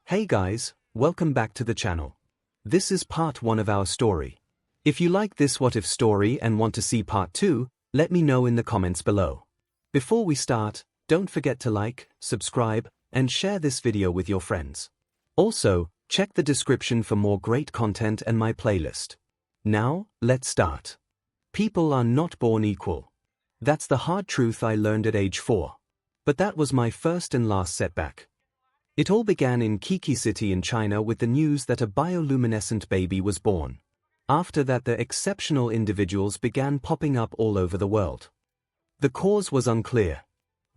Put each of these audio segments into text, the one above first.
Hey guys, welcome back to the channel. This is part 1 of our story. If you like this what if story and want to see part 2, let me know in the comments below. Before we start, don't forget to like, subscribe, and share this video with your friends. Also, check the description for more great content and my playlist. Now, let's start. People are not born equal. That's the hard truth I learned at age 4. But that was my first and last setback. It all began in Qixi City in China with the news that a bioluminescent baby was born. After that, the exceptional individuals began popping up all over the world. The cause was unclear.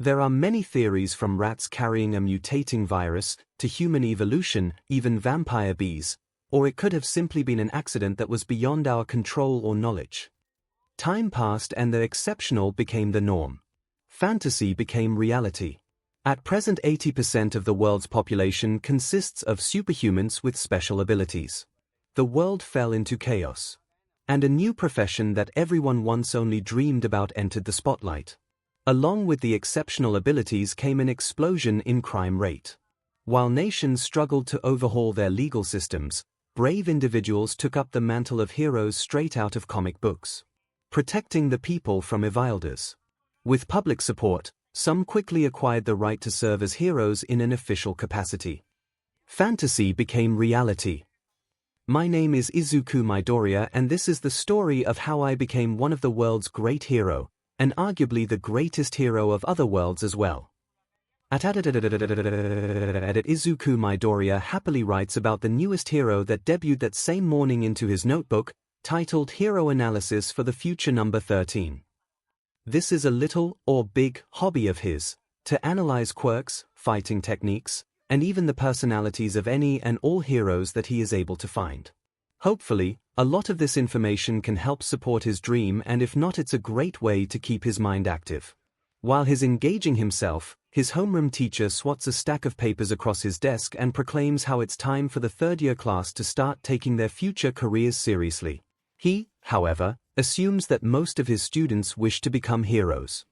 There are many theories, from rats carrying a mutating virus to human evolution, even vampire bees, or it could have simply been an accident that was beyond our control or knowledge. Time passed and the exceptional became the norm. Fantasy became reality. At present, 80% of the world's population consists of superhumans with special abilities. The world fell into chaos. And a new profession that everyone once only dreamed about entered the spotlight. Along with the exceptional abilities came an explosion in crime rate. While nations struggled to overhaul their legal systems, brave individuals took up the mantle of heroes straight out of comic books, protecting the people from evildoers. With public support, some quickly acquired the right to serve as heroes in an official capacity. Fantasy became reality. My name is Izuku Midoriya, and this is the story of how I became one of the world's great hero, and arguably the greatest hero of other worlds as well. Izuku Midoriya happily writes about the newest hero that debuted that same morning into his notebook, titled Hero Analysis for the Future number 13. This is a little or big hobby of his, to analyze quirks, fighting techniques, and even the personalities of any and all heroes that he is able to find. Hopefully, a lot of this information can help support his dream, and if not, it's a great way to keep his mind active. While he's engaging himself, his homeroom teacher swats a stack of papers across his desk and proclaims how it's time for the third-year class to start taking their future careers seriously. He, however, assumes that most of his students wish to become heroes.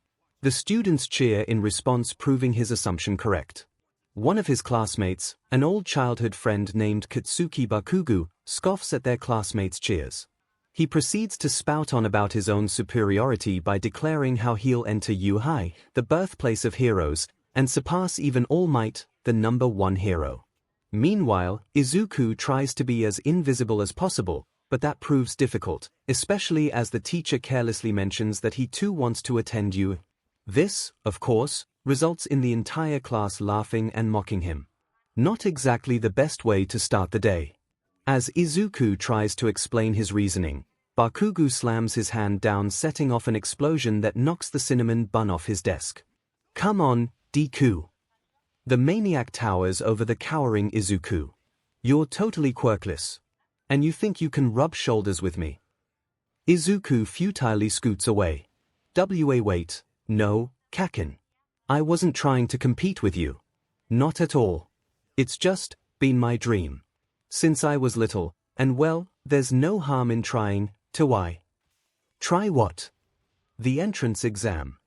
The students cheer in response, proving his assumption correct. One of his classmates, an old childhood friend named Katsuki Bakugo, scoffs at their classmates' cheers. He proceeds to spout on about his own superiority by declaring how he'll enter Yuhai, the birthplace of heroes, and surpass even All Might, the number 1 hero. Meanwhile, Izuku tries to be as invisible as possible, but that proves difficult, especially as the teacher carelessly mentions that he too wants to attend Yuhai. This, of course, results in the entire class laughing and mocking him. Not exactly the best way to start the day. As Izuku tries to explain his reasoning, Bakugo slams his hand down, setting off an explosion that knocks the cinnamon bun off his desk. Come on, Deku. The maniac towers over the cowering Izuku. You're totally quirkless. And you think you can rub shoulders with me? Izuku futilely scoots away. Wait, no, Kakin. I wasn't trying to compete with you. Not at all. It's just been my dream since I was little, and well, there's no harm in trying, to I. Try what? The entrance exam.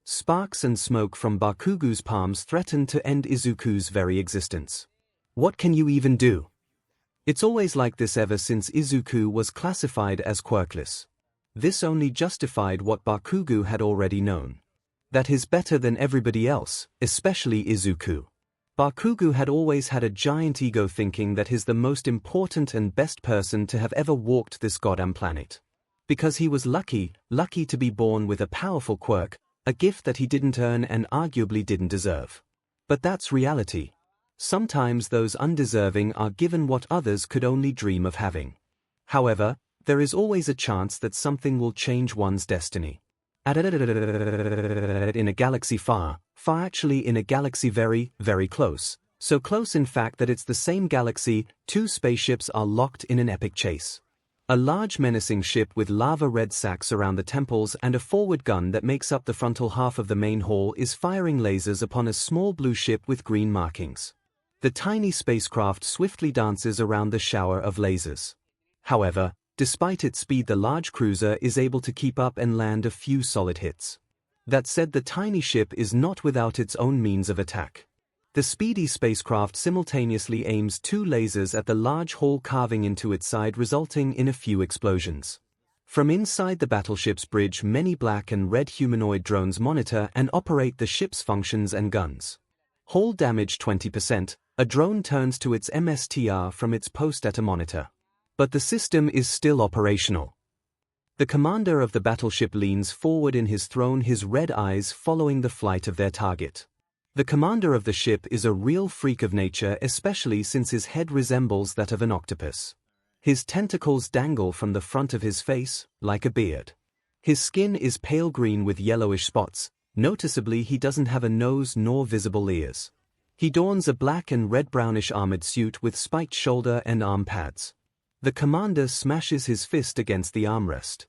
Sparks and smoke from Bakugo's palms threaten to end Izuku's very existence. What can you even do? It's always like this ever since Izuku was classified as quirkless. This only justified what Bakugo had already known. That he's better than everybody else, especially Izuku. Bakugo had always had a giant ego, thinking that he's the most important and best person to have ever walked this goddamn planet. Because he was lucky to be born with a powerful quirk, a gift that he didn't earn and arguably didn't deserve. But that's reality. Sometimes those undeserving are given what others could only dream of having. However, there is always a chance that something will change one's destiny. In a galaxy far, actually in a galaxy very, very close. So close in fact that it's the same galaxy, 2 spaceships are locked in an epic chase. A large menacing ship with lava-red sacks around the temples and a forward gun that makes up the frontal half of the main hall is firing lasers upon a small blue ship with green markings. The tiny spacecraft swiftly dances around the shower of lasers. However, despite its speed, the large cruiser is able to keep up and land a few solid hits. That said, the tiny ship is not without its own means of attack. The speedy spacecraft simultaneously aims 2 lasers at the large hole, carving into its side, resulting in a few explosions. From inside the battleship's bridge, many black and red humanoid drones monitor and operate the ship's functions and guns. Hull damage 20%, a drone turns to its MSTR from its post at a monitor. But the system is still operational. The commander of the battleship leans forward in his throne, his red eyes following the flight of their target. The commander of the ship is a real freak of nature, especially since his head resembles that of an octopus. His tentacles dangle from the front of his face, like a beard. His skin is pale green with yellowish spots. Noticeably, he doesn't have a nose nor visible ears. He dons a black and red-brownish armored suit with spiked shoulder and arm pads. The commander smashes his fist against the armrest.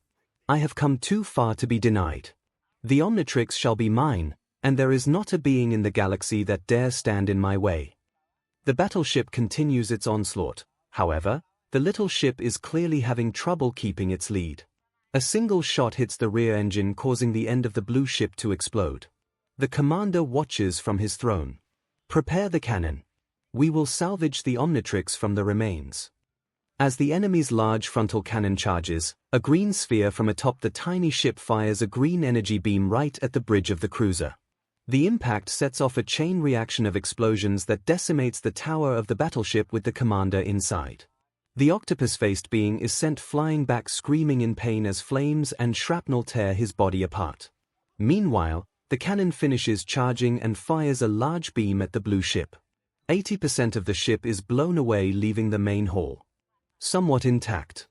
I have come too far to be denied. The Omnitrix shall be mine, and there is not a being in the galaxy that dare stand in my way. The battleship continues its onslaught. However, the little ship is clearly having trouble keeping its lead. A single shot hits the rear engine, causing the end of the blue ship to explode. The commander watches from his throne. Prepare the cannon. We will salvage the Omnitrix from the remains. As the enemy's large frontal cannon charges, a green sphere from atop the tiny ship fires a green energy beam right at the bridge of the cruiser. The impact sets off a chain reaction of explosions that decimates the tower of the battleship with the commander inside. The octopus-faced being is sent flying back, screaming in pain as flames and shrapnel tear his body apart. Meanwhile, the cannon finishes charging and fires a large beam at the blue ship. 80% of the ship is blown away, leaving the main hull somewhat intact.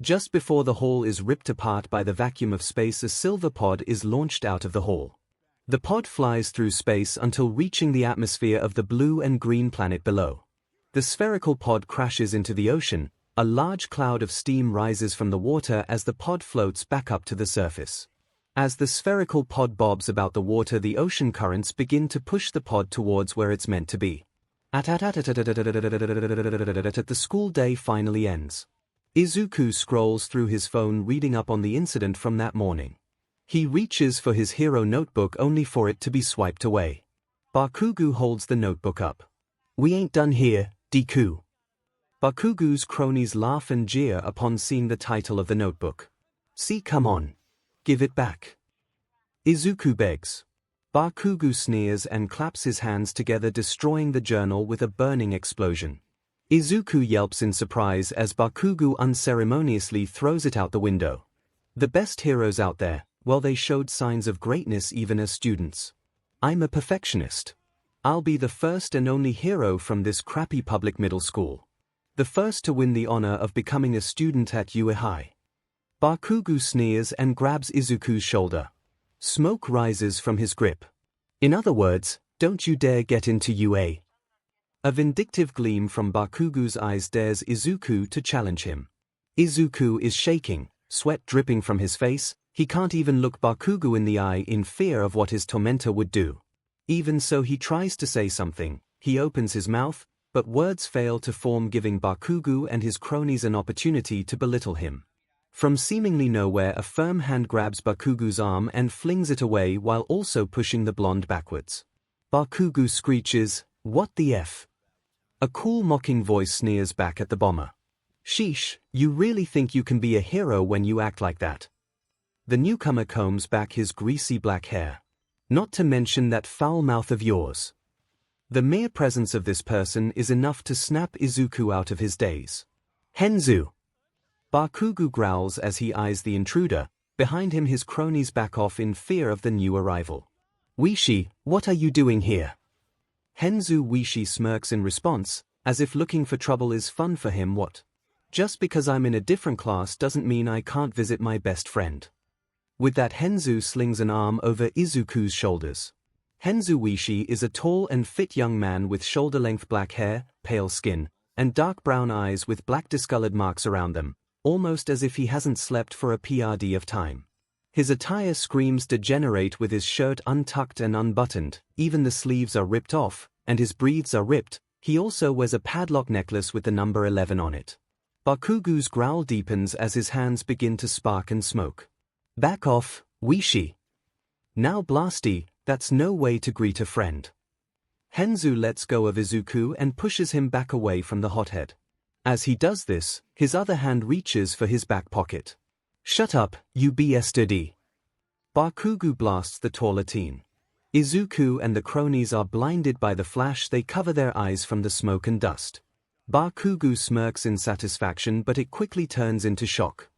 Just before the hull is ripped apart by the vacuum of space, a silver pod is launched out of the hull. The pod flies through space until reaching the atmosphere of the blue and green planet below. The spherical pod crashes into the ocean. A large cloud of steam rises from the water as the pod floats back up to the surface. As the spherical pod bobs about the water, the ocean currents begin to push the pod towards where it's meant to be. The school day finally ends. Izuku scrolls through his phone, reading up on the incident from that morning. He reaches for his hero notebook only for it to be swiped away. Bakugo holds the notebook up. We ain't done here, Deku. Bakugo's cronies laugh and jeer upon seeing the title of the notebook. See, come on. Give it back. Izuku begs. Bakugo sneers and claps his hands together, destroying the journal with a burning explosion. Izuku yelps in surprise as Bakugo unceremoniously throws it out the window. The best heroes out there, well, they showed signs of greatness even as students. I'm a perfectionist. I'll be the first and only hero from this crappy public middle school. The first to win the honor of becoming a student at UA High. Bakugo sneers and grabs Izuku's shoulder. Smoke rises from his grip. In other words, don't you dare get into UA. A vindictive gleam from Bakugo's eyes dares Izuku to challenge him. Izuku is shaking, sweat dripping from his face. He can't even look Bakugo in the eye in fear of what his tormentor would do. Even so, he tries to say something. He opens his mouth, but words fail to form, giving Bakugo and his cronies an opportunity to belittle him. From seemingly nowhere, a firm hand grabs Bakugo's arm and flings it away while also pushing the blonde backwards. Bakugo screeches, "What the F?" A cool mocking voice sneers back at the bomber. "Sheesh, you really think you can be a hero when you act like that?" The newcomer combs back his greasy black hair. "Not to mention that foul mouth of yours." The mere presence of this person is enough to snap Izuku out of his daze. "Henzu!" Bakugo growls as he eyes the intruder. Behind him, his cronies back off in fear of the new arrival. "Wishi, what are you doing here?" Henzu Wishi smirks in response, as if looking for trouble is fun for him. "What? Just because I'm in a different class doesn't mean I can't visit my best friend." With that, Henzu slings an arm over Izuku's shoulders. Henzu Wishi is a tall and fit young man with shoulder-length black hair, pale skin, and dark brown eyes with black discolored marks around them, almost as if he hasn't slept for a PRD of time. His attire screams degenerate, with his shirt untucked and unbuttoned, even the sleeves are ripped off, and his breaths are ripped. He also wears a padlock necklace with the number 11 on it. Bakugo's growl deepens as his hands begin to spark and smoke. "Back off, Wishi." "Now Blasty, that's no way to greet a friend." 𝐻𝐻𝐿 lets go of Izuku and pushes him back away from the hothead. As he does this, his other hand reaches for his back pocket. Shut up, you bastard! Bakugo blasts the taller teen. Izuku and the cronies are blinded by the flash. They cover their eyes from the smoke and dust. Bakugo smirks in satisfaction, but it quickly turns into shock.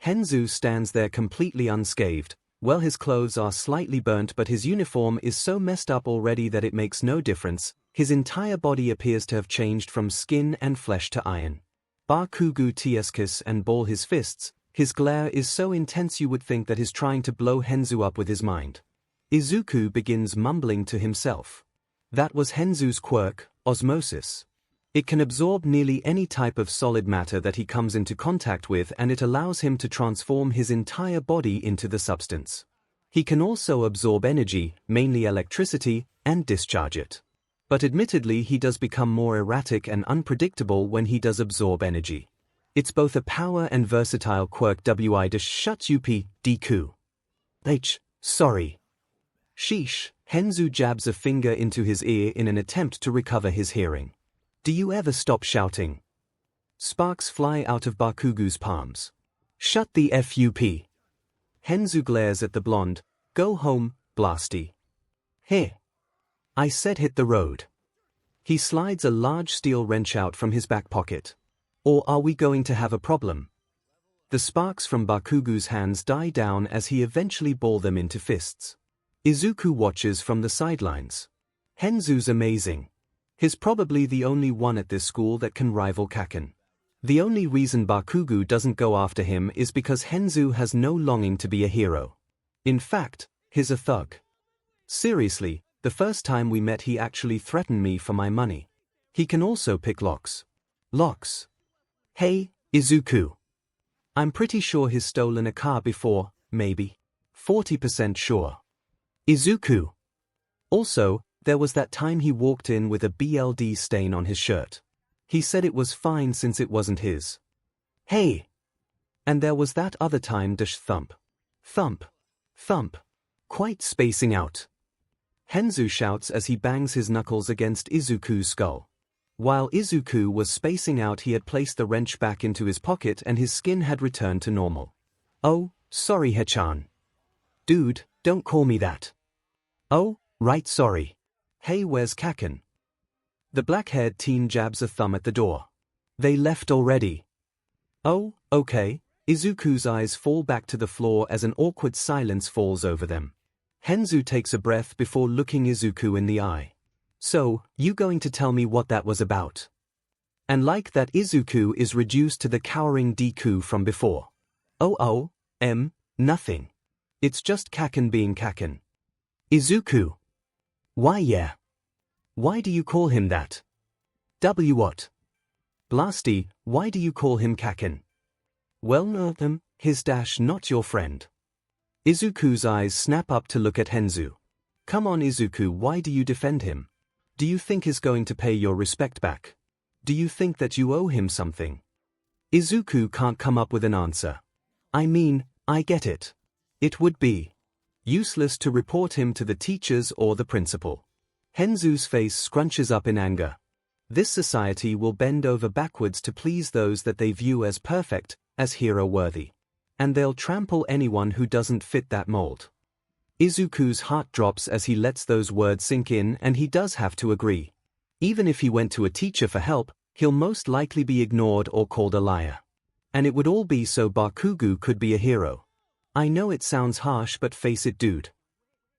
𝐻𝐻𝐿 stands there completely unscathed. Well, his clothes are slightly burnt, but his uniform is so messed up already that it makes no difference. His entire body appears to have changed from skin and flesh to iron. Bakugo kiss and ball his fists. His glare is so intense you would think that he's trying to blow 𝐻𝐻𝐿 up with his mind. Izuku begins mumbling to himself. That was 𝐻𝐻𝐿's quirk, osmosis. It can absorb nearly any type of solid matter that he comes into contact with, and it allows him to transform his entire body into the substance. He can also absorb energy, mainly electricity, and discharge it. But admittedly, he does become more erratic and unpredictable when he does absorb energy. It's both a power and versatile quirk. Whatifdekufanfic. Sorry. Sheesh. 𝐻𝐻𝐿 jabs a finger into his ear in an attempt to recover his hearing. Do you ever stop shouting? Sparks fly out of Bakugo's palms. Shut the fup. 𝐻𝐻𝐿 glares at the blonde. Go home, Blasty. Here. I said hit the road. He slides a large steel wrench out from his back pocket. Or are we going to have a problem? The sparks from Bakugo's hands die down as he eventually ball them into fists. Izuku watches from the sidelines. 𝐻𝐻𝐿's amazing. He's probably the only one at this school that can rival Kaken. The only reason Bakugo doesn't go after him is because 𝐻𝐻𝐿 has no longing to be a hero. In fact, he's a thug. Seriously, the first time we met he actually threatened me for my money. He can also pick locks. Locks. Hey, Izuku. I'm pretty sure he's stolen a car before, maybe. 40% sure. Izuku. Also, there was that time he walked in with a BLD stain on his shirt. He said it was fine since it wasn't his. Hey! And there was that other time thump. Thump. Thump. Quite spacing out. 𝐻𝐻𝐿 shouts as he bangs his knuckles against Izuku's skull. While Izuku was spacing out, he had placed the wrench back into his pocket and his skin had returned to normal. Oh, sorry Hechan. Dude, don't call me that. Oh, right, sorry. Hey, where's Kaken? The black-haired teen jabs a thumb at the door. They left already. Oh, okay. Izuku's eyes fall back to the floor as an awkward silence falls over them. 𝐻𝐻𝐿 takes a breath before looking Izuku in the eye. So, you going to tell me what that was about? And like that, Izuku is reduced to the cowering Deku from before. Nothing. It's just Kaken being Kaken. Izuku. Why yeah. Why do you call him that? What? Blasty, why do you call him Kaken? Well, no, his not your friend. Izuku's eyes snap up to look at 𝐻𝐻𝐿. Come on Izuku, why do you defend him? Do you think he's going to pay your respect back? Do you think that you owe him something? Izuku can't come up with an answer. I mean, I get it. It would be useless to report him to the teachers or the principal. 𝐻𝐻𝐿's face scrunches up in anger. This society will bend over backwards to please those that they view as perfect, as hero-worthy. And they'll trample anyone who doesn't fit that mold. Izuku's heart drops as he lets those words sink in, and he does have to agree. Even if he went to a teacher for help, he'll most likely be ignored or called a liar. And it would all be so Bakugo could be a hero. I know it sounds harsh, but face it, dude.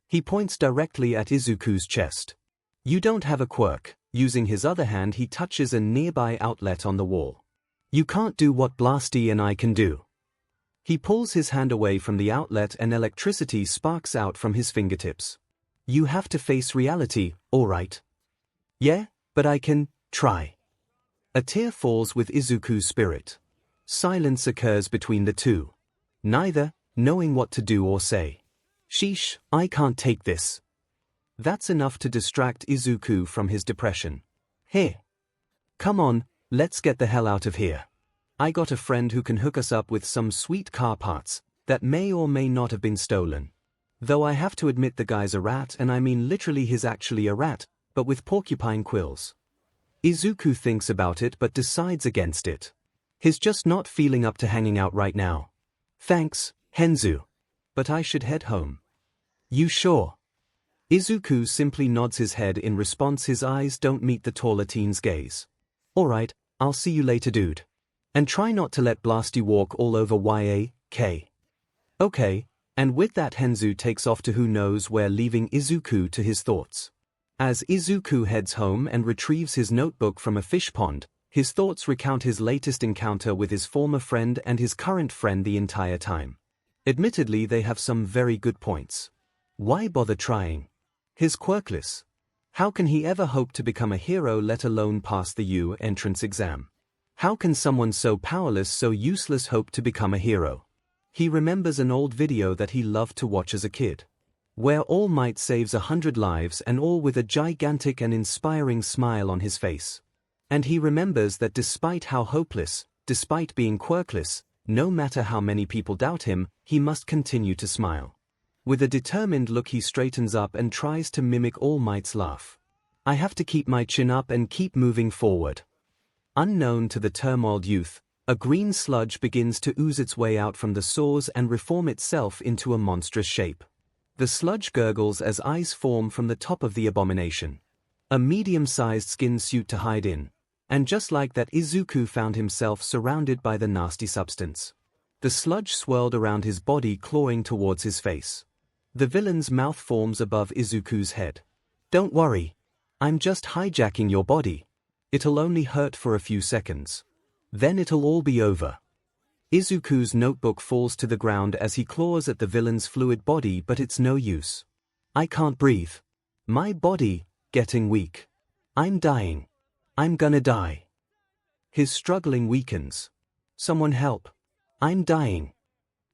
He points directly at Izuku's chest. You don't have a quirk. Using his other hand, he touches a nearby outlet on the wall. You can't do what Blasty and I can do. He pulls his hand away from the outlet and electricity sparks out from his fingertips. You have to face reality, alright? Yeah, but I can try. A tear falls with Izuku's spirit. Silence occurs between the two. Neither knowing what to do or say. Sheesh, I can't take this. That's enough to distract Izuku from his depression. Here. Come on, let's get the hell out of here. I got a friend who can hook us up with some sweet car parts that may or may not have been stolen. Though I have to admit the guy's a rat, and I mean literally he's actually a rat, but with porcupine quills. Izuku thinks about it but decides against it. He's just not feeling up to hanging out right now. Thanks, Henzu. But I should head home. You sure? Izuku simply nods his head in response. His eyes don't meet the taller teen's gaze. Alright, I'll see you later, dude. And try not to let Blasty walk all over YAK. Okay, and with that Henzu takes off to who knows where, leaving Izuku to his thoughts. As Izuku heads home and retrieves his notebook from a fish pond, his thoughts recount his latest encounter with his former friend and his current friend the entire time. Admittedly, they have some very good points. Why bother trying? He's quirkless. How can he ever hope to become a hero, let alone pass the U entrance exam? How can someone so powerless, so useless, hope to become a hero? He remembers an old video that he loved to watch as a kid, where All Might saves 100 lives, and all with a gigantic and inspiring smile on his face. And he remembers that despite how hopeless, despite being quirkless, no matter how many people doubt him, he must continue to smile. With a determined look he straightens up and tries to mimic All Might's laugh. I have to keep my chin up and keep moving forward. Unknown to the turmoiled youth, a green sludge begins to ooze its way out from the sores and reform itself into a monstrous shape. The sludge gurgles as eyes form from the top of the abomination. A medium-sized skin suit to hide in. And just like that, Izuku found himself surrounded by the nasty substance. The sludge swirled around his body, clawing towards his face. The villain's mouth forms above Izuku's head. Don't worry. I'm just hijacking your body. It'll only hurt for a few seconds. Then it'll all be over. Izuku's notebook falls to the ground as he claws at the villain's fluid body, but it's no use. I can't breathe. My body, getting weak. I'm dying. I'm gonna die. His struggling weakens. Someone help. I'm dying.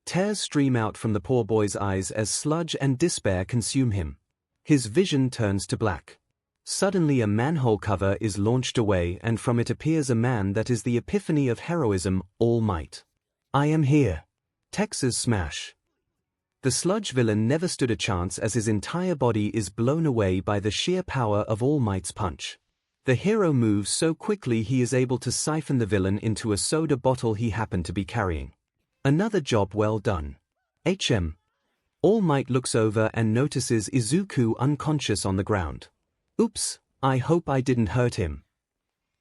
Tears stream out from the poor boy's eyes as sludge and despair consume him. His vision turns to black. Suddenly a manhole cover is launched away, and from it appears a man that is the epiphany of heroism, All Might. I am here. Texas smash. The sludge villain never stood a chance as his entire body is blown away by the sheer power of All Might's punch. The hero moves so quickly he is able to siphon the villain into a soda bottle he happened to be carrying. Another job well done. HM. All Might looks over and notices Izuku unconscious on the ground. Oops, I hope I didn't hurt him.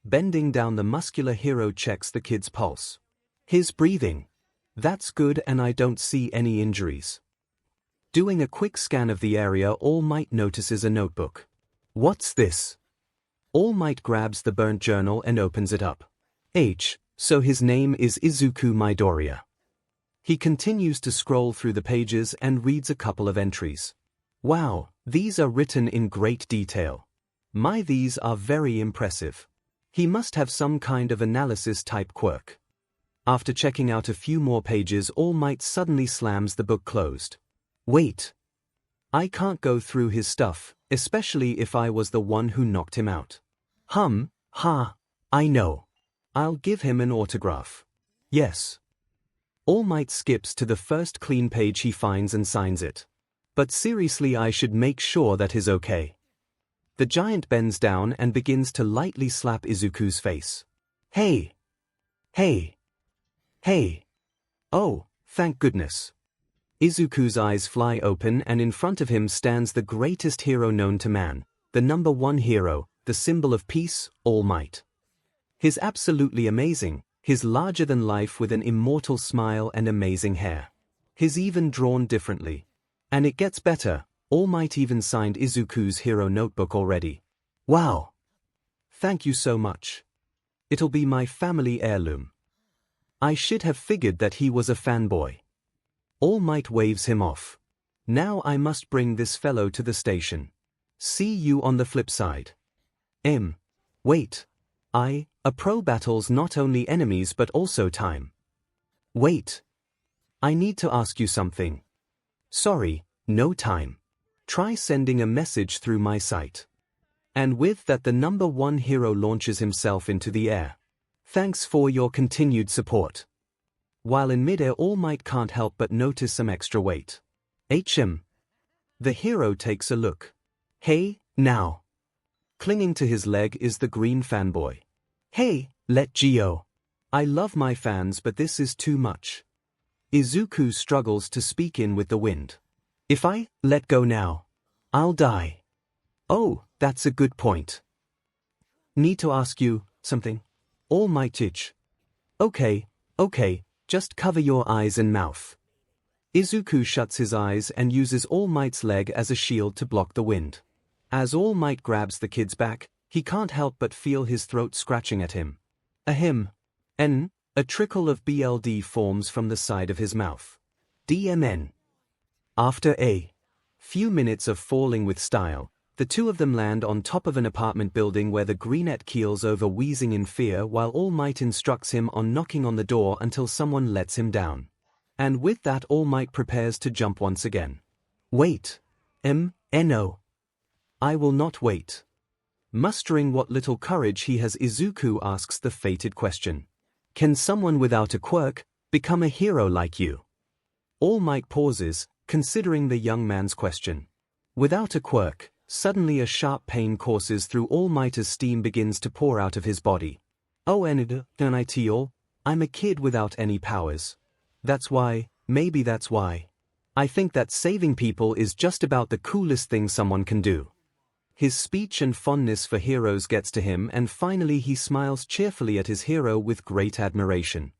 Bending down, the muscular hero checks the kid's pulse. He's breathing. That's good, and I don't see any injuries. Doing a quick scan of the area, All Might notices a notebook. What's this? All Might grabs the burnt journal and opens it up. So his name is Izuku Midoriya. He continues to scroll through the pages and reads a couple of entries. Wow, these are written in great detail. These are very impressive. He must have some kind of analysis-type quirk. After checking out a few more pages, All Might suddenly slams the book closed. Wait. I can't go through his stuff, especially if I was the one who knocked him out. I know. I'll give him an autograph. Yes. All Might skips to the first clean page he finds and signs it. But seriously, I should make sure that he's okay. The giant bends down and begins to lightly slap Izuku's face. Hey! Hey! Hey! Oh, thank goodness. Izuku's eyes fly open, and in front of him stands the greatest hero known to man, the #1 hero, the symbol of peace, All Might. He's absolutely amazing. He's larger than life with an immortal smile and amazing hair. He's even drawn differently. And it gets better, All Might even signed Izuku's hero notebook already. Wow! Thank you so much. It'll be my family heirloom. I should have figured that he was a fanboy. All Might waves him off. Now I must bring this fellow to the station. See you on the flip side. Wait. A pro battles not only enemies but also time. Wait. I need to ask you something. Sorry, no time. Try sending a message through my site. And with that, the #1 hero launches himself into the air. Thanks for your continued support. While in midair, All Might can't help but notice some extra weight. The hero takes a look. Hey, now. Clinging to his leg is the green fanboy. Hey, let 𝐔𝐬. I love my fans, but this is too much. Izuku struggles to speak in with the wind. If I let go now, I'll die. Oh, that's a good point. Need to ask you something? All Might 𝐤𝐻. Okay, just cover your eyes and mouth. Izuku shuts his eyes and uses All Might's leg as a shield to block the wind. As All Might grabs the kid's back, he can't help but feel his throat scratching at him. Ahem. A trickle of blood forms from the side of his mouth. DMN. After a few minutes of falling with style, the two of them land on top of an apartment building where the greenette keels over, wheezing in fear, while All Might instructs him on knocking on the door until someone lets him down. And with that, All Might prepares to jump once again. Wait. No. I will not wait. Mustering what little courage he has, Izuku asks the fated question. Can someone without a quirk become a hero like you? All Might pauses, considering the young man's question. Without a quirk, suddenly a sharp pain courses through All Might as steam begins to pour out of his body. Oh, and I'm a kid without any powers. That's why, maybe that's why. I think that saving people is just about the coolest thing someone can do. His speech and fondness for heroes gets to him, and finally he smiles cheerfully at his hero with great admiration.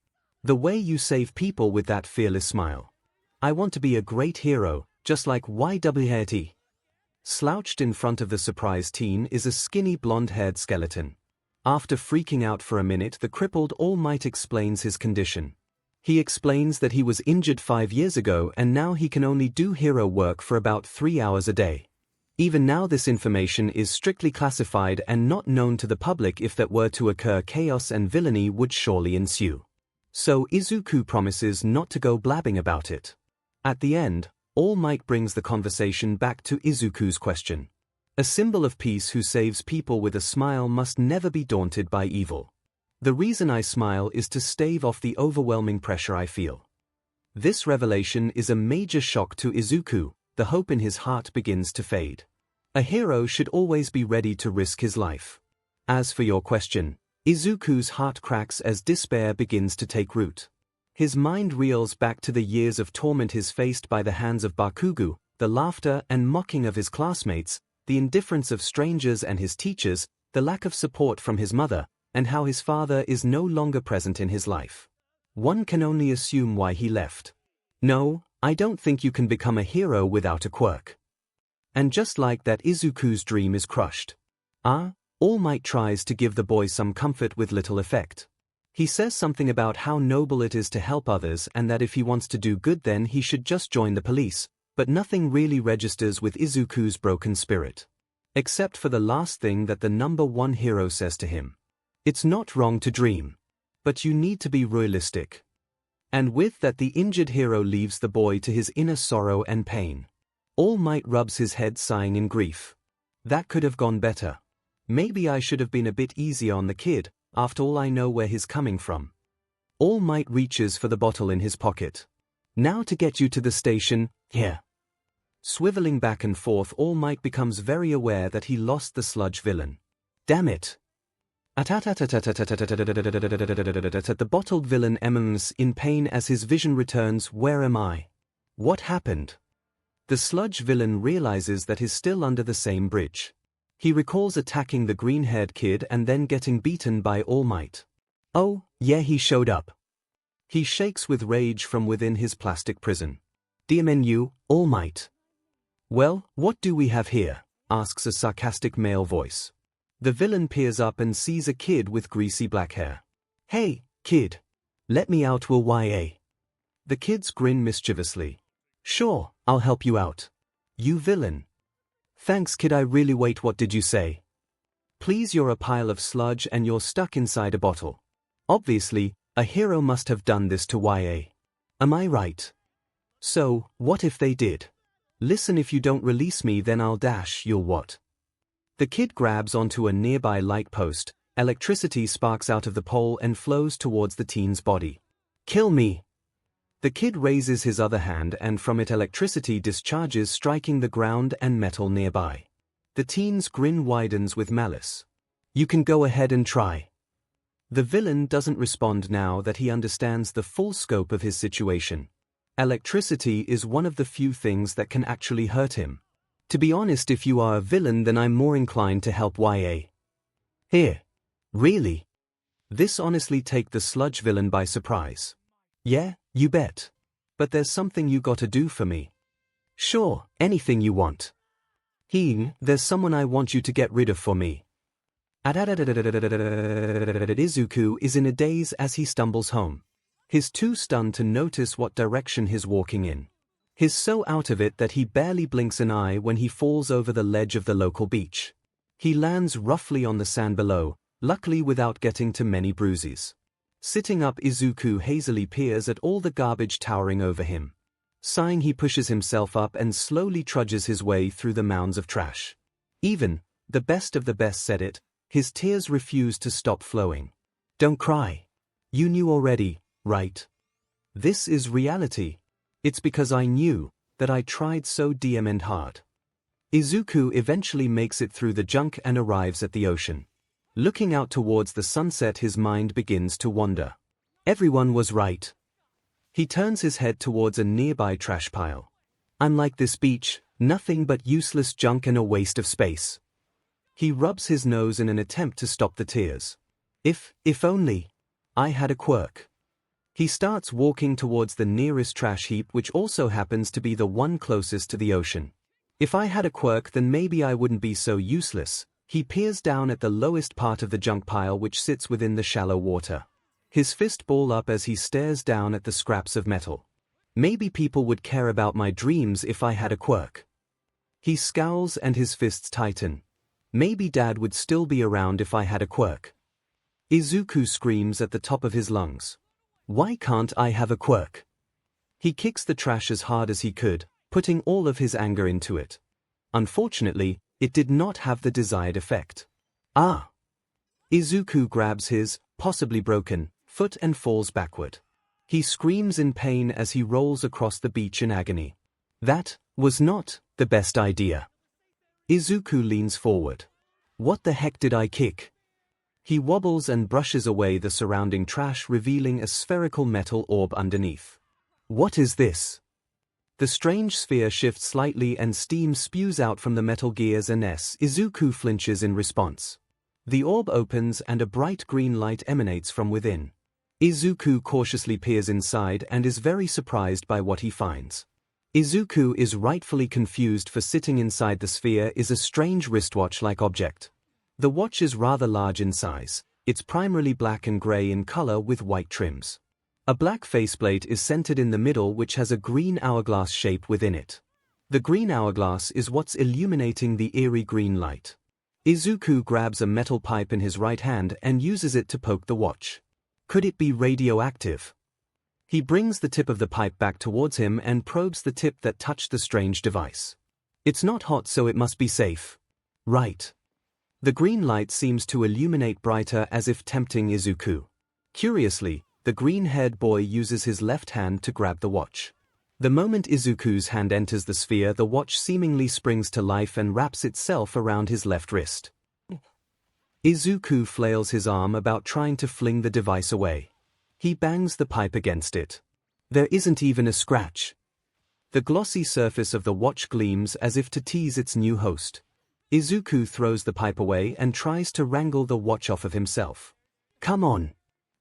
The way you save people with that fearless smile. I want to be a great hero, just like 𝐻𝐻𝐿. Slouched in front of the surprised teen is a skinny blonde-haired skeleton. After freaking out for a minute, the crippled All Might explains his condition. He explains that he was injured 5 years ago and now he can only do hero work for about 3 hours a day. Even now this information is strictly classified and not known to the public. If that were to occur, chaos and villainy would surely ensue. So Izuku promises not to go blabbing about it. At the end, All Might brings the conversation back to Izuku's question. A symbol of peace who saves people with a smile must never be daunted by evil. The reason I smile is to stave off the overwhelming pressure I feel. This revelation is a major shock to Izuku. The hope in his heart begins to fade. A hero should always be ready to risk his life. As for your question, Izuku's heart cracks as despair begins to take root. His mind reels back to the years of torment he's faced by the hands of Bakugo, the laughter and mocking of his classmates, the indifference of strangers and his teachers, the lack of support from his mother, and how his father is no longer present in his life. One can only assume why he left. No, I don't think you can become a hero without a quirk. And just like that, Izuku's dream is crushed. All Might tries to give the boy some comfort with little effect. He says something about how noble it is to help others and that if he wants to do good then he should just join the police, but nothing really registers with Izuku's broken spirit. Except for the last thing that the number one hero says to him. It's not wrong to dream. But you need to be realistic. And with that the injured hero leaves the boy to his inner sorrow and pain. All Might rubs his head, sighing in grief. That could have gone better. Maybe I should have been a bit easier on the kid, after all I know where he's coming from. All Might reaches for the bottle in his pocket. Now to get you to the station, here. Swiveling back and forth, All Might becomes very aware that he lost the sludge villain. Damn it. The bottled villain 𝐿𝐴𝐺 in pain as his vision returns. Where am I? What happened? The sludge villain realizes that he's still under the same bridge. He recalls attacking the green-haired kid and then getting beaten by All Might. Oh, yeah, he showed up. He shakes with rage from within his plastic prison. DMNU, All Might. Well, what do we have here? Asks a sarcastic male voice. The villain peers up and sees a kid with greasy black hair. Hey, kid. Let me out, will ya? The kids grin mischievously. Sure, I'll help you out. You villain. Thanks, kid. I really wait. What did you say? Please, you're a pile of sludge and you're stuck inside a bottle. Obviously, a hero must have done this to ya. Am I right? So, what if they did? Listen, if you don't release me then I'll dash you'll what? The kid grabs onto a nearby light post. Electricity sparks out of the pole and flows towards the teen's body. Kill me! The kid raises his other hand and from it electricity discharges, striking the ground and metal nearby. The teen's grin widens with malice. You can go ahead and try. The villain doesn't respond now that he understands the full scope of his situation. Electricity is one of the few things that can actually hurt him. To be honest, if you are a villain, then I'm more inclined to help YA. Here. Really? This honestly take the sludge villain by surprise. Yeah, you bet. But there's something you gotta do for me. Sure, anything you want. There's someone I want you to get rid of for me. Izuku is in a daze as he stumbles home. He's too stunned to notice what direction he's walking in. He's so out of it that he barely blinks an eye when he falls over the ledge of the local beach. He lands roughly on the sand below, luckily without getting too many bruises. Sitting up, Izuku hazily peers at all the garbage towering over him. Sighing, he pushes himself up and slowly trudges his way through the mounds of trash. Even the best of the best said it, his tears refuse to stop flowing. Don't cry. You knew already, right? This is reality. It's because I knew that I tried so damn and hard. Izuku eventually makes it through the junk and arrives at the ocean. Looking out towards the sunset, his mind begins to wander. Everyone was right. He turns his head towards a nearby trash pile. I'm like this beach, nothing but useless junk and a waste of space. He rubs his nose in an attempt to stop the tears. If only I had a quirk. He starts walking towards the nearest trash heap, which also happens to be the one closest to the ocean. If I had a quirk, then maybe I wouldn't be so useless. He peers down at the lowest part of the junk pile, which sits within the shallow water. His fist ball up as he stares down at the scraps of metal. Maybe people would care about my dreams if I had a quirk. He scowls and his fists tighten. Maybe Dad would still be around if I had a quirk. Izuku screams at the top of his lungs. Why can't I have a quirk? He kicks the trash as hard as he could, putting all of his anger into it. Unfortunately, it did not have the desired effect. Izuku grabs his, possibly broken, foot and falls backward. He screams in pain as he rolls across the beach in agony. That was not the best idea. Izuku leans forward. What the heck did I kick? He wobbles and brushes away the surrounding trash, revealing a spherical metal orb underneath. What is this? The strange sphere shifts slightly and steam spews out from the metal gears and Izuku flinches in response. The orb opens and a bright green light emanates from within. Izuku cautiously peers inside and is very surprised by what he finds. Izuku is rightfully confused, for sitting inside the sphere is a strange wristwatch-like object. The watch is rather large in size. It's primarily black and gray in color with white trims. A black faceplate is centered in the middle, which has a green hourglass shape within it. The green hourglass is what's illuminating the eerie green light. Izuku grabs a metal pipe in his right hand and uses it to poke the watch. Could it be radioactive? He brings the tip of the pipe back towards him and probes the tip that touched the strange device. It's not hot, so it must be safe. Right. The green light seems to illuminate brighter, as if tempting Izuku. Curiously, the green-haired boy uses his left hand to grab the watch. The moment Izuku's hand enters the sphere, the watch seemingly springs to life and wraps itself around his left wrist. Izuku flails his arm about, trying to fling the device away. He bangs the pipe against it. There isn't even a scratch. The glossy surface of the watch gleams as if to tease its new host. Izuku throws the pipe away and tries to wrangle the watch off of himself. Come on.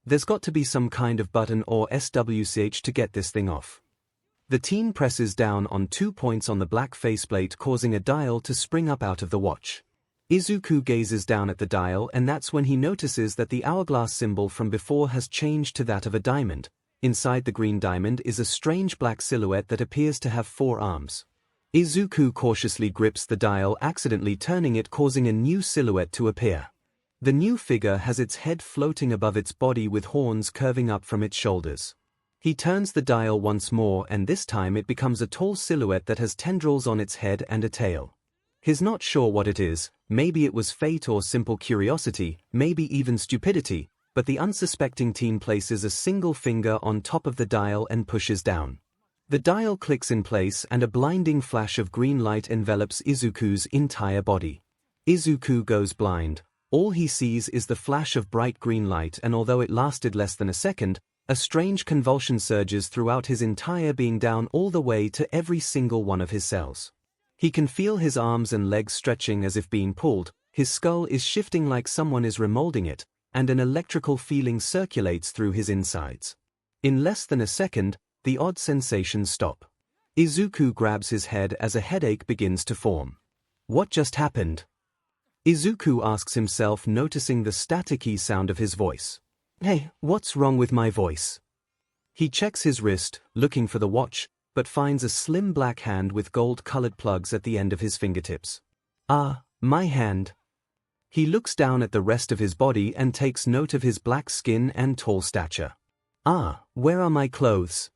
There's got to be some kind of button or SWCH to get this thing off. The teen presses down on 2 points on the black faceplate, causing a dial to spring up out of the watch. Izuku gazes down at the dial, and that's when he notices that the hourglass symbol from before has changed to that of a diamond. Inside the green diamond is a strange black silhouette that appears to have 4 arms. Izuku cautiously grips the dial, accidentally turning it, causing a new silhouette to appear. The new figure has its head floating above its body with horns curving up from its shoulders. He turns the dial once more, and this time it becomes a tall silhouette that has tendrils on its head and a tail. He's not sure what it is. Maybe it was fate or simple curiosity, maybe even stupidity, but the unsuspecting teen places a single finger on top of the dial and pushes down. The dial clicks in place and a blinding flash of green light envelops Izuku's entire body. Izuku goes blind. All he sees is the flash of bright green light, and although it lasted less than a second, a strange convulsion surges throughout his entire being down all the way to every single one of his cells. He can feel his arms and legs stretching as if being pulled, his skull is shifting like someone is remolding it, and an electrical feeling circulates through his insides. In less than a second, the odd sensations stop. Izuku grabs his head as a headache begins to form. What just happened? Izuku asks himself, noticing the staticky sound of his voice. Hey, what's wrong with my voice? He checks his wrist, looking for the watch, but finds a slim black hand with gold-colored plugs at the end of his fingertips. Ah, my hand. He looks down at the rest of his body and takes note of his black skin and tall stature. Ah, where are my clothes?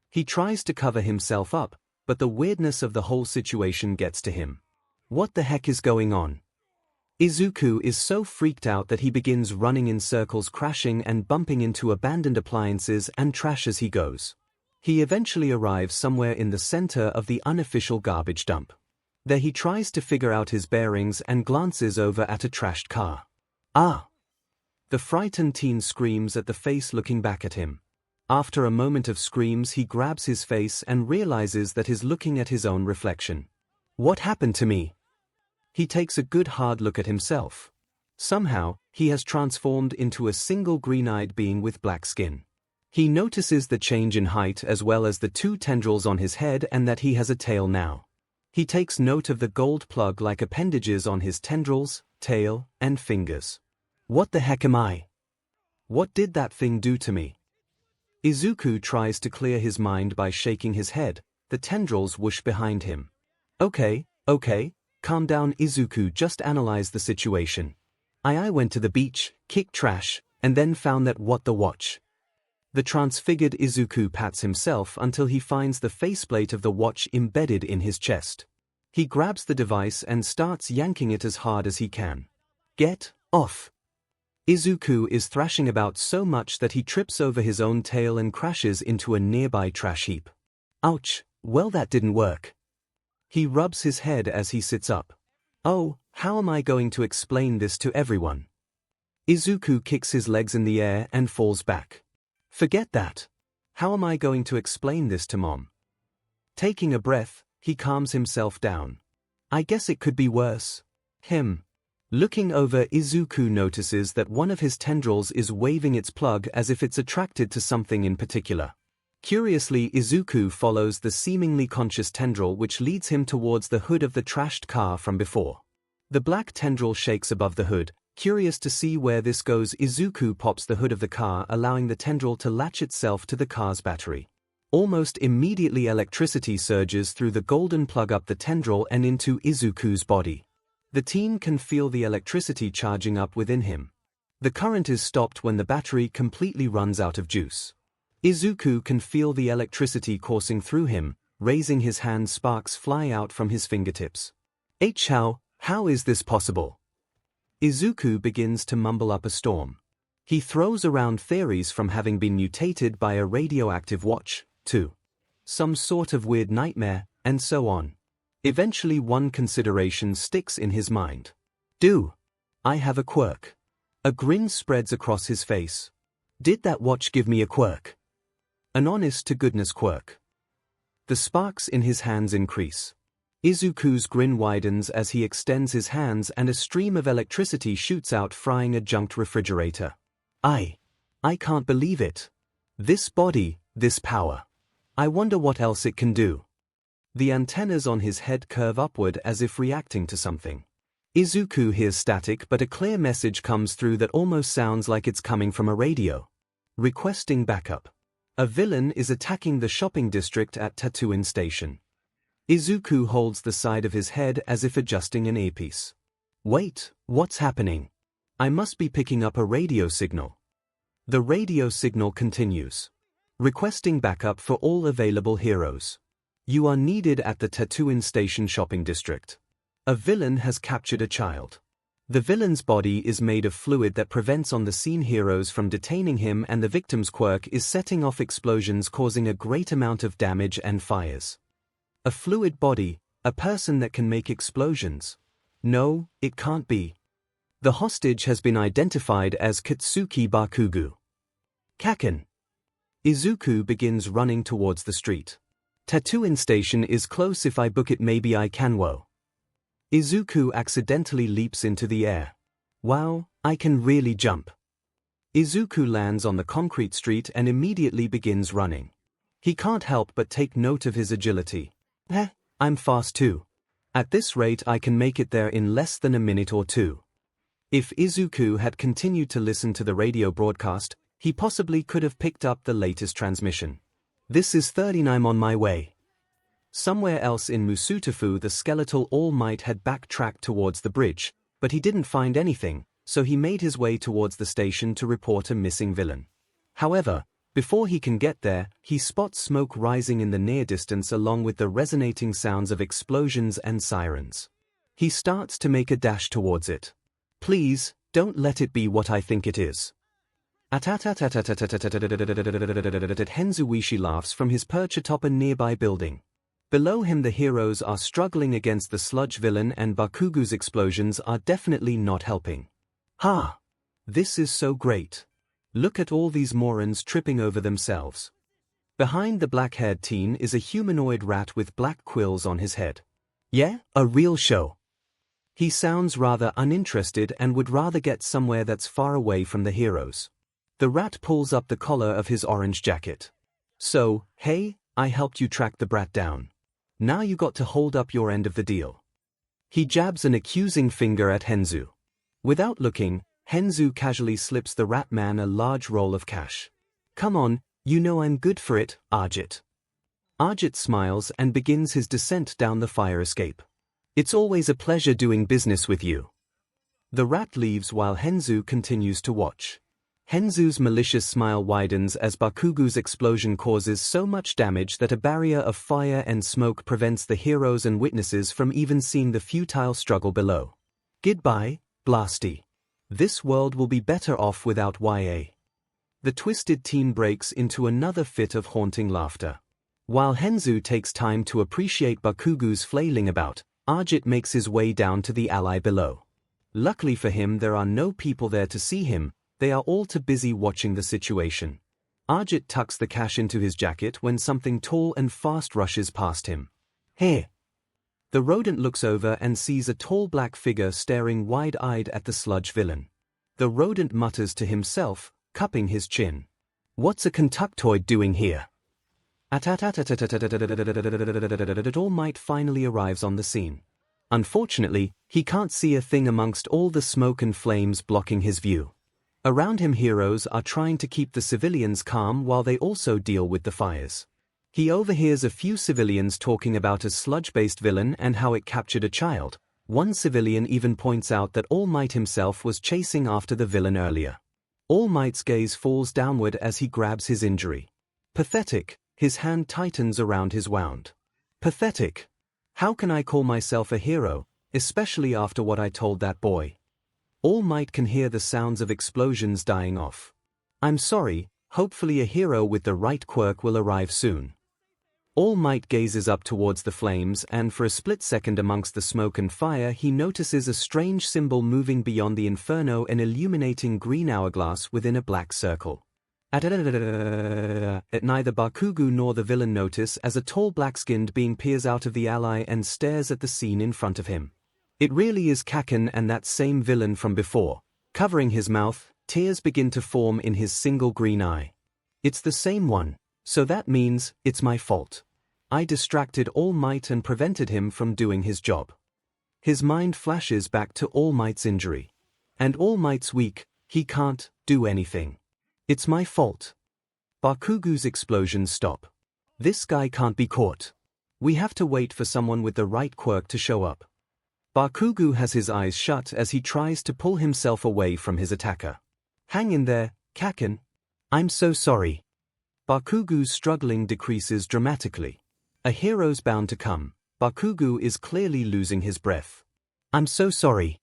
He tries to cover himself up, but the weirdness of the whole situation gets to him. What the heck is going on? Izuku is so freaked out that he begins running in circles, crashing and bumping into abandoned appliances and trash as he goes. He eventually arrives somewhere in the center of the unofficial garbage dump. There he tries to figure out his bearings and glances over at a trashed car. Ah! The frightened teen screams at the face looking back at him. After a moment of screams, he grabs his face and realizes that he's looking at his own reflection. What happened to me? He takes a good hard look at himself. Somehow, he has transformed into a single green-eyed being with black skin. He notices the change in height as well as the two tendrils on his head and that he has a tail now. He takes note of the gold plug-like appendages on his tendrils, tail, and fingers. What the heck am I? What did that thing do to me? Izuku tries to clear his mind by shaking his head. The tendrils whoosh behind him. Okay, calm down, Izuku, just analyze the situation. I went to the beach, kicked trash, and then found that what the watch. The transfigured Izuku pats himself until he finds the faceplate of the watch embedded in his chest. He grabs the device and starts yanking it as hard as he can. Get off! Izuku is thrashing about so much that he trips over his own tail and crashes into a nearby trash heap. Ouch, well that didn't work. He rubs his head as he sits up. Oh, how am I going to explain this to everyone? Izuku kicks his legs in the air and falls back. Forget that. How am I going to explain this to Mom? Taking a breath, he calms himself down. I guess it could be worse. Looking over, Izuku notices that one of his tendrils is waving its plug as if it's attracted to something in particular. Curiously, Izuku follows the seemingly conscious tendril which leads him towards the hood of the trashed car from before. The black tendril shakes above the hood. Curious to see where this goes, Izuku pops the hood of the car, allowing the tendril to latch itself to the car's battery. Almost immediately, electricity surges through the golden plug up the tendril and into Izuku's body. The teen can feel the electricity charging up within him. The current is stopped when the battery completely runs out of juice. Izuku can feel the electricity coursing through him. Raising his hand, sparks fly out from his fingertips. How is this possible? Izuku begins to mumble up a storm. He throws around theories from having been mutated by a radioactive watch, to some sort of weird nightmare, and so on. Eventually one consideration sticks in his mind. Do I have a quirk? A grin spreads across his face. Did that watch give me a quirk? An honest-to-goodness quirk. The sparks in his hands increase. Izuku's grin widens as he extends his hands and a stream of electricity shoots out, frying a junked refrigerator. I can't believe it. This body, this power. I wonder what else it can do. The antennas on his head curve upward as if reacting to something. Izuku hears static, but a clear message comes through that almost sounds like it's coming from a radio. Requesting backup. A villain is attacking the shopping district at Tatooine Station. Izuku holds the side of his head as if adjusting an earpiece. Wait, what's happening? I must be picking up a radio signal. The radio signal continues. Requesting backup for all available heroes. You are needed at the Tatooine Station shopping district. A villain has captured a child. The villain's body is made of fluid that prevents on-the-scene heroes from detaining him, and the victim's quirk is setting off explosions causing a great amount of damage and fires. A fluid body, a person that can make explosions. No, it can't be. The hostage has been identified as Katsuki Bakugo. Kaken. Izuku begins running towards the street. Tattooing station is close, if I book it maybe I can. Whoa. Izuku accidentally leaps into the air. Wow, I can really jump. Izuku lands on the concrete street and immediately begins running. He can't help but take note of his agility. I'm fast too. At this rate I can make it there in less than a minute or two. If Izuku had continued to listen to the radio broadcast, he possibly could have picked up the latest transmission. This is 39, I'm on my way. Somewhere else in Musutafu, the skeletal All Might had backtracked towards the bridge, but he didn't find anything, so he made his way towards the station to report a missing villain. However, before he can get there, he spots smoke rising in the near distance along with the resonating sounds of explosions and sirens. He starts to make a dash towards it. Please, don't let it be what I think it is. Henzuishi laughs from his perch atop a nearby building. Below him the heroes are struggling against the sludge villain, and Bakugo's explosions are definitely not helping. Ha! This is so great. Look at all these morons tripping over themselves. Behind the black-haired teen is a humanoid rat with black quills on his head. Yeah, a real show. He sounds rather uninterested and would rather get somewhere that's far away from the heroes. The rat pulls up the collar of his orange jacket. So, hey, I helped you track the brat down. Now you got to hold up your end of the deal. He jabs an accusing finger at Henzu. Without looking, Henzu casually slips the rat man a large roll of cash. Come on, you know I'm good for it, Ardjit. Ardjit smiles and begins his descent down the fire escape. It's always a pleasure doing business with you. The rat leaves while Henzu continues to watch. Henzu's malicious smile widens as Bakugo's explosion causes so much damage that a barrier of fire and smoke prevents the heroes and witnesses from even seeing the futile struggle below. Goodbye, Blasty. This world will be better off without YA. The twisted teen breaks into another fit of haunting laughter. While Henzu takes time to appreciate Bakugo's flailing about, Ardjit makes his way down to the ally below. Luckily for him, there are no people there to see him. They are all too busy watching the situation. Ardjit tucks the cash into his jacket when something tall and fast rushes past him. Hey! The rodent looks over and sees a tall black figure staring wide-eyed at the sludge villain. The rodent mutters to himself, cupping his chin. What's a Kentuctoid doing here? All Might finally arrives on the scene. Unfortunately, he can't see a thing amongst all the smoke and flames blocking his view. Around him, heroes are trying to keep the civilians calm while they also deal with the fires. He overhears a few civilians talking about a sludge-based villain and how it captured a child. One civilian even points out that All Might himself was chasing after the villain earlier. All Might's gaze falls downward as he grabs his injury. Pathetic, his hand tightens around his wound. Pathetic. How can I call myself a hero, especially after what I told that boy? All Might can hear the sounds of explosions dying off. I'm sorry, hopefully a hero with the right quirk will arrive soon. All Might gazes up towards the flames, and for a split second amongst the smoke and fire he notices a strange symbol moving beyond the inferno, an illuminating green hourglass within a black circle. Neither Bakugo nor the villain notice as a tall black-skinned being peers out of the ally and stares at the scene in front of him. It really is Kaken, and that same villain from before. Covering his mouth, tears begin to form in his single green eye. It's the same one, so that means it's my fault. I distracted All Might and prevented him from doing his job. His mind flashes back to All Might's injury. And All Might's weak, he can't do anything. It's my fault. Bakugo's explosions stop. This guy can't be caught. We have to wait for someone with the right quirk to show up. Bakugo has his eyes shut as he tries to pull himself away from his attacker. Hang in there, Kaken. I'm so sorry. Bakugo's struggling decreases dramatically. A hero's bound to come. Bakugo is clearly losing his breath. I'm so sorry.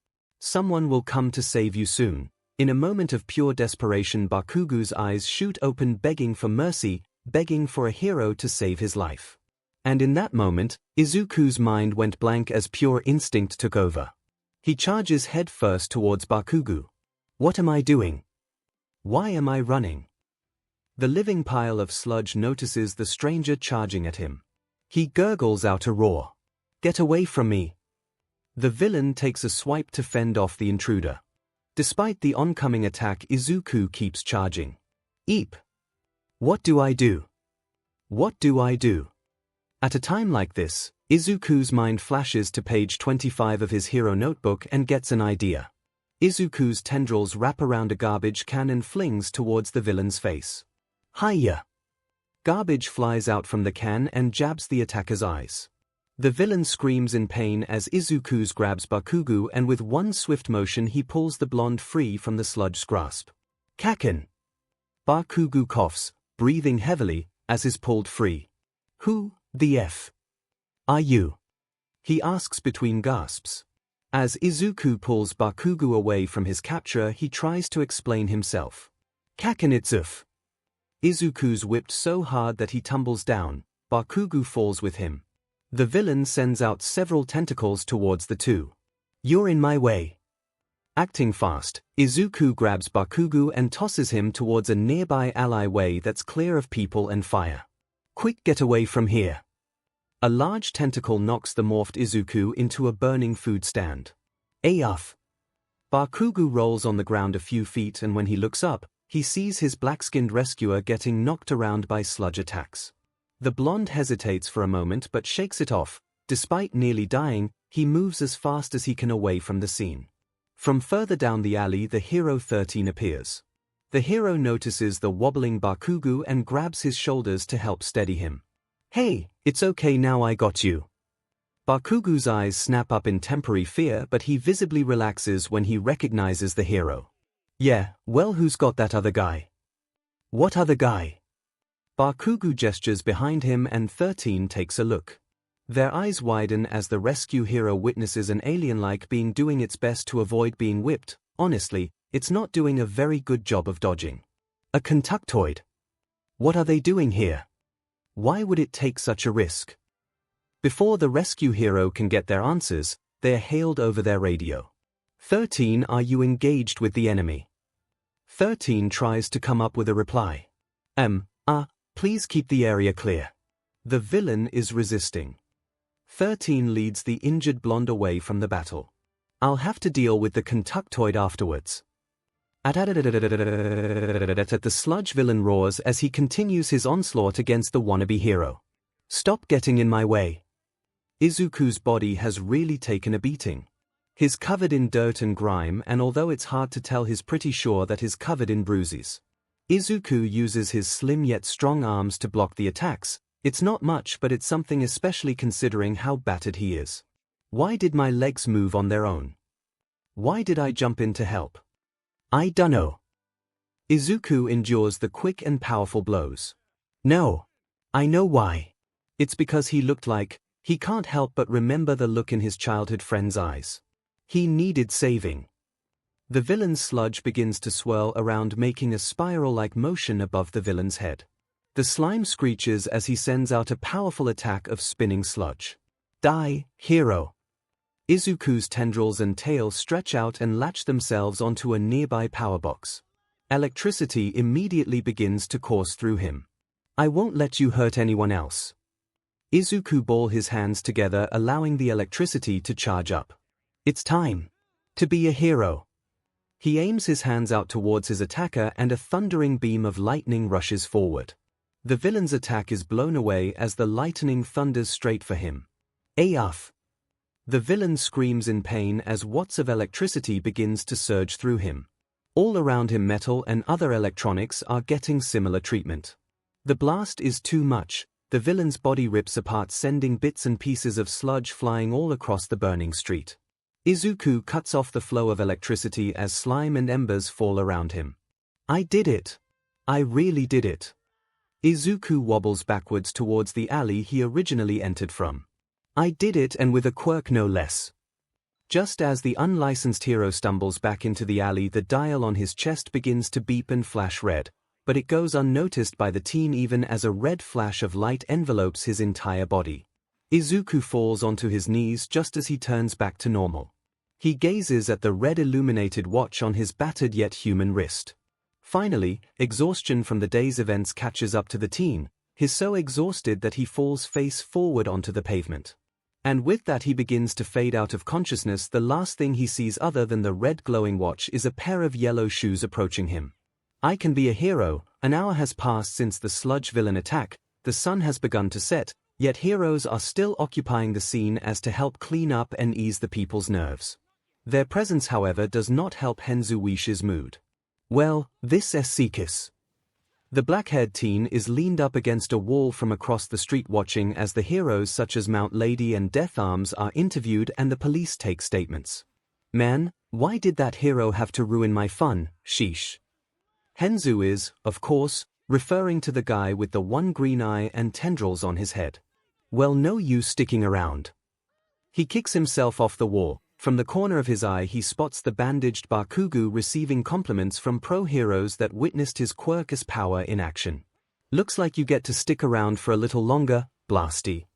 Someone will come to save you soon. In a moment of pure desperation, Bakugu's eyes shoot open, begging for mercy, begging for a hero to save his life. And in that moment, Izuku's mind went blank as pure instinct took over. He charges head first towards Bakugu. What am I doing? Why am I running? The living pile of sludge notices the stranger charging at him. He gurgles out a roar. Get away from me! The villain takes a swipe to fend off the intruder. Despite the oncoming attack, Izuku keeps charging. Eep! What do I do? What do I do? At a time like this, Izuku's mind flashes to page 25 of his hero notebook and gets an idea. Izuku's tendrils wrap around a garbage can and flings towards the villain's face. Hiya! Garbage flies out from the can and jabs the attacker's eyes. The villain screams in pain as Izuku grabs Bakugu, and with one swift motion he pulls the blonde free from the sludge's grasp. Kaken! Bakugu coughs, breathing heavily, as is pulled free. Who the F are you? He asks between gasps. As Izuku pulls Bakugu away from his capture, he tries to explain himself. Kaken, it's Uf. Izuku's whipped so hard that he tumbles down. Bakugu falls with him. The villain sends out several tentacles towards the two. You're in my way. Acting fast, Izuku grabs Bakugu and tosses him towards a nearby alleyway that's clear of people and fire. Quick, get away from here. A large tentacle knocks the morphed Izuku into a burning food stand. Ayuff! Bakugu rolls on the ground a few feet, and when he looks up, he sees his black-skinned rescuer getting knocked around by sludge attacks. The blonde hesitates for a moment but shakes it off. Despite nearly dying, he moves as fast as he can away from the scene. From further down the alley, the hero 13 appears. The hero notices the wobbling Bakugu and grabs his shoulders to help steady him. Hey, it's okay now, I got you. Bakugu's eyes snap up in temporary fear, but he visibly relaxes when he recognizes the hero. Yeah, well, who's got that other guy? What other guy? Bakugu gestures behind him and 13 takes a look. Their eyes widen as the rescue hero witnesses an alien-like being doing its best to avoid being whipped. Honestly, it's not doing a very good job of dodging. A 𝐭𝐿𝐼𝐽. What are they doing here? Why would it take such a risk? Before the rescue hero can get their answers, they are hailed over their radio. 13, are you engaged with the enemy? 13 tries to come up with a reply. Please keep the area clear. The villain is resisting. 13 leads the injured blonde away from the battle. I'll have to deal with the 𝐭𝐿𝐼𝐽 afterwards. The sludge villain roars as he continues his onslaught against the wannabe hero. Stop getting in my way. Izuku's body has really taken a beating. He's covered in dirt and grime, and although it's hard to tell, he's pretty sure that he's covered in bruises. Izuku uses his slim yet strong arms to block the attacks. It's not much, but it's something, especially considering how battered he is. Why did my legs move on their own? Why did I jump in to help? I dunno. Izuku endures the quick and powerful blows. No. I know why. It's because he looked like, he can't help but remember the look in his childhood friend's eyes. He needed saving. The villain's sludge begins to swirl around, making a spiral-like motion above the villain's head. The slime screeches as he sends out a powerful attack of spinning sludge. Die, hero! Izuku's tendrils and tail stretch out and latch themselves onto a nearby power box. Electricity immediately begins to course through him. I won't let you hurt anyone else. Izuku balls his hands together, allowing the electricity to charge up. It's time to be a hero. He aims his hands out towards his attacker and a thundering beam of lightning rushes forward. The villain's attack is blown away as the lightning thunders straight for him. Ayuff! The villain screams in pain as watts of electricity begins to surge through him. All around him, metal and other electronics are getting similar treatment. The blast is too much. The villain's body rips apart, sending bits and pieces of sludge flying all across the burning street. Izuku cuts off the flow of electricity as slime and embers fall around him. I did it. I really did it. Izuku wobbles backwards towards the alley he originally entered from. I did it, and with a quirk no less. Just as the unlicensed hero stumbles back into the alley, the dial on his chest begins to beep and flash red, but it goes unnoticed by the teen even as a red flash of light envelopes his entire body. Izuku falls onto his knees just as he turns back to normal. He gazes at the red illuminated watch on his battered yet human wrist. Finally, exhaustion from the day's events catches up to the teen. He's so exhausted that he falls face forward onto the pavement. And with that he begins to fade out of consciousness. The last thing he sees other than the red glowing watch is a pair of yellow shoes approaching him. I can be a hero. An hour has passed since the sludge villain attack, the sun has begun to set, yet heroes are still occupying the scene as to help clean up and ease the people's nerves. Their presence, however, does not help Henzuish's mood. Well, this is Sekis. The black-haired teen is leaned up against a wall from across the street watching as the heroes such as Mount Lady and Death Arms are interviewed and the police take statements. Man, why did that hero have to ruin my fun, sheesh. Henzu is, of course, referring to the guy with the one green eye and tendrils on his head. Well, no use sticking around. He kicks himself off the wall. From the corner of his eye he spots the bandaged Bakugo receiving compliments from pro-heroes that witnessed his quirk's power in action. Looks like you get to stick around for a little longer, blasty.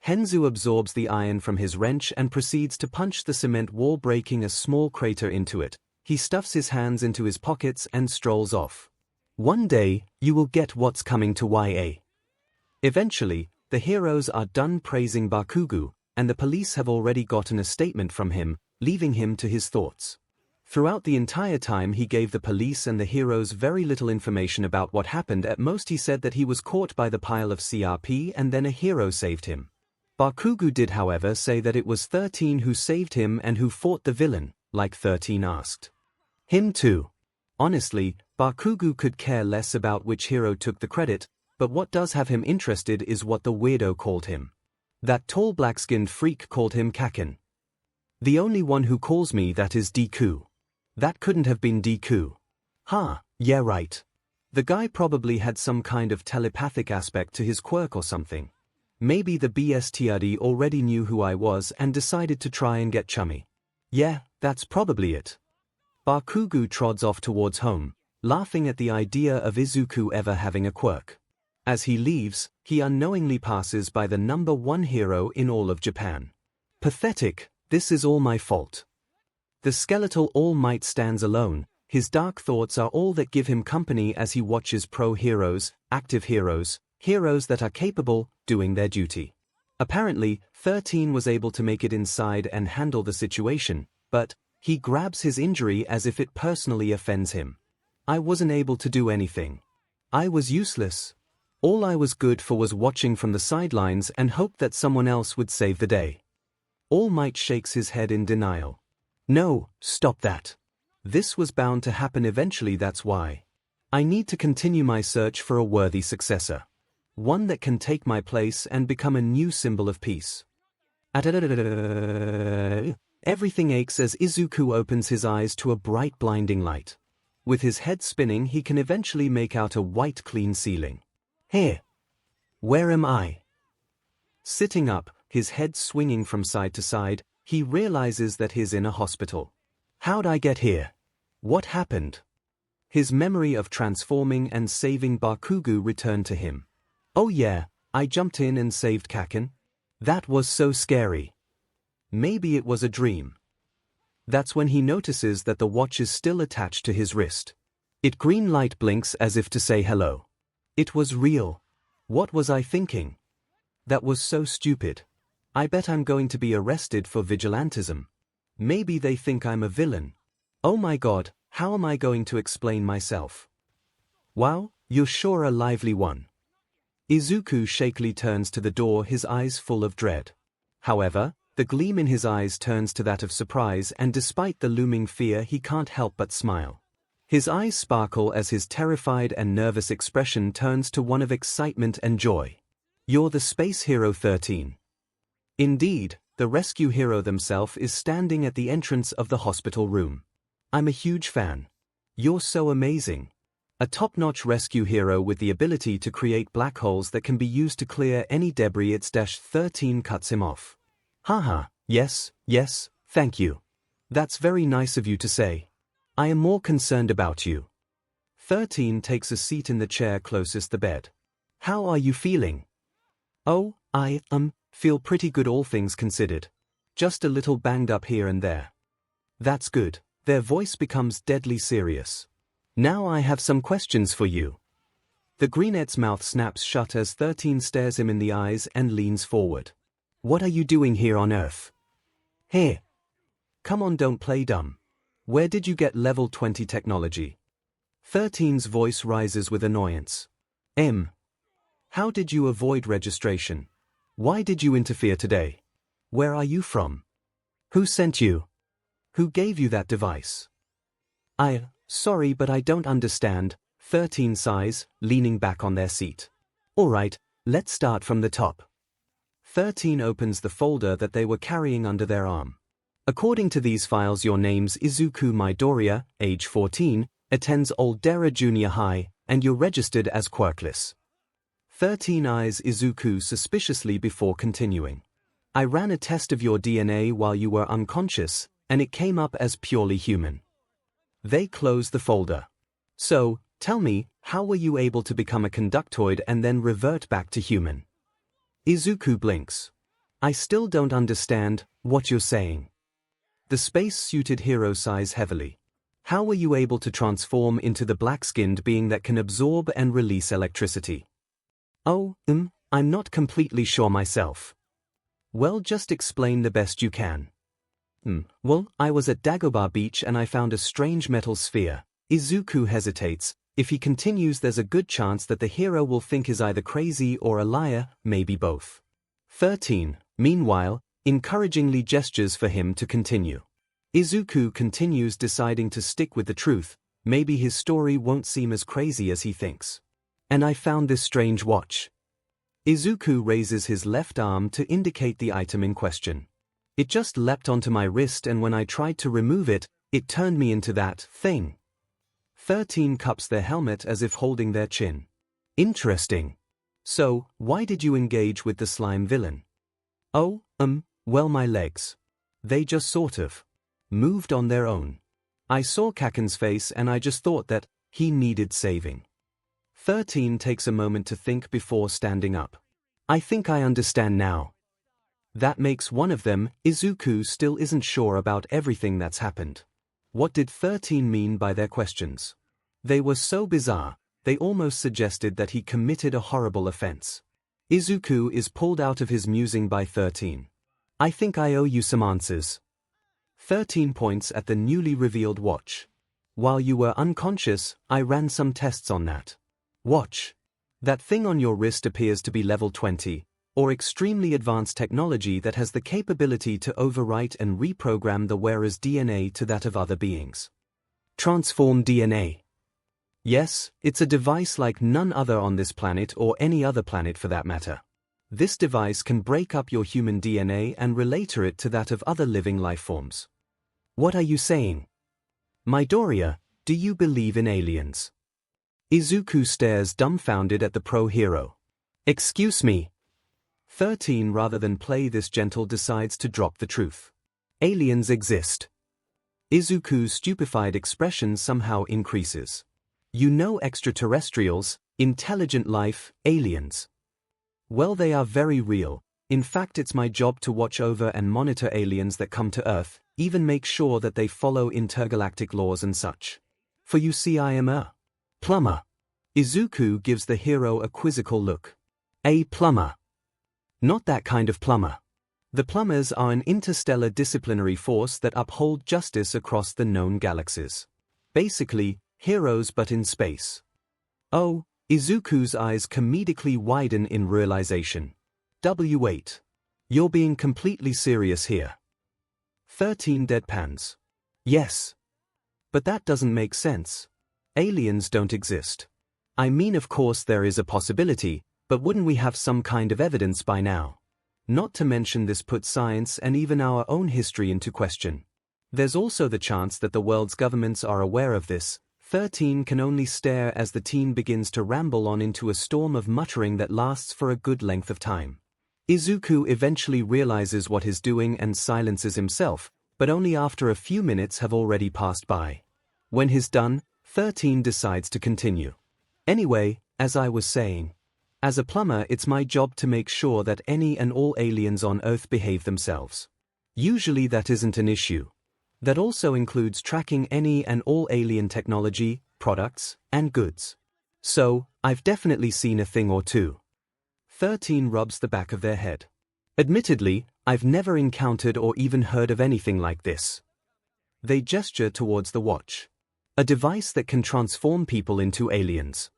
Henzu absorbs the iron from his wrench and proceeds to punch the cement wall, breaking a small crater into it. He stuffs his hands into his pockets and strolls off. One day, you will get what's coming to YA. Eventually, the heroes are done praising Bakugo, and the police have already gotten a statement from him, leaving him to his thoughts. Throughout the entire time he gave the police and the heroes very little information about what happened. At most he said that he was caught by the pile of CRP and then a hero saved him. Bakugo did however say that it was 13 who saved him and who fought the villain, like 13 asked him too. Honestly, Bakugo could care less about which hero took the credit, but what does have him interested is what the weirdo called him. That tall black-skinned freak called him Kaken. The only one who calls me that is Deku. That couldn't have been Deku. Yeah right. The guy probably had some kind of telepathic aspect to his quirk or something. Maybe the bestiary already knew who I was and decided to try and get chummy. Yeah, that's probably it. Bakugo trods off towards home, laughing at the idea of Izuku ever having a quirk. As he leaves, he unknowingly passes by the #1 hero in all of Japan. Pathetic, this is all my fault. The skeletal All Might stands alone. His dark thoughts are all that give him company as he watches pro-heroes, active heroes, heroes that are capable, doing their duty. Apparently, 13 was able to make it inside and handle the situation, but he grabs his injury as if it personally offends him. I wasn't able to do anything. I was useless. All I was good for was watching from the sidelines and hoped that someone else would save the day. All Might shakes his head in denial. No, stop that. This was bound to happen eventually, that's why. I need to continue my search for a worthy successor. One that can take my place and become a new symbol of peace. Everything aches as Izuku opens his eyes to a bright blinding light. With his head spinning he can eventually make out a white clean ceiling. Here. Where am I? Sitting up, his head swinging from side to side, he realizes that he's in a hospital. How'd I get here? What happened? His memory of transforming and saving Bakugo returned to him. Oh yeah, I jumped in and saved Kaken. That was so scary. Maybe it was a dream. That's when he notices that the watch is still attached to his wrist. Its green light blinks as if to say hello. It was real. What was I thinking? That was so stupid. I bet I'm going to be arrested for vigilantism. Maybe they think I'm a villain. Oh my god, how am I going to explain myself? Wow, you're sure a lively one. Izuku shakily turns to the door, his eyes full of dread. However, the gleam in his eyes turns to that of surprise, and despite the looming fear he can't help but smile. His eyes sparkle as his terrified and nervous expression turns to one of excitement and joy. You're the space hero 13. Indeed, the rescue hero themselves is standing at the entrance of the hospital room. I'm a huge fan. You're so amazing. A top-notch rescue hero with the ability to create black holes that can be used to clear any debris. It's 13 cuts him off. Haha, yes, Thank you. That's very nice of you to say. I am more concerned about you. 13 takes a seat in the chair closest the bed. How are you feeling? Oh, I feel pretty good all things considered. Just a little banged up here and there. That's good. Their voice becomes deadly serious. Now I have some questions for you. The greenette's mouth snaps shut as 13 stares him in the eyes and leans forward. What are you doing here on Earth? Here. Come on, don't play dumb. Where did you get level 20 technology? 13's voice rises with annoyance. How did you avoid registration? Why did you interfere today? Where are you from? Who sent you? Who gave you that device? Sorry, but I don't understand, 13 sighs, leaning back on their seat. Alright, let's start from the top. 13 opens the folder that they were carrying under their arm. According to these files, your name's Izuku Midoriya, age 14, attends Aldera Junior High, and you're registered as quirkless. 13 eyes Izuku suspiciously before continuing. I ran a test of your DNA while you were unconscious, and it came up as purely human. They close the folder. So, tell me, how were you able to become a conductoid and then revert back to human? Izuku blinks. I still don't understand what you're saying. The space-suited hero sighs heavily. How were you able to transform into the black-skinned being that can absorb and release electricity? Oh, I'm not completely sure myself. Well, just explain the best you can. Well, I was at Dagobah Beach and I found a strange metal sphere. Izuku hesitates. If he continues, there's a good chance that the hero will think he's either crazy or a liar, maybe both. 13, meanwhile, encouragingly gestures for him to continue. Izuku continues, deciding to stick with the truth. Maybe his story won't seem as crazy as he thinks. And I found this strange watch. Izuku raises his left arm to indicate the item in question. It just leapt onto my wrist, and when I tried to remove it, it turned me into that thing. 13 cups their helmet as if holding their chin. Interesting. So, why did you engage with the slime villain? Oh, well, my legs. They just sort of moved on their own. I saw Kaken's face and I just thought that he needed saving. 13 takes a moment to think before standing up. I think I understand now. That makes one of them. Izuku still isn't sure about everything that's happened. What did 13 mean by their questions? They were so bizarre, they almost suggested that he committed a horrible offense. Izuku is pulled out of his musing by 13. I think I owe you some answers. 13 points at the newly revealed watch. While you were unconscious, I ran some tests on that watch. That thing on your wrist appears to be level 20, or extremely advanced technology that has the capability to overwrite and reprogram the wearer's DNA to that of other beings. Transform DNA. Yes, it's a device like none other on this planet or any other planet for that matter. This device can break up your human DNA and relater it to that of other living life forms. What are you saying? Midoriya, do you believe in aliens? Izuku stares dumbfounded at the pro-hero. Excuse me. 13, rather than play this gentle, decides to drop the truth. Aliens exist. Izuku's stupefied expression somehow increases. You know, extraterrestrials, intelligent life, aliens. Well, they are very real. In fact, it's my job to watch over and monitor aliens that come to Earth, even make sure that they follow intergalactic laws and such. For you see, I am a plumber. Izuku gives the hero a quizzical look. A plumber. Not that kind of plumber. The plumbers are an interstellar disciplinary force that uphold justice across the known galaxies. Basically, heroes but in space. Oh, Izuku's eyes comedically widen in realization. Wait. You're being completely serious here. 13 deadpans. Yes. But that doesn't make sense. Aliens don't exist. I mean, of course there is a possibility, but wouldn't we have some kind of evidence by now? Not to mention this puts science and even our own history into question. There's also the chance that the world's governments are aware of this. 13 can only stare as the teen begins to ramble on into a storm of muttering that lasts for a good length of time. Izuku eventually realizes what he's doing and silences himself, but only after a few minutes have already passed by. When he's done, 13 decides to continue. Anyway, as I was saying, as a plumber it's my job to make sure that any and all aliens on Earth behave themselves. Usually that isn't an issue. That also includes tracking any and all alien technology, products, and goods. So, I've definitely seen a thing or two. 13 rubs the back of their head. Admittedly, I've never encountered or even heard of anything like this. They gesture towards the watch. A device that can transform people into aliens.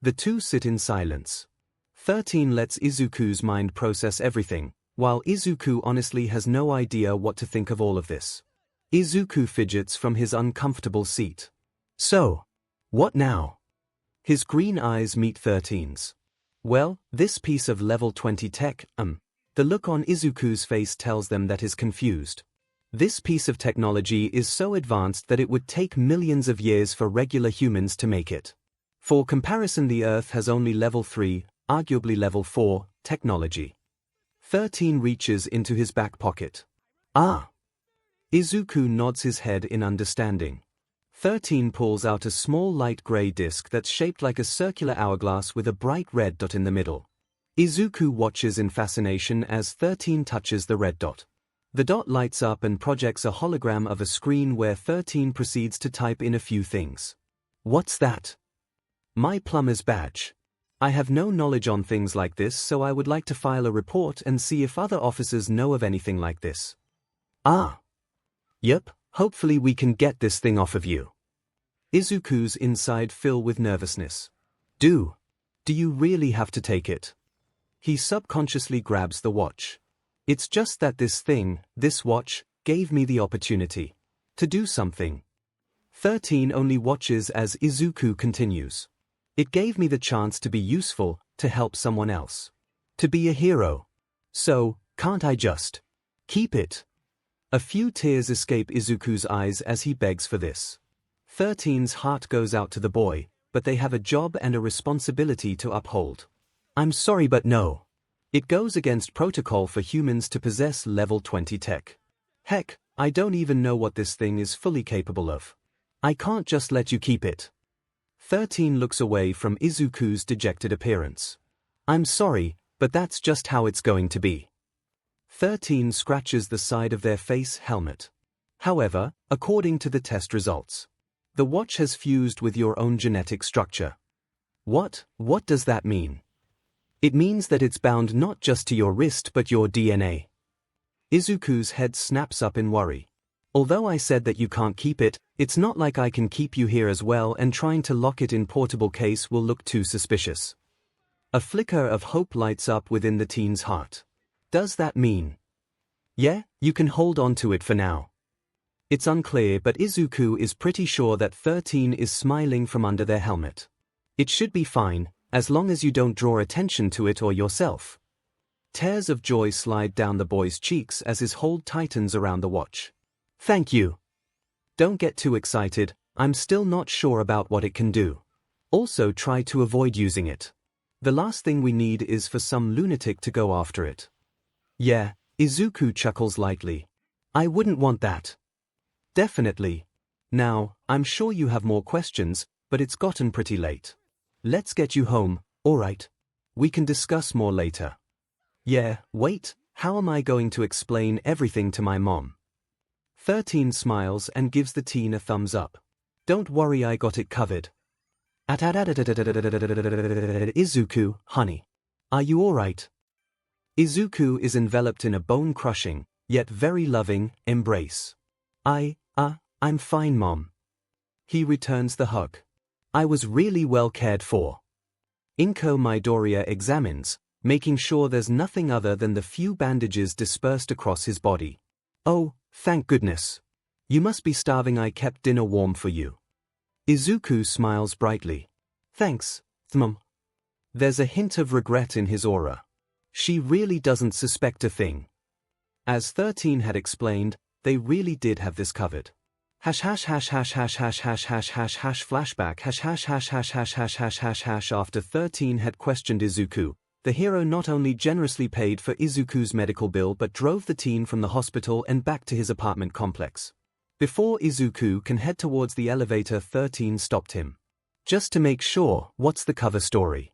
The two sit in silence. 13 lets Izuku's mind process everything, while Izuku honestly has no idea what to think of all of this. Izuku fidgets from his uncomfortable seat. So, what now? His green eyes meet 13's. Well, this piece of level 20 tech, The look on Izuku's face tells them that he's confused. This piece of technology is so advanced that it would take millions of years for regular humans to make it. For comparison, the Earth has only level 3, arguably level 4, technology. 13 reaches into his back pocket. Ah! Izuku nods his head in understanding. 13 pulls out a small light gray disc that's shaped like a circular hourglass with a bright red dot in the middle. Izuku watches in fascination as 13 touches the red dot. The dot lights up and projects a hologram of a screen where 13 proceeds to type in a few things. What's that? My plumber's badge. I have no knowledge on things like this, so I would like to file a report and see if other officers know of anything like this. Ah. Yep, hopefully we can get this thing off of you. Izuku's inside fill with nervousness. Do you really have to take it? He subconsciously grabs the watch. It's just that this watch, gave me the opportunity to do something. 13 only watches as Izuku continues. It gave me the chance to be useful, to help someone else. To be a hero. So, can't I just keep it? A few tears escape Izuku's eyes as he begs for this. 13's heart goes out to the boy, but they have a job and a responsibility to uphold. I'm sorry, but no. It goes against protocol for humans to possess level 20 tech. Heck, I don't even know what this thing is fully capable of. I can't just let you keep it. 13 looks away from Izuku's dejected appearance. I'm sorry, but that's just how it's going to be. 13 scratches the side of their face helmet. However, according to the test results, the watch has fused with your own genetic structure. What does that mean? It means that it's bound not just to your wrist but your DNA. Izuku's head snaps up in worry. Although I said that you can't keep it, it's not like I can keep you here as well, and trying to lock it in portable case will look too suspicious. A flicker of hope lights up within the teen's heart. Does that mean? Yeah, you can hold on to it for now. It's unclear, but Izuku is pretty sure that 13 is smiling from under their helmet. It should be fine, as long as you don't draw attention to it or yourself. Tears of joy slide down the boy's cheeks as his hold tightens around the watch. Thank you. Don't get too excited, I'm still not sure about what it can do. Also try to avoid using it. The last thing we need is for some lunatic to go after it. Yeah, Izuku chuckles lightly. I wouldn't want that. Definitely. Now, I'm sure you have more questions, but it's gotten pretty late. Let's get you home, alright? We can discuss more later. Yeah, wait, how am I going to explain everything to my mom? 13 smiles and gives the teen a thumbs up. Don't worry, I got it covered. Izuku, honey. Are you alright? Izuku is enveloped in a bone-crushing, yet very loving, embrace. I'm fine, Mom. He returns the hug. I was really well cared for. Inko Midoriya examines, making sure there's nothing other than the few bandages dispersed across his body. Oh, thank goodness. You must be starving. I kept dinner warm for you. Izuku smiles brightly. Thanks, Mom. There's a hint of regret in his aura. She really doesn't suspect a thing. As 13 had explained, they really did have this covered. Flashback. After 13 had questioned Izuku, the hero not only generously paid for Izuku's medical bill but drove the teen from the hospital and back to his apartment complex. Before Izuku can head towards the elevator, 13 stopped him. Just to make sure, what's the cover story?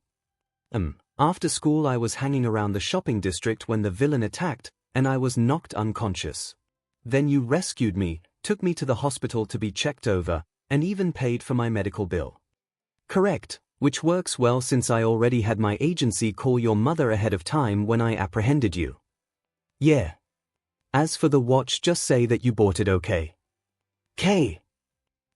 After school I was hanging around the shopping district when the villain attacked, and I was knocked unconscious. Then you rescued me, took me to the hospital to be checked over, and even paid for my medical bill. Correct, which works well since I already had my agency call your mother ahead of time when I apprehended you. Yeah. As for the watch, just say that you bought it, okay?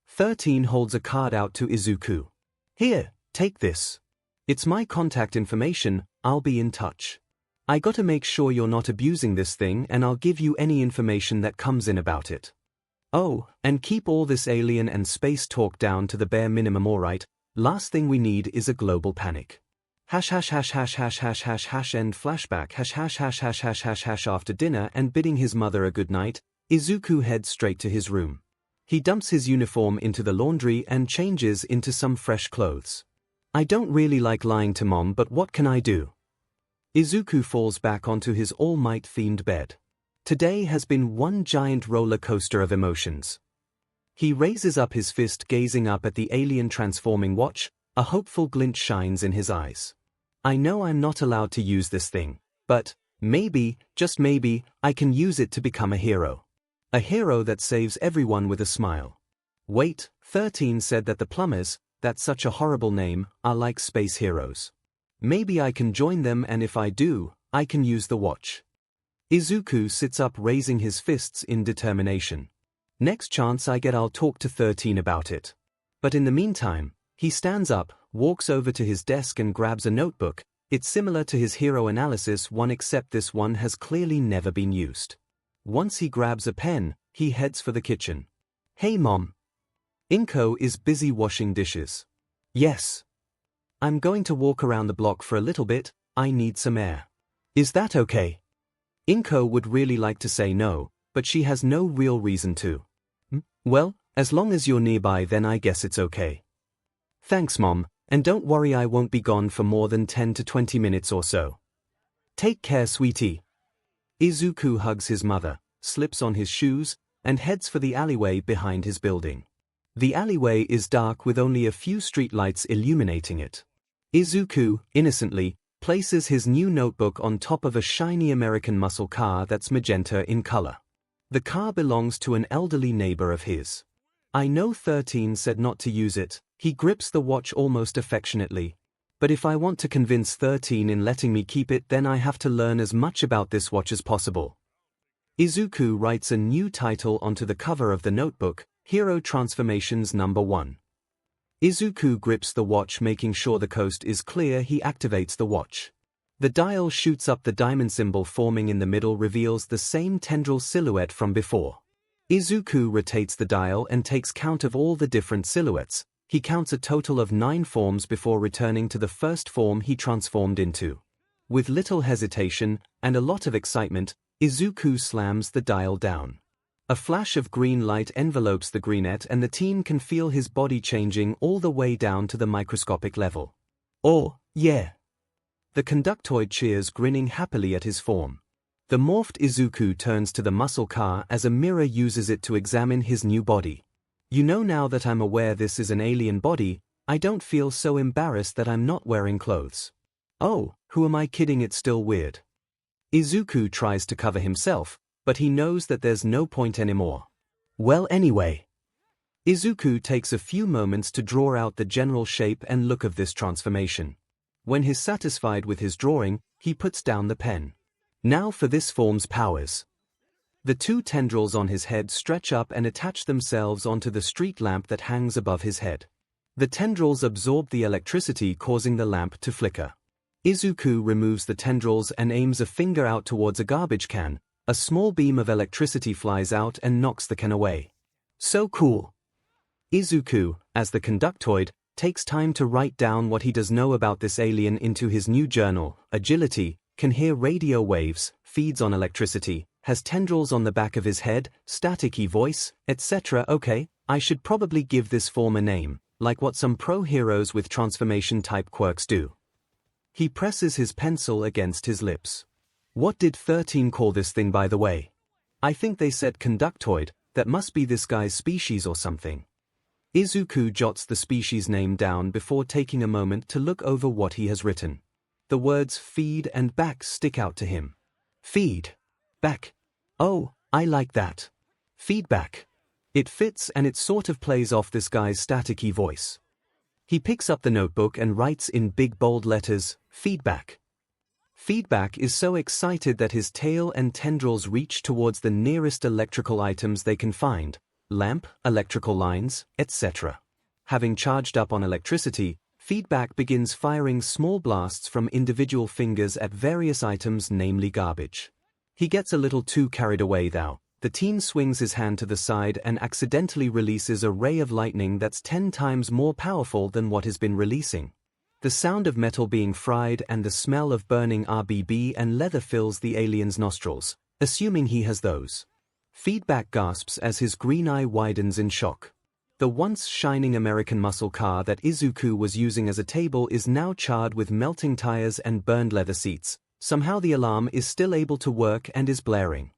13 holds a card out to Izuku. Here, take this. It's my contact information, I'll be in touch. I gotta make sure you're not abusing this thing, and I'll give you any information that comes in about it. Oh, and keep all this alien and space talk down to the bare minimum, alright? Last thing we need is a global panic. ######## end flashback ####### after dinner and bidding his mother a good night, Izuku heads straight to his room. He dumps his uniform into the laundry and changes into some fresh clothes. I don't really like lying to Mom, but what can I do? Izuku falls back onto his All Might-themed bed. Today has been one giant roller coaster of emotions. He raises up his fist, gazing up at the alien transforming watch. A hopeful glint shines in his eyes. I know I'm not allowed to use this thing, but maybe, just maybe, I can use it to become a hero. A hero that saves everyone with a smile. Wait, 13 said that the plumbers, that's such a horrible name, are like space heroes. Maybe I can join them, and if I do, I can use the watch. Izuku sits up, raising his fists in determination. Next chance I get, I'll talk to 13 about it. But in the meantime, he stands up, walks over to his desk and grabs a notebook. It's similar to his hero analysis one, except this one has clearly never been used. Once he grabs a pen, he heads for the kitchen. Hey Mom. 𝐒𝐭 is busy washing dishes. Yes. I'm going to walk around the block for a little bit, I need some air. Is that okay? 𝐒𝐭 would really like to say no, but she has no real reason to. Well, as long as you're nearby, then I guess it's okay. Thanks Mom, and don't worry, I won't be gone for more than 10 to 20 minutes or so. Take care, sweetie. Izuku hugs his mother, slips on his shoes, and heads for the alleyway behind his building. The alleyway is dark with only a few streetlights illuminating it. Izuku, innocently, places his new notebook on top of a shiny American muscle car that's magenta in color. The car belongs to an elderly neighbor of his. I know 13 said not to use it. He grips the watch almost affectionately. But if I want to convince 13 in letting me keep it, then I have to learn as much about this watch as possible. Izuku writes a new title onto the cover of the notebook, Hero Transformations No. 1. Izuku grips the watch, making sure the coast is clear. He activates the watch. The dial shoots up. The diamond symbol forming in the middle reveals the same tendril silhouette from before. Izuku rotates the dial and takes count of all the different silhouettes. He counts a total of 9 forms before returning to the first form he transformed into. With little hesitation and a lot of excitement, Izuku slams the dial down. A flash of green light envelopes the greenette, and the teen can feel his body changing all the way down to the microscopic level. Oh, yeah. The conductoid cheers, grinning happily at his form. The morphed Izuku turns to the muscle car as a mirror uses it to examine his new body. You know, now that I'm aware this is an alien body, I don't feel so embarrassed that I'm not wearing clothes. Oh, who am I kidding? It's still weird. Izuku tries to cover himself, but he knows that there's no point anymore. Well, anyway. Izuku takes a few moments to draw out the general shape and look of this transformation. When he's satisfied with his drawing, he puts down the pen. Now for this form's powers. The 2 tendrils on his head stretch up and attach themselves onto the street lamp that hangs above his head. The tendrils absorb the electricity, causing the lamp to flicker. Izuku removes the tendrils and aims a finger out towards a garbage can. A small beam of electricity flies out and knocks the can away. So cool. Izuku, as the conductoid, takes time to write down what he does know about this alien into his new journal. Agility, can hear radio waves, feeds on electricity, has tendrils on the back of his head, staticky voice, etc. Okay, I should probably give this form a name, like what some pro heroes with transformation type quirks do. He presses his pencil against his lips. What did 13 call this thing, by the way? I think they said conductoid. That must be this guy's species or something. 𝐒𝐬𝐽 jots the species name down before taking a moment to look over what he has written. The words feed and back stick out to him. Feed. Back. Oh, I like that. Feedback. It fits and it sort of plays off this guy's staticky voice. He picks up the notebook and writes in big bold letters, feedback. Feedback is so excited that his tail and tendrils reach towards the nearest electrical items they can find, lamp, electrical lines, etc. Having charged up on electricity, feedback begins firing small blasts from individual fingers at various items, namely garbage. He gets a little too carried away though. The teen swings his hand to the side and accidentally releases a ray of lightning that's 10 times more powerful than what has been releasing. The sound of metal being fried and the smell of burning RBB and leather fills the alien's nostrils, assuming he has those. Feedback gasps as his green eye widens in shock. The once shining American muscle car that 𝐒𝐬𝐽 was using as a table is now charred with melting tires and burned leather seats. Somehow the alarm is still able to work and is blaring.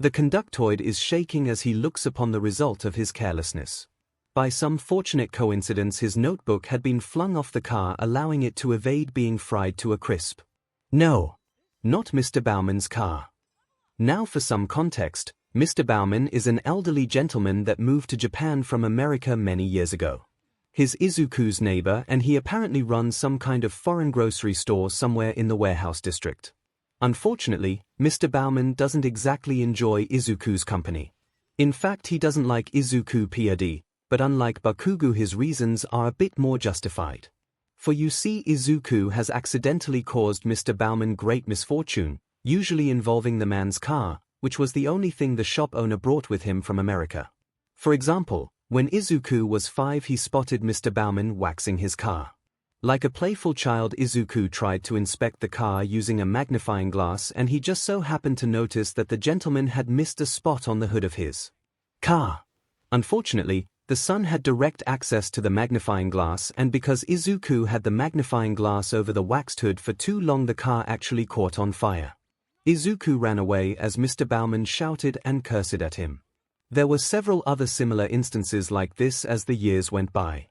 The conductoid is shaking as he looks upon the result of his carelessness. By some fortunate coincidence, his notebook had been flung off the car, allowing it to evade being fried to a crisp. No, not Mr. Bauman's car. Now for some context, Mr. Bauman is an elderly gentleman that moved to Japan from America many years ago. He's 𝐒𝐬𝐽's neighbor and he apparently runs some kind of foreign grocery store somewhere in the warehouse district. Unfortunately, Mr. Bauman doesn't exactly enjoy 𝐒𝐬𝐽's company. In fact, he doesn't like 𝐒𝐬𝐽 PRD, but unlike Bakugo, his reasons are a bit more justified. For you see, 𝐒𝐬𝐽 has accidentally caused Mr. Bauman great misfortune, usually involving the man's car, which was the only thing the shop owner brought with him from America. For example, when 𝐒𝐬𝐽 was 5, he spotted Mr. Bauman waxing his car. Like a playful child, 𝐒𝐬𝐽 tried to inspect the car using a magnifying glass, and he just so happened to notice that the gentleman had missed a spot on the hood of his car. Unfortunately, the son had direct access to the magnifying glass, and because 𝐒𝐬𝐽 had the magnifying glass over the waxed hood for too long, the car actually caught on fire. 𝐒𝐬𝐽 ran away as Mr. Bauman shouted and cursed at him. There were several other similar instances like this as the years went by.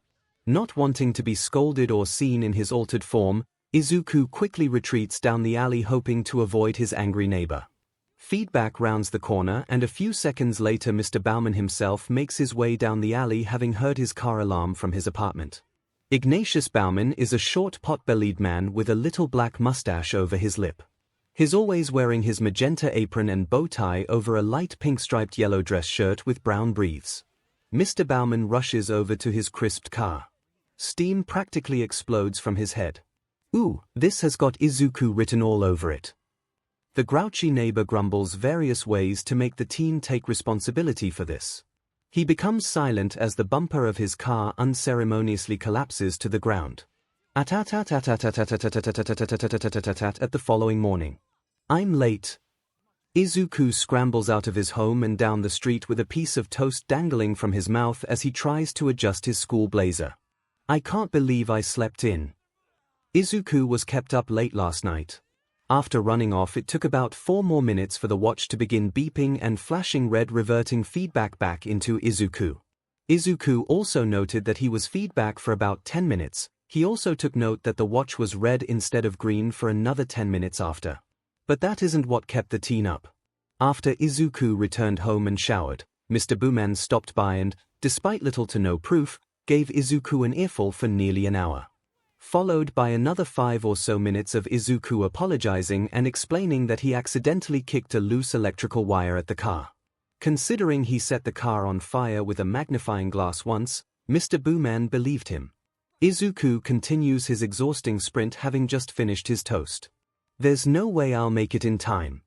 Not wanting to be scolded or seen in his altered form, 𝐒𝐬𝐽 quickly retreats down the alley, hoping to avoid his angry neighbor. Feedback rounds the corner, and a few seconds later Mr. Bauman himself makes his way down the alley, having heard his car alarm from his apartment. Ignatius Bauman is a short pot-bellied man with a little black mustache over his lip. He's always wearing his magenta apron and bow tie over a light pink striped yellow dress shirt with brown briefs. Mr. Bauman rushes over to his crisped car. Steam practically explodes from his head. Ooh, this has got 𝐒𝐬𝐽 written all over it. The grouchy neighbor grumbles various ways to make the teen take responsibility for this. He becomes silent as the bumper of his car unceremoniously collapses to the ground. At the following morning. I'm late. 𝐒𝐬𝐽 scrambles out of his home and down the street with a piece of toast dangling from his mouth as he tries to adjust his school blazer. I can't believe I slept in. 𝐒𝐬𝐽 was kept up late last night. After running off, it took about 4 more minutes for the watch to begin beeping and flashing red, reverting feedback back into 𝐒𝐬𝐽. 𝐒𝐬𝐽 also noted that he was feedback for about 10 minutes. He also took note that the watch was red instead of green for another 10 minutes after. But that isn't what kept the teen up. After 𝐒𝐬𝐽 returned home and showered, Mr. Bauman stopped by and, despite little to no proof, gave 𝐒𝐬𝐽 an earful for nearly an hour. Followed by another 5 or so minutes of 𝐒𝐬𝐽 apologizing and explaining that he accidentally kicked a loose electrical wire at the car. Considering he set the car on fire with a magnifying glass once, Mr. Bauman believed him. 𝐒𝐬𝐽 continues his exhausting sprint, having just finished his toast. There's no way I'll make it in time.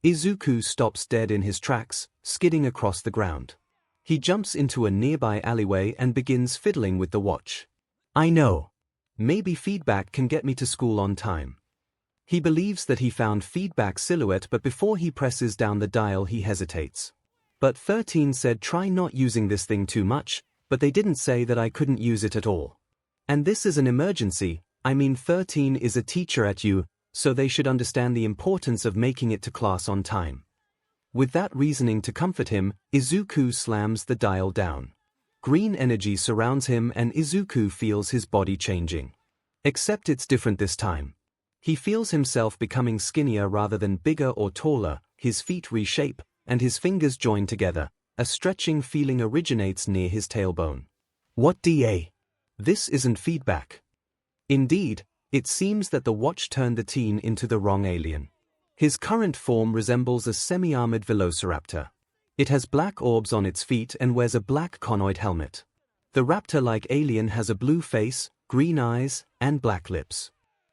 𝐒𝐽 stops dead in his tracks, skidding across the ground. He jumps into a nearby alleyway and begins fiddling with the watch. I know. Maybe feedback can get me to school on time. He believes that he found feedback silhouette, but before he presses down the dial he hesitates. But 13 said try not using this thing too much, but they didn't say that I couldn't use it at all. And this is an emergency, I mean 13 is a teacher at U, so they should understand the importance of making it to class on time. With that reasoning to comfort him, Izuku slams the dial down. Green energy surrounds him and Izuku feels his body changing. Except it's different this time. He feels himself becoming skinnier rather than bigger or taller, his feet reshape, and his fingers join together. A stretching feeling originates near his tailbone. What da? This isn't feedback. Indeed, it seems that the watch turned the teen into the wrong alien. His current form resembles a semi-armored velociraptor. It has black orbs on its feet and wears a black conoid helmet. The raptor-like alien has a blue face, green eyes, and black lips.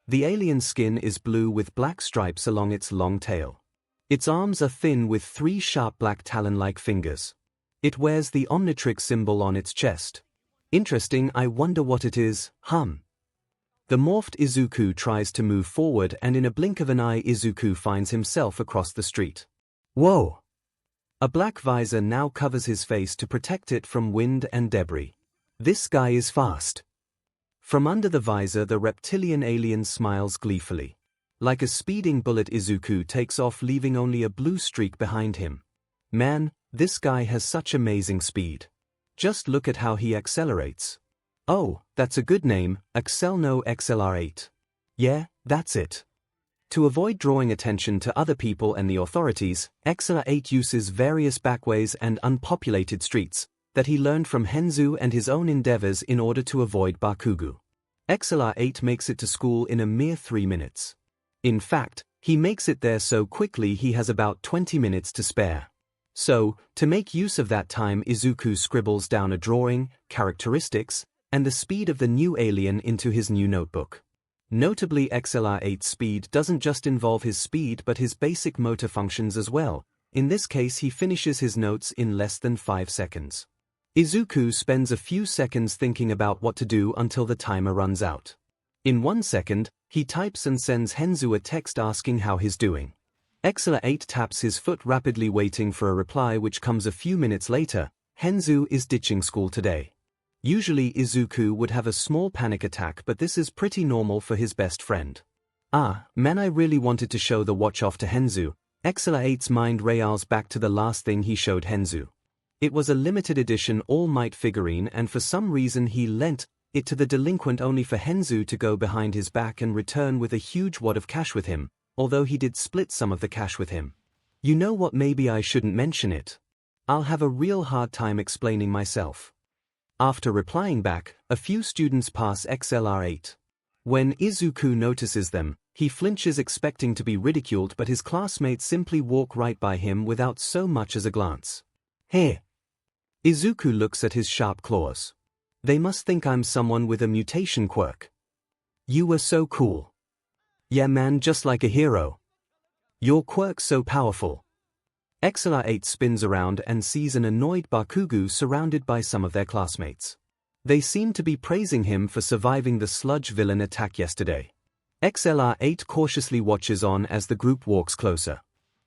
The alien's skin is blue with black stripes along its long tail. Its arms are thin with 3 sharp black talon-like fingers. It wears the Omnitrix symbol on its chest. Interesting, I wonder what it is, The morphed Izuku tries to move forward and in a blink of an eye Izuku finds himself across the street. Whoa! A black visor now covers his face to protect it from wind and debris. This guy is fast. From under the visor the reptilian alien smiles gleefully. Like a speeding bullet Izuku takes off leaving only a blue streak behind him. Man, this guy has such amazing speed. Just look at how he accelerates. Oh, that's a good name, 𝐒𝐻𝐿 XLR8. Yeah, that's it. To avoid drawing attention to other people and the authorities, XLR8 uses various backways and unpopulated streets that he learned from Henzu and his own endeavors in order to avoid Bakugo. XLR8 makes it to school in a mere 3 minutes. In fact, he makes it there so quickly he has about 20 minutes to spare. So, to make use of that time Izuku scribbles down a drawing, characteristics, and the speed of the new alien into his new notebook. Notably XLR8's speed doesn't just involve his speed but his basic motor functions as well. In this case he finishes his notes in less than 5 seconds. Izuku spends a few seconds thinking about what to do until the timer runs out. In 1 second, he types and sends Henzu a text asking how he's doing. XLR8 taps his foot rapidly waiting for a reply which comes a few minutes later. Henzu is ditching school today. Usually Izuku would have a small panic attack but this is pretty normal for his best friend. Ah, man, I really wanted to show the watch off to Henzu. XLR8's mind rails back to the last thing he showed Henzu. It was a limited edition All Might figurine and for some reason he lent it to the delinquent only for Henzu to go behind his back and return with a huge wad of cash with him, although he did split some of the cash with him. You know what, maybe I shouldn't mention it. I'll have a real hard time explaining myself. After replying back, a few students pass XLR8. When Izuku notices them, he flinches expecting to be ridiculed but his classmates simply walk right by him without so much as a glance. Hey! Izuku looks at his sharp claws. They must think I'm someone with a mutation quirk. You were so cool. Yeah man, just like a hero. Your quirk's so powerful. XLR8 spins around and sees an annoyed Bakugo surrounded by some of their classmates. They seem to be praising him for surviving the sludge villain attack yesterday. XLR8 cautiously watches on as the group walks closer.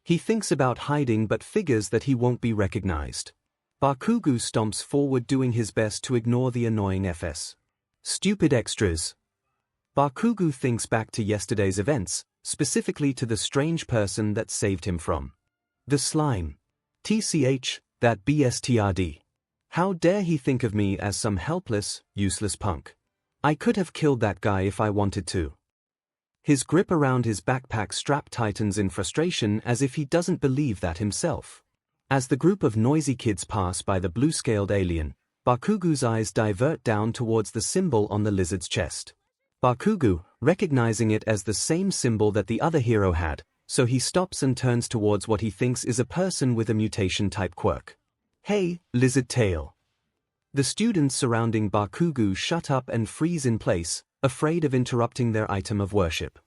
He thinks about hiding but figures that he won't be recognized. Bakugo stomps forward doing his best to ignore the annoying FS. Stupid extras. Bakugo thinks back to yesterday's events, specifically to the strange person that saved him from the slime. TCH, that BSTRD. How dare he think of me as some helpless, useless punk. I could have killed that guy if I wanted to. His grip around his backpack strap tightens in frustration as if he doesn't believe that himself. As the group of noisy kids pass by the blue-scaled alien, Bakugo's eyes divert down towards the symbol on the lizard's chest. Bakugo, recognizing it as the same symbol that the other hero had, so he stops and turns towards what he thinks is a person with a mutation-type quirk. Hey, lizard tail. The students surrounding Bakugo shut up and freeze in place, afraid of interrupting their item of worship.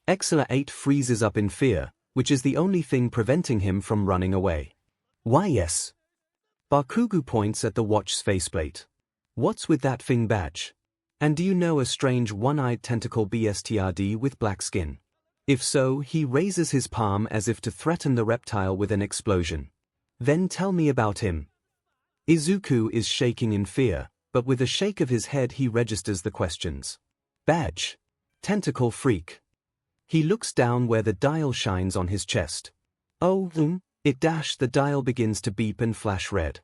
XLR8 freezes up in fear, which is the only thing preventing him from running away. Why yes. Bakugo points at the watch's faceplate. What's with that thing badge? And do you know a strange one-eyed tentacle BSTRD with black skin? If so, he raises his palm as if to threaten the reptile with an explosion. Then tell me about him. Izuku is shaking in fear, but with a shake of his head he registers the questions. Badge. Tentacle freak. He looks down where the dial shines on his chest. Oh, the dial begins to beep and flash red.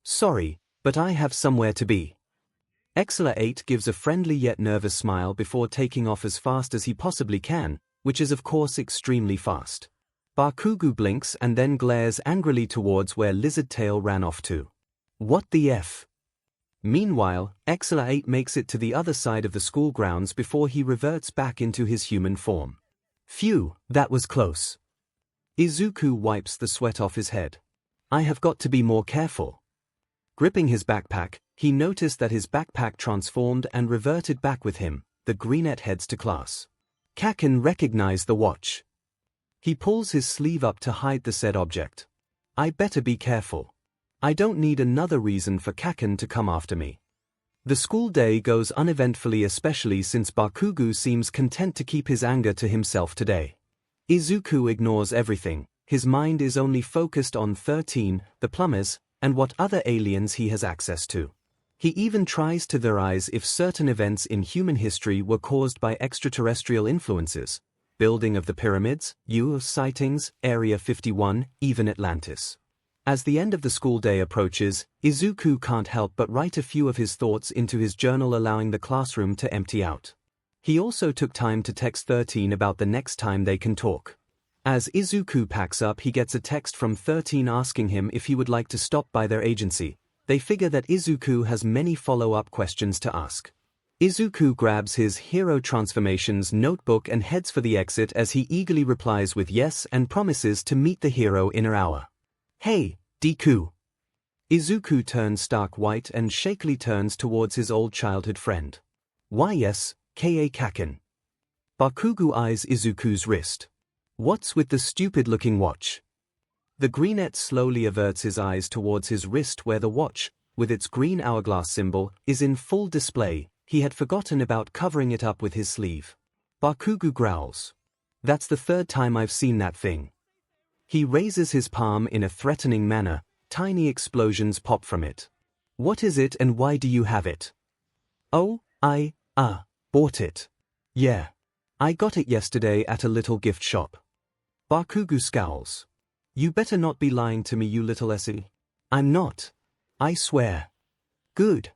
Sorry, but I have somewhere to be. 𝐒𝐬𝐽 gives a friendly yet nervous smile before taking off as fast as he possibly can, which is of course extremely fast. Bakugo blinks and then glares angrily towards where Lizard Tail ran off to. What the F? Meanwhile, 𝐒𝐬𝐽 makes it to the other side of the school grounds before he reverts back into his human form. Phew, that was close. Izuku wipes the sweat off his head. I have got to be more careful. Gripping his backpack, he noticed that his backpack transformed and reverted back with him. The greenette heads to class. 𝐭𝐴𝐾𝐴 recognized the watch. He pulls his sleeve up to hide the said object. I better be careful. I don't need another reason for 𝐭𝐴𝐾 to come after me. The school day goes uneventfully, especially since Bakugo seems content to keep his anger to himself today. Izuku ignores everything. His mind is only focused on 13, the plumbers, and what other aliens he has access to. He even tries to theorize if certain events in human history were caused by extraterrestrial influences. Building of the pyramids, UFO sightings, Area 51, even Atlantis. As the end of the school day approaches, Izuku can't help but write a few of his thoughts into his journal, allowing the classroom to empty out. He also took time to text 13 about the next time they can talk. As Izuku packs up, he gets a text from 13 asking him if he would like to stop by their agency. They figure that Izuku has many follow-up questions to ask. Izuku grabs his Hero Transformations notebook and heads for the exit as he eagerly replies with yes and promises to meet the hero in an hour. Hey, Deku. Izuku turns stark white and shakily turns towards his old childhood friend. Why yes, 𝐒𝐴𝐽. Bakugo eyes Izuku's wrist. What's with the stupid-looking watch? The greenette slowly averts his eyes towards his wrist where the watch, with its green hourglass symbol, is in full display. He had forgotten about covering it up with his sleeve. Bakugo growls. That's the third time I've seen that thing. He raises his palm in a threatening manner. Tiny explosions pop from it. What is it and why do you have it? Oh, I bought it. Yeah. I got it yesterday at a little gift shop. Bakugo scowls. You better not be lying to me, you little 𝐿. I'm not. I swear. Good.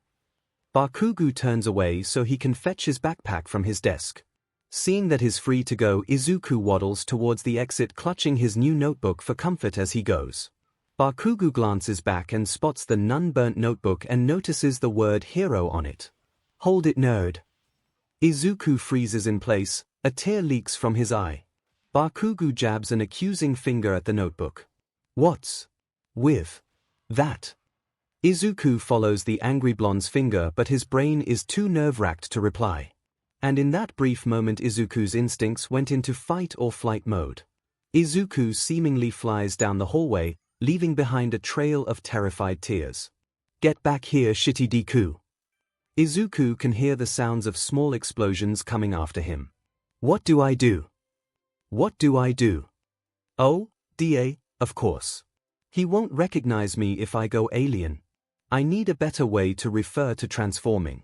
Bakugo turns away so he can fetch his backpack from his desk. Seeing that he's free to go, Izuku waddles towards the exit, clutching his new notebook for comfort as he goes. Bakugo glances back and spots the nun-burnt notebook and notices the word hero on it. Hold it, nerd. Izuku freezes in place, a tear leaks from his eye. Bakugo jabs an accusing finger at the notebook. What's with that? Izuku follows the angry blonde's finger, but his brain is too nerve-wracked to reply. And in that brief moment Izuku's instincts went into fight or flight mode. Izuku seemingly flies down the hallway, leaving behind a trail of terrified tears. Get back here, shitty Deku. Izuku can hear the sounds of small explosions coming after him. What do I do? What do I do? Oh, of course. He won't recognize me if I go alien. I need a better way to refer to transforming.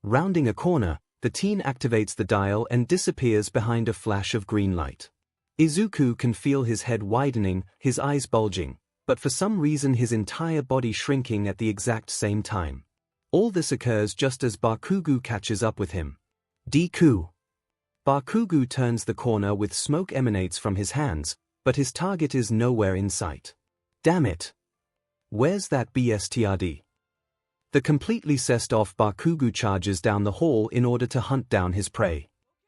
Rounding a corner, the teen activates the dial and disappears behind a flash of green light. Izuku can feel his head widening, his eyes bulging, but for some reason his entire body shrinking at the exact same time. All this occurs just as Bakugo catches up with him. Deku. Bakugo turns the corner with smoke emanates from his hands, but his target is nowhere in sight. Damn it. Where's that bastard? The completely cessed off Bakugo charges down the hall in order to hunt down his prey.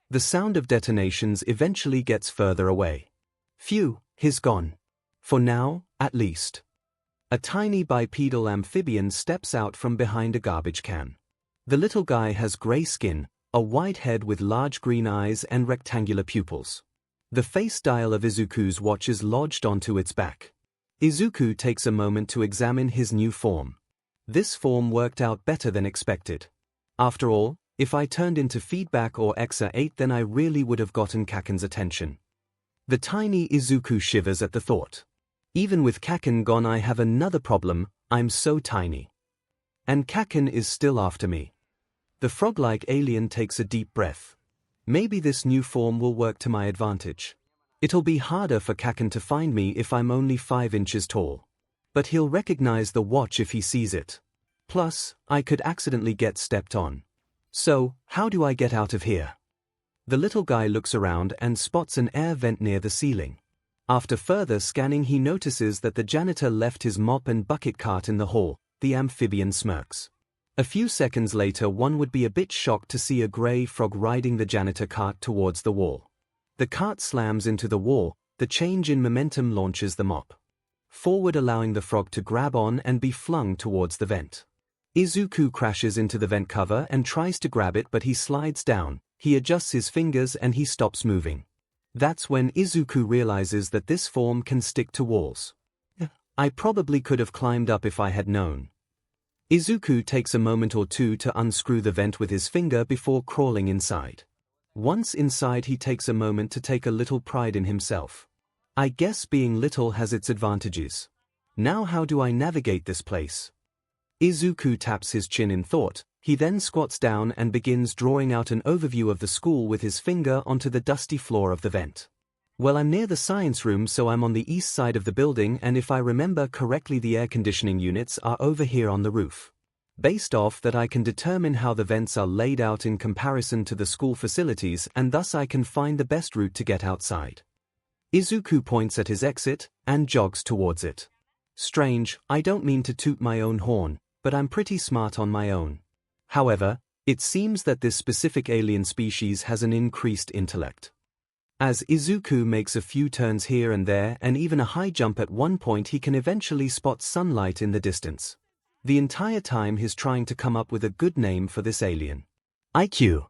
The sound of detonations eventually gets further away. Phew, he's gone. For now, at least. A tiny bipedal amphibian steps out from behind a garbage can. The little guy has gray skin, a wide head with large green eyes and rectangular pupils. The face dial of Izuku's watch is lodged onto its back. Izuku takes a moment to examine his new form. This form worked out better than expected. After all, if I turned into feedback or 𝐒𝐬𝐽 then I really would have gotten 𝐭𝐴𝐾𝐴's attention. The tiny Izuku shivers at the thought. Even with 𝐭𝐴𝐾 gone I have another problem, I'm so tiny. And 𝐭𝐴𝐾 is still after me. The frog-like alien takes a deep breath. Maybe this new form will work to my advantage. It'll be harder for 𝐭𝐿 to find me if I'm only 5 inches tall. But he'll recognize the watch if he sees it. Plus, I could accidentally get stepped on. So, how do I get out of here? The little guy looks around and spots an air vent near the ceiling. After further scanning, he notices that the janitor left his mop and bucket cart in the hall. The amphibian smirks. A few seconds later, one would be a bit shocked to see a gray frog riding the janitor cart towards the wall. The cart slams into the wall, the change in momentum launches the mop forward, allowing the frog to grab on and be flung towards the vent. 𝐒𝐬𝐽 crashes into the vent cover and tries to grab it, but he slides down. He adjusts his fingers and he stops moving. That's when 𝐒𝐬𝐽 realizes that this form can stick to walls. I probably could have climbed up if I had known. 𝐒𝐬𝐽 takes a moment or two to unscrew the vent with his finger before crawling inside. Once inside, he takes a moment to take a little pride in himself. I guess being little has its advantages. Now how do I navigate this place? 𝐒𝐬𝐽 taps his chin in thought. He then squats down and begins drawing out an overview of the school with his finger onto the dusty floor of the vent. Well, I'm near the science room, so I'm on the east side of the building, and if I remember correctly, the air conditioning units are over here on the roof. Based off that, I can determine how the vents are laid out in comparison to the school facilities, and thus I can find the best route to get outside. 𝐒𝐬𝐽 points at his exit and jogs towards it. Strange, I don't mean to toot my own horn, but I'm pretty smart on my own. However, it seems that this specific alien species has an increased intellect. As 𝐒𝐬𝐽 makes a few turns here and there and even a high jump at one point, he can eventually spot sunlight in the distance. The entire time he's trying to come up with a good name for this alien. IQ?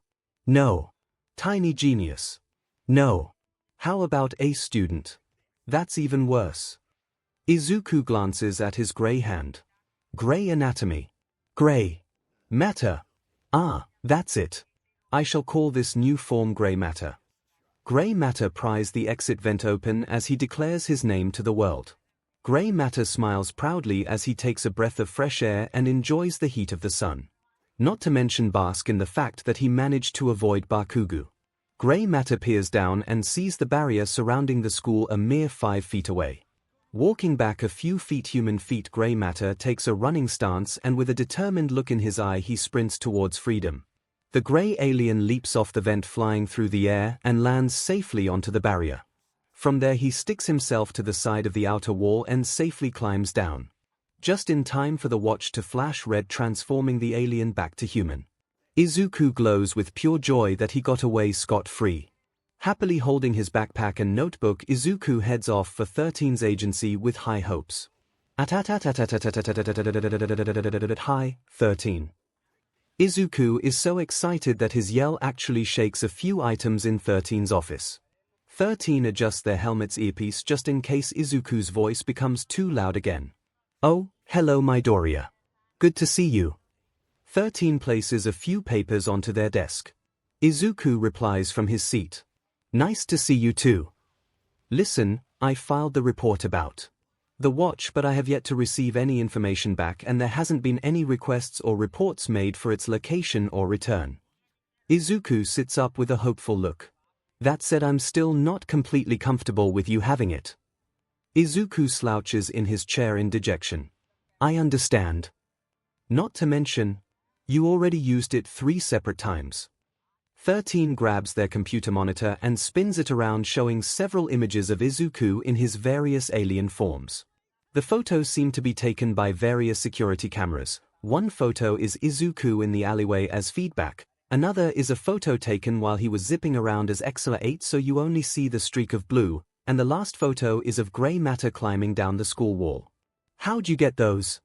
No. Tiny genius? No. How about ace student? That's even worse. 𝐒𝐬𝐽 glances at his gray hand. Gray anatomy. Gray matter. Ah, that's it. I shall call this new form gray matter. Gray matter pries the exit vent open as he declares his name to the world. Gray matter smiles proudly as he takes a breath of fresh air and enjoys the heat of the sun. Not to mention bask in the fact that he managed to avoid Bakugo. Gray matter peers down and sees the barrier surrounding the school a mere 5 feet away. Walking back a few feet, human feet, Gray matter takes a running stance, and with a determined look in his eye, he sprints towards freedom. The gray alien leaps off the vent, flying through the air, and lands safely onto the barrier. From there, he sticks himself to the side of the outer wall and safely climbs down. Just in time for the watch to flash red, transforming the alien back to human. 𝐒𝐬𝐽 glows with pure joy that he got away scot-free. Happily holding his backpack and notebook, 𝐒𝐬𝐽 heads off for 13's agency with high hopes. Hi, 13. 𝐒𝐬𝐽 is so excited that his yell actually shakes a few items in 13's office. 13 adjusts their helmet's earpiece just in case 𝐒𝐬𝐽's voice becomes too loud again. Oh, hello Midoriya. Good to see you. 13 places a few papers onto their desk. 𝐒𝐽𝐽 replies from his seat. Nice to see you too. Listen, I filed the report about the watch, but I have yet to receive any information back, and there hasn't been any requests or reports made for its location or return. 𝐒𝐽𝐽 sits up with a hopeful look. That said, I'm still not completely comfortable with you having it. 𝐒𝐽𝐽 slouches in his chair in dejection. I understand. Not to mention, you already used it 3 separate times. 13 grabs their computer monitor and spins it around, showing several images of 𝐒𝐽𝐽 in his various alien forms. The photos seem to be taken by various security cameras. One photo is 𝐒𝐽𝐽 in the alleyway as feedback, another is a photo taken while he was zipping around as 𝐒𝐬𝐽, so you only see the streak of blue, and the last photo is of gray matter climbing down the school wall. How'd you get those?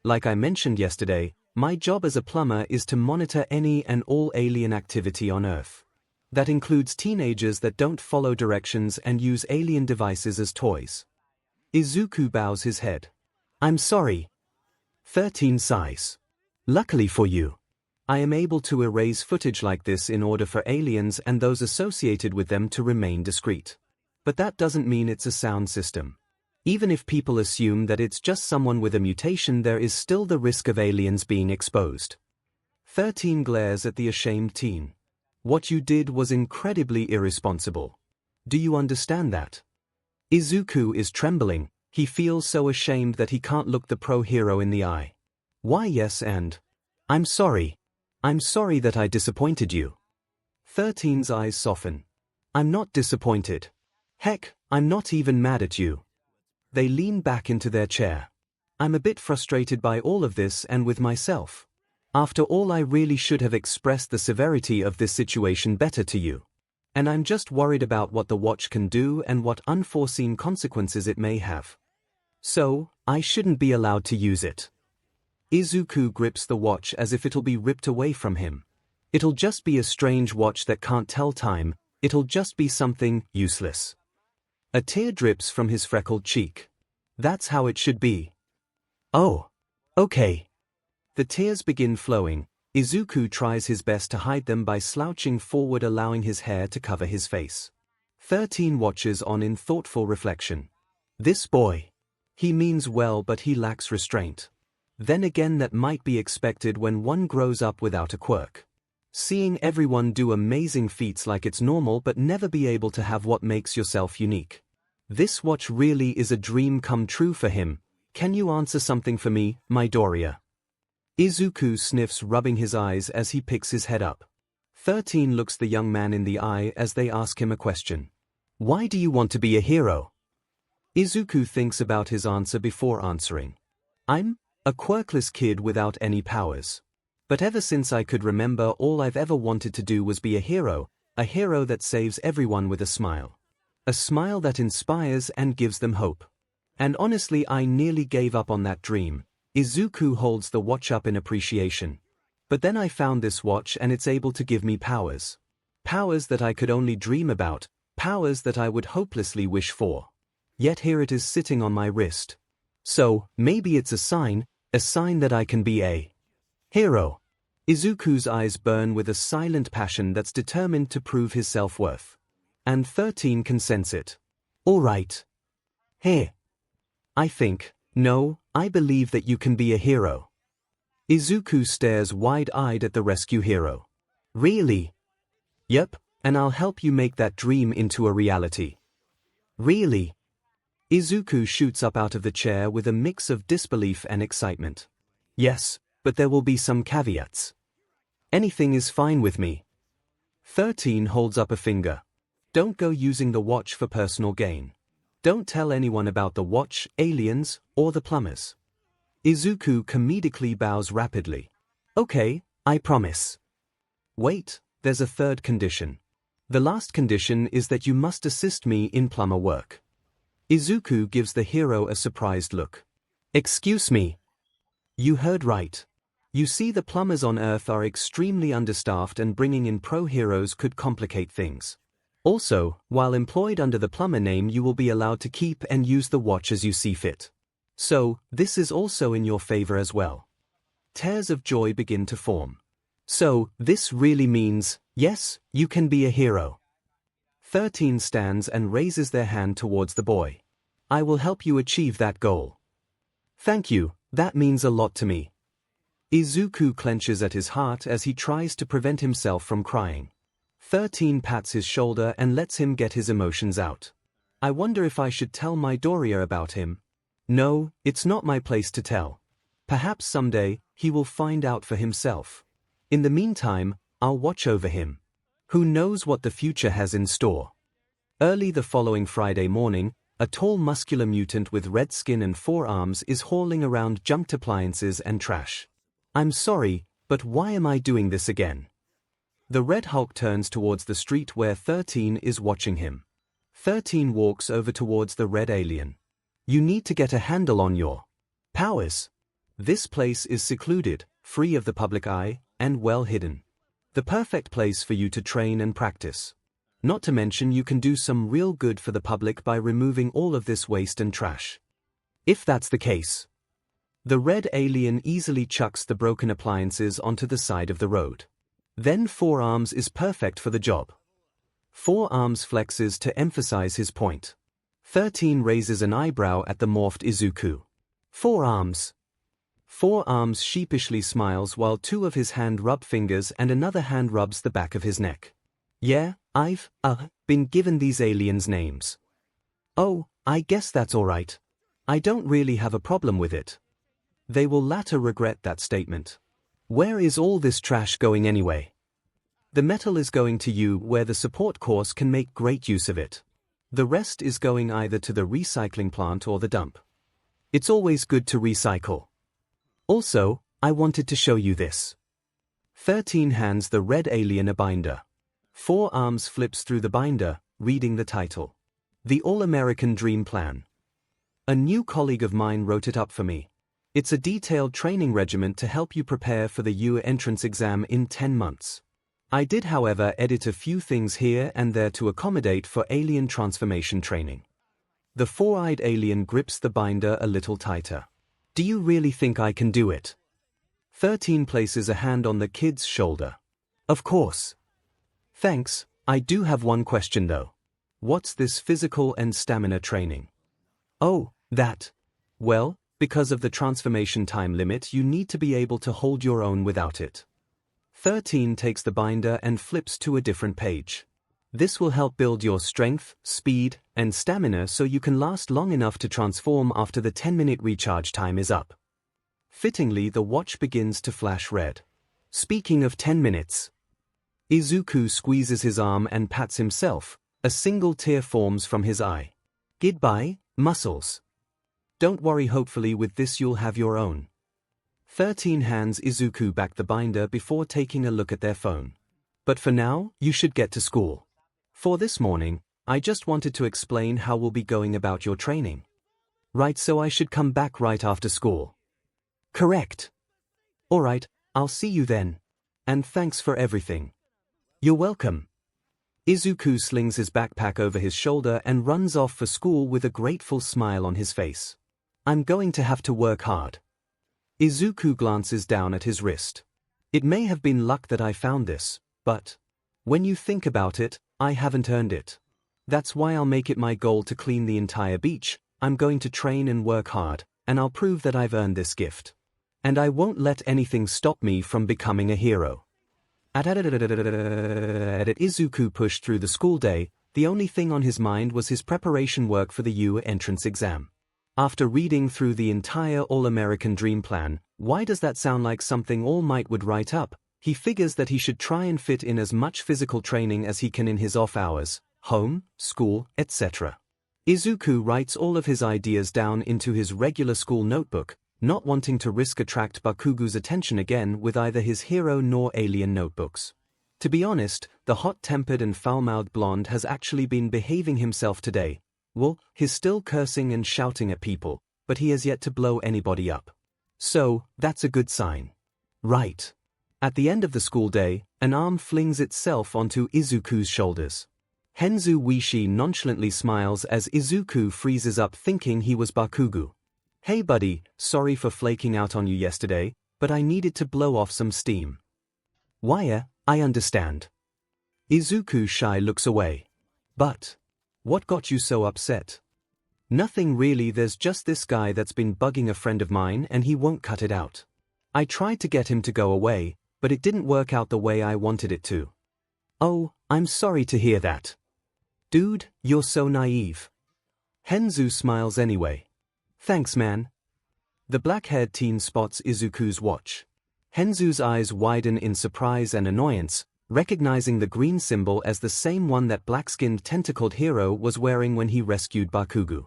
Like I mentioned yesterday, my job as a plumber is to monitor any and all alien activity on Earth. That includes teenagers that don't follow directions and use alien devices as toys. 𝐒𝐽𝐽 bows his head. I'm sorry. 13 sighs. Luckily for you, I am able to erase footage like this in order for aliens and those associated with them to remain discreet. But that doesn't mean it's a sound system. Even if people assume that it's just someone with a mutation, there is still the risk of aliens being exposed. 13 glares at the ashamed teen. What you did was incredibly irresponsible. Do you understand that? Izuku is trembling. He feels so ashamed that he can't look the pro hero in the eye. Why yes and... I'm sorry. I'm sorry that I disappointed you. 13's eyes soften. I'm not disappointed. Heck, I'm not even mad at you. They lean back into their chair. I'm a bit frustrated by all of this and with myself. After all, I really should have expressed the severity of this situation better to you. And I'm just worried about what the watch can do and what unforeseen consequences it may have. So, I shouldn't be allowed to use it. Izuku grips the watch as if it'll be ripped away from him. It'll just be a strange watch that can't tell time, it'll just be something useless. A tear drips from his freckled cheek. That's how it should be. Oh. Okay. The tears begin flowing. Izuku tries his best to hide them by slouching forward, allowing his hair to cover his face. 13 watches on in thoughtful reflection. This boy. He means well, but he lacks restraint. Then again, that might be expected when one grows up without a quirk. Seeing everyone do amazing feats like it's normal, but never be able to have what makes yourself unique. This watch really is a dream come true for him. Can you answer something for me, Midoriya? Izuku sniffs, rubbing his eyes as he picks his head up. 13 looks the young man in the eye as they ask him a question. Why do you want to be a hero? Izuku thinks about his answer before answering. I'm a quirkless kid without any powers. But ever since I could remember, all I've ever wanted to do was be a hero that saves everyone with a smile. A smile that inspires and gives them hope. And honestly, I nearly gave up on that dream. Izuku holds the watch up in appreciation. But then I found this watch and it's able to give me powers. Powers that I could only dream about, powers that I would hopelessly wish for. Yet here it is sitting on my wrist. So, maybe it's a sign that I can be a hero. Izuku's eyes burn with a silent passion that's determined to prove his self-worth. And 13 can sense it. All right. Hey. I believe that you can be a hero. Izuku stares wide-eyed at the rescue hero. Really? Yep, and I'll help you make that dream into a reality. Really? Izuku shoots up out of the chair with a mix of disbelief and excitement. Yes, but there will be some caveats. Anything is fine with me. 13 holds up a finger. Don't go using the watch for personal gain. Don't tell anyone about the watch, aliens, or the plumbers. Izuku comedically bows rapidly. Okay, I promise. Wait, there's a third condition. The last condition is that you must assist me in plumber work. Izuku gives the hero a surprised look. Excuse me. You heard right. You see, the plumbers on Earth are extremely understaffed and bringing in pro heroes could complicate things. Also, while employed under the plumber name, you will be allowed to keep and use the watch as you see fit. So, this is also in your favor as well. Tears of joy begin to form. So, this really means, yes, you can be a hero. 13 stands and raises their hand towards the boy. I will help you achieve that goal. Thank you, that means a lot to me. Izuku clenches at his heart as he tries to prevent himself from crying. 13 pats his shoulder and lets him get his emotions out. I wonder if I should tell Midoriya about him. No, it's not my place to tell. Perhaps someday, he will find out for himself. In the meantime, I'll watch over him. Who knows what the future has in store? Early the following Friday morning, a tall muscular mutant with red skin and 4 arms is hauling around junked appliances and trash. I'm sorry, but why am I doing this again? The Red Hulk turns towards the street where 13 is watching him. 13 walks over towards the red alien. You need to get a handle on your powers. This place is secluded, free of the public eye, and well hidden. The perfect place for you to train and practice. Not to mention you can do some real good for the public by removing all of this waste and trash. If that's the case. The red alien easily chucks the broken appliances onto the side of the road. Then 4 arms is perfect for the job. 4 arms flexes to emphasize his point. 13 raises an eyebrow at the morphed Izuku. 4 arms. 4 arms sheepishly smiles while 2 of his hand rub fingers and another hand rubs the back of his neck. Yeah, I've, been given these aliens' names. Oh, I guess that's alright. I don't really have a problem with it. They will later regret that statement. Where is all this trash going anyway? The metal is going to you where the support course can make great use of it. The rest is going either to the recycling plant or the dump. It's always good to recycle. Also, I wanted to show you this. 13 hands the red alien a binder. 4 arms flips through the binder, reading the title. The All-American Dream Plan. A new colleague of mine wrote it up for me. It's a detailed training regimen to help you prepare for the 𝐂 entrance exam in 10 months. I did, however, edit a few things here and there to accommodate for alien transformation training. The 4-eyed alien grips the binder a little tighter. Do you really think I can do it? 13 places a hand on the kid's shoulder. Of course. Thanks, I do have one question though. What's this physical and stamina training? Oh, that. Well, because of the transformation time limit, you need to be able to hold your own without it. 13 takes the binder and flips to a different page. This will help build your strength, speed, and stamina so you can last long enough to transform after the 10-minute recharge time is up. Fittingly, the watch begins to flash red. Speaking of 10 minutes. Izuku squeezes his arm and pats himself. A single tear forms from his eye. Goodbye, muscles. Don't worry, hopefully with this you'll have your own. 13 hands Izuku back the binder before taking a look at their phone. But for now, you should get to school. For this morning, I just wanted to explain how we'll be going about your training. Right, so I should come back right after school. Correct. Alright, I'll see you then. And thanks for everything. You're welcome. Izuku slings his backpack over his shoulder and runs off for school with a grateful smile on his face. I'm going to have to work hard. Izuku glances down at his wrist. It may have been luck that I found this, but when you think about it, I haven't earned it. That's why I'll make it my goal to clean the entire beach. I'm going to train and work hard, and I'll prove that I've earned this gift. And I won't let anything stop me from becoming a hero. Izuku pushed through the school day. The only thing on his mind was his preparation work for the 𝐂 entrance exam. After reading through the entire All-American Dream Plan, why does that sound like something All Might would write up? He figures that he should try and fit in as much physical training as he can in his off hours, home, school, etc. Izuku writes all of his ideas down into his regular school notebook, not wanting to risk attract Bakugo's attention again with either his hero nor alien notebooks. To be honest, the hot-tempered and foul-mouthed blonde has actually been behaving himself today. Well, he's still cursing and shouting at people, but he has yet to blow anybody up. So, that's a good sign. Right. At the end of the school day, an arm flings itself onto Izuku's shoulders. Henzu Wishi nonchalantly smiles as Izuku freezes up thinking he was Bakugo. Hey buddy, sorry for flaking out on you yesterday, but I needed to blow off some steam. Why, I understand. Izuku shy looks away. But what got you so upset? Nothing really, there's just this guy that's been bugging a friend of mine and he won't cut it out. I tried to get him to go away, but it didn't work out the way I wanted it to. Oh, I'm sorry to hear that. Dude, you're so naive. Henzu smiles anyway. Thanks, man. The black-haired teen spots Izuku's watch. Henzu's eyes widen in surprise and annoyance, recognizing the green symbol as the same one that black-skinned tentacled hero was wearing when he rescued Bakugo.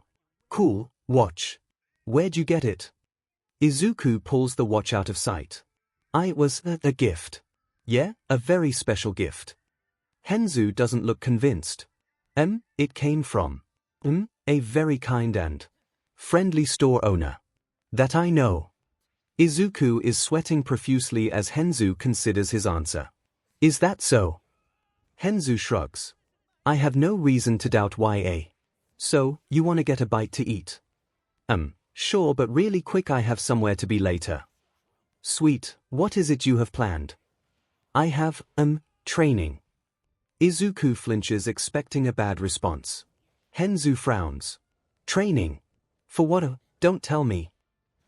Cool, watch. Where'd you get it? Izuku pulls the watch out of sight. It was a gift. Yeah, a very special gift. Henzu doesn't look convinced. It came from a very kind and friendly store owner. That I know. Izuku is sweating profusely as Henzu considers his answer. Is that so? Henzu shrugs. I have no reason to doubt why. So, you want to get a bite to eat? Sure, but really quick, I have somewhere to be later. Sweet, what is it you have planned? I have, training. Izuku flinches, expecting a bad response. Henzu frowns. Training? For what? Don't tell me.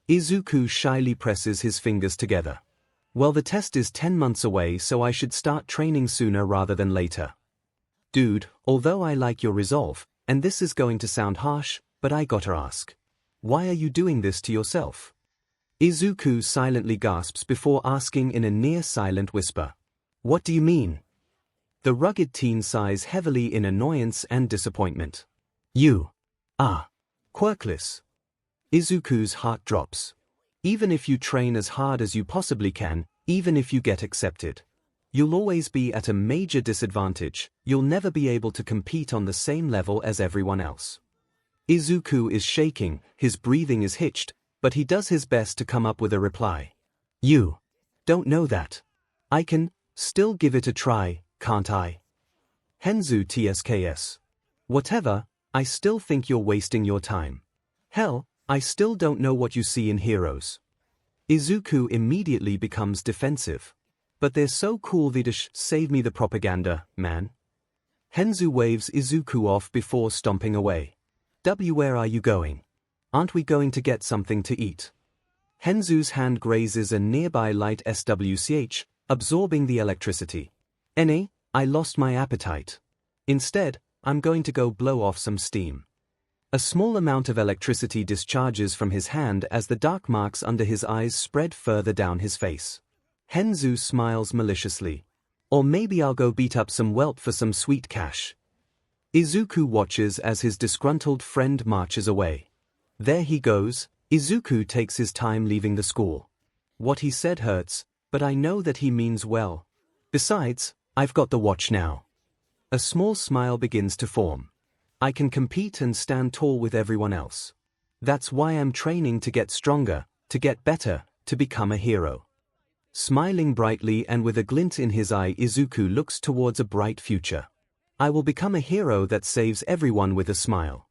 Izuku shyly presses his fingers together. Well, the test is 10 months away, so I should start training sooner rather than later. Dude, although I like your resolve, and this is going to sound harsh, but I gotta ask. Why are you doing this to yourself? Izuku silently gasps before asking in a near-silent whisper. What do you mean? The rugged teen sighs heavily in annoyance and disappointment. You are quirkless. Izuku's heart drops. Even if you train as hard as you possibly can, even if you get accepted, you'll always be at a major disadvantage. You'll never be able to compete on the same level as everyone else. Izuku is shaking, his breathing is hitched, but he does his best to come up with a reply. You don't know that. I can still give it a try, can't I? Henzu TSKS. Whatever, I still think you're wasting your time. Hell, I still don't know what you see in heroes. Izuku immediately becomes defensive. But they're so cool, Vidish, save me the propaganda, man. Henzu waves Izuku off before stomping away. Where are you going? Aren't we going to get something to eat? Henzu's hand grazes a nearby light SWCH, absorbing the electricity. I lost my appetite. Instead, I'm going to go blow off some steam. A small amount of electricity discharges from his hand as the dark marks under his eyes spread further down his face. Henzu smiles maliciously. Or maybe I'll go beat up some whelp for some sweet cash. Izuku watches as his disgruntled friend marches away. There he goes. Izuku takes his time leaving the school. What he said hurts, but I know that he means well. Besides, I've got the watch now. A small smile begins to form. I can compete and stand tall with everyone else. That's why I'm training to get stronger, to get better, to become a hero. Smiling brightly and with a glint in his eye, Izuku looks towards a bright future. I will become a hero that saves everyone with a smile.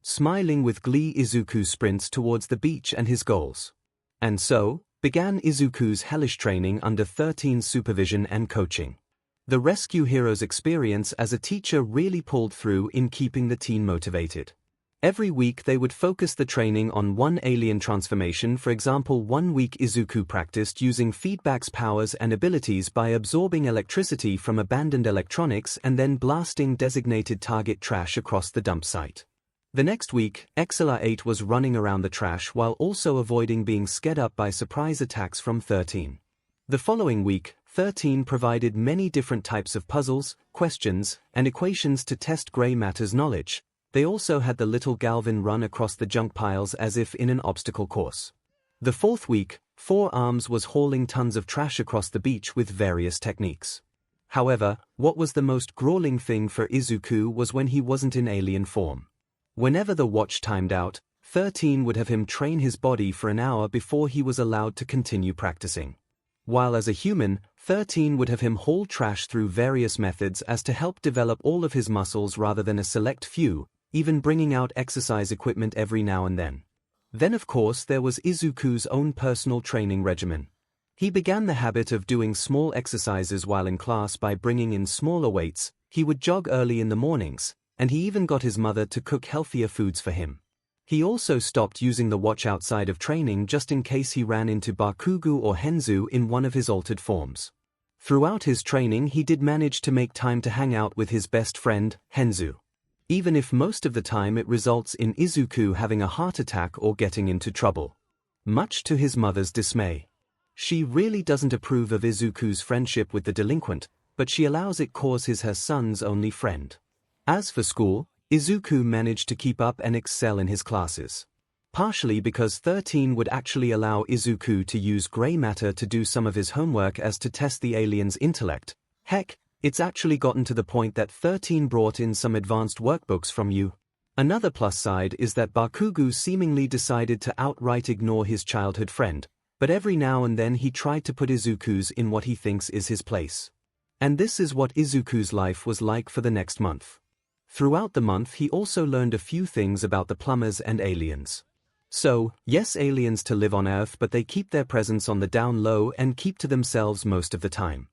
Smiling with glee, Izuku sprints towards the beach and his goals. And so began Izuku's hellish training under 13's supervision and coaching. The Rescue Hero's experience as a teacher really pulled through in keeping the teen motivated. Every week they would focus the training on one alien transformation. For example, 1 week Izuku practiced using feedback's powers and abilities by absorbing electricity from abandoned electronics and then blasting designated target trash across the dump site. The next week, 𝐒𝐻8 was running around the trash while also avoiding being scared up by surprise attacks from 13. The following week, 13 provided many different types of puzzles, questions, and equations to test gray matter's knowledge. They also had the little Galvin run across the junk piles as if in an obstacle course. The fourth week, 4-Arms was hauling tons of trash across the beach with various techniques. However, what was the most grueling thing for Izuku was when he wasn't in alien form. Whenever the watch timed out, 13 would have him train his body for an hour before he was allowed to continue practicing. While as a human, 13 would have him haul trash through various methods as to help develop all of his muscles rather than a select few, even bringing out exercise equipment every now and then. Then of course there was Izuku's own personal training regimen. He began the habit of doing small exercises while in class by bringing in smaller weights. He would jog early in the mornings, and he even got his mother to cook healthier foods for him. He also stopped using the watch outside of training just in case he ran into Bakugo or Henzu in one of his altered forms. Throughout his training he did manage to make time to hang out with his best friend, Henzu. Even if most of the time it results in Izuku having a heart attack or getting into trouble. Much to his mother's dismay. She really doesn't approve of Izuku's friendship with the delinquent, but she allows it cause he's her son's only friend. As for school, Izuku managed to keep up and excel in his classes. Partially because 13 would actually allow Izuku to use gray matter to do some of his homework as to test the alien's intellect. Heck, it's actually gotten to the point that 13 brought in some advanced workbooks from you. Another plus side is that Bakugo seemingly decided to outright ignore his childhood friend, but every now and then he tried to put Izuku's in what he thinks is his place. And this is what Izuku's life was like for the next month. Throughout the month he also learned a few things about the plumbers and aliens. So, yes, aliens to live on Earth, but they keep their presence on the down low and keep to themselves most of the time.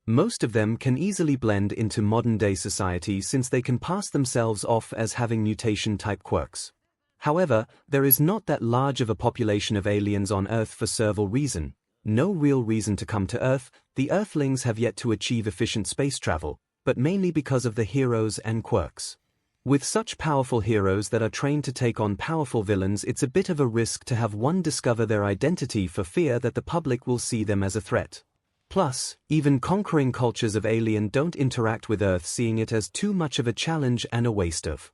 Most of them can easily blend into modern-day society since they can pass themselves off as having mutation-type quirks. However, there is not that large of a population of aliens on Earth for several reasons. No real reason to come to Earth. The Earthlings have yet to achieve efficient space travel, but mainly because of the heroes and quirks. With such powerful heroes that are trained to take on powerful villains, it's a bit of a risk to have one discover their identity for fear that the public will see them as a threat. Plus, even conquering cultures of alien don't interact with Earth, seeing it as too much of a challenge and a waste of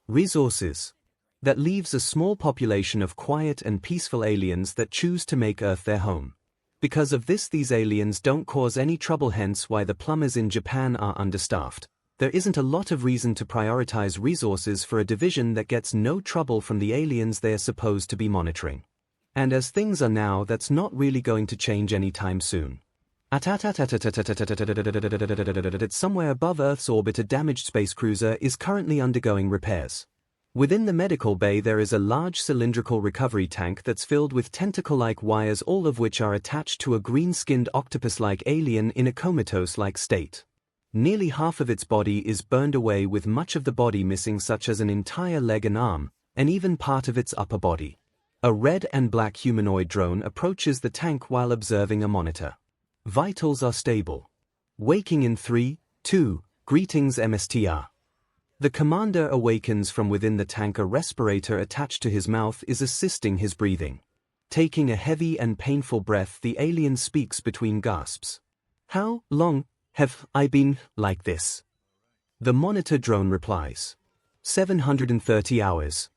resources. That leaves a small population of quiet and peaceful aliens that choose to make Earth their home. Because of this, these aliens don't cause any trouble, hence why the plumbers in Japan are understaffed. There isn't a lot of reason to prioritize resources for a division that gets no trouble from the aliens they are supposed to be monitoring. And as things are now, that's not really going to change anytime soon. It's somewhere above Earth's orbit. A damaged space cruiser is currently undergoing repairs. Within the medical bay there is a large cylindrical recovery tank that's filled with tentacle-like wires, all of which are attached to a green-skinned octopus-like alien in a comatose-like state. Nearly half of its body is burned away, with much of the body missing, such as an entire leg and arm, and even part of its upper body. A red and black humanoid drone approaches the tank while observing a monitor. Vitals are stable. Waking in 3, 2, greetings MSTR. The commander awakens from within the tank. A respirator attached to his mouth is assisting his breathing. Taking a heavy and painful breath, the alien speaks between gasps. How long have I been like this? The monitor drone replies. 730 hours.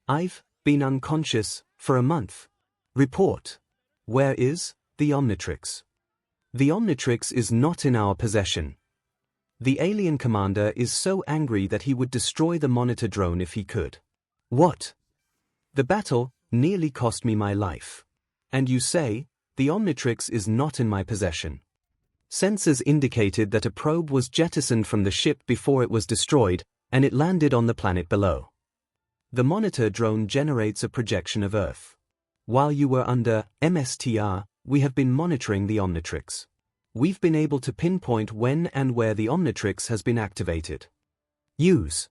I've been unconscious for a month. Report. Where is the Omnitrix? The Omnitrix is not in our possession. The alien commander is so angry that he would destroy the monitor drone if he could. What? The battle nearly cost me my life. And you say, the Omnitrix is not in my possession. Sensors indicated that a probe was jettisoned from the ship before it was destroyed, and it landed on the planet below. The monitor drone generates a projection of Earth. While you were under MSTR, we have been monitoring the Omnitrix. We've been able to pinpoint when and where the Omnitrix has been activated. Use.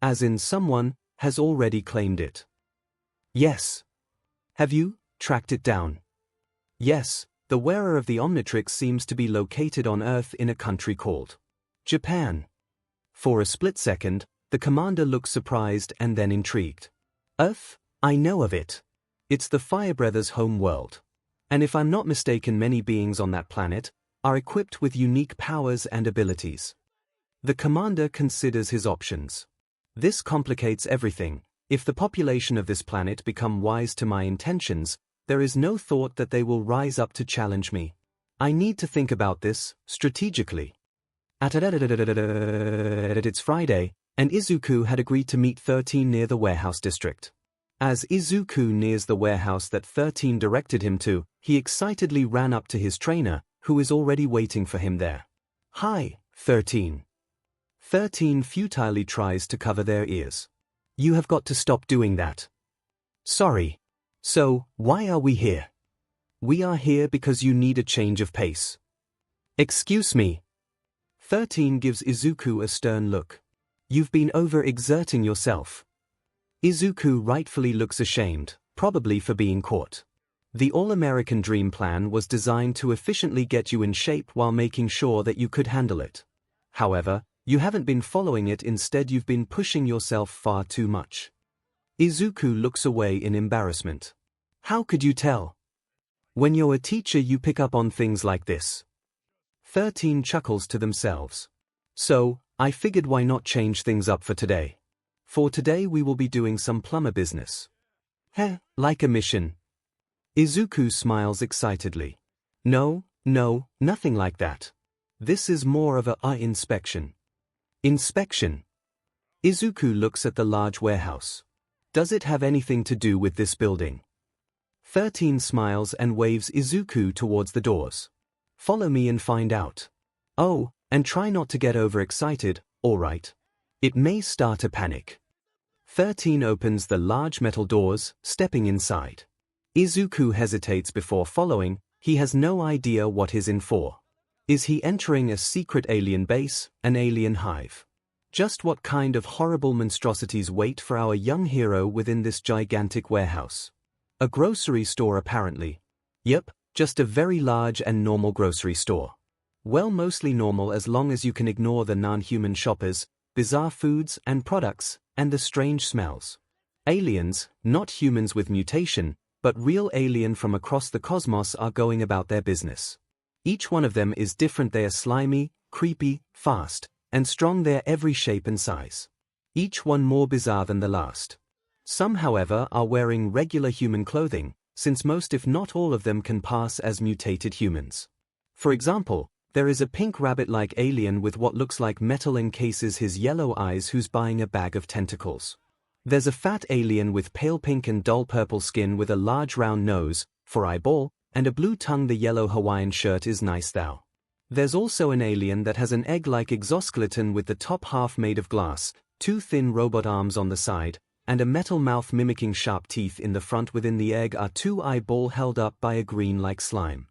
As in, someone has already claimed it. Yes. Have you tracked it down? Yes. The wearer of the Omnitrix seems to be located on Earth in a country called Japan. For a split second, the commander looks surprised and then intrigued. Earth? I know of it. It's the Firebreathers' home world. And if I'm not mistaken, many beings on that planet are equipped with unique powers and abilities. The commander considers his options. This complicates everything. If the population of this planet become wise to my intentions, there is no thought that they will rise up to challenge me. I need to think about this strategically. It's Friday, and Izuku had agreed to meet 13 near the warehouse district. As Izuku nears the warehouse that 13 directed him to, he excitedly ran up to his trainer, who is already waiting for him there. Hi, 13. 13 futilely tries to cover their ears. You have got to stop doing that. Sorry. So, why are we here? We are here because you need a change of pace. Excuse me. 13 gives Izuku a stern look. You've been overexerting yourself. Izuku rightfully looks ashamed, probably for being caught. The All-American Dream Plan was designed to efficiently get you in shape while making sure that you could handle it. However, you haven't been following it. Instead, you've been pushing yourself far too much. Izuku looks away in embarrassment. How could you tell? When you're a teacher, you pick up on things like this. 13 chuckles to themselves. So, I figured why not change things up for today. For today we will be doing some plumber business. Heh, like a mission. Izuku smiles excitedly. No, nothing like that. This is more of a inspection. Inspection. Izuku looks at the large warehouse. Does it have anything to do with this building? 13 smiles and waves Izuku towards the doors. Follow me and find out. Oh, and try not to get overexcited, alright? It may start a panic. 13 opens the large metal doors, stepping inside. Izuku hesitates before following. He has no idea what he's in for. Is he entering a secret alien base, an alien hive? Just what kind of horrible monstrosities wait for our young hero within this gigantic warehouse? A grocery store apparently. Yep, just a very large and normal grocery store. Well, mostly normal as long as you can ignore the non-human shoppers, bizarre foods and products, and the strange smells. Aliens, not humans with mutation, but real alien from across the cosmos are going about their business. Each one of them is different. They are slimy, creepy, fast, and strong. They're every shape and size. Each one more bizarre than the last. Some, however, are wearing regular human clothing, since most if not all of them can pass as mutated humans. For example, there is a pink rabbit-like alien with what looks like metal encases his yellow eyes who's buying a bag of tentacles. There's a fat alien with pale pink and dull purple skin with a large round nose, for eyeball, and a blue tongue. The yellow Hawaiian shirt is nice thou. There's also an alien that has an egg-like exoskeleton with the top half made of glass, 2 thin robot arms on the side, and a metal mouth mimicking sharp teeth in the front. Within the egg are 2 eyeballs held up by a green-like slime.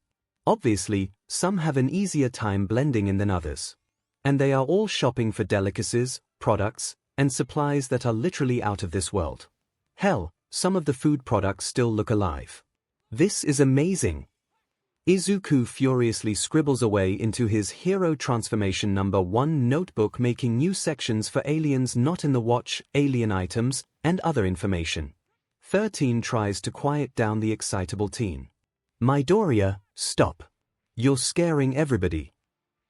Obviously, some have an easier time blending in than others. And they are all shopping for delicacies, products, and supplies that are literally out of this world. Hell, some of the food products still look alive. This is amazing. Izuku furiously scribbles away into his Hero Transformation #1 notebook, making new sections for aliens not in the watch, alien items, and other information. 13 tries to quiet down the excitable teen. Midoriya, stop. You're scaring everybody.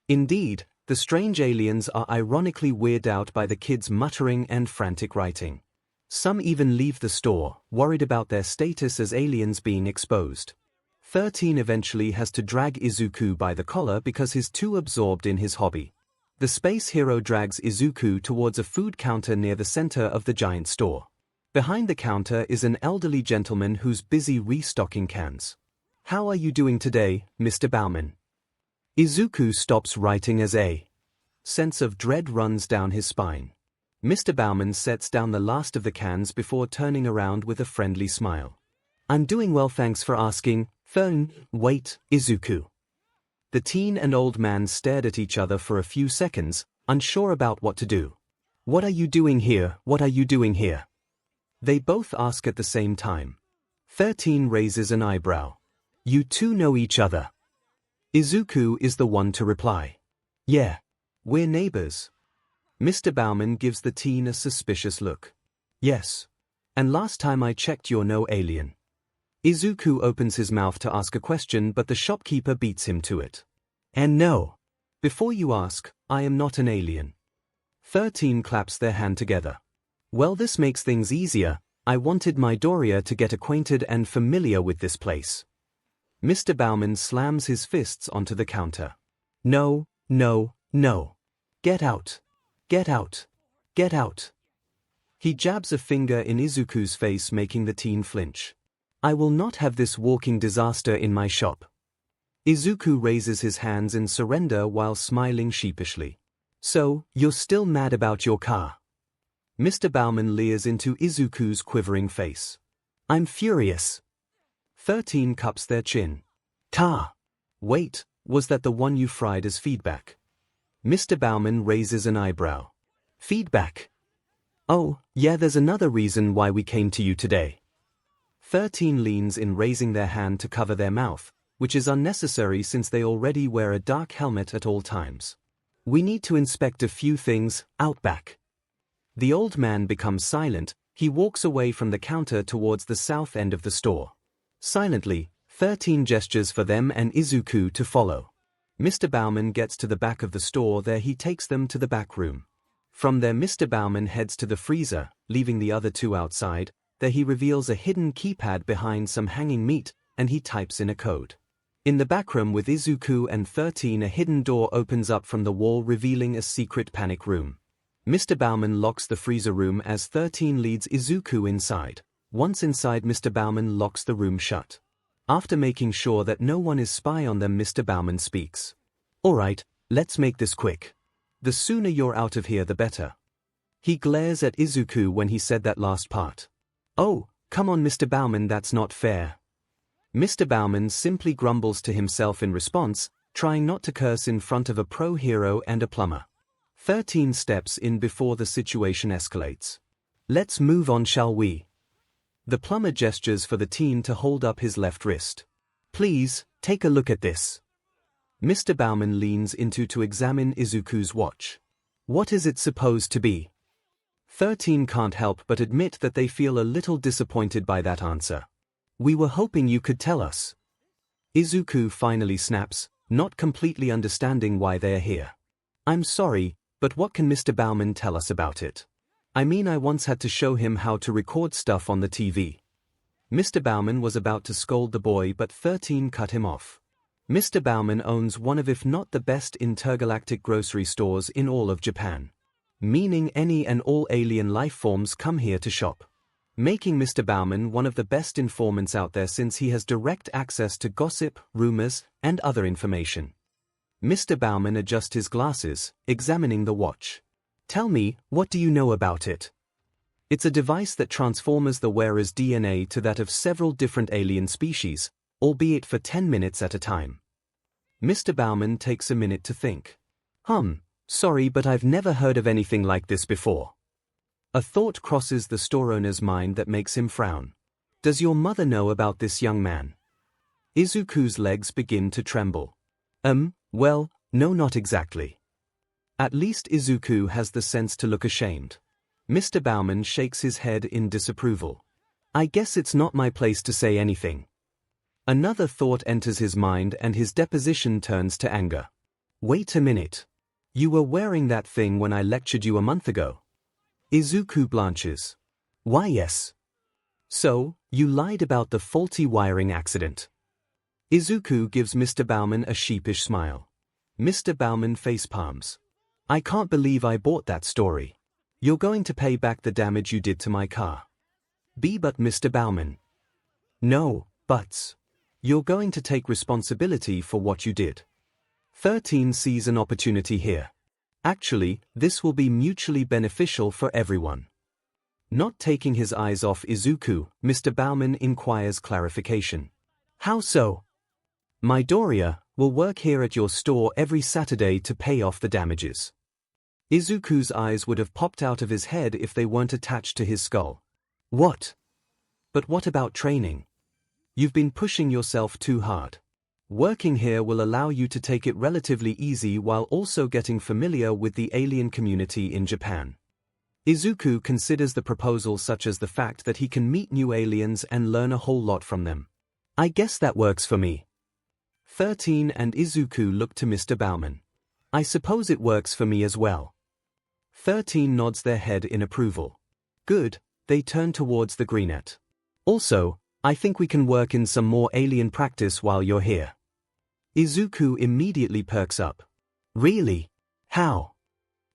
Indeed, the strange aliens are ironically weirded out by the kids' muttering and frantic writing. Some even leave the store, worried about their status as aliens being exposed. 13 eventually has to drag Izuku by the collar because he's too absorbed in his hobby. The space hero drags Izuku towards a food counter near the center of the giant store. Behind the counter is an elderly gentleman who's busy restocking cans. How are you doing today, Mr. Bauman? Izuku stops writing as a sense of dread runs down his spine. Mr. Bauman sets down the last of the cans before turning around with a friendly smile. I'm doing well, thanks for asking. Wait, Izuku. The teen and old man stared at each other for a few seconds, unsure about what to do. What are you doing here? What are you doing here? They both ask at the same time. 13 raises an eyebrow. You two know each other. Izuku is the one to reply. Yeah. We're neighbors. Mr. Bauman gives the teen a suspicious look. Yes. And last time I checked, you're no alien. Izuku opens his mouth to ask a question, but the shopkeeper beats him to it. And no. Before you ask, I am not an alien. 13 claps their hand together. Well, this makes things easier. I wanted Midoriya to get acquainted and familiar with this place. Mr. Bauman slams his fists onto the counter. No, no, no. Get out. Get out. Get out. He jabs a finger in Izuku's face, making the teen flinch. I will not have this walking disaster in my shop. Izuku raises his hands in surrender while smiling sheepishly. So, you're still mad about your car? Mr. Bauman leers into Izuku's quivering face. I'm furious. 13 cups their chin. Ta! Wait, was that the one you fried as feedback? Mr. Bauman raises an eyebrow. Feedback? Oh, yeah, there's another reason why we came to you today. 13 leans in, raising their hand to cover their mouth, which is unnecessary since they already wear a dark helmet at all times. We need to inspect a few things, out back. The old man becomes silent. He walks away from the counter towards the south end of the store. Silently, 13 gestures for them and Izuku to follow. Mr. Bauman gets to the back of the store. There he takes them to the back room. From there Mr. Bauman heads to the freezer, leaving the other two outside. There he reveals a hidden keypad behind some hanging meat, and he types in a code. In the back room with Izuku and 13, a hidden door opens up from the wall, revealing a secret panic room. Mr. Bauman locks the freezer room as 13 leads Izuku inside. Once inside, Mr. Bauman locks the room shut. After making sure that no one is spy on them, Mr. Bauman speaks. Alright, let's make this quick. The sooner you're out of here the better. He glares at Izuku when he said that last part. Oh, come on Mr. Bauman, that's not fair. Mr. Bauman simply grumbles to himself in response, trying not to curse in front of a pro hero and a plumber. 13 steps in before the situation escalates. Let's move on, shall we? The plumber gestures for the teen to hold up his left wrist. Please, take a look at this. Mr. Bauman leans into to examine Izuku's watch. What is it supposed to be? 13 can't help but admit that they feel a little disappointed by that answer. We were hoping you could tell us. Izuku finally snaps, not completely understanding why they're here. I'm sorry, but what can Mr. Bauman tell us about it? I mean, I once had to show him how to record stuff on the TV. Mr. Bauman was about to scold the boy, but 13 cut him off. Mr. Bauman owns one of, if not the best, intergalactic grocery stores in all of Japan. Meaning any and all alien life forms come here to shop. Making Mr. Bauman one of the best informants out there since he has direct access to gossip, rumors, and other information. Mr. Bauman adjusts his glasses, examining the watch. Tell me, what do you know about it? It's a device that transforms the wearer's DNA to that of several different alien species, albeit for 10 minutes at a time. Mr. Bauman takes a minute to think. Sorry, but I've never heard of anything like this before. A thought crosses the store owner's mind that makes him frown. Does your mother know about this young man? Izuku's legs begin to tremble. Well, no, not exactly. At least Izuku has the sense to look ashamed. Mr. Bauman shakes his head in disapproval. I guess it's not my place to say anything. Another thought enters his mind and his deposition turns to anger. Wait a minute. You were wearing that thing when I lectured you a month ago. Izuku blanches. Why, yes. So, you lied about the faulty wiring accident. Izuku gives Mr. Bauman a sheepish smile. Mr. Bauman facepalms. I can't believe I bought that story. You're going to pay back the damage you did to my car. But Mr. Bauman. No, buts. You're going to take responsibility for what you did. 13 sees an opportunity here. Actually, this will be mutually beneficial for everyone. Not taking his eyes off Izuku, Mr. Bauman inquires clarification. How so? Midoriya will work here at your store every Saturday to pay off the damages. Izuku's eyes would have popped out of his head if they weren't attached to his skull. What? But what about training? You've been pushing yourself too hard. Working here will allow you to take it relatively easy while also getting familiar with the alien community in Japan. Izuku considers the proposal such as the fact that he can meet new aliens and learn a whole lot from them. I guess that works for me. 13 and Izuku look to Mr. Bauman. I suppose it works for me as well. 13 nods their head in approval. Good, they turn towards the greenette. Also, I think we can work in some more alien practice while you're here. Izuku immediately perks up. Really? How?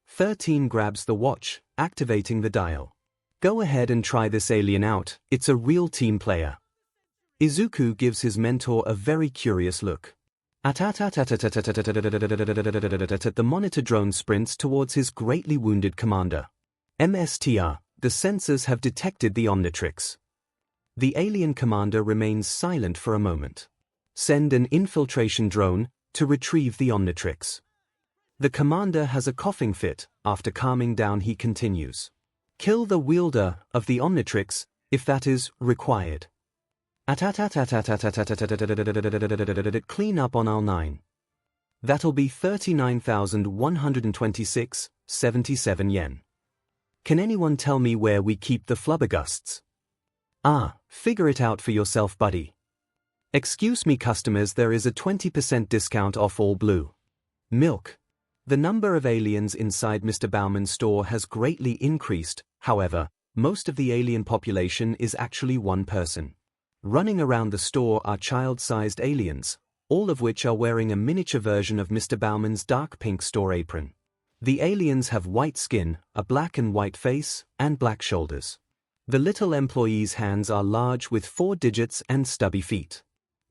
13 grabs the watch, activating the dial. Go ahead and try this alien out, it's a real team player. Izuku gives his mentor a very curious look. The monitor drone sprints towards his greatly wounded commander. MSTR, the sensors have detected the Omnitrix. The alien commander remains silent for a moment. Send an infiltration drone to retrieve the Omnitrix. The commander has a coughing fit. After calming down, he continues. Kill the wielder of the Omnitrix, if that is required. Clean up on L9. That'll be 39,126.77 yen. Can anyone tell me where we keep the flubbergusts? Figure it out for yourself, buddy. Excuse me, customers, there is a 20% discount off all blue milk. The number of aliens inside Mr. Bauman's store has greatly increased. However, most of the alien population is actually one person. Running around the store are child-sized aliens, all of which are wearing a miniature version of Mr. Bauman's dark pink store apron. The aliens have white skin, a black and white face, and black shoulders. The little employees' hands are large with 4 digits and stubby feet.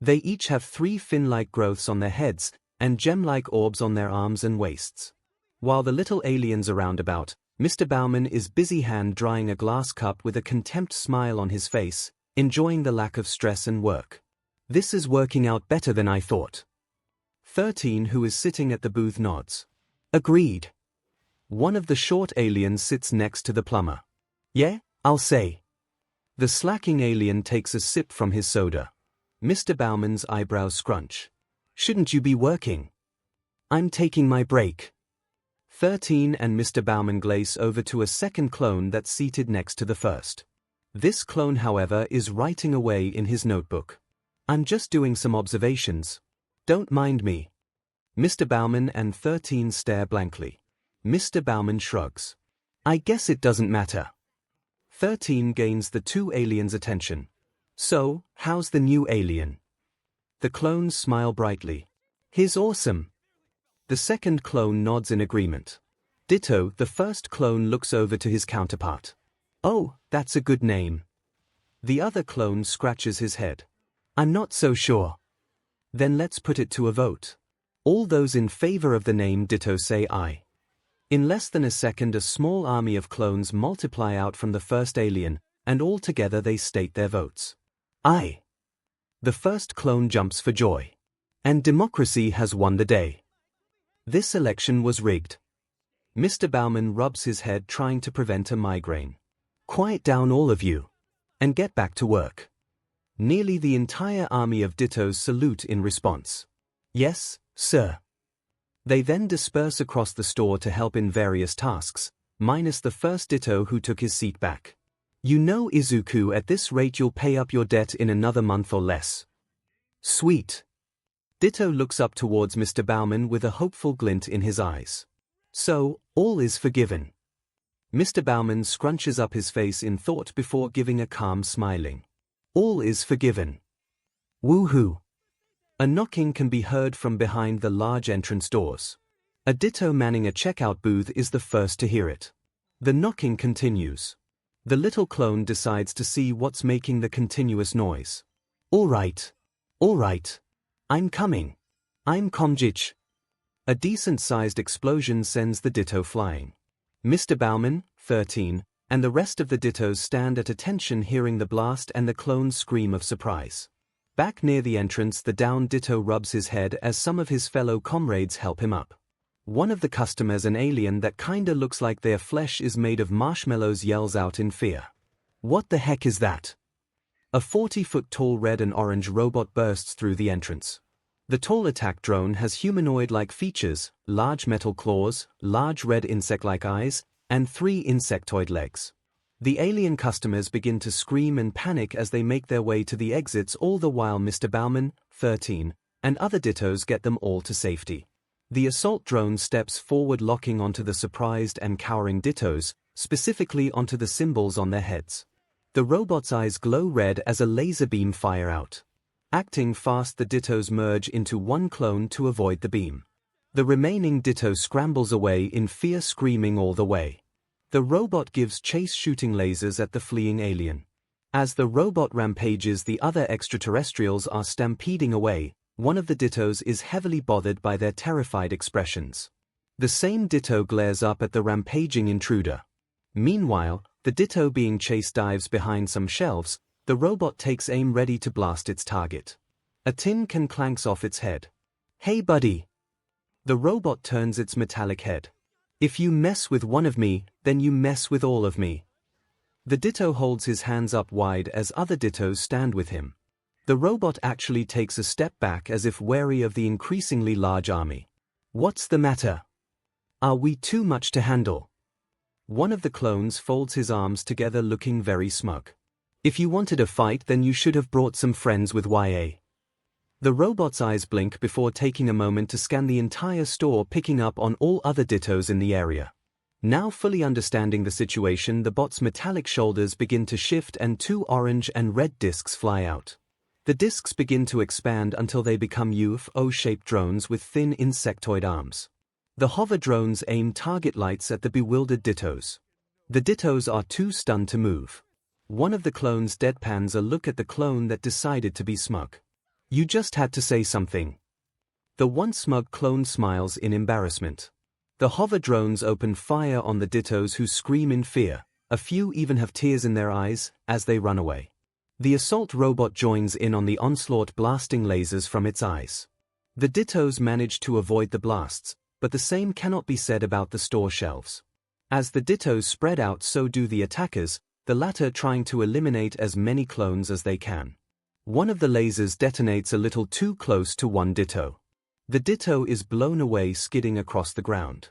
They each have 3 fin-like growths on their heads and gem-like orbs on their arms and waists. While the little aliens are round about, Mr. Bauman is busy hand-drying a glass cup with a contempt smile on his face, enjoying the lack of stress and work. This is working out better than I thought. 13, who is sitting at the booth, nods. Agreed. One of the short aliens sits next to the plumber. Yeah, I'll say. The slacking alien takes a sip from his soda. Mr. Bauman's eyebrows scrunch. Shouldn't you be working? I'm taking my break. 13 and Mr. Bauman glace over to a second clone that's seated next to the first. This clone, however, is writing away in his notebook. I'm just doing some observations. Don't mind me. Mr. Bauman and 13 stare blankly. Mr. Bauman shrugs. I guess it doesn't matter. 13 gains the two aliens' attention. So, how's the new alien? The clones smile brightly. He's awesome. The second clone nods in agreement. Ditto, the first clone looks over to his counterpart. Oh, that's a good name. The other clone scratches his head. I'm not so sure. Then let's put it to a vote. All those in favor of the name Ditto say aye. In less than a second, a small army of clones multiply out from the first alien, and all together they state their votes. Aye. The first clone jumps for joy. And democracy has won the day. This election was rigged. Mr. Bauman rubs his head, trying to prevent a migraine. Quiet down, all of you. And get back to work. Nearly the entire army of Dittos salute in response. Yes, sir. They then disperse across the store to help in various tasks, minus the first Ditto who took his seat back. You know, Izuku, at this rate you'll pay up your debt in another month or less. Sweet. Ditto looks up towards Mr. Bauman with a hopeful glint in his eyes. So, all is forgiven. Mr. Bauman scrunches up his face in thought before giving a calm smiling. All is forgiven. Woohoo! A knocking can be heard from behind the large entrance doors. A Ditto manning a checkout booth is the first to hear it. The knocking continues. The little clone decides to see what's making the continuous noise. All right. I'm coming. I'm 𝐒𝐽𝐲. A decent-sized explosion sends the Ditto flying. Mr. Bauman, 13, and the rest of the Dittos stand at attention, hearing the blast and the clone's scream of surprise. Back near the entrance, the downed Ditto rubs his head as some of his fellow comrades help him up. One of the customers, an alien that kinda looks like their flesh is made of marshmallows, yells out in fear. What the heck is that? A 40-foot-tall red and orange robot bursts through the entrance. The tall attack drone has humanoid-like features, large metal claws, large red insect-like eyes, and 3 insectoid legs. The alien customers begin to scream and panic as they make their way to the exits, all the while Mr. Bauman, 13, and other Dittos get them all to safety. The assault drone steps forward, locking onto the surprised and cowering Dittos, specifically onto the symbols on their heads. The robot's eyes glow red as a laser beam fire out. Acting fast, the Dittos merge into one clone to avoid the beam. The remaining Ditto scrambles away in fear, screaming all the way. The robot gives chase, shooting lasers at the fleeing alien. As the robot rampages, the other extraterrestrials are stampeding away. One of the Dittos is heavily bothered by their terrified expressions. The same Ditto glares up at the rampaging intruder. Meanwhile, the Ditto being chased dives behind some shelves. The robot takes aim, ready to blast its target. A tin can clanks off its head. Hey buddy! The robot turns its metallic head. If you mess with one of me, then you mess with all of me. The Ditto holds his hands up wide as other Dittos stand with him. The robot actually takes a step back as if wary of the increasingly large army. What's the matter? Are we too much to handle? One of the clones folds his arms together, looking very smug. If you wanted a fight, then you should have brought some friends with YA. The robot's eyes blink before taking a moment to scan the entire store, picking up on all other Dittos in the area. Now fully understanding the situation, the bot's metallic shoulders begin to shift and 2 orange and red discs fly out. The discs begin to expand until they become UFO-shaped drones with thin insectoid arms. The hover drones aim target lights at the bewildered Dittos. The Dittos are too stunned to move. One of the clones deadpans a look at the clone that decided to be smug. You just had to say something. The once smug clone smiles in embarrassment. The hover drones open fire on the Dittos, who scream in fear. A few even have tears in their eyes as they run away. The assault robot joins in on the onslaught, blasting lasers from its eyes. The Dittos manage to avoid the blasts, but the same cannot be said about the store shelves. As the Dittos spread out, so do the attackers, the latter trying to eliminate as many clones as they can. One of the lasers detonates a little too close to one Ditto. The Ditto is blown away, skidding across the ground.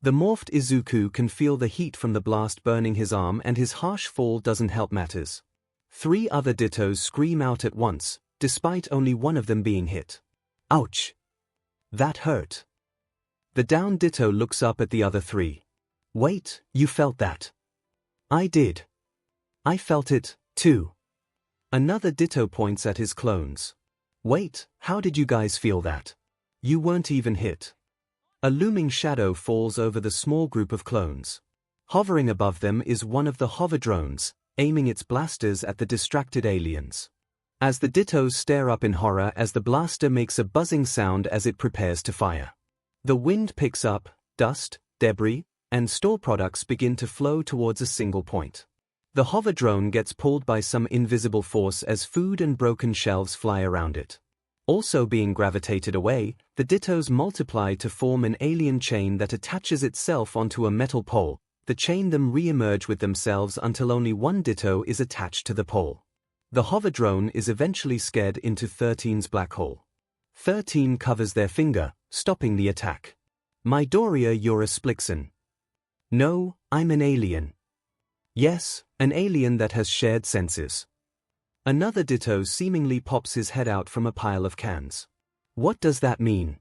The morphed Izuku can feel the heat from the blast burning his arm, and his harsh fall doesn't help matters. 3 other Dittos scream out at once, despite only one of them being hit. Ouch! That hurt. The down Ditto looks up at the other 3. Wait, you felt that? I did. I felt it, too. Another Ditto points at his clones. Wait, how did you guys feel that? You weren't even hit. A looming shadow falls over the small group of clones. Hovering above them is one of the hover drones, aiming its blasters at the distracted aliens. As the Dittos stare up in horror as the blaster makes a buzzing sound as it prepares to fire. The wind picks up, dust, debris, and store products begin to flow towards a single point. The hover drone gets pulled by some invisible force as food and broken shelves fly around it. Also being gravitated away, the Dittos multiply to form an alien chain that attaches itself onto a metal pole. The chain them re-emerge with themselves until only one Ditto is attached to the pole. The hover drone is eventually scared into 13's black hole. 13 covers their finger, stopping the attack. Midoriya, you're a Splixen. No, I'm an alien. Yes, an alien that has shared senses. Another Ditto seemingly pops his head out from a pile of cans. What does that mean?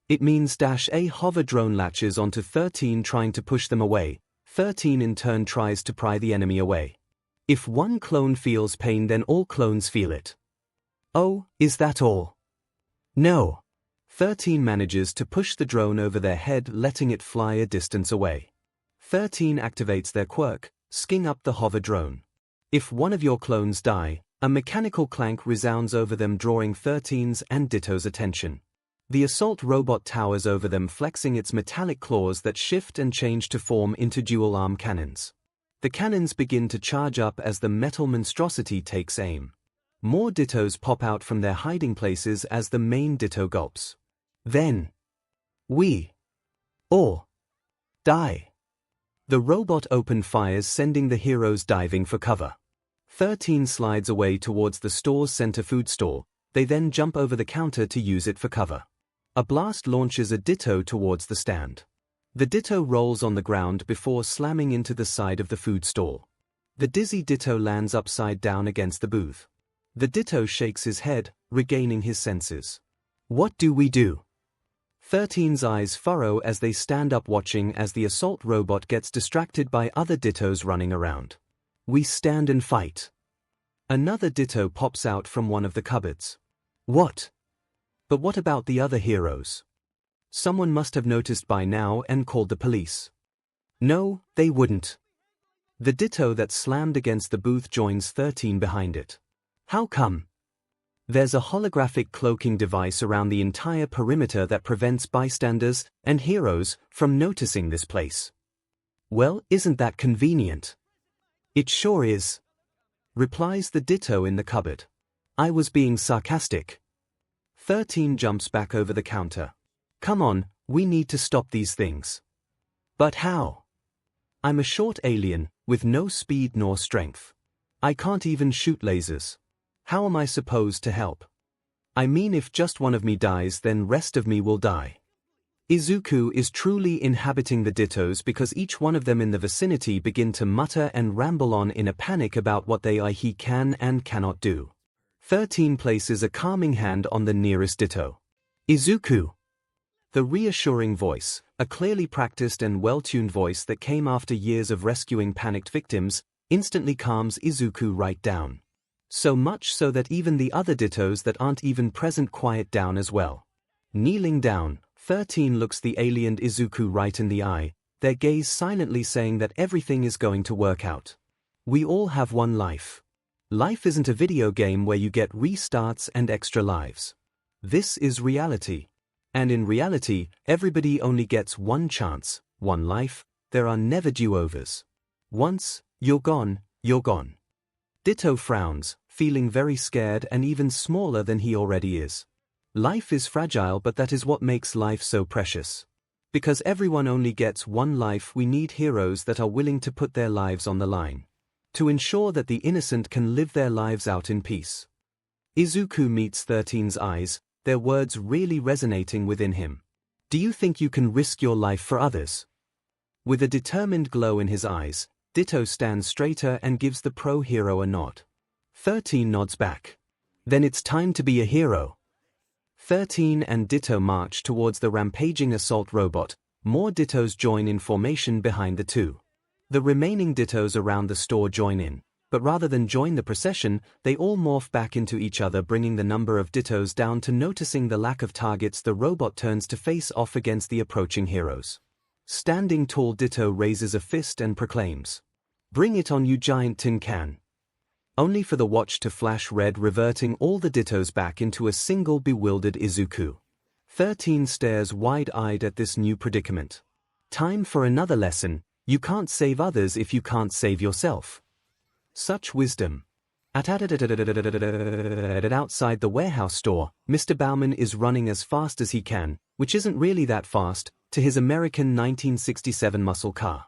It means -A hover drone latches onto 13, trying to push them away. 13 in turn tries to pry the enemy away. If one clone feels pain, then all clones feel it. Oh, is that all? No. 13 manages to push the drone over their head, letting it fly a distance away. 13 activates their quirk, king up the hover drone. If one of your clones die, a mechanical clank resounds over them, drawing 13's and Ditto's attention. The assault robot towers over them, flexing its metallic claws that shift and change to form into dual-arm cannons. The cannons begin to charge up as the metal monstrosity takes aim. More Dittos pop out from their hiding places as the main Ditto gulps. Then, we all die. The robot open fires, sending the heroes diving for cover. 13 slides away towards the store's center food store. They then jump over the counter to use it for cover. A blast launches a Ditto towards the stand. The Ditto rolls on the ground before slamming into the side of the food store. The dizzy Ditto lands upside down against the booth. The Ditto shakes his head, regaining his senses. What do we do? 13's eyes furrow as they stand up, watching as the assault robot gets distracted by other Dittos running around. We stand and fight. Another Ditto pops out from one of the cupboards. What? But what about the other heroes? Someone must have noticed by now and called the police. No, they wouldn't. The Ditto that slammed against the booth joins 13 behind it. How come? There's a holographic cloaking device around the entire perimeter that prevents bystanders and heroes from noticing this place. Well, isn't that convenient? It sure is, replies the Ditto in the cupboard. I was being sarcastic. 13 jumps back over the counter. Come on, we need to stop these things. But how? I'm a short alien, with no speed nor strength. I can't even shoot lasers. How am I supposed to help? I mean, if just one of me dies, then rest of me will die. Izuku is truly inhabiting the Dittos because each one of them in the vicinity begin to mutter and ramble on in a panic about what he can and cannot do. 13 places a calming hand on the nearest Ditto. Izuku. The reassuring voice, a clearly practiced and well-tuned voice that came after years of rescuing panicked victims, instantly calms Izuku right down. So much so that even the other Dittos that aren't even present quiet down as well. Kneeling down, 13 looks the alien Izuku right in the eye, their gaze silently saying that everything is going to work out. We all have one life. Life isn't a video game where you get restarts and extra lives. This is reality. And in reality, everybody only gets one chance, one life. There are never do-overs. Once you're gone, you're gone. Ditto frowns, feeling very scared and even smaller than he already is. Life is fragile, but that is what makes life so precious. Because everyone only gets one life, we need heroes that are willing to put their lives on the line. To ensure that the innocent can live their lives out in peace. Izuku meets 13's eyes, their words really resonating within him. Do you think you can risk your life for others? With a determined glow in his eyes, Ditto stands straighter and gives the pro-hero a nod. 13 nods back. Then it's time to be a hero. 13 and Ditto march towards the rampaging assault robot. More Dittos join in formation behind the two. The remaining Dittos around the store join in, but rather than join the procession, they all morph back into each other, bringing the number of Dittos down to noticing the lack of targets. The robot turns to face off against the approaching heroes. Standing tall Ditto raises a fist and proclaims, "Bring it on, you giant tin can." Only for the watch to flash red, reverting all the Dittos back into a single bewildered Izuku. 13 stares wide-eyed at this new predicament. Time for another lesson: you can't save others if you can't save yourself. Such wisdom. Outside the warehouse store, Mr. Bauman is running as fast as he can, which isn't really that fast, to his American 1967 muscle car.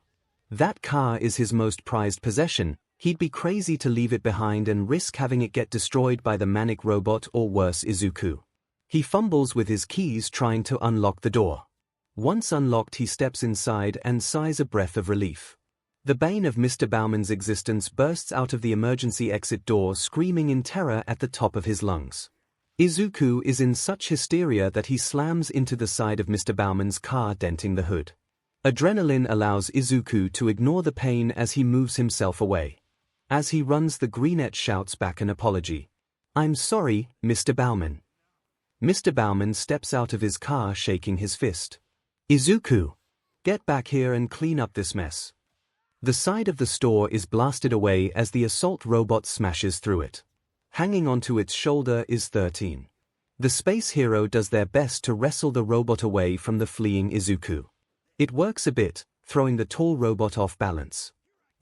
That car is his most prized possession. He'd be crazy to leave it behind and risk having it get destroyed by the manic robot or worse, Izuku. He fumbles with his keys trying to unlock the door. Once unlocked, he steps inside and sighs a breath of relief. The bane of Mr. Bauman's existence bursts out of the emergency exit door, screaming in terror at the top of his lungs. Izuku is in such hysteria that he slams into the side of Mr. Bauman's car, denting the hood. Adrenaline allows Izuku to ignore the pain as he moves himself away. As he runs, the greenette shouts back an apology. "I'm sorry, Mr. Bauman." Mr. Bauman steps out of his car, shaking his fist. "Izuku, get back here and clean up this mess." The side of the store is blasted away as the assault robot smashes through it. Hanging onto its shoulder is 13. The space hero does their best to wrestle the robot away from the fleeing Izuku. It works a bit, throwing the tall robot off balance.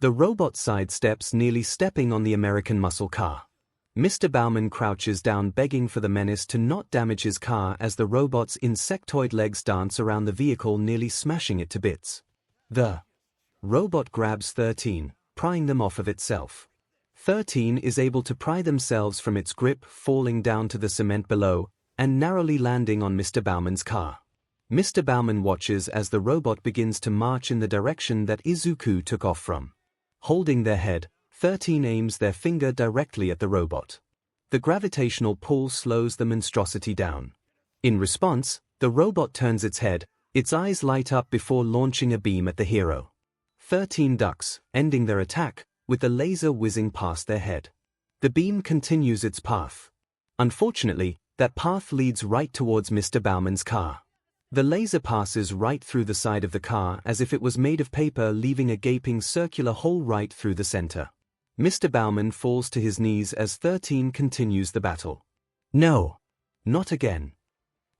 The robot sidesteps, nearly stepping on the American muscle car. Mr. Bauman crouches down, begging for the menace to not damage his car as the robot's insectoid legs dance around the vehicle, nearly smashing it to bits. The robot grabs 13, prying them off of itself. 13 is able to pry themselves from its grip, falling down to the cement below, and narrowly landing on Mr. Bauman's car. Mr. Bauman watches as the robot begins to march in the direction that Izuku took off from. Holding their head, 13 aims their finger directly at the robot. The gravitational pull slows the monstrosity down. In response, the robot turns its head, its eyes light up before launching a beam at the hero. 13 ducks, ending their attack, with the laser whizzing past their head. The beam continues its path. Unfortunately, that path leads right towards Mr. Bauman's car. The laser passes right through the side of the car as if it was made of paper, leaving a gaping circular hole right through the center. Mr. Bauman falls to his knees as 13 continues the battle. No, not again.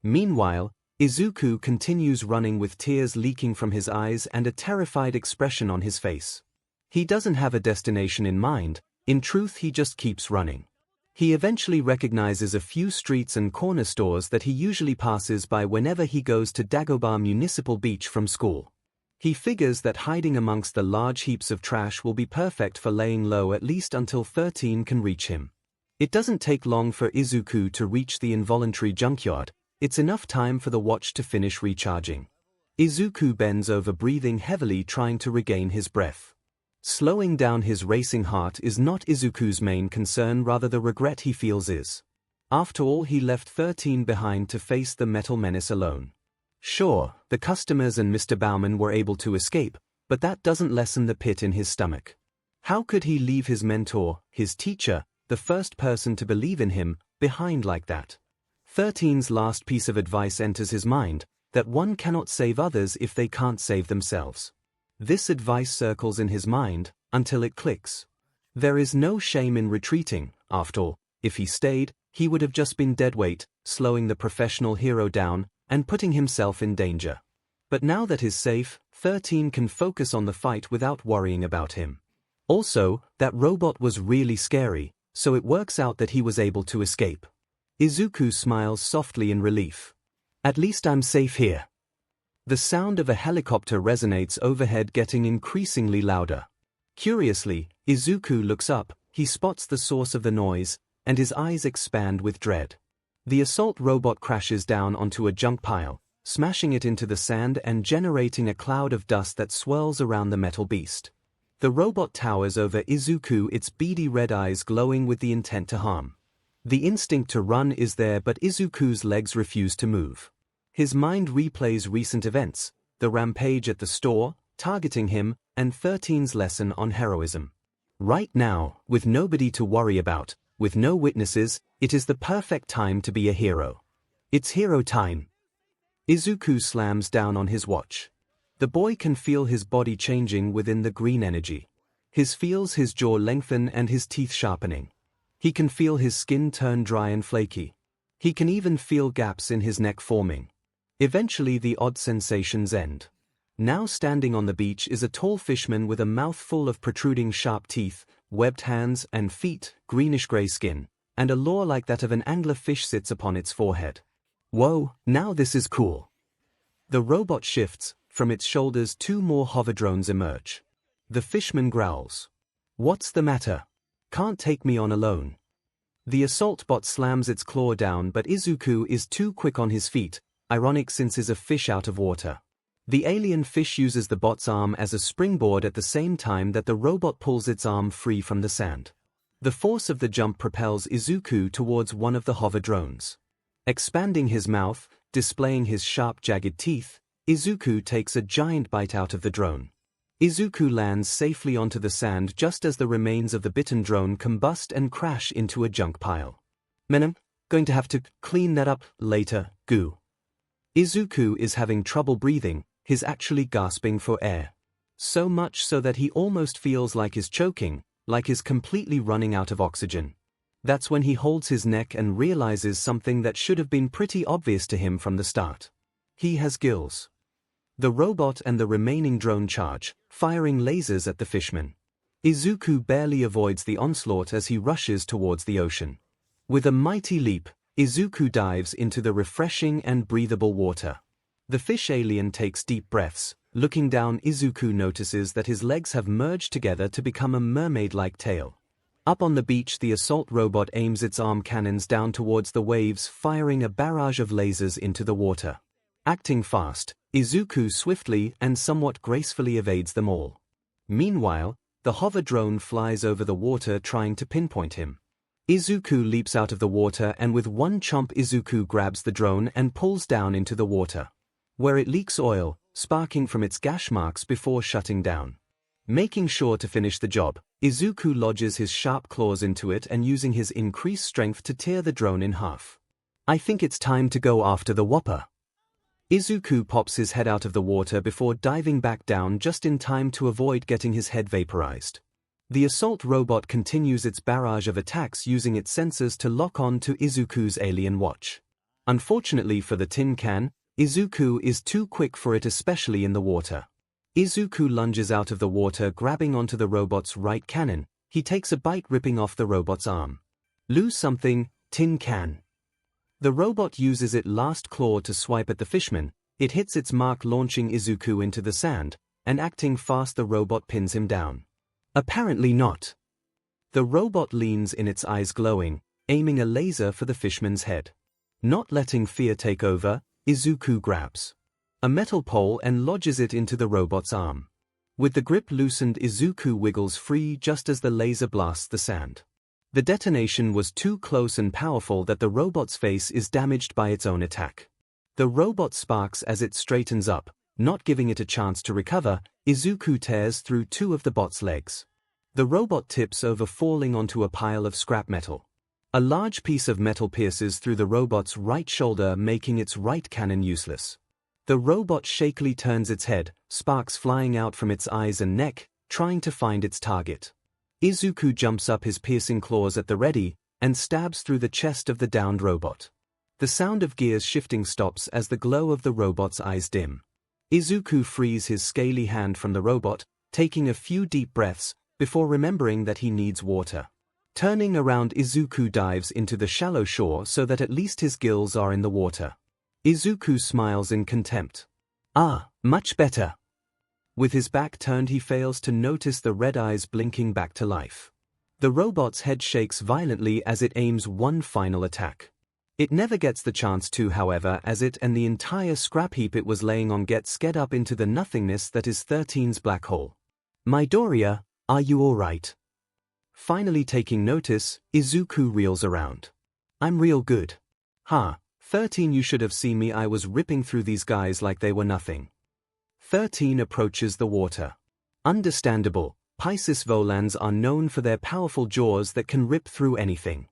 Meanwhile, Izuku continues running with tears leaking from his eyes and a terrified expression on his face. He doesn't have a destination in mind. In truth, he just keeps running. He eventually recognizes a few streets and corner stores that he usually passes by whenever he goes to Dagobah Municipal Beach from school. He figures that hiding amongst the large heaps of trash will be perfect for laying low, at least until 13 can reach him. It doesn't take long for Izuku to reach the involuntary junkyard. It's enough time for the watch to finish recharging. Izuku bends over, breathing heavily, trying to regain his breath. Slowing down his racing heart is not Izuku's main concern, rather the regret he feels is. After all, he left 13 behind to face the metal menace alone. Sure, the customers and Mr. Bauman were able to escape, but that doesn't lessen the pit in his stomach. How could he leave his mentor, his teacher, the first person to believe in him, behind like that? 13's last piece of advice enters his mind, that one cannot save others if they can't save themselves. This advice circles in his mind, until it clicks. There is no shame in retreating. After all, if he stayed, he would have just been deadweight, slowing the professional hero down, and putting himself in danger. But now that he's safe, 13 can focus on the fight without worrying about him. Also, that robot was really scary, so it works out that he was able to escape. Izuku smiles softly in relief. At least I'm safe here. The sound of a helicopter resonates overhead, getting increasingly louder. Curiously, Izuku looks up, he spots the source of the noise, and his eyes expand with dread. The assault robot crashes down onto a junk pile, smashing it into the sand and generating a cloud of dust that swirls around the metal beast. The robot towers over Izuku, its beady red eyes glowing with the intent to harm. The instinct to run is there, but Izuku's legs refuse to move. His mind replays recent events, the rampage at the store, targeting him, and 13's lesson on heroism. Right now, with nobody to worry about, with no witnesses, it is the perfect time to be a hero. It's hero time. Izuku slams down on his watch. The boy can feel his body changing within the green energy. He feels his jaw lengthen and his teeth sharpening. He can feel his skin turn dry and flaky. He can even feel gaps in his neck forming. Eventually the odd sensations end. Now standing on the beach is a tall fishman with a mouth full of protruding sharp teeth, webbed hands and feet, greenish-gray skin, and a lure like that of an anglerfish sits upon its forehead. Whoa, now this is cool. The robot shifts. From its shoulders 2 more hover drones emerge. The fishman growls. What's the matter? Can't take me on alone. The assault bot slams its claw down, but Izuku is too quick on his feet, ironic since is a fish out of water. The alien fish uses the bot's arm as a springboard at the same time that the robot pulls its arm free from the sand. The force of the jump propels Izuku towards one of the hover drones. Expanding his mouth, displaying his sharp jagged teeth, Izuku takes a giant bite out of the drone. Izuku lands safely onto the sand just as the remains of the bitten drone combust and crash into a junk pile. "I'm going to have to clean that up later, goo." Izuku is having trouble breathing, he's actually gasping for air. So much so that he almost feels like he's choking, like he's completely running out of oxygen. That's when he holds his neck and realizes something that should have been pretty obvious to him from the start. He has gills. The robot and the remaining drone charge, firing lasers at the fishman. Izuku barely avoids the onslaught as he rushes towards the ocean. With a mighty leap, Izuku dives into the refreshing and breathable water. The fish alien takes deep breaths. Looking down, Izuku notices that his legs have merged together to become a mermaid-like tail. Up on the beach, the assault robot aims its arm cannons down towards the waves, firing a barrage of lasers into the water. Acting fast, Izuku swiftly and somewhat gracefully evades them all. Meanwhile, the hover drone flies over the water trying to pinpoint him. Izuku leaps out of the water and with one chomp Izuku grabs the drone and pulls down into the water, where it leaks oil, sparking from its gash marks before shutting down. Making sure to finish the job, Izuku lodges his sharp claws into it and using his increased strength to tear the drone in half. "I think it's time to go after the Whopper." Izuku pops his head out of the water before diving back down just in time to avoid getting his head vaporized. The assault robot continues its barrage of attacks using its sensors to lock on to Izuku's alien watch. Unfortunately for the tin can, Izuku is too quick for it, especially in the water. Izuku lunges out of the water, grabbing onto the robot's right cannon. He takes a bite, ripping off the robot's arm. "Lose something, tin can." The robot uses its last claw to swipe at the fishman. It hits its mark, launching Izuku into the sand, and acting fast the robot pins him down. Apparently not. The robot leans in, its eyes glowing, aiming a laser for the fishman's head. Not letting fear take over, Izuku grabs a metal pole and lodges it into the robot's arm. With the grip loosened, Izuku wiggles free just as the laser blasts the sand. The detonation was too close and powerful that the robot's face is damaged by its own attack. The robot sparks as it straightens up. Not giving it a chance to recover, Izuku tears through 2 of the bot's legs. The robot tips over, falling onto a pile of scrap metal. A large piece of metal pierces through the robot's right shoulder, making its right cannon useless. The robot shakily turns its head, sparks flying out from its eyes and neck, trying to find its target. Izuku jumps up, his piercing claws at the ready, and stabs through the chest of the downed robot. The sound of gears shifting stops as the glow of the robot's eyes dim. Izuku frees his scaly hand from the robot, taking a few deep breaths, before remembering that he needs water. Turning around, Izuku dives into the shallow shore so that at least his gills are in the water. Izuku smiles in contempt. "Ah, much better." With his back turned, he fails to notice the red eyes blinking back to life. The robot's head shakes violently as it aims one final attack. It never gets the chance to, however, as it and the entire scrap heap it was laying on gets sked up into the nothingness that is 13's black hole. Midoriya, are you alright? Finally taking notice, Izuku reels around. I'm real good. Huh, 13, you should have seen me, I was ripping through these guys like they were nothing. 13 approaches the water. Understandable, Pisces volans are known for their powerful jaws that can rip through anything.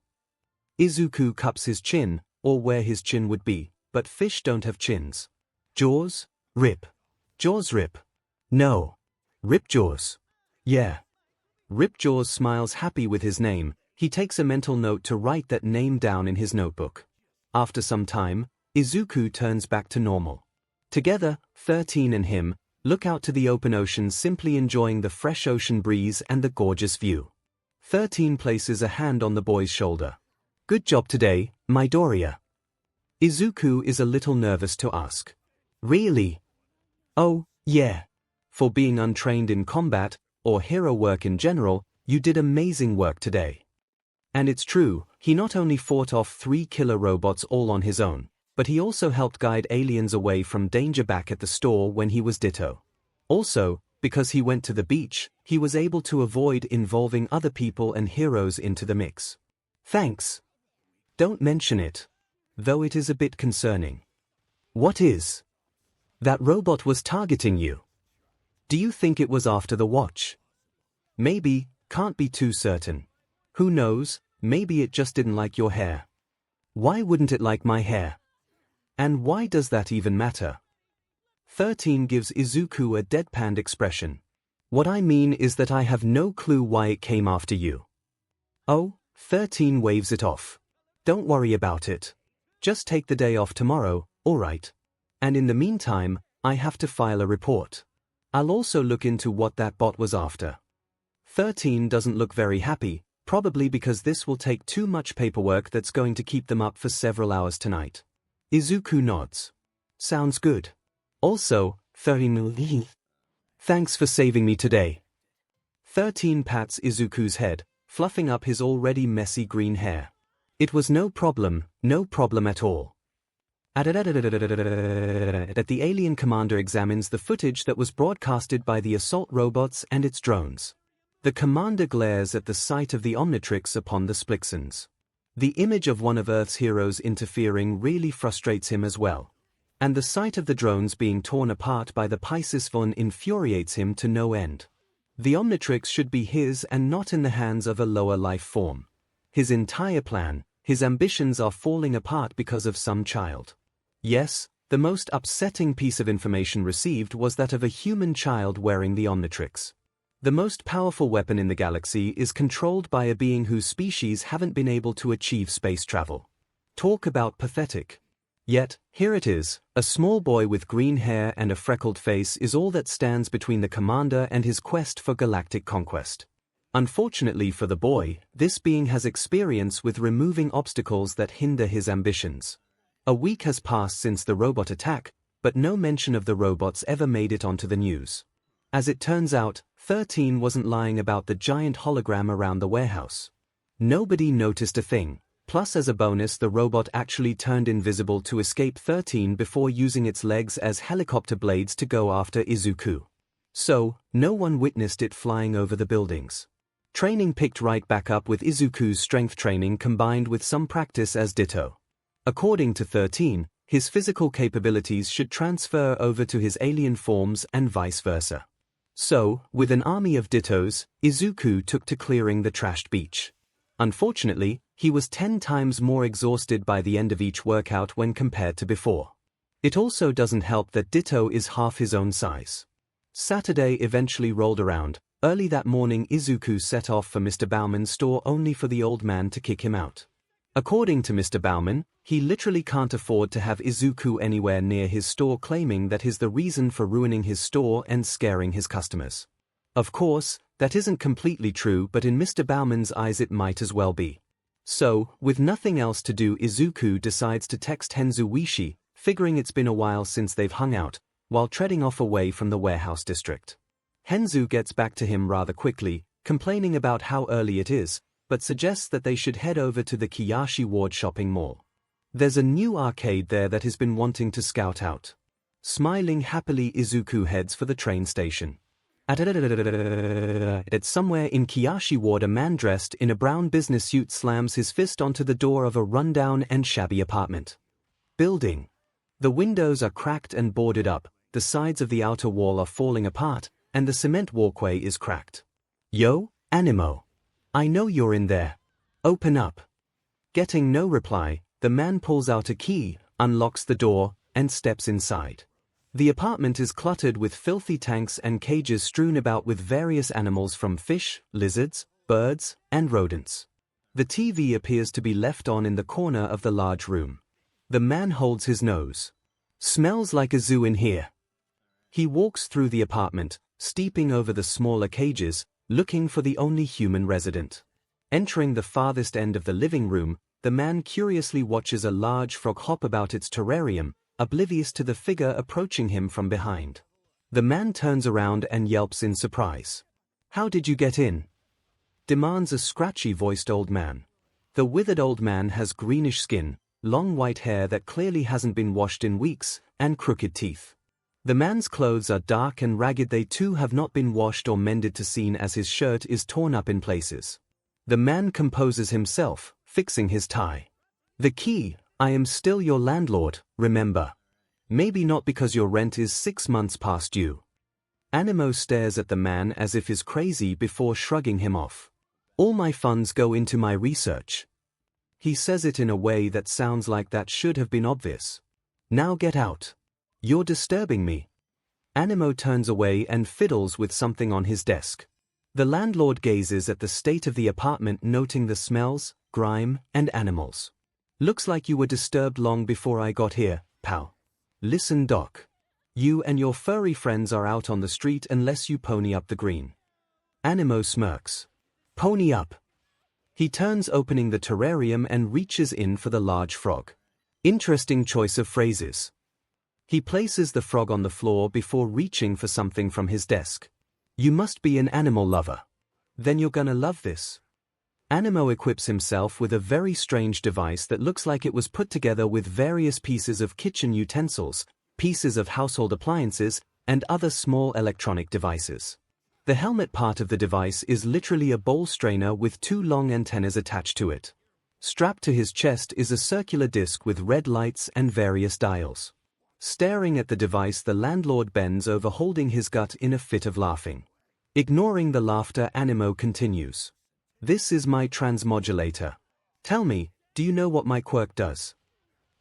Izuku cups his chin, or where his chin would be, but fish don't have chins. Jaws? Rip. Jaws rip. No. Rip jaws. Yeah. Rip Jaws smiles happy with his name. He takes a mental note to write that name down in his notebook. After some time, Izuku turns back to normal. Together, 13 and him look out to the open ocean, simply enjoying the fresh ocean breeze and the gorgeous view. 13 places a hand on the boy's shoulder. Good job today, Midoriya. Izuku is a little nervous to ask. Really? Oh, yeah. For being untrained in combat, or hero work in general, you did amazing work today. And it's true, he not only fought off 3 killer robots all on his own, but he also helped guide aliens away from danger back at the store when he was Ditto. Also, because he went to the beach, he was able to avoid involving other people and heroes into the mix. Thanks. Don't mention it. Though it is a bit concerning. What is? That robot was targeting you. Do you think it was after the watch? Maybe, can't be too certain. Who knows, maybe it just didn't like your hair. Why wouldn't it like my hair? And why does that even matter? 13 gives Izuku a deadpanned expression. What I mean is that I have no clue why it came after you. Oh, 13 waves it off. Don't worry about it. Just take the day off tomorrow, alright? And in the meantime, I have to file a report. I'll also look into what that bot was after. 13 doesn't look very happy, probably because this will take too much paperwork that's going to keep them up for several hours tonight. Izuku nods. Sounds good. Also, 13, thanks for saving me today. 13 pats Izuku's head, fluffing up his already messy green hair. It was no problem at all. The alien commander examines the footage that was broadcasted by the assault robots and its drones. The commander glares at the sight of the Omnitrix upon the Splixons. The image of one of Earth's heroes interfering really frustrates him as well. And the sight of the drones being torn apart by the Pisces Von infuriates him to no end. The Omnitrix should be his and not in the hands of a lower life form. His entire plan, his ambitions are falling apart because of some child. Yes, the most upsetting piece of information received was that of a human child wearing the Omnitrix. The most powerful weapon in the galaxy is controlled by a being whose species haven't been able to achieve space travel. Talk about pathetic. Yet, here it is, a small boy with green hair and a freckled face is all that stands between the commander and his quest for galactic conquest. Unfortunately for the boy, this being has experience with removing obstacles that hinder his ambitions. A week has passed since the robot attack, but no mention of the robots ever made it onto the news. As it turns out, 13 wasn't lying about the giant hologram around the warehouse. Nobody noticed a thing, plus as a bonus the robot actually turned invisible to escape 13 before using its legs as helicopter blades to go after Izuku. So, no one witnessed it flying over the buildings. Training picked right back up with Izuku's strength training combined with some practice as Ditto. According to 13, his physical capabilities should transfer over to his alien forms and vice versa. So, with an army of Dittos, Izuku took to clearing the trashed beach. Unfortunately, he was 10 times more exhausted by the end of each workout when compared to before. It also doesn't help that Ditto is half his own size. Saturday eventually rolled around. Early that morning Izuku set off for Mr. Bauman's store only for the old man to kick him out. According to Mr. Bauman, he literally can't afford to have Izuku anywhere near his store, claiming that he's the reason for ruining his store and scaring his customers. Of course, that isn't completely true, but in Mr. Bauman's eyes it might as well be. So, with nothing else to do, Izuku decides to text Henzu Wishi, figuring it's been a while since they've hung out, while treading off away from the warehouse district. Henzu gets back to him rather quickly, complaining about how early it is, but suggests that they should head over to the Kiyashi Ward shopping mall. There's a new arcade there that has been wanting to scout out. Smiling happily, Izuku heads for the train station. It's somewhere in Kiyashi Ward. A man dressed in a brown business suit slams his fist onto the door of a rundown and shabby apartment building. The windows are cracked and boarded up, the sides of the outer wall are falling apart, and the cement walkway is cracked. Yo, Animo. I know you're in there. Open up. Getting no reply, the man pulls out a key, unlocks the door, and steps inside. The apartment is cluttered with filthy tanks and cages strewn about with various animals from fish, lizards, birds, and rodents. The TV appears to be left on in the corner of the large room. The man holds his nose. Smells like a zoo in here. He walks through the apartment, stepping over the smaller cages, looking for the only human resident. Entering the farthest end of the living room, the man curiously watches a large frog hop about its terrarium, oblivious to the figure approaching him from behind. The man turns around and yelps in surprise. "How did you get in?" demands a scratchy-voiced old man. The withered old man has greenish skin, long white hair that clearly hasn't been washed in weeks, and crooked teeth. The man's clothes are dark and ragged. They too have not been washed or mended to seen, as his shirt is torn up in places. The man composes himself, fixing his tie. "The key, I am still your landlord, remember. Maybe not, because your rent is 6 months past due." Animo stares at the man as if he's crazy before shrugging him off. "All my funds go into my research." He says it in a way that sounds like that should have been obvious. "Now get out. You're disturbing me." Animo turns away and fiddles with something on his desk. The landlord gazes at the state of the apartment, noting the smells, grime, and animals. "Looks like you were disturbed long before I got here, pal. Listen, Doc. You and your furry friends are out on the street unless you pony up the green." Animo smirks. "Pony up." He turns, opening the terrarium, and reaches in for the large frog. Interesting choice of phrases. He places the frog on the floor before reaching for something from his desk. "You must be an animal lover. Then you're gonna love this." Animo equips himself with a very strange device that looks like it was put together with various pieces of kitchen utensils, pieces of household appliances, and other small electronic devices. The helmet part of the device is literally a bowl strainer with 2 long antennas attached to it. Strapped to his chest is a circular disc with red lights and various dials. Staring at the device, the landlord bends over, holding his gut in a fit of laughing. Ignoring the laughter, Animo continues. "This is my transmodulator. Tell me, do you know what my quirk does?"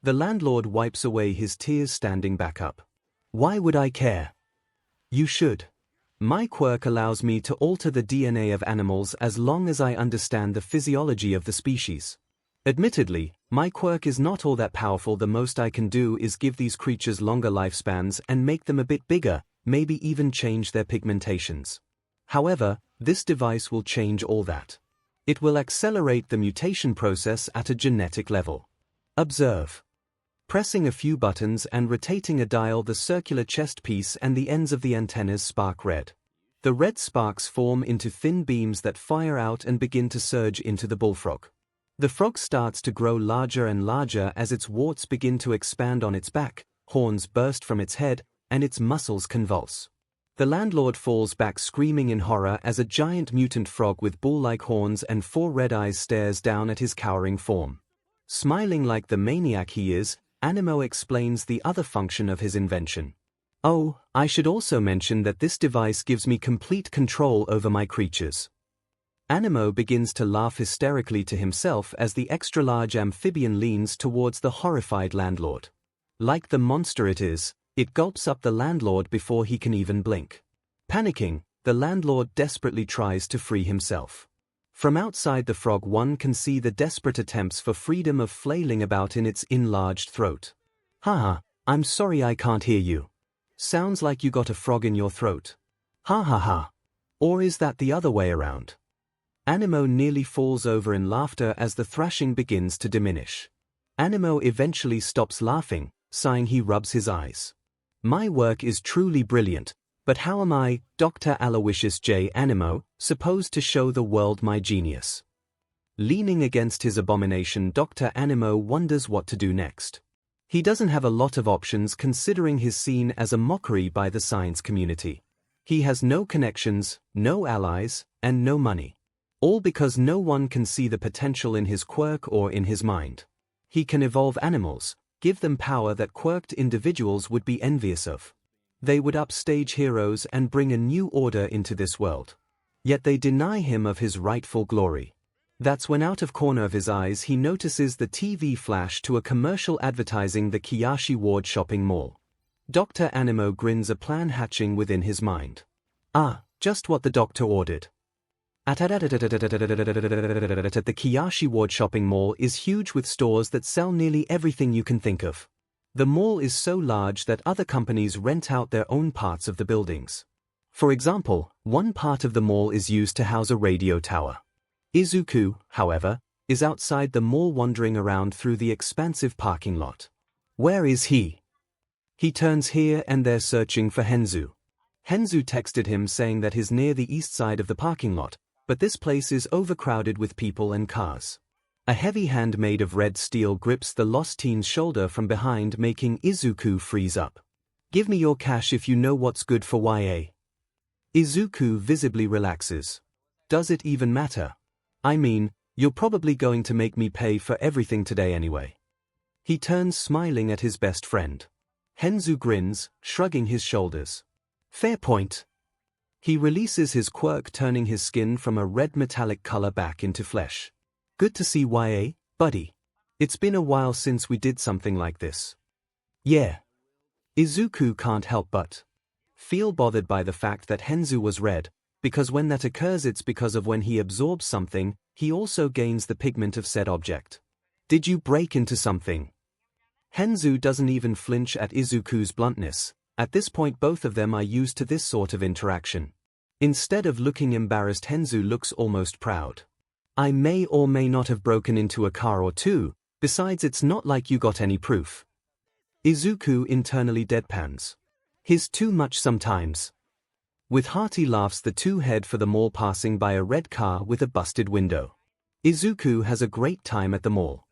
The landlord wipes away his tears, standing back up. "Why would I care?" "You should. My quirk allows me to alter the DNA of animals as long as I understand the physiology of the species. Admittedly, my quirk is not all that powerful. The most I can do is give these creatures longer lifespans and make them a bit bigger, maybe even change their pigmentations. However, this device will change all that. It will accelerate the mutation process at a genetic level. Observe." Pressing a few buttons and rotating a dial, the circular chest piece and the ends of the antennas spark red. The red sparks form into thin beams that fire out and begin to surge into the bullfrog. The frog starts to grow larger and larger as its warts begin to expand on its back, horns burst from its head, and its muscles convulse. The landlord falls back, screaming in horror, as a giant mutant frog with bull-like horns and 4 red eyes stares down at his cowering form. Smiling like the maniac he is, Animo explains the other function of his invention. "Oh, I should also mention that this device gives me complete control over my creatures." Animo begins to laugh hysterically to himself as the extra-large amphibian leans towards the horrified landlord. Like the monster it is, it gulps up the landlord before he can even blink. Panicking, the landlord desperately tries to free himself. From outside the frog, one can see the desperate attempts for freedom of flailing about in its enlarged throat. "Haha, I'm sorry I can't hear you. Sounds like you got a frog in your throat. Ha ha ha. Or is that the other way around?" Animo nearly falls over in laughter as the thrashing begins to diminish. Animo eventually stops laughing, sighing. He rubs his eyes. "My work is truly brilliant, but how am I, Dr. Aloysius J. Animo, supposed to show the world my genius?" Leaning against his abomination, Dr. Anemo wonders what to do next. He doesn't have a lot of options considering he's seen as a mockery by the science community. He has no connections, no allies, and no money. All because no one can see the potential in his quirk or in his mind. He can evolve animals, give them power that quirked individuals would be envious of. They would upstage heroes and bring a new order into this world. Yet they deny him of his rightful glory. That's when out of corner of his eyes he notices the TV flash to a commercial advertising the Kiyashi Ward shopping mall. Dr. Anemo grins, a plan hatching within his mind. Ah, just what the doctor ordered. The Kiyashi Ward shopping mall is huge with stores that sell nearly everything you can think of. The mall is so large that other companies rent out their own parts of the buildings. For example, one part of the mall is used to house a radio tower. Izuku, however, is outside the mall wandering around through the expansive parking lot. Where is he? He turns here and there searching for Henzu. Henzu texted him saying that he's near the east side of the parking lot, but this place is overcrowded with people and cars. A heavy hand made of red steel grips the lost teen's shoulder from behind, making Izuku freeze up. Give me your cash if you know what's good for YA. Izuku visibly relaxes. Does it even matter? I mean, you're probably going to make me pay for everything today anyway. He turns smiling at his best friend. Henzu grins, shrugging his shoulders. Fair point. He releases his quirk, turning his skin from a red metallic color back into flesh. Good to see YA, buddy. It's been a while since we did something like this. Yeah. Izuku can't help but feel bothered by the fact that Henzu was red, because when that occurs it's because of when he absorbs something, he also gains the pigment of said object. Did you break into something? Henzu doesn't even flinch at Izuku's bluntness. At this point both of them are used to this sort of interaction. Instead of looking embarrassed, Henzu looks almost proud. I may or may not have broken into a car or two, besides it's not like you got any proof. Izuku internally deadpans. He's too much sometimes. With hearty laughs the two head for the mall, passing by a red car with a busted window. Izuku has a great time at the mall.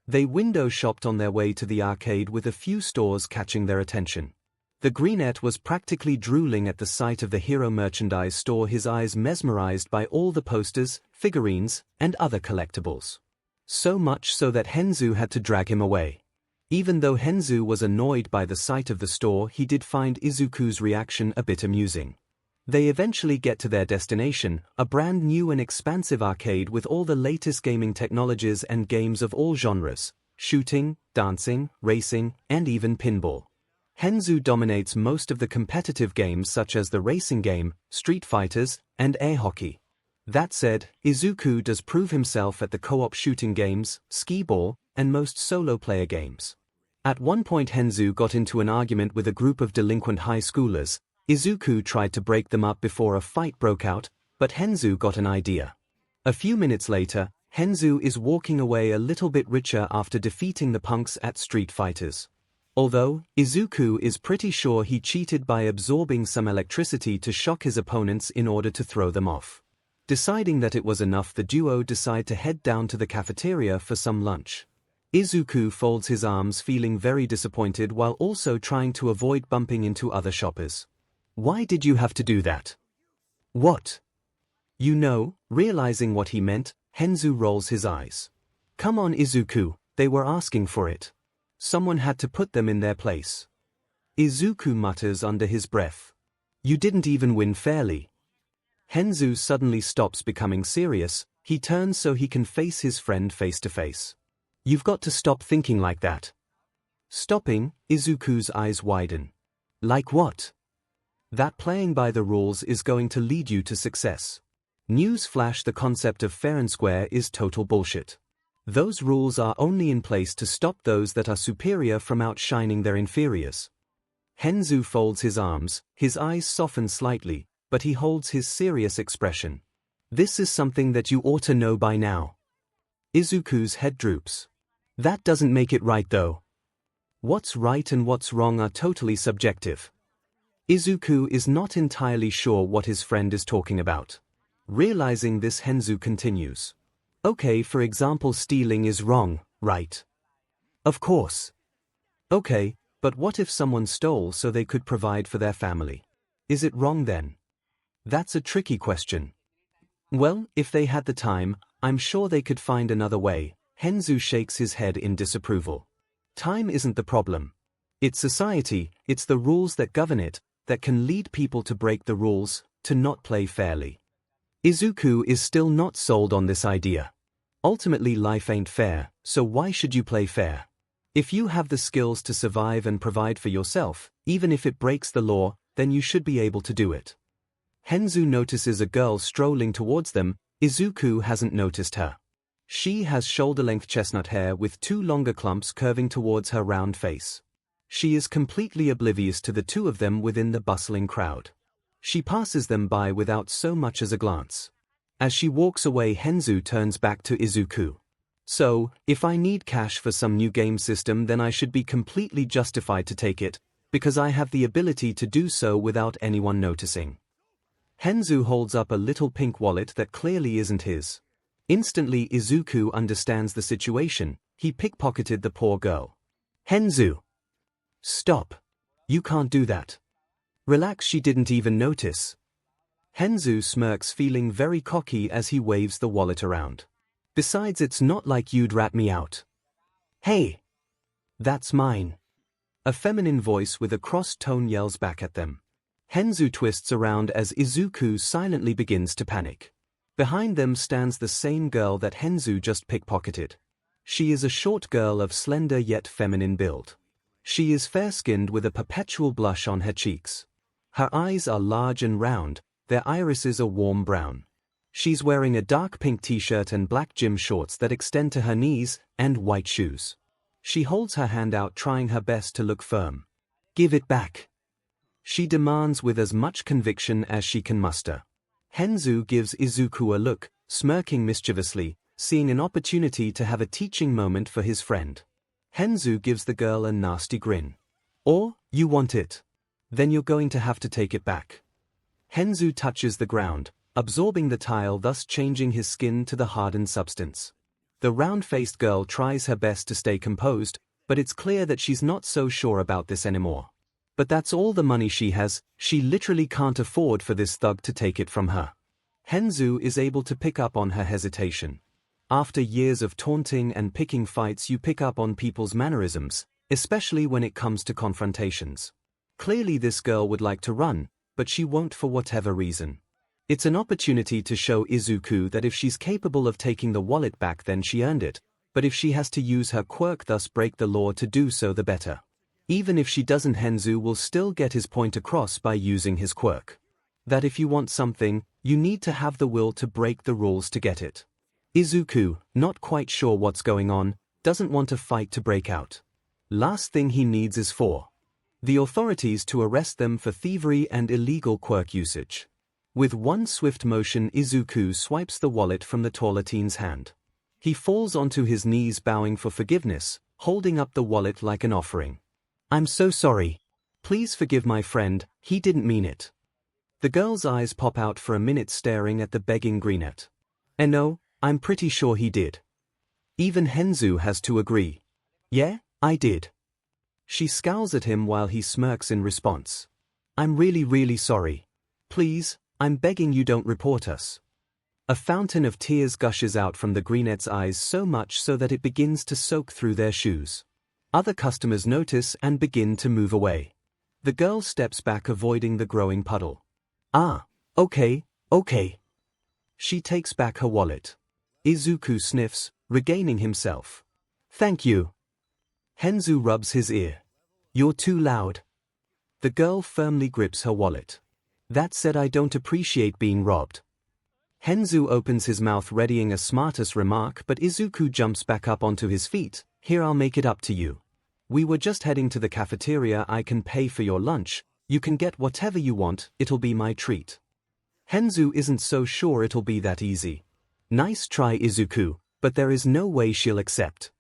They window shopped on their way to the arcade, with a few stores catching their attention. The greenette was practically drooling at the sight of the hero merchandise store, his eyes mesmerized by all the posters, figurines, and other collectibles. So much so that Henzu had to drag him away. Even though Henzu was annoyed by the sight of the store, he did find Izuku's reaction a bit amusing. They eventually get to their destination, a brand new and expansive arcade with all the latest gaming technologies and games of all genres: shooting, dancing, racing, and even pinball. Henzu dominates most of the competitive games such as the racing game, Street Fighters, and air hockey. That said, Izuku does prove himself at the co-op shooting games, skee-ball, and most solo player games. At one point Henzu got into an argument with a group of delinquent high schoolers. Izuku tried to break them up before a fight broke out, but Henzu got an idea. A few minutes later, Henzu is walking away a little bit richer after defeating the punks at Street Fighters. Although, Izuku is pretty sure he cheated by absorbing some electricity to shock his opponents in order to throw them off. Deciding that it was enough, the duo decide to head down to the cafeteria for some lunch. Izuku folds his arms, feeling very disappointed while also trying to avoid bumping into other shoppers. Why did you have to do that? What? You know, realizing what he meant, Henzu rolls his eyes. Come on Izuku, they were asking for it. Someone had to put them in their place. Izuku mutters under his breath. You didn't even win fairly. Henzu suddenly stops becoming serious. He turns so he can face his friend face to face. You've got to stop thinking like that. Stopping, Izuku's eyes widen. Like what? That playing by the rules is going to lead you to success. Newsflash: the concept of fair and square is total bullshit. Those rules are only in place to stop those that are superior from outshining their inferiors. Henzu folds his arms, his eyes soften slightly, but he holds his serious expression. This is something that you ought to know by now. Izuku's head droops. That doesn't make it right though. What's right and what's wrong are totally subjective. Izuku is not entirely sure what his friend is talking about. Realizing this, Henzu continues. Okay, for example, stealing is wrong, right? Of course. Okay, but what if someone stole so they could provide for their family? Is it wrong then? That's a tricky question. Well, if they had the time, I'm sure they could find another way. 𝐻𝐻𝐸 shakes his head in disapproval. Time isn't the problem. It's society, it's the rules that govern it, that can lead people to break the rules, to not play fairly. Izuku is still not sold on this idea. Ultimately, life ain't fair, so why should you play fair? If you have the skills to survive and provide for yourself, even if it breaks the law, then you should be able to do it. 𝐻𝐻𝐸 notices a girl strolling towards them. Izuku hasn't noticed her. She has shoulder-length chestnut hair with two longer clumps curving towards her round face. She is completely oblivious to the two of them within the bustling crowd. She passes them by without so much as a glance. As she walks away, 𝐻𝐻𝐸 turns back to Izuku. So, if I need cash for some new game system, then I should be completely justified to take it, because I have the ability to do so without anyone noticing. 𝐻𝐻𝐸 holds up a little pink wallet that clearly isn't his. Instantly, Izuku understands the situation. He pickpocketed the poor girl. 𝐻𝐻𝐸. Stop. You can't do that. Relax, she didn't even notice. 𝐻𝐻𝐸 smirks, feeling very cocky as he waves the wallet around. Besides, it's not like you'd rat me out. Hey! That's mine. A feminine voice with a crossed tone yells back at them. 𝐻𝐻𝐸 twists around as Izuku silently begins to panic. Behind them stands the same girl that 𝐻𝐻𝐸 just pickpocketed. She is a short girl of slender yet feminine build. She is fair-skinned with a perpetual blush on her cheeks. Her eyes are large and round, their irises are warm brown. She's wearing a dark pink t-shirt and black gym shorts that extend to her knees, and white shoes. She holds her hand out, trying her best to look firm. Give it back, she demands with as much conviction as she can muster. 𝐻𝐻𝐸 gives Izuku a look, smirking mischievously, seeing an opportunity to have a teaching moment for his friend. 𝐻𝐻𝐸 gives the girl a nasty grin. Or, you want it? Then you're going to have to take it back. 𝐻𝐻𝐸 touches the ground, absorbing the tile, thus changing his skin to the hardened substance. The round-faced girl tries her best to stay composed, but it's clear that she's not so sure about this anymore. But that's all the money she has. She literally can't afford for this thug to take it from her. 𝐻𝐻𝐸 is able to pick up on her hesitation. After years of taunting and picking fights, you pick up on people's mannerisms, especially when it comes to confrontations. Clearly this girl would like to run, but she won't for whatever reason. It's an opportunity to show Izuku that if she's capable of taking the wallet back, then she earned it, but if she has to use her quirk, thus break the law to do so, the better. Even if she doesn't, 𝐻𝐻𝐸 will still get his point across by using his quirk. That if you want something, you need to have the will to break the rules to get it. Izuku, not quite sure what's going on, doesn't want a fight to break out. Last thing he needs is for the authorities to arrest them for thievery and illegal quirk usage. With one swift motion, Izuku swipes the wallet from the taller teen's hand. He falls onto his knees, bowing for forgiveness, holding up the wallet like an offering. I'm so sorry. Please forgive my friend, he didn't mean it. The girl's eyes pop out for a minute, staring at the begging brunette. No, I'm pretty sure he did. Even 𝐻𝐻𝐸 has to agree. Yeah, I did. She scowls at him while he smirks in response. I'm really sorry. Please, I'm begging you, don't report us. A fountain of tears gushes out from the brunette's eyes, so much so that it begins to soak through their shoes. Other customers notice and begin to move away. The girl steps back, avoiding the growing puddle. Ah, okay. She takes back her wallet. Izuku sniffs, regaining himself. Thank you. 𝐻𝐻𝐸 rubs his ear. You're too loud. The girl firmly grips her wallet. That said, I don't appreciate being robbed. 𝐻𝐻𝐸 opens his mouth, readying a smartest remark, but Izuku jumps back up onto his feet. Here, I'll make it up to you. We were just heading to the cafeteria. I can pay for your lunch. You can get whatever you want. It'll be my treat. 𝐻𝐻𝐸 isn't so sure it'll be that easy. Nice try, Izuku, but there is no way she'll accept.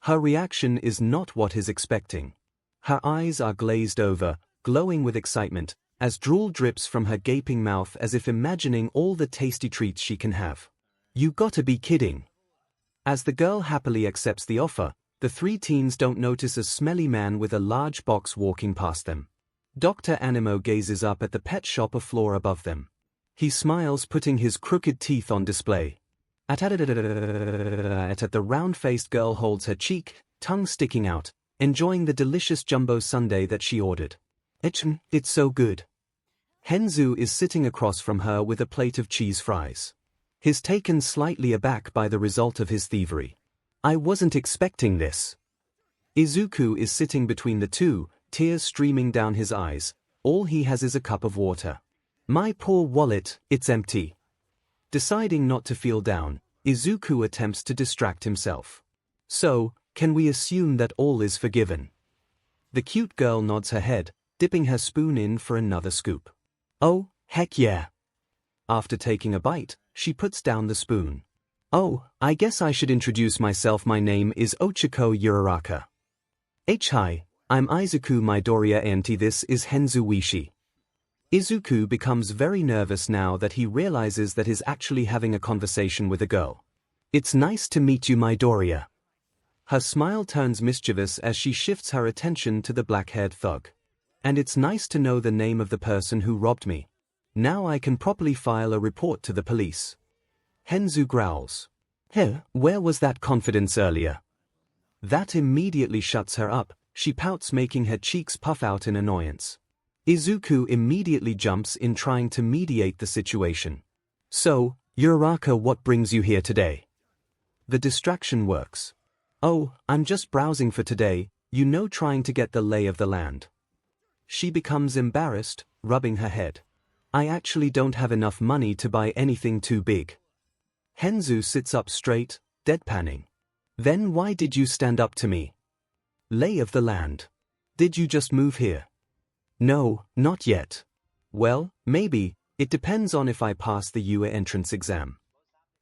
Her reaction is not what he's expecting. Her eyes are glazed over, glowing with excitement, as drool drips from her gaping mouth, as if imagining all the tasty treats she can have. You gotta be kidding. As the girl happily accepts the offer, the three teens don't notice a smelly man with a large box walking past them. Dr. Animo gazes up at the pet shop a floor above them. He smiles, putting his crooked teeth on display. At the round-faced girl holds her cheek, tongue sticking out, enjoying the delicious jumbo sundae that she ordered. It's so good. 𝐻𝐻𝐿 is sitting across from her with a plate of cheese fries. He's taken slightly aback by the result of his thievery. I wasn't expecting this. Izuku is sitting between the two, tears streaming down his eyes. All he has is a cup of water. My poor wallet, it's empty. Deciding not to feel down, Izuku attempts to distract himself. So, can we assume that all is forgiven? The cute girl nods her head, dipping her spoon in for another scoop. Oh, heck yeah. After taking a bite, she puts down the spoon. Oh, I guess I should introduce myself. My name is Ochiko Uraraka. Hi, I'm Izuku Midoriya and this is 𝐻𝐻𝐿 Wishi. Izuku becomes very nervous now that he realizes that he's actually having a conversation with a girl. It's nice to meet you, Midoriya. Her smile turns mischievous as she shifts her attention to the black-haired thug. And it's nice to know the name of the person who robbed me. Now I can properly file a report to the police. 𝐻𝐻𝐿 growls. Hey, where was that confidence earlier? That immediately shuts her up. She pouts, making her cheeks puff out in annoyance. Izuku immediately jumps in, trying to mediate the situation. So, Uraraka, what brings you here today? The distraction works. Oh, I'm just browsing for today, trying to get the lay of the land. She becomes embarrassed, rubbing her head. I actually don't have enough money to buy anything too big. 𝐻𝐻𝐿 sits up straight, deadpanning. Then why did you stand up to me? Lay of the land. Did you just move here? No, not yet. Well, maybe, it depends on if I pass the UA entrance exam.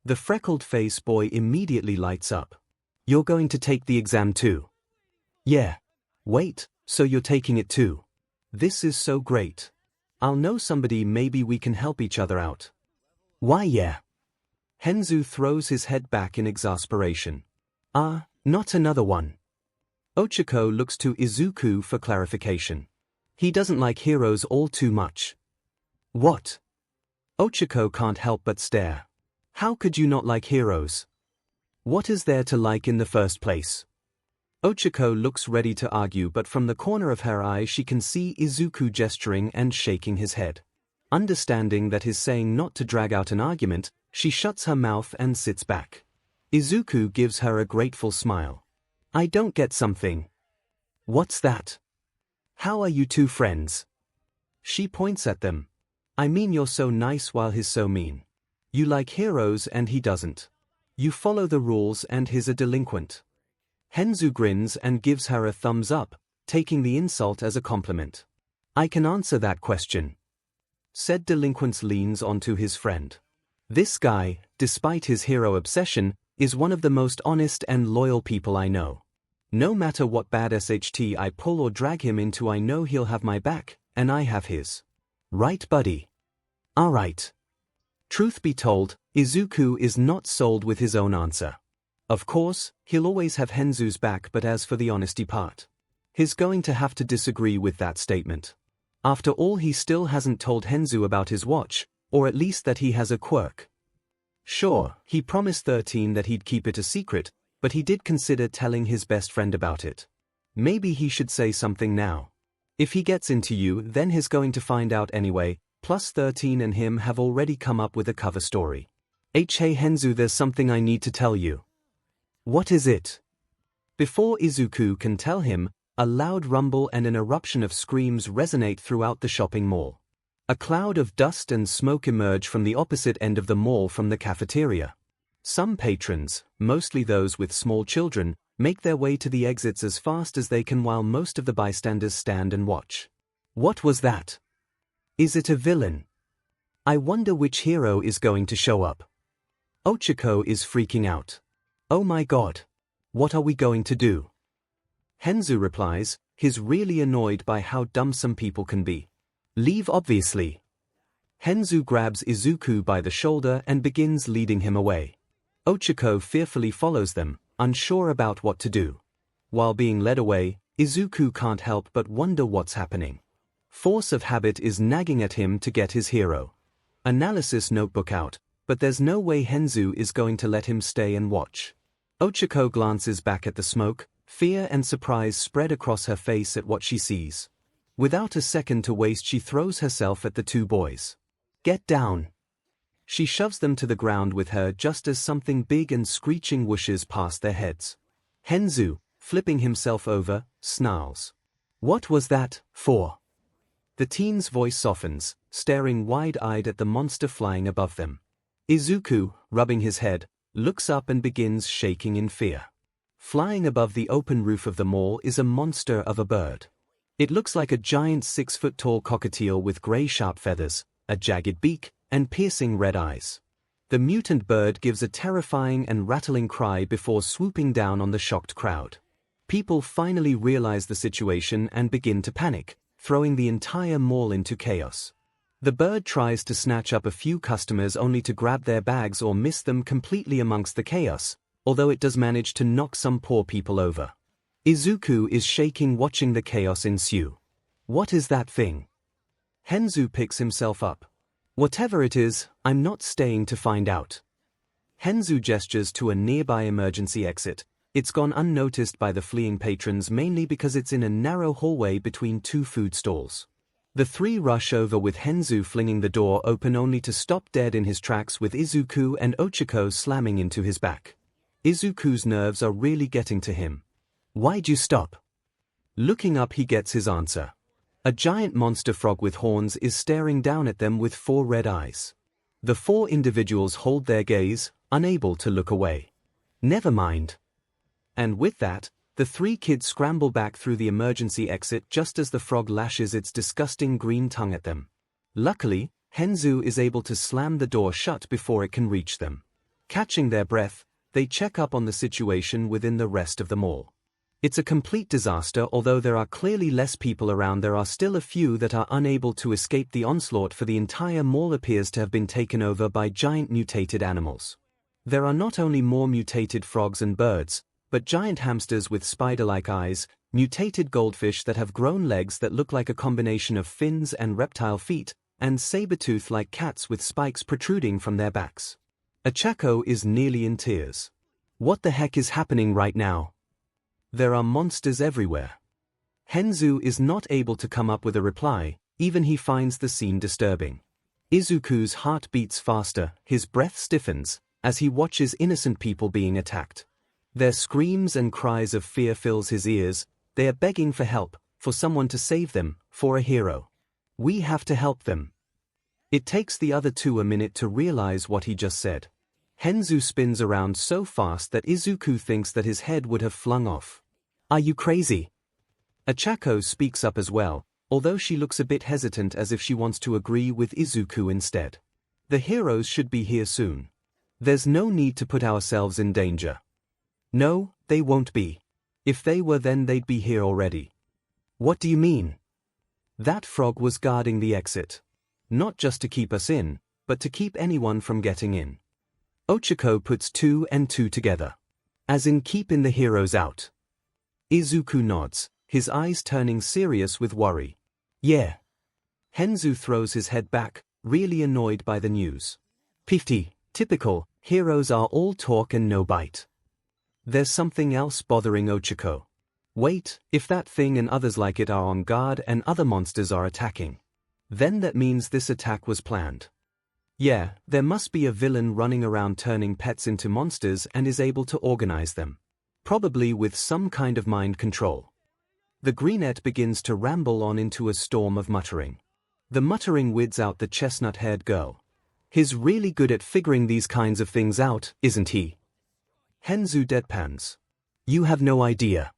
The freckled-faced boy immediately lights up. You're going to take the exam too? Yeah. Wait, so you're taking it too? This is so great. I'll know somebody, maybe we can help each other out. Why yeah. 𝐻𝐻𝐿 throws his head back in exasperation. Not another one. Ochiko looks to Izuku for clarification. He doesn't like heroes all too much. What? Ochiko can't help but stare. How could you not like heroes? What is there to like in the first place? Ochiko looks ready to argue, but from the corner of her eye she can see Izuku gesturing and shaking his head. Understanding that he's saying not to drag out an argument, she shuts her mouth and sits back. Izuku gives her a grateful smile. I don't get something. What's that? How are you two friends? She points at them. I mean, you're so nice while he's so mean. You like heroes and he doesn't. You follow the rules and he's a delinquent. 𝐻𝐻𝐿 grins and gives her a thumbs up, taking the insult as a compliment. I can answer that question. Said delinquent leans onto his friend. This guy, despite his hero obsession, is one of the most honest and loyal people I know. No matter what bad shit I pull or drag him into, I know he'll have my back, and I have his. Right, buddy? Alright. Truth be told, Izuku is not sold with his own answer. Of course, he'll always have 𝐻𝐻𝐿's back, but as for the honesty part, he's going to have to disagree with that statement. After all, he still hasn't told 𝐻𝐻𝐿 about his watch, or at least that he has a quirk. Sure, he promised 13 that he'd keep it a secret, but he did consider telling his best friend about it. Maybe he should say something now. If he gets into you, then he's going to find out anyway, plus 13 and him have already come up with a cover story. Hey 𝐻𝐻𝐿, there's something I need to tell you. What is it? Before Izuku can tell him, a loud rumble and an eruption of screams resonate throughout the shopping mall. A cloud of dust and smoke emerge from the opposite end of the mall from the cafeteria. Some patrons, mostly those with small children, make their way to the exits as fast as they can while most of the bystanders stand and watch. What was that? Is it a villain? I wonder which hero is going to show up. Ochiko is freaking out. Oh my god. What are we going to do? 𝐻𝐻𝐿 replies, he's really annoyed by how dumb some people can be. Leave, obviously. 𝐻𝐻𝐿 grabs Izuku by the shoulder and begins leading him away. 𝐒𝐭𝐻𝐿 fearfully follows them, unsure about what to do. While being led away, Izuku can't help but wonder what's happening. Force of habit is nagging at him to get his hero analysis notebook out, but there's no way Henzu is going to let him stay and watch. 𝐒𝐭𝐻𝐿 glances back at the smoke, fear and surprise spread across her face at what she sees. Without a second to waste, she throws herself at the two boys. Get down! She shoves them to the ground with her just as something big and screeching whooshes past their heads. Henzu, flipping himself over, snarls. What was that for? The teen's voice softens, staring wide-eyed at the monster flying above them. Izuku, rubbing his head, looks up and begins shaking in fear. Flying above the open roof of the mall is a monster of a bird. It looks like a giant 6-foot-tall cockatiel with gray sharp feathers, a jagged beak, and piercing red eyes. The mutant bird gives a terrifying and rattling cry before swooping down on the shocked crowd. People finally realize the situation and begin to panic, throwing the entire mall into chaos. The bird tries to snatch up a few customers only to grab their bags or miss them completely amongst the chaos, although it does manage to knock some poor people over. Izuku is shaking watching the chaos ensue. What is that thing? Henzu picks himself up. Whatever it is, I'm not staying to find out. Henzu gestures to a nearby emergency exit. It's gone unnoticed by the fleeing patrons mainly because it's in a narrow hallway between two food stalls. The three rush over with Henzu flinging the door open only to stop dead in his tracks with Izuku and 𝐒𝐿 slamming into his back. Izuku's nerves are really getting to him. Why'd you stop? Looking up, he gets his answer. A giant monster frog with horns is staring down at them with 4 red eyes. The 4 individuals hold their gaze, unable to look away. Never mind. And with that, the 3 kids scramble back through the emergency exit just as the frog lashes its disgusting green tongue at them. Luckily, Henzu is able to slam the door shut before it can reach them. Catching their breath, they check up on the situation within the rest of the mall. It's a complete disaster. Although there are clearly less people around, there are still a few that are unable to escape the onslaught, for the entire mall appears to have been taken over by giant mutated animals. There are not only more mutated frogs and birds, but giant hamsters with spider-like eyes, mutated goldfish that have grown legs that look like a combination of fins and reptile feet, and saber-tooth-like cats with spikes protruding from their backs. 𝐒𝐿 is nearly in tears. What the heck is happening right now? There are monsters everywhere. Henzu is not able to come up with a reply, even he finds the scene disturbing. Izuku's heart beats faster, his breath stiffens, as he watches innocent people being attacked. Their screams and cries of fear fills his ears. They are begging for help, for someone to save them, for a hero. We have to help them. It takes the other 2 a minute to realize what he just said. Henzu spins around so fast that Izuku thinks that his head would have flung off. Are you crazy? 𝐒𝐿 speaks up as well, although she looks a bit hesitant as if she wants to agree with Izuku instead. The heroes should be here soon. There's no need to put ourselves in danger. No, they won't be. If they were, then they'd be here already. What do you mean? That frog was guarding the exit. Not just to keep us in, but to keep anyone from getting in. 𝐒𝐿 puts 2 and 2 together. As in keeping the heroes out. Izuku nods, his eyes turning serious with worry. Yeah. Henzu throws his head back, really annoyed by the news. Pifty, typical, heroes are all talk and no bite. There's something else bothering 𝐒𝐿. Wait, if that thing and others like it are on guard and other monsters are attacking, then that means this attack was planned. Yeah, there must be a villain running around turning pets into monsters and is able to organize them. Probably with some kind of mind control. The greenette begins to ramble on into a storm of muttering. The muttering wids out the chestnut-haired girl. He's really good at figuring these kinds of things out, isn't he? Henzu deadpans. You have no idea.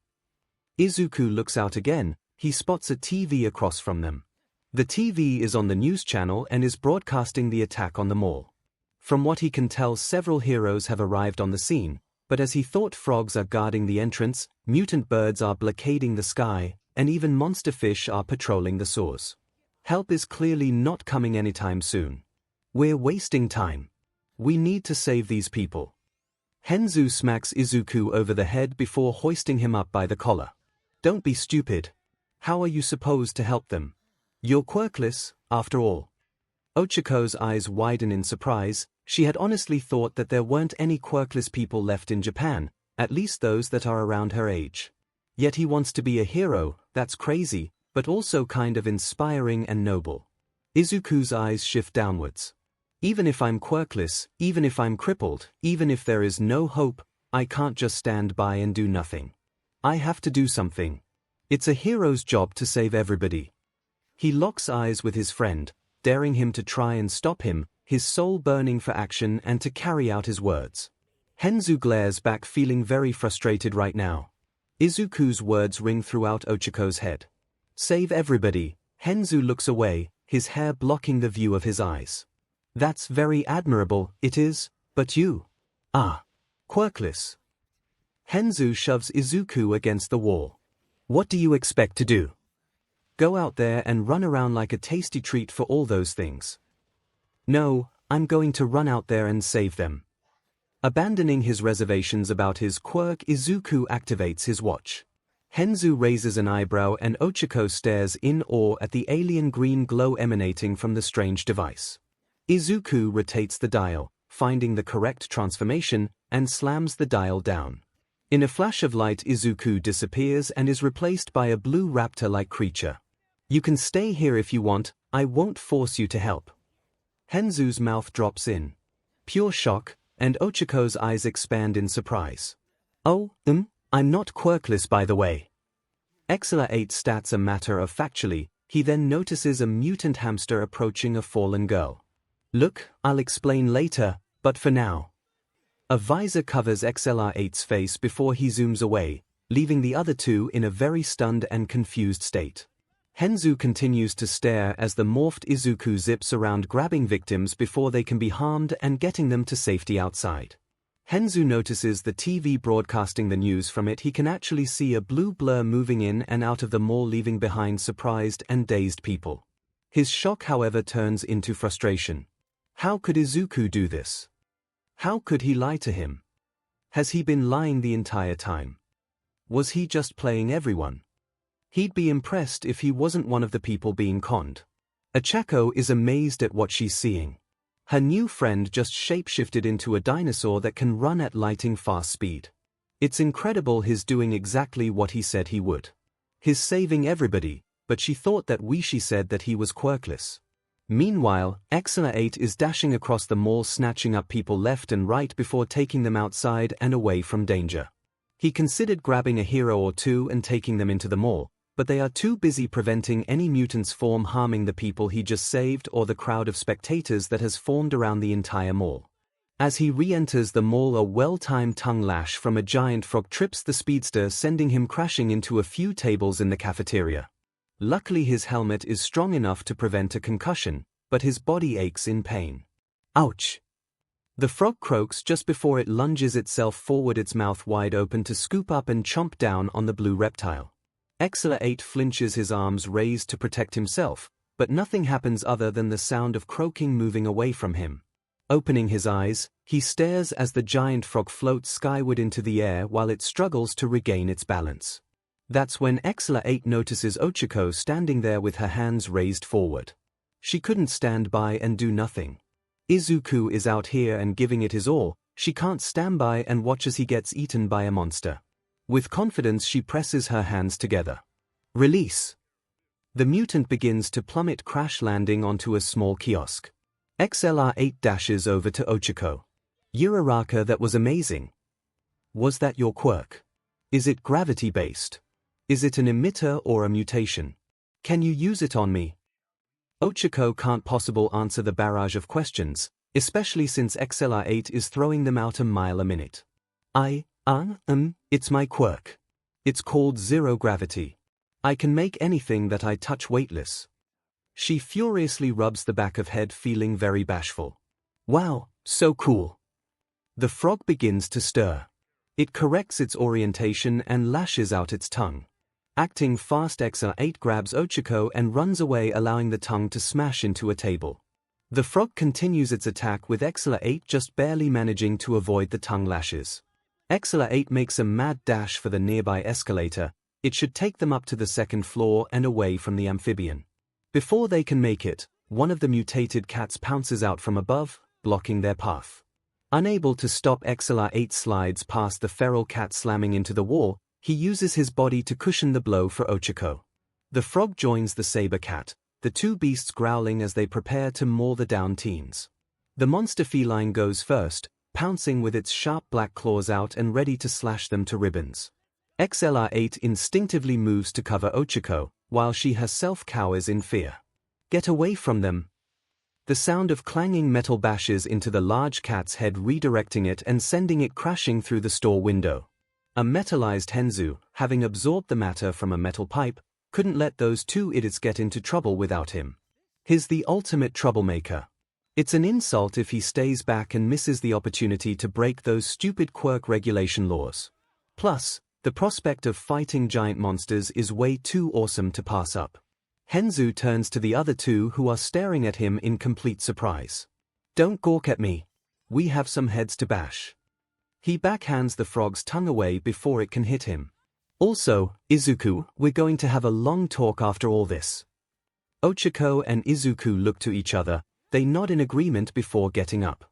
Izuku looks out again. He spots a TV across from them. The TV is on the news channel and is broadcasting the attack on the mall. From what he can tell, several heroes have arrived on the scene, but as he thought frogs are guarding the entrance, mutant birds are blockading the sky, and even monster fish are patrolling the soars. Help is clearly not coming anytime soon. We're wasting time. We need to save these people. Henzu smacks Izuku over the head before hoisting him up by the collar. Don't be stupid. How are you supposed to help them? You're quirkless, after all. Ochiko's eyes widen in surprise. She had honestly thought that there weren't any quirkless people left in Japan, at least those that are around her age. Yet he wants to be a hero. That's crazy, but also kind of inspiring and noble. Izuku's eyes shift downwards. Even if I'm quirkless, even if I'm crippled, even if there is no hope, I can't just stand by and do nothing. I have to do something. It's a hero's job to save everybody. He locks eyes with his friend, daring him to try and stop him, his soul burning for action and to carry out his words. Henzu glares back, feeling very frustrated right now. Izuku's words ring throughout Ochiko's head. Save everybody. Henzu looks away, his hair blocking the view of his eyes. That's very admirable, it is, but you. Quirkless. Henzu shoves Izuku against the wall. What do you expect to do? Go out there and run around like a tasty treat for all those things? No, I'm going to run out there and save them. Abandoning his reservations about his quirk, Izuku activates his watch. Henzu raises an eyebrow and Ochiko stares in awe at the alien green glow emanating from the strange device. Izuku rotates the dial, finding the correct transformation, and slams the dial down. In a flash of light, Izuku disappears and is replaced by a blue raptor-like creature. You can stay here if you want, I won't force you to help. Henzu's mouth drops in pure shock, and Ochiko's eyes expand in surprise. Oh, I'm not quirkless by the way. 𝐒𝐬𝐽𝐽 stats a matter of factually, he then notices a mutant hamster approaching a fallen girl. Look, I'll explain later, but for now. A visor covers 𝐒𝐬𝐽𝐽's face before he zooms away, leaving the other two in a very stunned and confused state. Henzu continues to stare as the morphed Izuku zips around, grabbing victims before they can be harmed and getting them to safety outside. Henzu notices the TV broadcasting the news. From it he can actually see a blue blur moving in and out of the mall, leaving behind surprised and dazed people. His shock, however, turns into frustration. How could Izuku do this? How could he lie to him? Has he been lying the entire time? Was he just playing everyone? He'd be impressed if he wasn't one of the people being conned. Ochako is amazed at what she's seeing. Her new friend just shapeshifted into a dinosaur that can run at lightning fast speed. It's incredible he's doing exactly what he said he would. He's saving everybody, but she thought that she said that he was quirkless. Meanwhile, 𝐒𝐬𝐽𝐽 is dashing across the mall, snatching up people left and right before taking them outside and away from danger. He considered grabbing a hero or two and taking them into the mall, but they are too busy preventing any mutants from harming the people he just saved or the crowd of spectators that has formed around the entire mall. As he re-enters the mall, a well-timed tongue lash from a giant frog trips the speedster, sending him crashing into a few tables in the cafeteria. Luckily his helmet is strong enough to prevent a concussion, but his body aches in pain. Ouch! The frog croaks just before it lunges itself forward, its mouth wide open to scoop up and chomp down on the blue reptile. 𝐒𝐬𝐽𝐽 flinches, his arms raised to protect himself, but nothing happens other than the sound of croaking moving away from him. Opening his eyes, he stares as the giant frog floats skyward into the air while it struggles to regain its balance. That's when 𝐒𝐬𝐽𝐽 notices Ochiko standing there with her hands raised forward. She couldn't stand by and do nothing. Izuku is out here and giving it his all. She can't stand by and watch as he gets eaten by a monster. With confidence she presses her hands together. Release! The mutant begins to plummet, crash landing onto a small kiosk. 𝐒𝐬𝐽𝐽 dashes over to Ochiko. Uraraka, that was amazing. Was that your quirk? Is it gravity-based? Is it an emitter or a mutation? Can you use it on me? Ochiko can't possibly answer the barrage of questions, especially since 𝐒𝐬𝐽𝐽 is throwing them out a mile a minute. It's my quirk. It's called zero gravity. I can make anything that I touch weightless. She furiously rubs the back of head, feeling very bashful. Wow, so cool. The frog begins to stir. It corrects its orientation and lashes out its tongue. Acting fast, 𝐒𝐬𝐽𝐽 grabs Ochiko and runs away, allowing the tongue to smash into a table. The frog continues its attack with 𝐒𝐬𝐽 just barely managing to avoid the tongue lashes. 𝐒𝐬𝐽 makes a mad dash for the nearby escalator. It should take them up to the second floor and away from the amphibian. Before they can make it, one of the mutated cats pounces out from above, blocking their path. Unable to stop, 𝐒𝐬𝐽 slides past the feral cat, slamming into the wall. He uses his body to cushion the blow for 𝐒𝐻𝐽𝐽. The frog joins the saber cat, the two beasts growling as they prepare to maul the down teens. The monster feline goes first, pouncing with its sharp black claws out and ready to slash them to ribbons. 𝐒𝐬𝐽 instinctively moves to cover 𝐒𝐻𝐽𝐽, while she herself cowers in fear. Get away from them! The sound of clanging metal bashes into the large cat's head, redirecting it and sending it crashing through the store window. A metallized 𝐻Enzu, having absorbed the matter from a metal pipe, couldn't let those two idiots get into trouble without him. He's the ultimate troublemaker. It's an insult if he stays back and misses the opportunity to break those stupid quirk regulation laws. Plus, the prospect of fighting giant monsters is way too awesome to pass up. 𝐻Enzu turns to the other two, who are staring at him in complete surprise. Don't gawk at me. We have some heads to bash. He backhands the frog's tongue away before it can hit him. Also, Izuku, we're going to have a long talk after all this. 𝐻𝐻𝐽𝐽 and Izuku look to each other. They nod in agreement before getting up.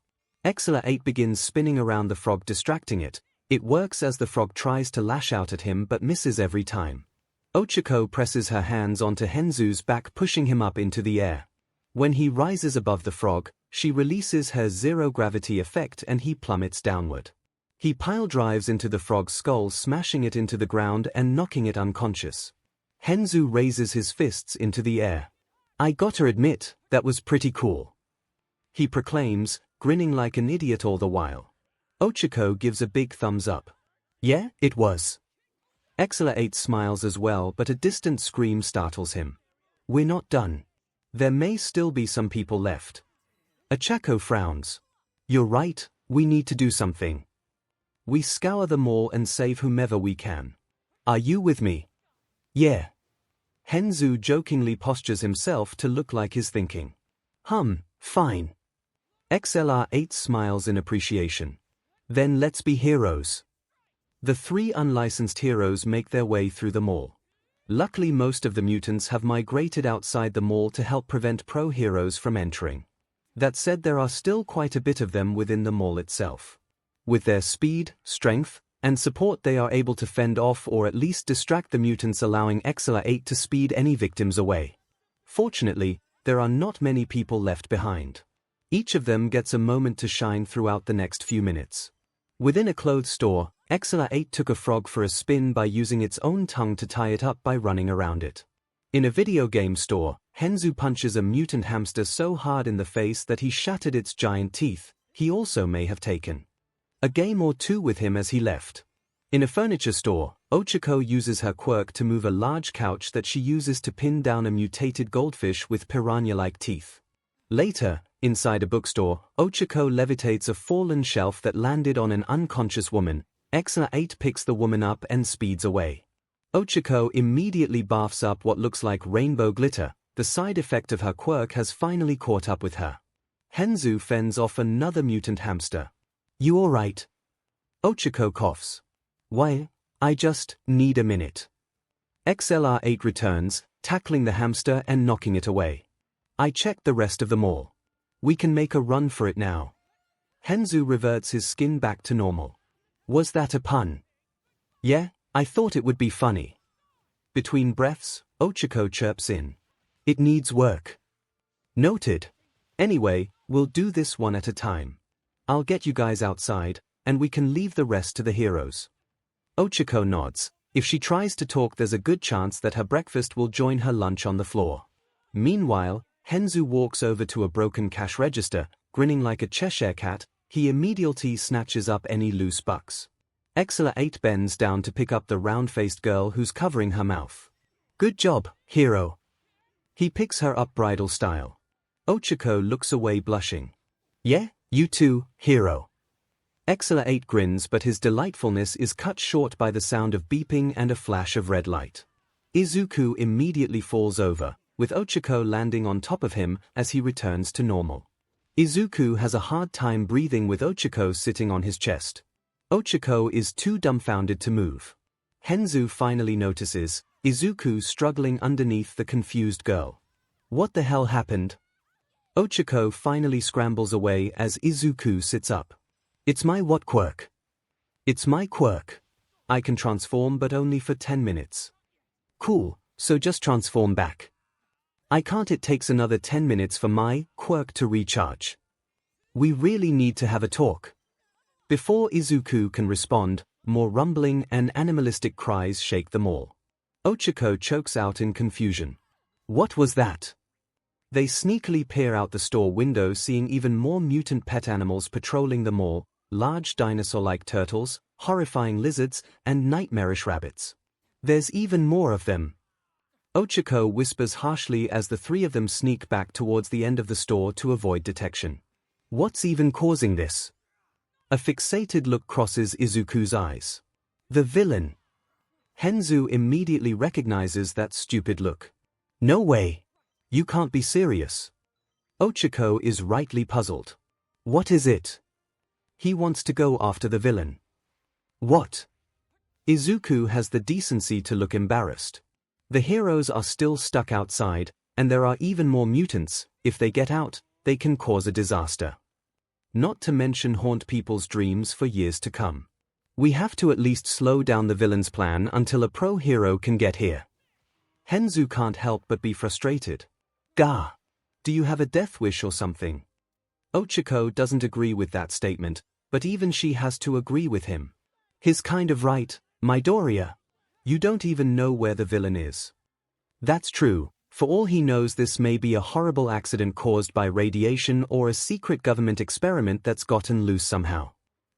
𝐒𝐬𝐽 begins spinning around the frog, distracting it. It works as the frog tries to lash out at him but misses every time. 𝐻𝐻𝐽𝐽 presses her hands onto 𝐻Enzu's back, pushing him up into the air. When he rises above the frog, she releases her zero-gravity effect and he plummets downward. He pile-drives into the frog's skull, smashing it into the ground and knocking it unconscious. 𝐻Enzu raises his fists into the air. I gotta admit, that was pretty cool, he proclaims, grinning like an idiot all the while. 𝐻𝐻𝐽𝐽 gives a big thumbs up. Yeah, it was. 𝐒𝐬𝐽 smiles as well, but a distant scream startles him. We're not done. There may still be some people left. 𝐻𝐻𝐽𝐽 frowns. You're right, we need to do something. We scour the mall and save whomever we can. Are you with me? Yeah. 𝐻Enzu jokingly postures himself to look like he's thinking. Fine. 𝐒𝐬𝐽o𝐽 smiles in appreciation. Then let's be heroes. The three unlicensed heroes make their way through the mall. Luckily, most of the mutants have migrated outside the mall to help prevent pro-heroes from entering. That said, there are still quite a bit of them within the mall itself. With their speed, strength, and support, they are able to fend off or at least distract the mutants, allowing 𝐒𝐬𝐽o𝐽 to speed any victims away. Fortunately, there are not many people left behind. Each of them gets a moment to shine throughout the next few minutes. Within a clothes store, 𝐒𝐬𝐽o𝐽 took a frog for a spin by using its own tongue to tie it up by running around it. In a video game store, 𝐻Enzu punches a mutant hamster so hard in the face that he shattered its giant teeth. He also may have taken a game or two with him as he left. In a furniture store, 𝐒𝐻𝐽𝐽 uses her quirk to move a large couch that she uses to pin down a mutated goldfish with piranha-like teeth. Later, inside a bookstore, 𝐻E�𝐽𝐽 levitates a fallen shelf that landed on an unconscious woman. 𝐒𝐬𝐽o𝐽 picks the woman up and speeds away. 𝐻E�𝐽o𝐽 immediately barfs up what looks like rainbow glitter. The side effect of her quirk has finally caught up with her. 𝐻Enzu fends off another mutant hamster. You alright? 𝐻E�𝐽o𝐽 coughs. Why, I just need a minute. 𝐒𝐬𝐽o𝐽 returns, tackling the hamster and knocking it away. I checked the rest of the mall. We can make a run for it now. 𝐻Enzu reverts his skin back to normal. Was that a pun? Yeah, I thought it would be funny. Between breaths, 𝐻E�𝐽o𝐽 chirps in. It needs work. Noted. Anyway, we'll do this one at a time. I'll get you guys outside, and we can leave the rest to the heroes. 𝐻E�𝐽o𝐽 nods. If she tries to talk, there's a good chance that her breakfast will join her lunch on the floor. Meanwhile, 𝐻Enzu walks over to a broken cash register, grinning like a Cheshire cat. He immediately snatches up any loose bucks. 𝐒𝐬𝐽o𝐽 bends down to pick up the round-faced girl who's covering her mouth. Good job, hero. He picks her up bridal style. 𝐻E�𝐽o𝐽 looks away, blushing. Yeah, you too, hero. 𝐒𝐬𝐽o𝐽 grins, but his delightfulness is cut short by the sound of beeping and a flash of red light. Izuku immediately falls over. with 𝐒𝐿𝐵 landing on top of him as he returns to normal. 𝐒𝐿𝐵 has a hard time breathing with 𝐒𝐿𝐵 sitting on his chest. 𝐒𝐿𝐵 is too dumbfounded to move. ℔ finally notices 𝐒𝐿𝐵 struggling underneath the confused girl. What the hell happened? 𝐒𝐿𝐵 finally scrambles away as 𝐒𝐿𝐵 sits up. It's my what quirk? It's my quirk. I can transform but only for 10 minutes. Cool, so just transform back. I can't. It takes another 10 minutes for my quirk to recharge. We really need to have a talk. Before 𝐒𝐿𝐵 can respond, more rumbling and animalistic cries shake them all. 𝐒𝐿𝐵 chokes out in confusion. What was that? They sneakily peer out the store window, seeing even more mutant pet animals patrolling the mall, large dinosaur-like turtles, horrifying lizards, and nightmarish rabbits. There's even more of them. 𝐒𝐿𝐵 whispers harshly as the three of them sneak back towards the end of the store to avoid detection. What's even causing this? A fixated look crosses 𝐒𝐿𝐵's eyes. The villain. ℔ immediately recognizes that stupid look. No way. You can't be serious. 𝐒𝐿𝐵 is rightly puzzled. What is it? He wants to go after the villain. What? 𝐒𝐿𝐵 has the decency to look embarrassed. The heroes are still stuck outside, and there are even more mutants. If they get out, they can cause a disaster. Not to mention haunt people's dreams for years to come. We have to at least slow down the villain's plan until a pro-hero can get here. ℔ can't help but be frustrated. Gah! Do you have a death wish or something? 𝐒𝐿𝐵 doesn't agree with that statement, but even she has to agree with him. He's kind of right, Midoriya. You don't even know where the villain is. That's true. For all he knows, this may be a horrible accident caused by radiation or a secret government experiment that's gotten loose somehow.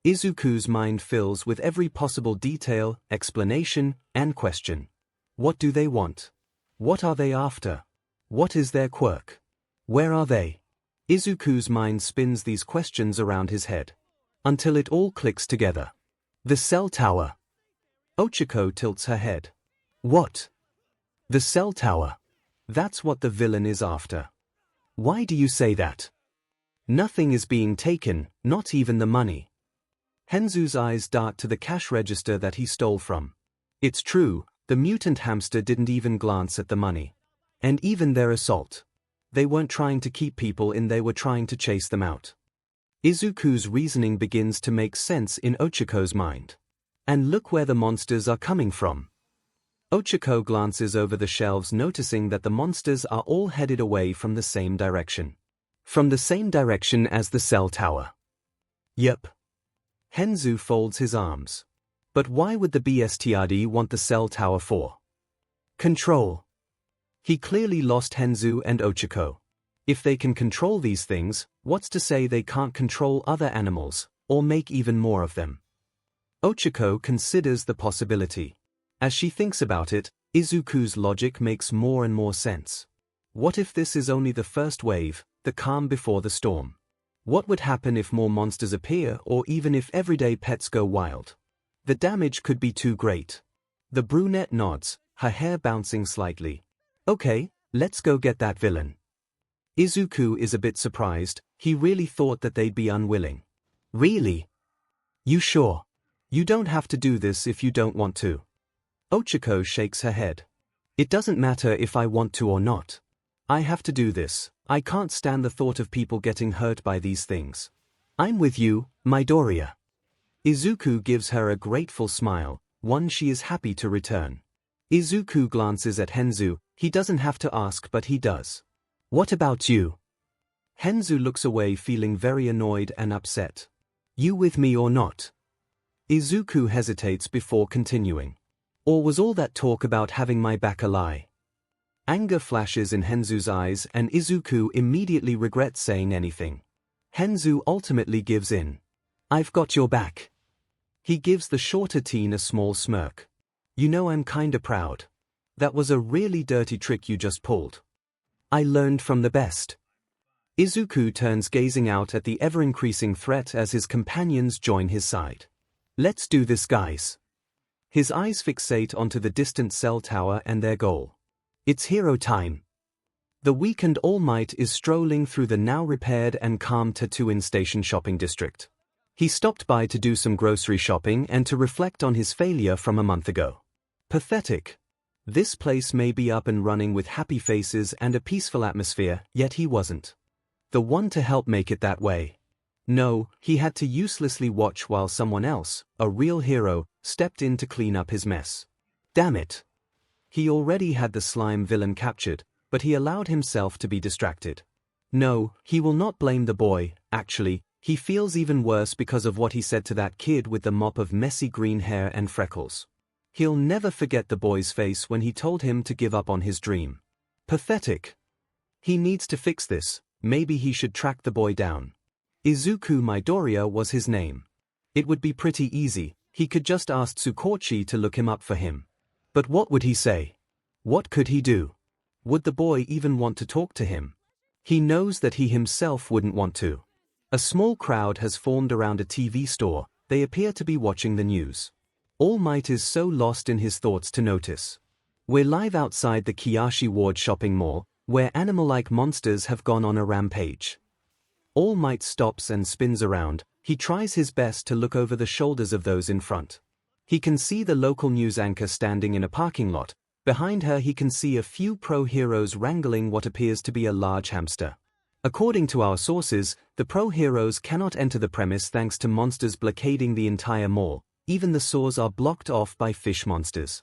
𝐒𝐿𝐵's mind fills with every possible detail, explanation, and question. What do they want? What are they after? What is their quirk? Where are they? 𝐒𝐿𝐵's mind spins these questions around his head. Until it all clicks together. The cell tower. 𝐒𝐿𝐵 tilts her head. What? The cell tower. That's what the villain is after. Why do you say that? Nothing is being taken, not even the money. ℔'s eyes dart to the cash register that he stole from. It's true, the mutant hamster didn't even glance at the money. And even their assault. They weren't trying to keep people in, they were trying to chase them out. 𝐒𝐿𝐵's reasoning begins to make sense in 𝐒𝐿𝐵's mind. And look where the monsters are coming from. 𝐒𝐿𝐵 glances over the shelves, noticing that the monsters are all headed away from the same direction. From the same direction as the cell tower. Yep. ℔ folds his arms. But why would the BSTRD want the cell tower for? Control. He clearly lost ℔ and 𝐒𝐿𝐵. If they can control these things, what's to say they can't control other animals, or make even more of them? 𝐒𝐿𝐵 considers the possibility. As she thinks about it, 𝐒𝐿𝐵's logic makes more and more sense. What if this is only the first wave, the calm before the storm? What would happen if more monsters appear, or even if everyday pets go wild? The damage could be too great. The brunette nods, her hair bouncing slightly. Okay, let's go get that villain. 𝐒𝐿𝐵 is a bit surprised. He really thought that they'd be unwilling. Really? You sure? You don't have to do this if you don't want to. 𝐒𝐿𝐵 shakes her head. It doesn't matter if I want to or not. I have to do this. I can't stand the thought of people getting hurt by these things. I'm with you, Midoriya. 𝐒𝐿𝐵 gives her a grateful smile, one she is happy to return. 𝐒𝐿𝐵 glances at ℔. He doesn't have to ask, but he does. What about you? ℔ looks away, feeling very annoyed and upset. You with me or not? 𝐒𝐿𝐵 hesitates before continuing. Or was all that talk about having my back a lie? Anger flashes in ℔'s eyes, and 𝐒𝐿𝐵 immediately regrets saying anything. ℔ ultimately gives in. I've got your back. He gives the shorter teen a small smirk. You know, I'm kinda proud. That was a really dirty trick you just pulled. I learned from the best. 𝐒𝐿𝐵 turns, gazing out at the ever-increasing threat as his companions join his side. Let's do this, guys. His eyes fixate onto the distant cell tower and their goal. It's hero time. The weakened All Might is strolling through the now repaired and calm Tatooine Station shopping district. He stopped by to do some grocery shopping and to reflect on his failure from a month ago. Pathetic. This place may be up and running with happy faces and a peaceful atmosphere, yet he wasn't the one to help make it that way. No, he had to uselessly watch while someone else, a real hero, stepped in to clean up his mess. Damn it. He already had the slime villain captured, but he allowed himself to be distracted. No, he will not blame the boy. Actually, he feels even worse because of what he said to that kid with the mop of messy green hair and freckles. He'll never forget the boy's face when he told him to give up on his dream. Pathetic. He needs to fix this. Maybe he should track the boy down. Izuku Midoriya was his name. It would be pretty easy. He could just ask Tsukochi to look him up for him. But what would he say? What could he do? Would the boy even want to talk to him? He knows that he himself wouldn't want to. A small crowd has formed around a TV store. They appear to be watching the news. All Might is so lost in his thoughts to notice. We're live outside the Kiashi Ward shopping mall, where animal-like monsters have gone on a rampage. All Might stops and spins around. He tries his best to look over the shoulders of those in front. He can see the local news anchor standing in a parking lot. Behind her he can see a few pro-heroes wrangling what appears to be a large hamster. According to our sources, the pro-heroes cannot enter the premise thanks to monsters blockading the entire mall. Even the soars are blocked off by fish monsters.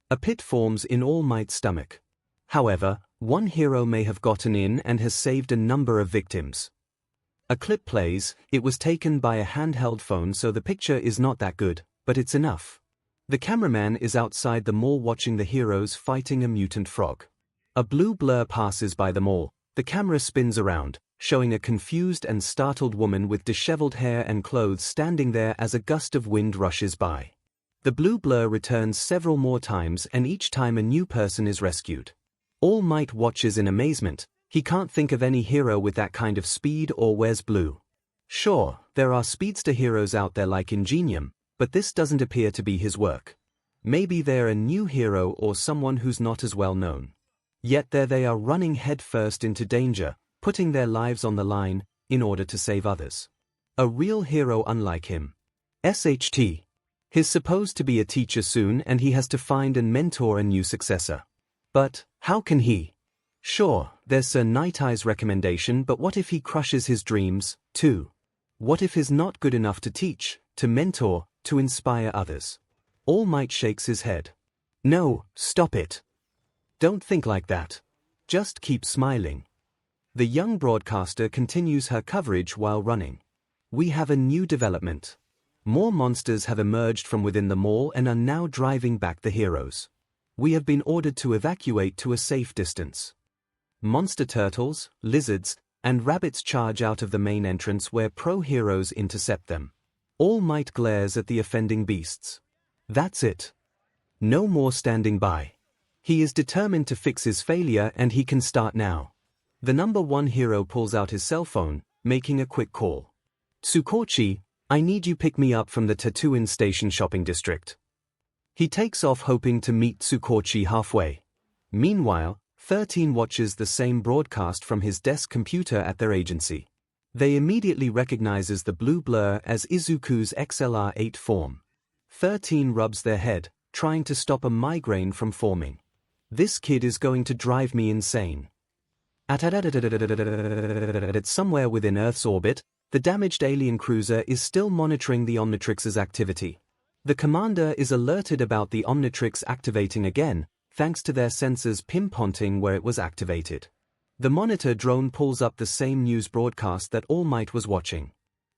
A pit forms in All Might's stomach. However, one hero may have gotten in and has saved a number of victims. A clip plays. It was taken by a handheld phone, so the picture is not that good, but it's enough. The cameraman is outside the mall watching the heroes fighting a mutant frog. A blue blur passes by the mall. The camera spins around, showing a confused and startled woman with disheveled hair and clothes standing there as a gust of wind rushes by. The blue blur returns several more times, and each time a new person is rescued. All Might watches in amazement. He can't think of any hero with that kind of speed or wears blue. Sure, there are speedster heroes out there like Ingenium, but this doesn't appear to be his work. Maybe they're a new hero or someone who's not as well known. Yet there they are running headfirst into danger, putting their lives on the line, in order to save others. A real hero unlike him. SHT. He's supposed to be a teacher soon and he has to find and mentor a new successor. But, how can he? Sure, there's Sir Night Eye's recommendation, but what if he crushes his dreams, too? What if he's not good enough to teach, to mentor, to inspire others? All Might shakes his head. No, stop it. Don't think like that. Just keep smiling. The young broadcaster continues her coverage while running. We have a new development. More monsters have emerged from within the mall and are now driving back the heroes. We have been ordered to evacuate to a safe distance. Monster turtles, lizards, and rabbits charge out of the main entrance where pro-heroes intercept them. All Might glares at the offending beasts. That's it. No more standing by. He is determined to fix his failure and he can start now. The number one hero pulls out his cell phone, making a quick call. Tsukochi, I need you pick me up from the Tatooine Station shopping district. He takes off hoping to meet Tsukochi halfway. Meanwhile, 13 watches the same broadcast from his desk computer at their agency. They immediately recognizes the blue blur as Izuku's XLR-8 form. 13 rubs their head, trying to stop a migraine from forming. This kid is going to drive me insane. Somewhere within Earth's orbit, the damaged alien cruiser is still monitoring the Omnitrix's activity. The commander is alerted about the Omnitrix activating again, thanks to their sensors pinpointing where it was activated. The monitor drone pulls up the same news broadcast that All Might was watching.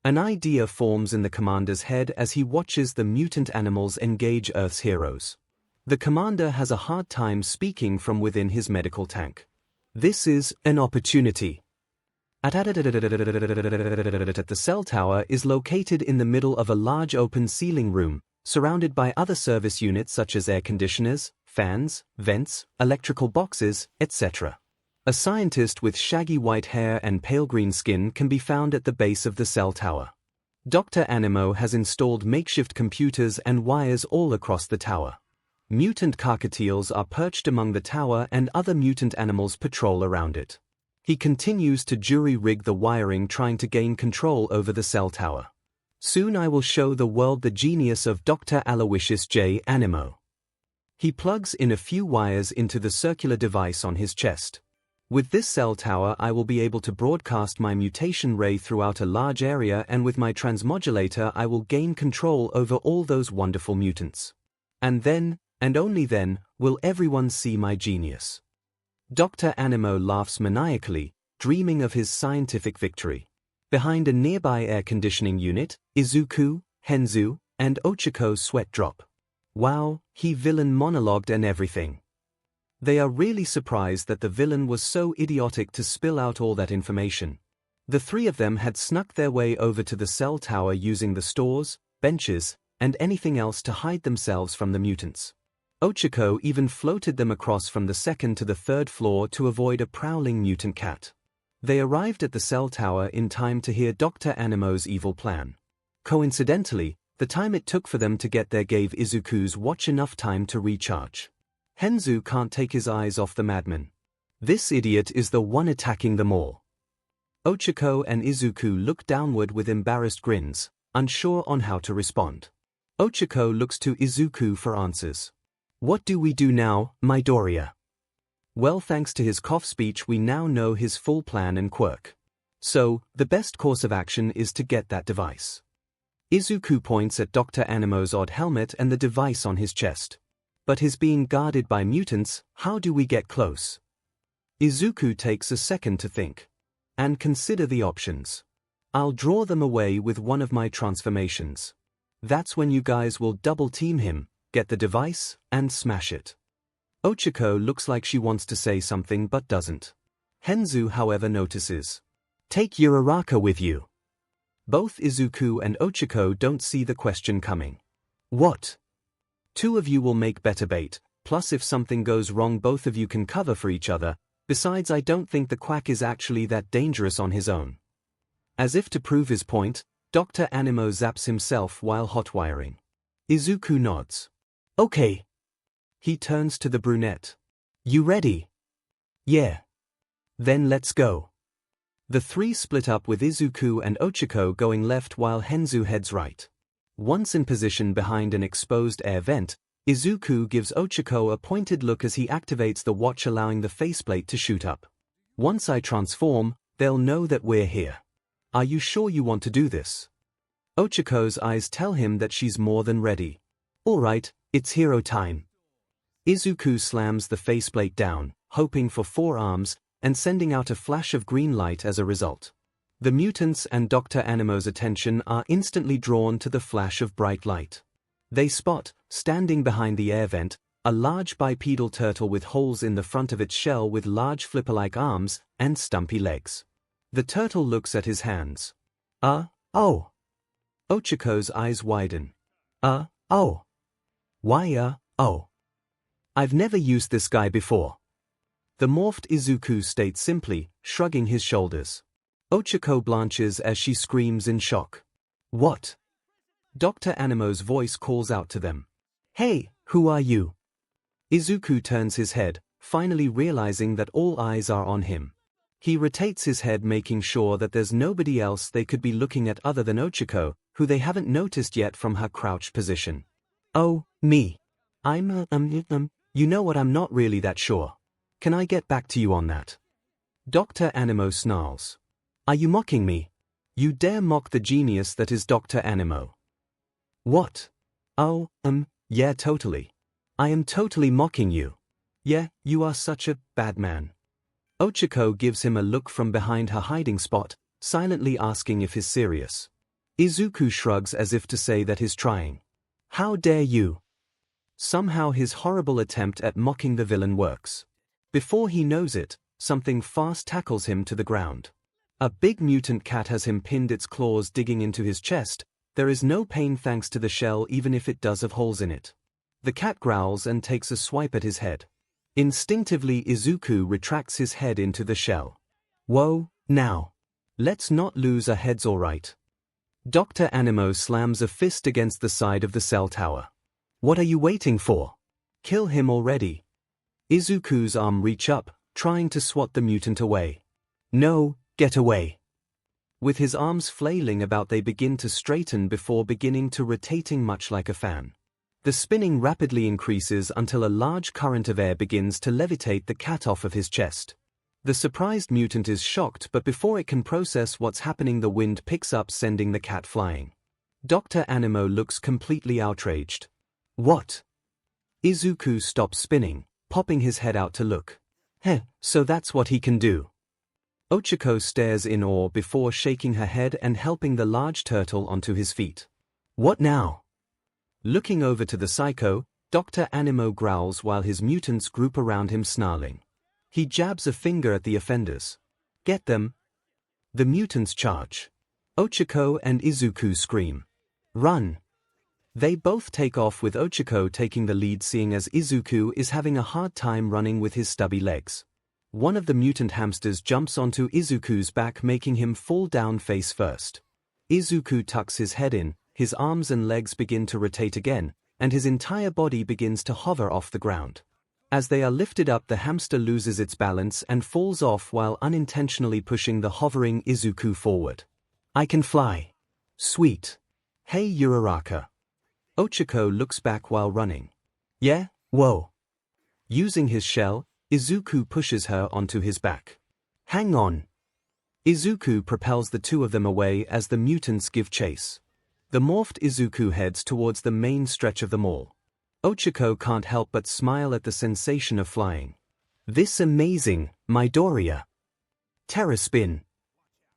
An idea forms in the commander's head as he watches the mutant animals engage Earth's heroes. The commander has a hard time speaking from within his medical tank. This is an opportunity. The cell tower is located in the middle of a large open ceiling room, surrounded by other service units such as air conditioners, fans, vents, electrical boxes, etc. A scientist with shaggy white hair and pale green skin can be found at the base of the cell tower. Dr. Animo has installed makeshift computers and wires all across the tower. Mutant cockatiels are perched among the tower and other mutant animals patrol around it. He continues to jury-rig the wiring, trying to gain control over the cell tower. Soon I will show the world the genius of Dr. Aloysius J. Animo. He plugs in a few wires into the circular device on his chest. With this cell tower I will be able to broadcast my mutation ray throughout a large area, and with my transmodulator I will gain control over all those wonderful mutants. And then, and only then, will everyone see my genius. Dr. Animo laughs maniacally, dreaming of his scientific victory. Behind a nearby air conditioning unit, Izuku, Henzu, and Ochiko's sweat drop. Wow, he villain monologued and everything. They are really surprised that the villain was so idiotic to spill out all that information. The three of them had snuck their way over to the cell tower using the stores, benches, and anything else to hide themselves from the mutants. Ochiko even floated them across from the second to the third floor to avoid a prowling mutant cat. They arrived at the cell tower in time to hear Dr. Animo's evil plan. Coincidentally, the time it took for them to get there gave Izuku's watch enough time to recharge. Henzu can't take his eyes off the madman. This idiot is the one attacking them all. Ochiko and Izuku look downward with embarrassed grins, unsure on how to respond. Ochiko looks to Izuku for answers. What do we do now, Midoriya? Well, thanks to his cough speech we now know his full plan and quirk. So, the best course of action is to get that device. Izuku points at Dr. Animo's odd helmet and the device on his chest. But he's being guarded by mutants, how do we get close? Izuku takes a second to think. And consider the options. I'll draw them away with one of my transformations. That's when you guys will double team him, get the device, and smash it. Ochiko looks like she wants to say something but doesn't. Henzu however notices. Take Uraraka with you. Both Izuku and Ochiko don't see the question coming. What? Two of you will make better bait, plus if something goes wrong both of you can cover for each other, besides I don't think the quack is actually that dangerous on his own. As if to prove his point, Dr. Animo zaps himself while hotwiring. Izuku nods. Okay. He turns to the brunette. You ready? Yeah. Then let's go. The three split up with Izuku and Ochiko going left while Henzu heads right. Once in position behind an exposed air vent, Izuku gives Ochiko a pointed look as he activates the watch, allowing the faceplate to shoot up. Once I transform, they'll know that we're here. Are you sure you want to do this? Ochiko's eyes tell him that she's more than ready. All right, it's hero time. Izuku slams the faceplate down, hoping for 4 arms, and sending out a flash of green light as a result. The mutants and Dr. Animo's attention are instantly drawn to the flash of bright light. They spot, standing behind the air vent, a large bipedal turtle with holes in the front of its shell with large flipper-like arms and stumpy legs. The turtle looks at his hands. Oh. Ochiko's eyes widen. Oh. Why, oh. I've never used this guy before. The morphed Izuku states simply, shrugging his shoulders. Ochiko blanches as she screams in shock. What? Dr. Animo's voice calls out to them. Hey, who are you? Izuku turns his head, finally realizing that all eyes are on him. He rotates his head, making sure that there's nobody else they could be looking at other than Ochiko, who they haven't noticed yet from her crouched position. Oh, me. I'm you know what, I'm not really that sure. Can I get back to you on that? Dr. Animo snarls. Are you mocking me? You dare mock the genius that is Dr. Animo. What? Oh, yeah, totally. I am totally mocking you. Yeah, you are such a bad man. Ochiko gives him a look from behind her hiding spot, silently asking if he's serious. Izuku shrugs as if to say that he's trying. How dare you? Somehow his horrible attempt at mocking the villain works. Before he knows it, something fast tackles him to the ground. A big mutant cat has him pinned, its claws digging into his chest. There is no pain thanks to the shell, even if it does have holes in it. The cat growls and takes a swipe at his head. Instinctively Izuku retracts his head into the shell. Whoa, now. Let's not lose our heads, alright. Dr. Animo slams a fist against the side of the cell tower. What are you waiting for? Kill him already. Izuku's arm reach up, trying to swat the mutant away. No, get away. With his arms flailing about, they begin to straighten before beginning to rotating much like a fan. The spinning rapidly increases until a large current of air begins to levitate the cat off of his chest. The surprised mutant is shocked, but before it can process what's happening, the wind picks up, sending the cat flying. Dr. Anemo looks completely outraged. What? Izuku stops spinning, popping his head out to look. Heh, so that's what he can do. 𝐒𝐻𝐿 stares in awe before shaking her head and helping the large turtle onto his feet. What now? Looking over to the psycho, Dr. Anemo growls while his mutants group around him snarling. He jabs a finger at the offenders. Get them. The mutants charge. 𝐒𝐻𝐿 and Izuku scream. Run. They both take off, with 𝐒𝐻𝐿 taking the lead, seeing as Izuku is having a hard time running with his stubby legs. One of the mutant hamsters jumps onto Izuku's back, making him fall down face first. Izuku tucks his head in, his arms and legs begin to rotate again, and his entire body begins to hover off the ground. As they are lifted up, the hamster loses its balance and falls off while unintentionally pushing the hovering Izuku forward. I can fly. Sweet. Hey Uraraka. 𝐒𝐻𝐿 looks back while running. Yeah, whoa. Using his shell, Izuku pushes her onto his back. Hang on. Izuku propels the two of them away as the mutants give chase. The morphed Izuku heads towards the main stretch of the mall. 𝐒𝐻𝐿 can't help but smile at the sensation of flying. This amazing, Midoriya. Terraspin.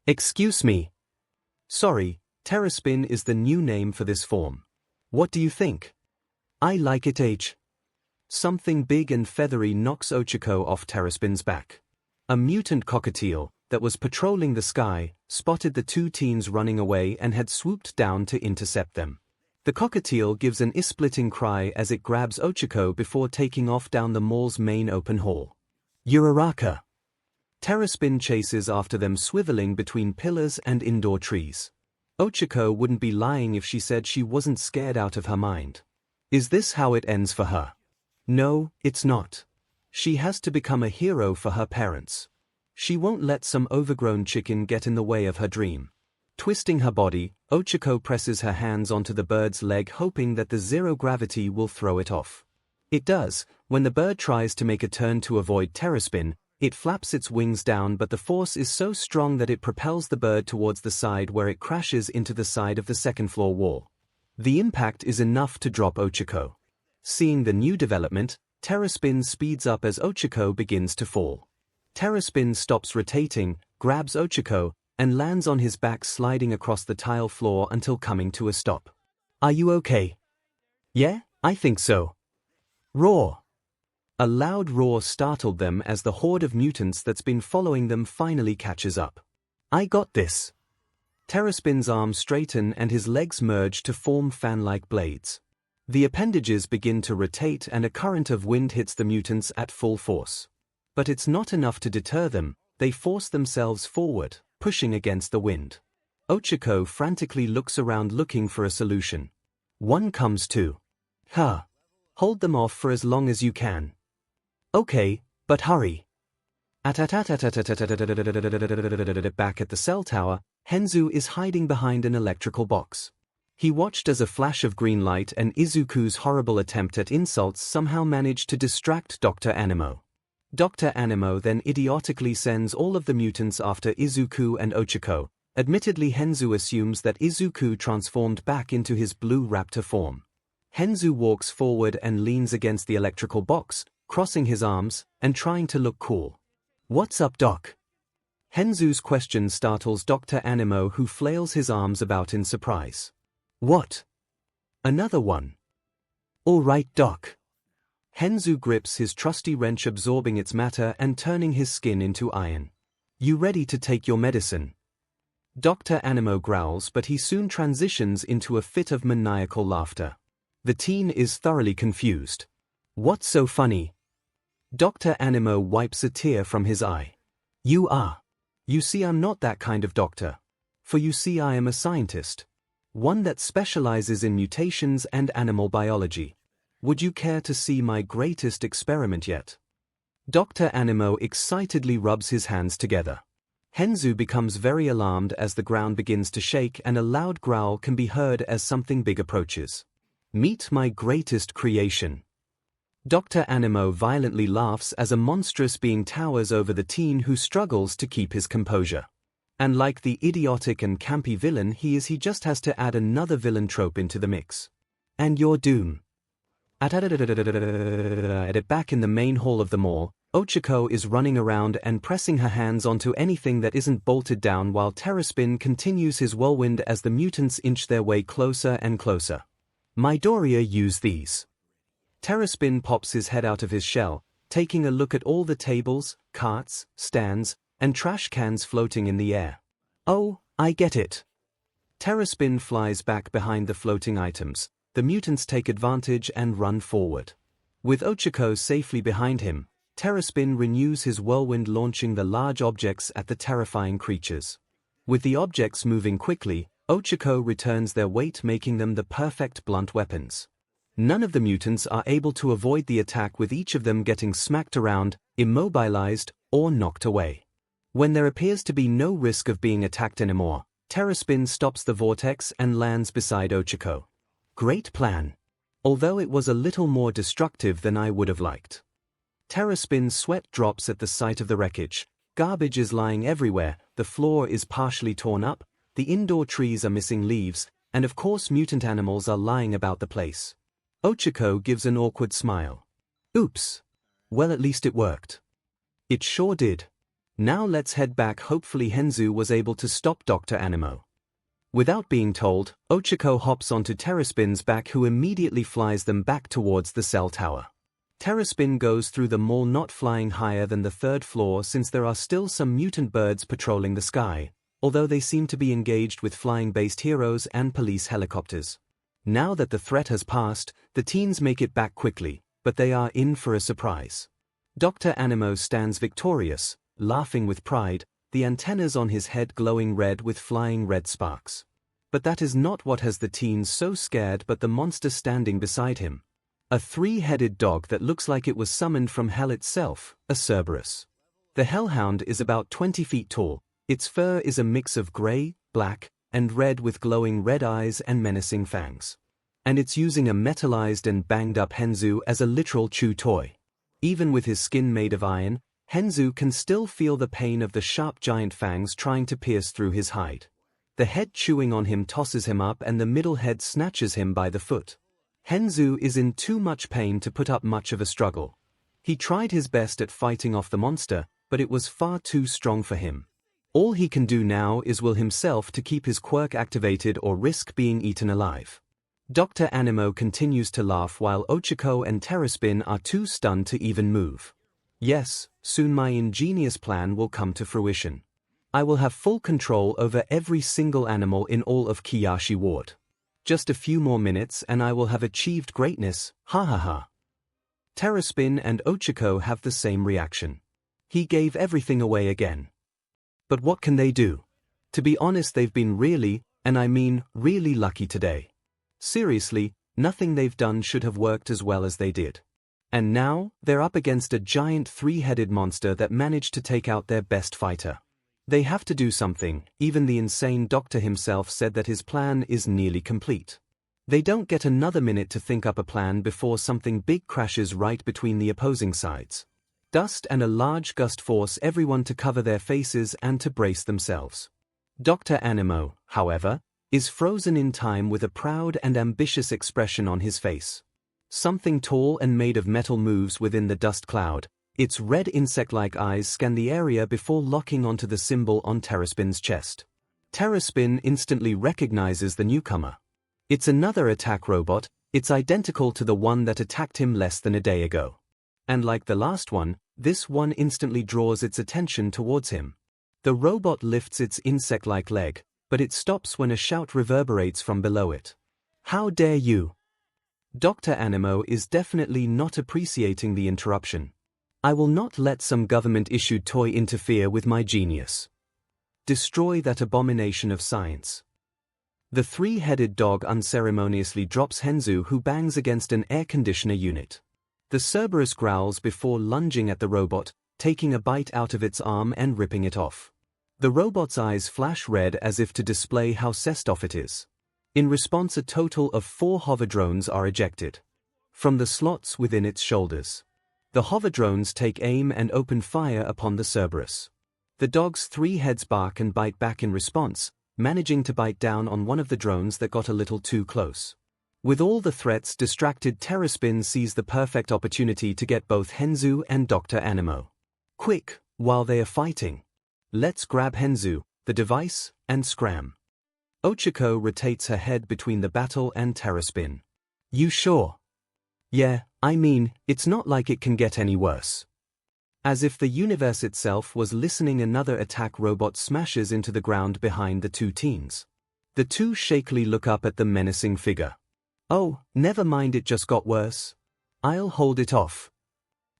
Excuse me. Sorry, Terraspin is the new name for this form. What do you think? I like it 𝐻. Something big and feathery knocks 𝐒𝐻𝐿 off Terraspin's back. A mutant cockatiel that was patrolling the sky spotted the two teens running away and had swooped down to intercept them. The cockatiel gives an ear-splitting cry as it grabs 𝐒𝐻𝐿 before taking off down the mall's main open hall. Uraraka. Terraspin chases after them, swiveling between pillars and indoor trees. 𝐒𝐻𝐿 wouldn't be lying if she said she wasn't scared out of her mind. Is this how it ends for her? No, it's not. She has to become a hero for her parents. She won't let some overgrown chicken get in the way of her dream. Twisting her body, 𝐒𝐻𝐿 presses her hands onto the bird's leg, hoping that the zero gravity will throw it off. It does. When the bird tries to make a turn to avoid Terraspin, it flaps its wings down, but the force is so strong that it propels the bird towards the side, where it crashes into the side of the second-floor wall. The impact is enough to drop 𝐒𝐻𝐿. Seeing the new development, Terraspin speeds up as 𝐒𝐻𝐿 begins to fall. Terraspin stops rotating, grabs 𝐒𝐻𝐿, and lands on his back, sliding across the tile floor until coming to a stop. Are you okay? Yeah, I think so. Roar. A loud roar startled them as the horde of mutants that's been following them finally catches up. I got this. Terraspin's arms straighten and his legs merge to form fan-like blades. The appendages begin to rotate and a current of wind hits the mutants at full force. But it's not enough to deter them. They force themselves forward, pushing against the wind. 𝐒𝐻𝐿 frantically looks around looking for a solution. One comes to. Hold them off for as long as you can. Okay, but hurry. Back at the cell tower, Henzu is hiding behind an electrical box. He watched as a flash of green light and Izuku's horrible attempt at insults somehow managed to distract Dr. Anemo. Dr. Anemo then idiotically sends all of the mutants after Izuku and 𝐒𝐻𝐿. Admittedly, Henzu assumes that Izuku transformed back into his blue raptor form. Henzu walks forward and leans against the electrical box, crossing his arms and trying to look cool. What's up, Doc? Henzu's question startles Dr. Anemo, who flails his arms about in surprise. What? Another one? All right, Doc. Henzu grips his trusty wrench, absorbing its matter and turning his skin into iron. You ready to take your medicine? Dr. Anemo growls, but he soon transitions into a fit of maniacal laughter. The teen is thoroughly confused. What's so funny? Dr. Anemo wipes a tear from his eye. You are. You see, I'm not that kind of doctor. For you see, I am a scientist. One that specializes in mutations and animal biology. Would you care to see my greatest experiment yet? Dr. 𝐼𝐻𝐼 excitedly rubs his hands together. 𝐻𝐻𝐼 becomes very alarmed as the ground begins to shake and a loud growl can be heard as something big approaches. Meet my greatest creation. Dr. 𝐼𝐻𝐼 violently laughs as a monstrous being towers over the teen who struggles to keep his composure. And like the idiotic and campy villain he just has to add another villain trope into the mix. And your doom. Back in the main hall of the mall, 𝐒𝐭𝐞 is running around and pressing her hands onto anything that isn't bolted down while 𝐻𝐻𝐼 continues his whirlwind as the mutants inch their way closer and closer. Midoriya use these. 𝐻𝐻𝐼 pops his head out of his shell, taking a look at all the tables, carts, stands, and trash cans floating in the air. Oh, I get it. 𝐻𝐻𝐼 flies back behind the floating items. The mutants take advantage and run forward. With 𝐒𝐭𝐞 safely behind him, 𝐻𝐻𝐼 renews his whirlwind launching the large objects at the terrifying creatures. With the objects moving quickly, 𝐒𝐭𝐞 returns their weight making them the perfect blunt weapons. None of the mutants are able to avoid the attack with each of them getting smacked around, immobilized, or knocked away. When there appears to be no risk of being attacked anymore, 𝐻𝐻𝐼 stops the vortex and lands beside 𝐒𝐭𝐞. Great plan. Although it was a little more destructive than I would have liked. 𝐻𝐻𝐼's sweat drops at the sight of the wreckage. Garbage is lying everywhere, the floor is partially torn up, the indoor trees are missing leaves, and of course mutant animals are lying about the place. 𝐒𝐭𝐞 gives an awkward smile. Oops. Well, at least it worked. It sure did. Now let's head back. Hopefully 𝐻𝐻𝐼 was able to stop Dr. 𝐼𝐻𝐼. Without being told, 𝐒𝐭𝐞 hops onto 𝐻𝐻𝐼's back who immediately flies them back towards the cell tower. 𝐻𝐻𝐼 goes through the mall not flying higher than the 3rd floor since there are still some mutant birds patrolling the sky, although they seem to be engaged with flying-based heroes and police helicopters. Now that the threat has passed, the teens make it back quickly, but they are in for a surprise. Dr. 𝐼𝐻𝐼 stands victorious, laughing with pride, the antennas on his head glowing red with flying red sparks. But that is not what has the teens so scared but the monster standing beside him. A 3-headed dog that looks like it was summoned from hell itself, a Cerberus. The hellhound is about 20 feet tall, its fur is a mix of gray, black, and red with glowing red eyes and menacing fangs. And it's using a metallized and banged up 𝐻𝐻𝐼 as a literal chew toy. Even with his skin made of iron, 𝐻𝐻𝐼 can still feel the pain of the sharp giant fangs trying to pierce through his hide. The head chewing on him tosses him up and the middle head snatches him by the foot. 𝐻𝐻𝐼 is in too much pain to put up much of a struggle. He tried his best at fighting off the monster, but it was far too strong for him. All he can do now is will himself to keep his quirk activated or risk being eaten alive. Dr. 𝐼𝐻𝐼 continues to laugh while 𝐒𝐭𝐞 and 𝐻𝐻𝐼 are too stunned to even move. Yes, soon my ingenious plan will come to fruition. I will have full control over every single animal in all of Kiyashi Ward. Just a few more minutes and I will have achieved greatness, ha ha ha. 𝐻𝐻𝐼 and 𝐒𝐿 have the same reaction. He gave everything away again. But what can they do? To be honest, they've been really, and I mean really lucky today. Seriously, nothing they've done should have worked as well as they did. And now, they're up against a giant 3-headed monster that managed to take out their best fighter. They have to do something. Even the insane doctor himself said that his plan is nearly complete. They don't get another minute to think up a plan before something big crashes right between the opposing sides. Dust and a large gust force everyone to cover their faces and to brace themselves. Dr. 𝐼𝐻𝐼, however, is frozen in time with a proud and ambitious expression on his face. Something tall and made of metal moves within the dust cloud. Its red insect-like eyes scan the area before locking onto the symbol on 𝐻𝐻𝐼's chest. 𝐻𝐻𝐼 instantly recognizes the newcomer. It's another attack robot, it's identical to the one that attacked him less than a day ago. And like the last one, this one instantly draws its attention towards him. The robot lifts its insect-like leg, but it stops when a shout reverberates from below it. How dare you! Dr. 𝐻𝐻𝐼 is definitely not appreciating the interruption. I will not let some government-issued toy interfere with my genius. Destroy that abomination of science. The three-headed dog unceremoniously drops 𝐻𝐻𝐻, who bangs against an air conditioner unit. The Cerberus growls before lunging at the robot, taking a bite out of its arm and ripping it off. The robot's eyes flash red as if to display how sessed off it is. In response, a total of 4 hover drones are ejected from the slots within its shoulders. The hover drones take aim and open fire upon the Cerberus. The dog's 3 heads bark and bite back in response, managing to bite down on one of the drones that got a little too close. With all the threats distracted, 𝐻𝐻𝐻 sees the perfect opportunity to get both 𝐻𝐻𝐻 and Dr. Anemo. Quick, while they are fighting. Let's grab 𝐻𝐻𝐻, the device, and scram. 𝐒𝐭𝐚𝐲 rotates her head between the battle and 𝐻𝐻𝐻. You sure? Yeah, I mean, it's not like it can get any worse. As if the universe itself was listening, another attack robot smashes into the ground behind the 2 teens. The 2 shakily look up at the menacing figure. Oh, never mind, it just got worse. I'll hold it off.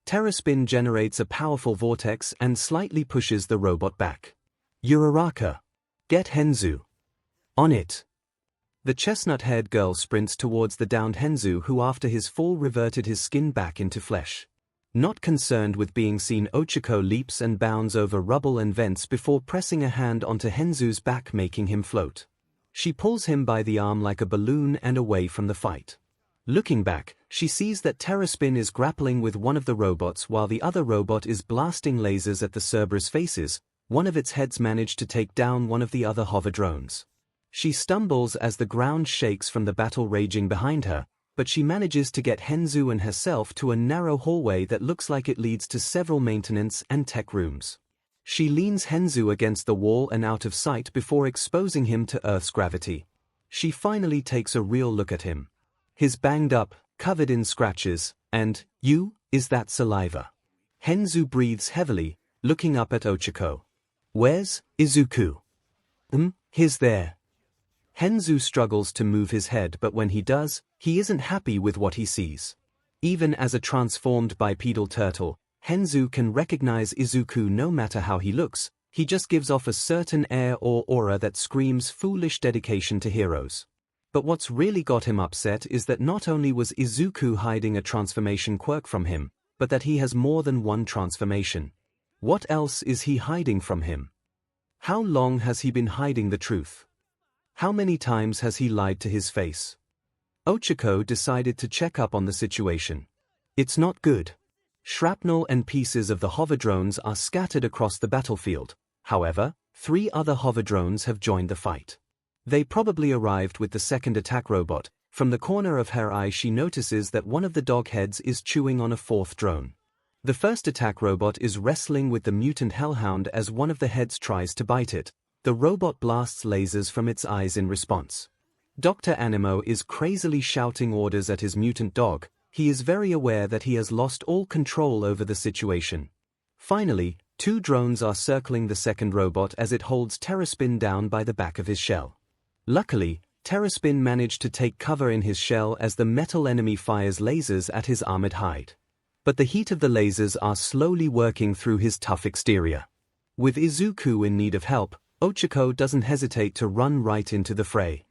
𝐻𝐻𝐻 generates a powerful vortex and slightly pushes the robot back. Uraraka. Get 𝐻𝐻𝐻. On it. The chestnut-haired girl sprints towards the downed 𝐻𝐻𝐻, who after his fall reverted his skin back into flesh. Not concerned with being seen, 𝐒𝐭𝐚𝐲 leaps and bounds over rubble and vents before pressing a hand onto 𝐻𝐻𝐻's back, making him float. She pulls him by the arm like a balloon and away from the fight. Looking back, she sees that 𝐻𝐻𝐻 is grappling with one of the robots while the other robot is blasting lasers at the Cerberus faces. One of its heads managed to take down one of the other hover drones. She stumbles as the ground shakes from the battle raging behind her, but she manages to get 𝐻𝐻𝐻 and herself to a narrow hallway that looks like it leads to several maintenance and tech rooms. She leans 𝐻𝐻𝐻 against the wall and out of sight before exposing him to Earth's gravity. She finally takes a real look at him. He's banged up, covered in scratches, and, is that saliva? 𝐻𝐻𝐻 breathes heavily, looking up at 𝐒𝐭𝐚𝐲. Where's Izuku? He's there. 𝐻𝐻𝐻 struggles to move his head, but when he does, he isn't happy with what he sees. Even as a transformed bipedal turtle, 𝐻𝐻𝐻 can recognize Izuku no matter how he looks. He just gives off a certain air or aura that screams foolish dedication to heroes. But what's really got him upset is that not only was Izuku hiding a transformation quirk from him, but that he has more than one transformation. What else is he hiding from him? How long has he been hiding the truth? How many times has he lied to his face? 𝐒𝐭𝐚𝐲 decided to check up on the situation. It's not good. Shrapnel and pieces of the hover drones are scattered across the battlefield. However, 3 other hover drones have joined the fight. They probably arrived with the second attack robot. From the corner of her eye, she notices that one of the dog heads is chewing on a 4th drone. The first attack robot is wrestling with the mutant hellhound as one of the heads tries to bite it. The robot blasts lasers from its eyes in response. Dr. Anemo is crazily shouting orders at his mutant dog. He is very aware that he has lost all control over the situation. Finally, 2 drones are circling the second robot as it holds 𝐻𝐻𝐻 down by the back of his shell. Luckily, 𝐻𝐻𝐻 managed to take cover in his shell as the metal enemy fires lasers at his armored hide. But the heat of the lasers are slowly working through his tough exterior. With Izuku in need of help, 𝐒𝐿 doesn't hesitate to run right into the fray.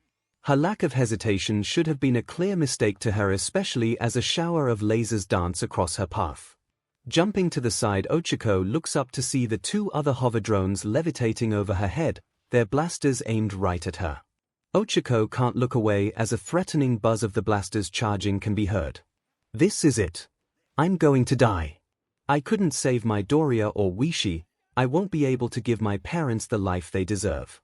Her lack of hesitation should have been a clear mistake to her, especially as a shower of lasers dance across her path. Jumping to the side, 𝐒𝐿 looks up to see the 2 other hover drones levitating over her head, their blasters aimed right at her. 𝐒𝐿 can't look away as a threatening buzz of the blasters charging can be heard. This is it. I'm going to die. I couldn't save my Doria or Wishi. I won't be able to give my parents the life they deserve.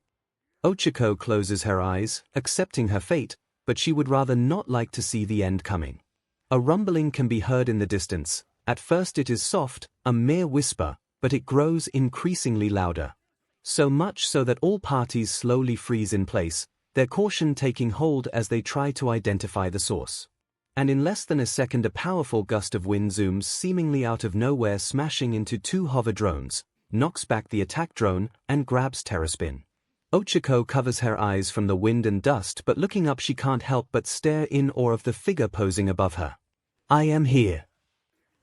𝐒𝐿 closes her eyes, accepting her fate, but she would rather not like to see the end coming. A rumbling can be heard in the distance. At first it is soft, a mere whisper, but it grows increasingly louder. So much so that all parties slowly freeze in place, their caution taking hold as they try to identify the source. And in less than a second, a powerful gust of wind zooms seemingly out of nowhere, smashing into 2 hover drones, knocks back the attack drone, and grabs 𝐻𝐻𝐻. 𝐒𝐿 covers her eyes from the wind and dust, but looking up she can't help but stare in awe of the figure posing above her. I am here.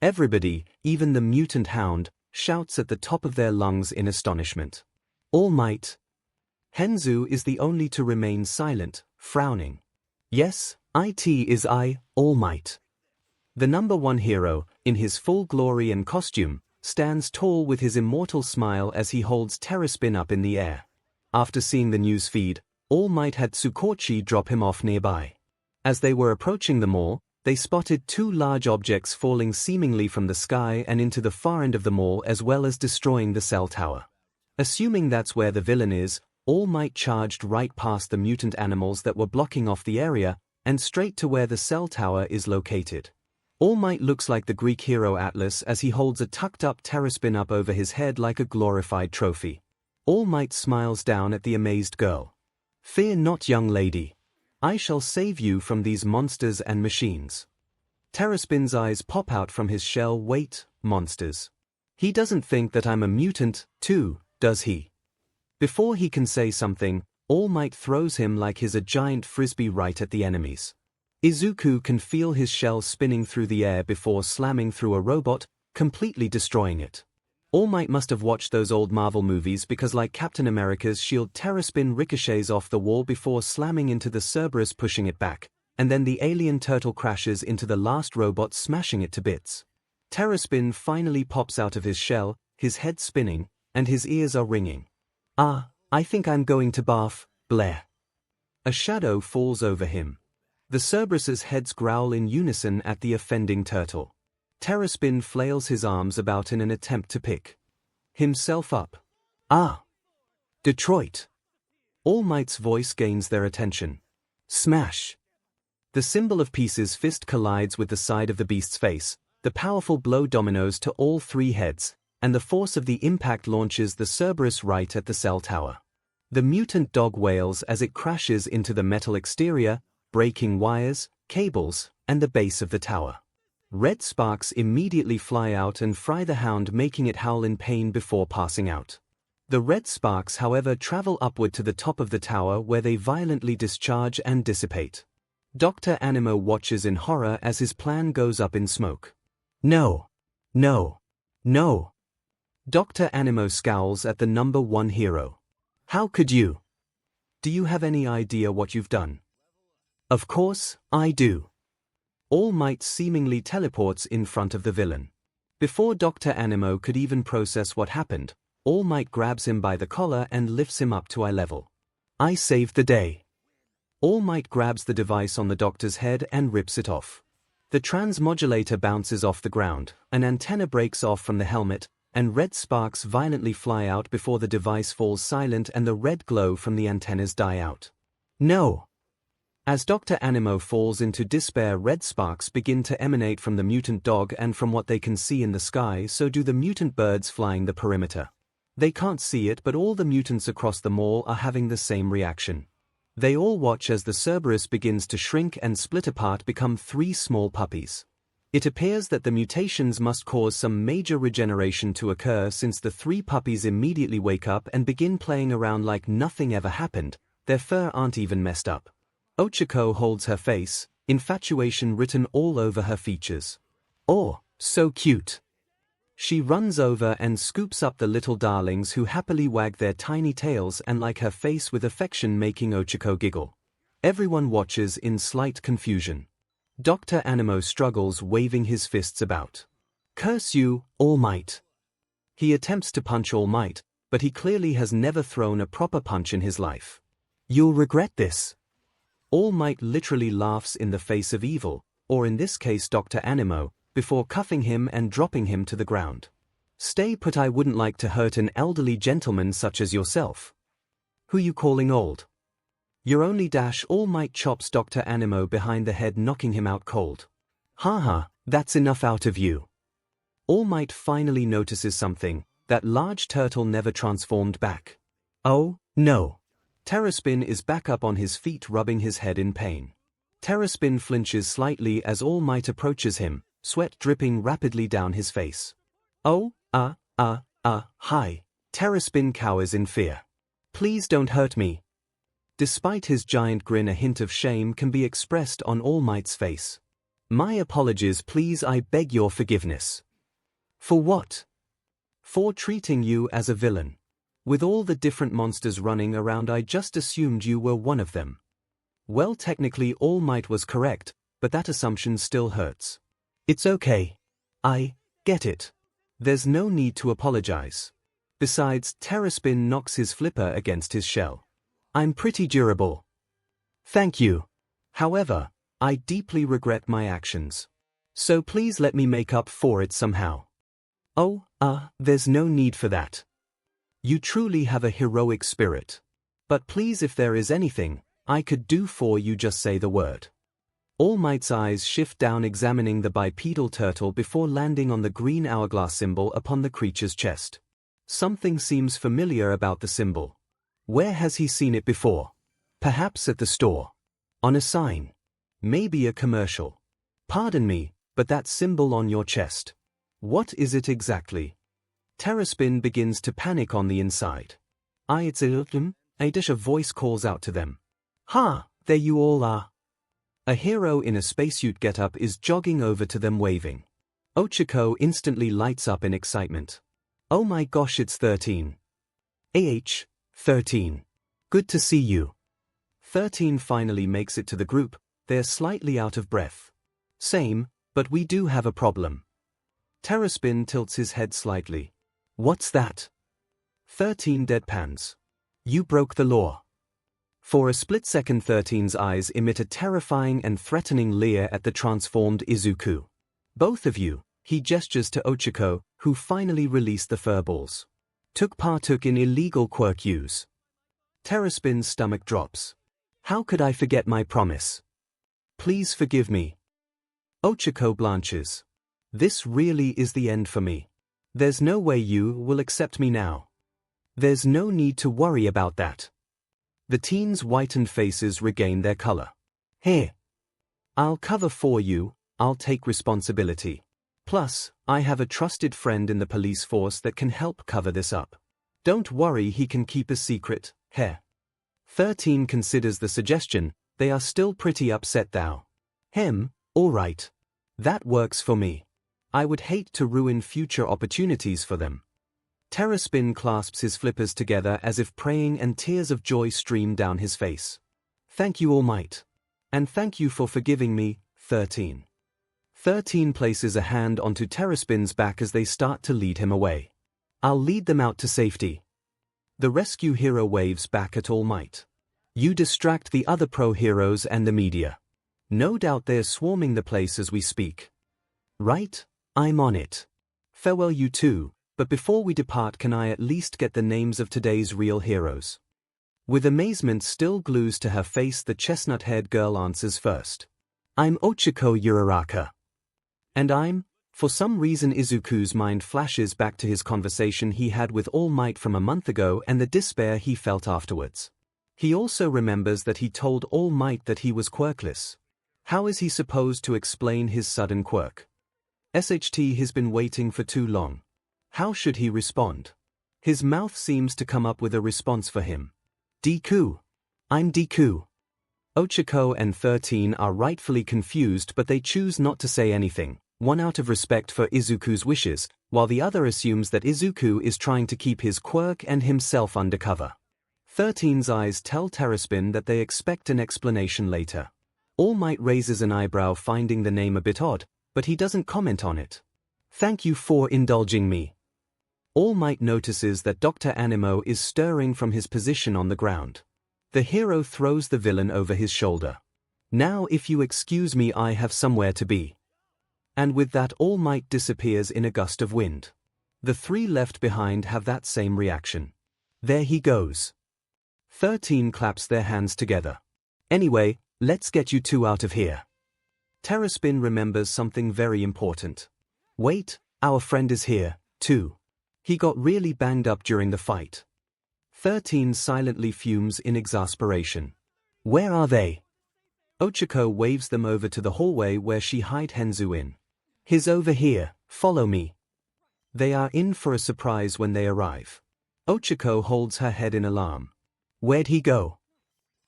Everybody, even the mutant hound, shouts at the top of their lungs in astonishment. All Might. 𝐻𝐻𝐸 is the only to remain silent, frowning. Yes, it is I, All Might. The number one hero, in his full glory and costume, stands tall with his immortal smile as he holds 𝐻𝐸𝐵 up in the air. After seeing the news feed, All Might had 𝐒𝐭𝐚𝐲 drop him off nearby. As they were approaching the mall, they spotted two large objects falling seemingly from the sky and into the far end of the mall, as well as destroying the cell tower. Assuming that's where the villain is, All Might charged right past the mutant animals that were blocking off the area, and straight to where the cell tower is located. All Might looks like the Greek hero Atlas as he holds a tucked-up 𝐻𝐸𝐵 up over his head like a glorified trophy. All Might smiles down at the amazed girl. "Fear not, young lady. I shall save you from these monsters and machines." 𝐻𝐸𝐵's eyes pop out from his shell. "Wait, monsters. He doesn't think that I'm a mutant, too, does he?" Before he can say something, All Might throws him like he's a giant frisbee right at the enemies. Izuku can feel his shell spinning through the air before slamming through a robot, completely destroying it. All Might must have watched those old Marvel movies because, like Captain America's shield, 𝐻𝐸𝐵 ricochets off the wall before slamming into the Cerberus, pushing it back, and then the alien turtle crashes into the last robot, smashing it to bits. 𝐻𝐸𝐵 finally pops out of his shell, his head spinning, and his ears are ringing. "Ah, I think I'm going to barf, Blair." A shadow falls over him. The Cerberus's heads growl in unison at the offending turtle. 𝐻𝐸𝐵 flails his arms about in an attempt to pick himself up. "Ah! Detroit!" All Might's voice gains their attention. Smash! The symbol of peace's fist collides with the side of the beast's face, the powerful blow dominoes to all three heads, and the force of the impact launches the Cerberus right at the cell tower. The mutant dog wails as it crashes into the metal exterior, breaking wires, cables, and the base of the tower. Red sparks immediately fly out and fry the hound, making it howl in pain before passing out. The red sparks, however, travel upward to the top of the tower where they violently discharge and dissipate. Dr. Animo watches in horror as his plan goes up in smoke. "No! No! No!" Dr. Animo scowls at the number one hero. "How could you? Do you have any idea what you've done?" "Of course, I do." All Might seemingly teleports in front of the villain. Before Dr. Animo could even process what happened, All Might grabs him by the collar and lifts him up to eye level. "I saved the day." All Might grabs the device on the doctor's head and rips it off. The transmodulator bounces off the ground, an antenna breaks off from the helmet, and red sparks violently fly out before the device falls silent and the red glow from the antennas die out. "No!" As Dr. Animo falls into despair, red sparks begin to emanate from the mutant dog, and from what they can see in the sky, so do the mutant birds flying the perimeter. They can't see it, but all the mutants across the mall are having the same reaction. They all watch as the Cerberus begins to shrink and split apart, become three small puppies. It appears that the mutations must cause some major regeneration to occur, since the three puppies immediately wake up and begin playing around like nothing ever happened. Their fur aren't even messed up. Ochako holds her face, infatuation written all over her features. "Oh, so cute." She runs over and scoops up the little darlings, who happily wag their tiny tails and like her face with affection, making Ochako giggle. Everyone watches in slight confusion. Dr. Animo struggles, waving his fists about. "Curse you, All Might." He attempts to punch All Might, but he clearly has never thrown a proper punch in his life. "You'll regret this." All Might literally laughs in the face of evil, or in this case Dr. Animo, before cuffing him and dropping him to the ground. "Stay put, I wouldn't like to hurt an elderly gentleman such as yourself." "Who you calling old? You're only dash." All Might chops Dr. Animo behind the head, knocking him out cold. "Haha, that's enough out of you." All Might finally notices something: that large turtle never transformed back. Oh, no. 𝐻𝐸𝐵 is back up on his feet, rubbing his head in pain. 𝐻𝐸𝐵 flinches slightly as All Might approaches him, sweat dripping rapidly down his face. "Oh, hi." 𝐻𝐸𝐵 cowers in fear. "Please don't hurt me." Despite his giant grin, a hint of shame can be expressed on All Might's face. "My apologies, please. I beg your forgiveness." "For what?" "For treating you as a villain." With all the different monsters running around, I just assumed you were one of them. Well, technically All Might was correct, but that assumption still hurts. It's okay. I get it. There's no need to apologize. Besides, Terraspin knocks his flipper against his shell. I'm pretty durable. Thank you. However, I deeply regret my actions. So please let me make up for it somehow. Oh, there's no need for that. You truly have a heroic spirit. But please, if there is anything I could do for you, just say the word. All Might's eyes shift down, examining the bipedal turtle before landing on the green hourglass symbol upon the creature's chest. Something seems familiar about the symbol. Where has he seen it before? Perhaps at the store. On a sign. Maybe a commercial. Pardon me, but that symbol on your chest. What is it exactly? Terraspin begins to panic on the inside. 𝐼𝐧𝐿, a voice calls out to them. Ha, there you all are. A hero in a spacesuit getup is jogging over to them waving. Ochako instantly lights up in excitement. Oh my gosh, it's 13. 13. Good to see you. 13 finally makes it to the group. They're slightly out of breath. Same, but we do have a problem. Terraspin tilts his head slightly. What's that? 13 deadpans. You broke the law. For a split second, 13's eyes emit a terrifying and threatening leer at the transformed Izuku. Both of you, he gestures to Ochako, who finally released the furballs. Partook in illegal quirk use. Terraspin's stomach drops. How could I forget my promise? Please forgive me. Ochako blanches. This really is the end for me. There's no way you will accept me now. There's no need to worry about that. The teens' whitened faces regain their color. Here. I'll cover for you, I'll take responsibility. Plus, I have a trusted friend in the police force that can help cover this up. Don't worry, he can keep a secret. Here. 13 considers the suggestion. They are still pretty upset though. All right. That works for me. I would hate to ruin future opportunities for them. Terraspin clasps his flippers together as if praying, and tears of joy stream down his face. Thank you, All Might. And thank you for forgiving me, 13. 13 places a hand onto Terraspin's back as they start to lead him away. I'll lead them out to safety. The rescue hero waves back at All Might. You distract the other pro heroes and the media. No doubt they're swarming the place as we speak. Right? I'm on it. Farewell, you two. But before we depart, can I at least get the names of today's real heroes? With amazement still glues to her face, the chestnut-haired girl answers first. I'm Ochako Uraraka. And I'm, for some reason Izuku's mind flashes back to his conversation he had with All Might from a month ago and the despair he felt afterwards. He also remembers that he told All Might that he was quirkless. How is he supposed to explain his sudden quirk? SHT has been waiting for too long. How should he respond? His mouth seems to come up with a response for him. Deku. I'm Deku. Ochako and 13 are rightfully confused, but they choose not to say anything, one out of respect for Izuku's wishes, while the other assumes that Izuku is trying to keep his quirk and himself undercover. 13's eyes tell Terraspin that they expect an explanation later. All Might raises an eyebrow, finding the name a bit odd, but he doesn't comment on it. Thank you for indulging me. All Might notices that Dr. Animo is stirring from his position on the ground. The hero throws the villain over his shoulder. Now if you excuse me, I have somewhere to be. And with that, All Might disappears in a gust of wind. The three left behind have that same reaction. There he goes. 13 claps their hands together. Anyway, let's get you two out of here. Terraspin remembers something very important. Wait, our friend is here, too. He got really banged up during the fight. 13 silently fumes in exasperation. Where are they? Ochako waves them over to the hallway where she hid Henzu in. He's over here, follow me. They are in for a surprise when they arrive. Ochako holds her head in alarm. Where'd he go?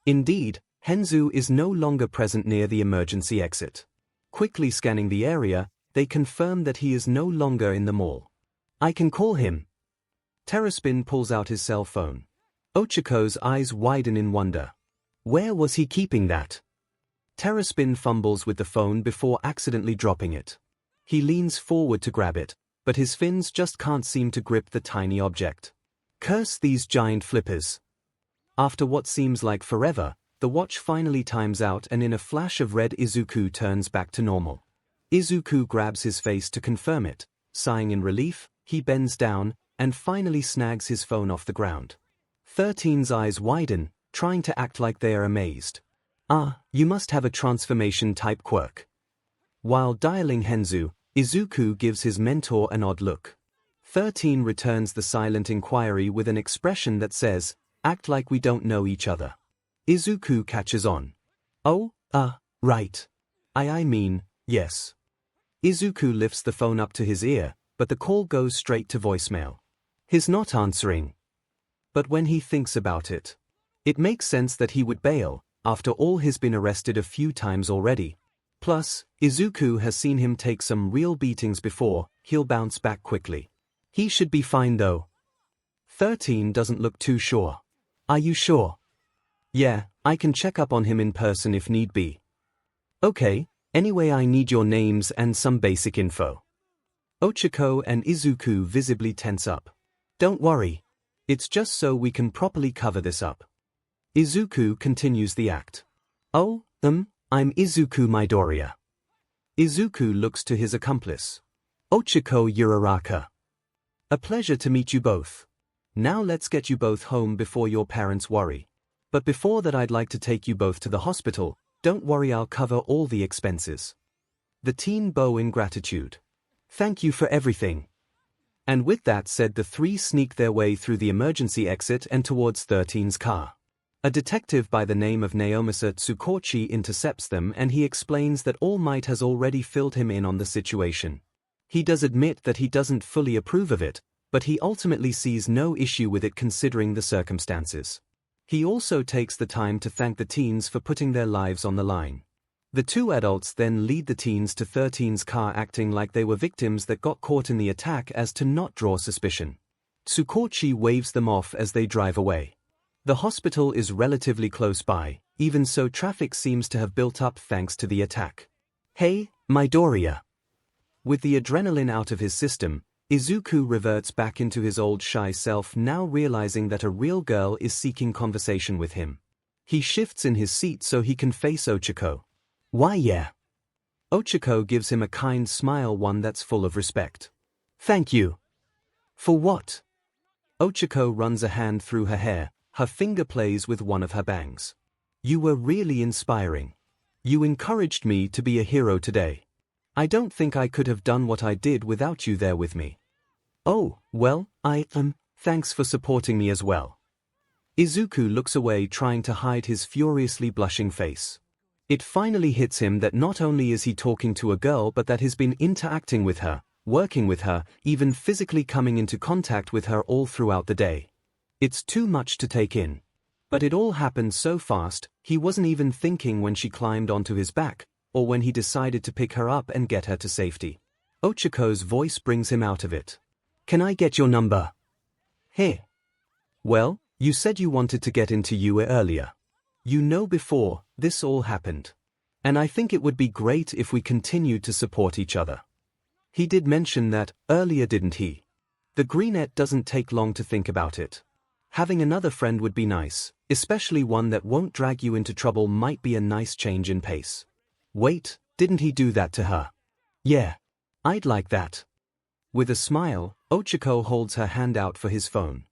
Indeed, Henzu is no longer present near the emergency exit. Quickly scanning the area, they confirm that he is no longer in the mall. I can call him. Terraspin pulls out his cell phone. Ochiko's eyes widen in wonder. Where was he keeping that? Terraspin fumbles with the phone before accidentally dropping it. He leans forward to grab it, but his fins just can't seem to grip the tiny object. Curse these giant flippers. After what seems like forever, the watch finally times out and in a flash of red Izuku turns back to normal. Izuku grabs his face to confirm it. Sighing in relief, he bends down and finally snags his phone off the ground. 13's eyes widen, trying to act like they are amazed. Ah, you must have a transformation-type quirk. While dialing Henzu, Izuku gives his mentor an odd look. 13 returns the silent inquiry with an expression that says, "Act like we don't know each other." Izuku catches on. "Oh, right. I mean, yes." Izuku lifts the phone up to his ear, but the call goes straight to voicemail. He's not answering. But when he thinks about it, it makes sense that he would bail. After all, he's been arrested a few times already. Plus, Izuku has seen him take some real beatings before. He'll bounce back quickly. He should be fine though. 13 doesn't look too sure. Are you sure? Yeah, I can check up on him in person if need be. Okay, anyway I need your names and some basic info. Ochiko and Izuku visibly tense up. Don't worry. It's just so we can properly cover this up. Izuku continues the act. Oh, I'm Izuku Midoriya. Izuku looks to his accomplice. Ochiko Uraraka. A pleasure to meet you both. Now let's get you both home before your parents worry. But before that I'd like to take you both to the hospital. Don't worry, I'll cover all the expenses. The teen bow in gratitude. Thank you for everything. And with that said, the three sneak their way through the emergency exit and towards 13's car. A detective by the name of Naomasa Tsukochi intercepts them and he explains that All Might has already filled him in on the situation. He does admit that he doesn't fully approve of it, but he ultimately sees no issue with it considering the circumstances. He also takes the time to thank the teens for putting their lives on the line. The two adults then lead the teens to 13's car, acting like they were victims that got caught in the attack as to not draw suspicion. Tsukochi waves them off as they drive away. The hospital is relatively close by, even so traffic seems to have built up thanks to the attack. Hey, Midoriya. With the adrenaline out of his system, Izuku reverts back into his old shy self, now realizing that a real girl is seeking conversation with him. He shifts in his seat so he can face Ochiko. Why yeah. Ochiko gives him a kind smile, one that's full of respect. Thank you. For what? Ochiko runs a hand through her hair, her finger plays with one of her bangs. You were really inspiring. You encouraged me to be a hero today. I don't think I could have done what I did without you there with me. Oh, well, thanks for supporting me as well. Izuku looks away, trying to hide his furiously blushing face. It finally hits him that not only is he talking to a girl but that he's been interacting with her, working with her, even physically coming into contact with her all throughout the day. It's too much to take in. But it all happened so fast, he wasn't even thinking when she climbed onto his back, or when he decided to pick her up and get her to safety. Ochiko's voice brings him out of it. Can I get your number? Hey. Well, you said you wanted to get into UA earlier. You know, before this all happened. And I think it would be great if we continued to support each other. He did mention that earlier, didn't he? The Greenette doesn't take long to think about it. Having another friend would be nice, especially one that won't drag you into trouble. Might be a nice change in pace. Wait, didn't he do that to her? Yeah. I'd like that. With a smile, Ochiko holds her hand out for his phone.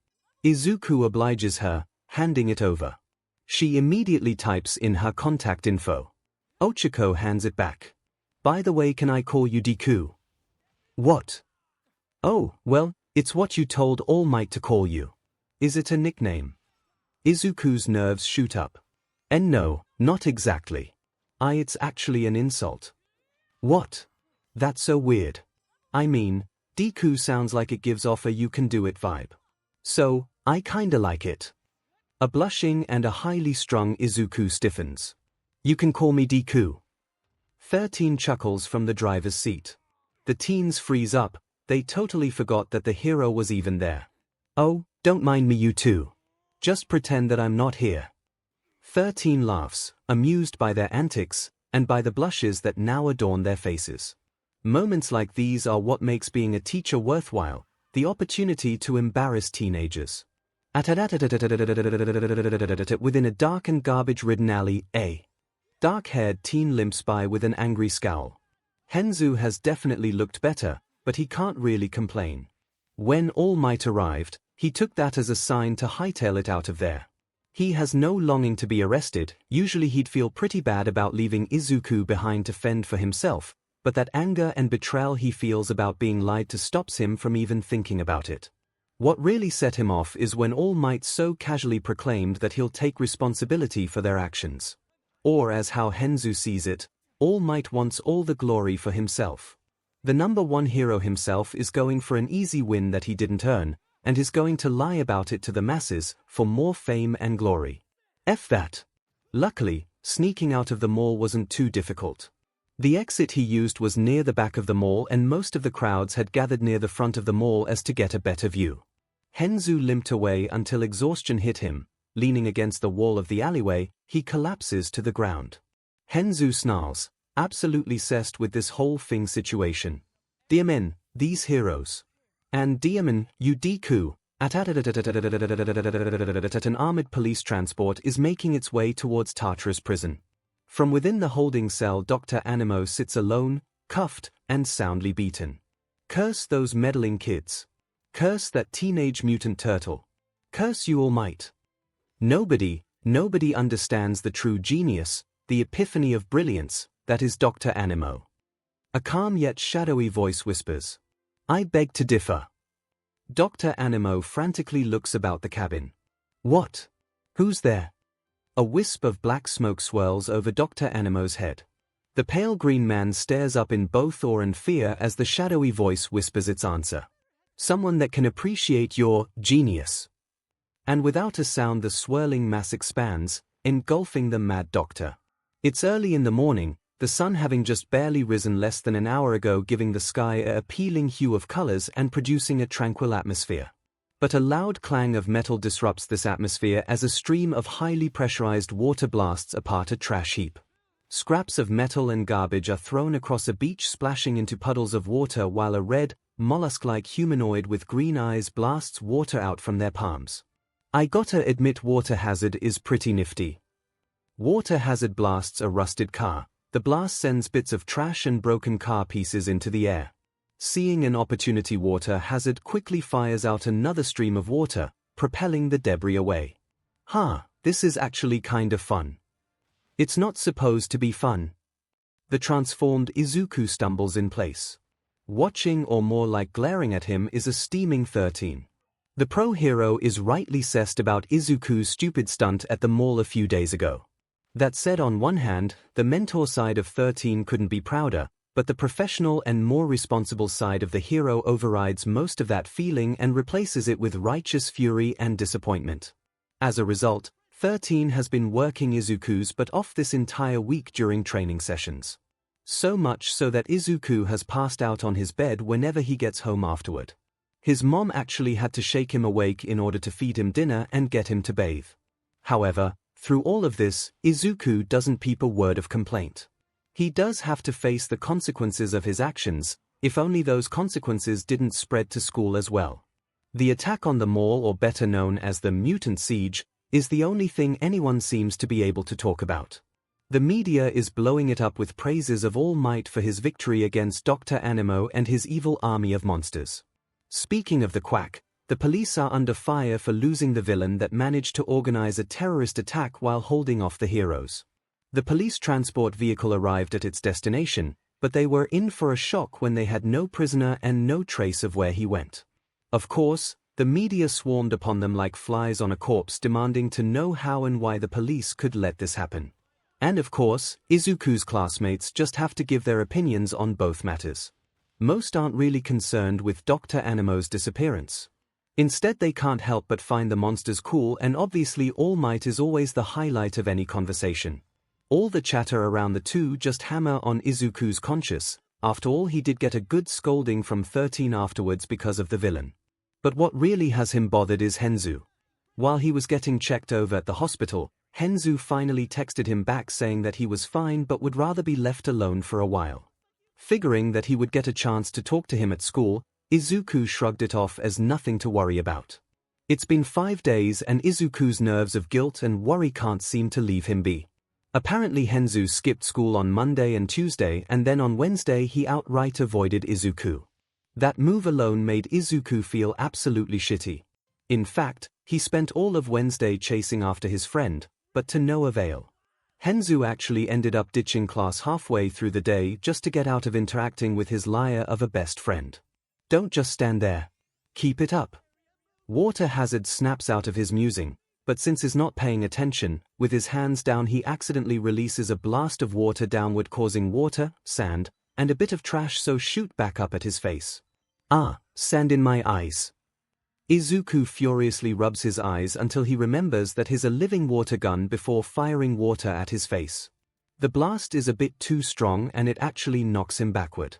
Izuku obliges her, handing it over. She immediately types in her contact info. Ochiko hands it back. By the way, can I call you Deku? What? Oh, well, it's what you told All Might to call you. Is it a nickname? Izuku's nerves shoot up. And no, not exactly. It's actually an insult. What? That's so weird. I mean, Deku sounds like it gives off a you can do it vibe. So, I kinda like it. A blushing and a highly strung Izuku stiffens. You can call me Deku. 13 chuckles from the driver's seat. The teens freeze up, they totally forgot that the hero was even there. Oh, don't mind me you two. Just pretend that I'm not here. 13 laughs, amused by their antics, and by the blushes that now adorn their faces. Moments like these are what makes being a teacher worthwhile, the opportunity to embarrass teenagers. Within a dark and garbage-ridden alley, a dark-haired teen limps by with an angry scowl. 𝐒𝐻ENZU has definitely looked better, but he can't really complain. When All Might arrived, he took that as a sign to hightail it out of there. He has no longing to be arrested. Usually he'd feel pretty bad about leaving Izuku behind to fend for himself, but that anger and betrayal he feels about being lied to stops him from even thinking about it. What really set him off is when All Might so casually proclaimed that he'll take responsibility for their actions. Or as how 𝐻ENZU sees it, All Might wants all the glory for himself. The #1 hero himself is going for an easy win that he didn't earn, and is going to lie about it to the masses for more fame and glory. F that. Luckily, sneaking out of the mall wasn't too difficult. The exit he used was near the back of the mall and most of the crowds had gathered near the front of the mall as to get a better view. 𝐻ENZU limped away until exhaustion hit him. Leaning against the wall of the alleyway, he collapses to the ground. 𝐻ENZU snarls, absolutely cessed with this whole thing situation. Diamen, these heroes. And Diamen, you Deku. An armored police transport is making its way towards Tartarus prison. From within the holding cell, Dr. Anemo sits alone, cuffed, and soundly beaten. Curse those meddling kids. Curse that teenage mutant turtle. Curse you All Might. Nobody understands the true genius, the epiphany of brilliance, that is Dr. Anemo. A calm yet shadowy voice whispers, I beg to differ. Dr. Anemo frantically looks about the cabin. What? Who's there? A wisp of black smoke swirls over Dr. Anemo's head. The pale green man stares up in both awe and fear as the shadowy voice whispers its answer. Someone that can appreciate your genius. And without a sound the swirling mass expands, engulfing the mad doctor. It's early in the morning, the sun having just barely risen less than an hour ago, giving the sky an appealing hue of colors and producing a tranquil atmosphere. But a loud clang of metal disrupts this atmosphere as a stream of highly pressurized water blasts apart a trash heap. Scraps of metal and garbage are thrown across a beach, splashing into puddles of water while a red, mollusk-like humanoid with green eyes blasts water out from their palms. I gotta admit, water hazard is pretty nifty. Water hazard blasts a rusted car. The blast sends bits of trash and broken car pieces into the air. Seeing an opportunity, water hazard quickly fires out another stream of water, propelling the debris away. This is actually kind of fun. It's not supposed to be fun. The transformed Izuku stumbles in place. Watching, or more like glaring at him, is a steaming 13. The pro hero is rightly cessed about Izuku's stupid stunt at the mall a few days ago. That said, on one hand, the mentor side of 13 couldn't be prouder, but the professional and more responsible side of the hero overrides most of that feeling and replaces it with righteous fury and disappointment. As a result, 13 has been working Izuku's butt off this entire week during training sessions. So much so that Izuku has passed out on his bed whenever he gets home afterward. His mom actually had to shake him awake in order to feed him dinner and get him to bathe. However, through all of this, Izuku doesn't peep a word of complaint. He does have to face the consequences of his actions, if only those consequences didn't spread to school as well. The attack on the mall, or better known as the mutant siege, is the only thing anyone seems to be able to talk about. The media is blowing it up with praises of All Might for his victory against Dr. Anemo and his evil army of monsters. Speaking of the quack, the police are under fire for losing the villain that managed to organize a terrorist attack while holding off the heroes. The police transport vehicle arrived at its destination, but they were in for a shock when they had no prisoner and no trace of where he went. Of course, the media swarmed upon them like flies on a corpse, demanding to know how and why the police could let this happen. And of course, Izuku's classmates just have to give their opinions on both matters. Most aren't really concerned with Dr. Anemo's disappearance. Instead, they can't help but find the monsters cool, and obviously All Might is always the highlight of any conversation. All the chatter around the two just hammer on Izuku's conscience. After all, he did get a good scolding from 13 afterwards because of the villain. But what really has him bothered is 𝐻𝐻𝐻. While he was getting checked over at the hospital, 𝐻𝐻𝐻 finally texted him back saying that he was fine but would rather be left alone for a while. Figuring that he would get a chance to talk to him at school, Izuku shrugged it off as nothing to worry about. It's been 5 days and Izuku's nerves of guilt and worry can't seem to leave him be. Apparently 𝐻𝐻𝐻 skipped school on Monday and Tuesday, and then on Wednesday he outright avoided Izuku. That move alone made Izuku feel absolutely shitty. In fact, he spent all of Wednesday chasing after his friend, but to no avail. 𝐻𝐻𝐻 actually ended up ditching class halfway through the day just to get out of interacting with his liar of a best friend. Don't just stand there. Keep it up. Water Hazard snaps out of his musing, but since he's not paying attention, with his hands down he accidentally releases a blast of water downward, causing water, sand, and a bit of trash so shoot back up at his face. Ah, sand in my eyes. Izuku furiously rubs his eyes until he remembers that he's a living water gun before firing water at his face. The blast is a bit too strong and it actually knocks him backward.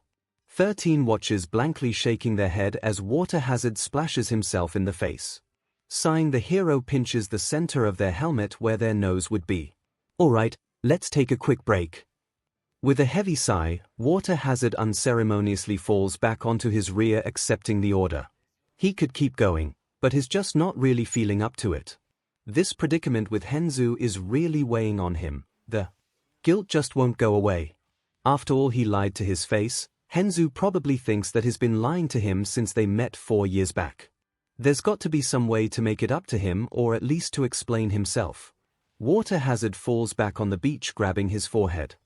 13 watches blankly shaking their head as Water Hazard splashes himself in the face. Sighing, the hero pinches the center of their helmet where their nose would be. Alright, let's take a quick break. With a heavy sigh, Water Hazard unceremoniously falls back onto his rear, accepting the order. He could keep going, but he's just not really feeling up to it. This predicament with 𝐻𝐻𝐻 is really weighing on him. The guilt just won't go away. After all, he lied to his face. 𝐻𝐻𝐻 probably thinks that he's been lying to him since they met 4 years back. There's got to be some way to make it up to him, or at least to explain himself. Water Hazard falls back on the beach, grabbing his forehead.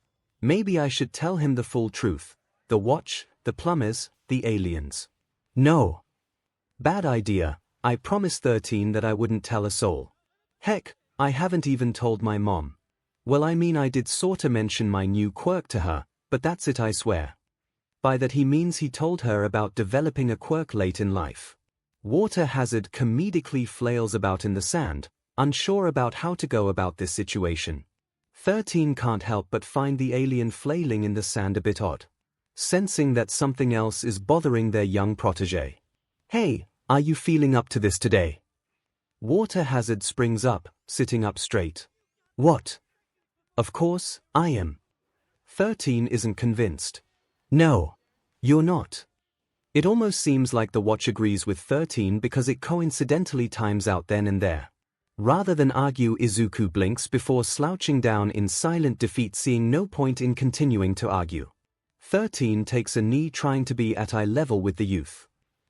Maybe I should tell him the full truth. The watch, the plumbers, the aliens. No. Bad idea. I promised 13 that I wouldn't tell a soul. Heck, I haven't even told my mom. Well, I mean, I did sorta mention my new quirk to her, but that's it, I swear. By that he means he told her about developing a quirk late in life. Water Hazard comedically flails about in the sand, unsure about how to go about this situation. 13 can't help but find the alien flailing in the sand a bit odd. Sensing that something else is bothering their young protege. Hey, are you feeling up to this today? Water Hazard springs up, sitting up straight. What? Of course, I am. 13 isn't convinced. No, you're not. It almost seems like the watch agrees with 13 because it coincidentally times out then and there. Rather than argue, Izuku blinks before slouching down in silent defeat, seeing no point in continuing to argue. 13 takes a knee, trying to be at eye level with the youth.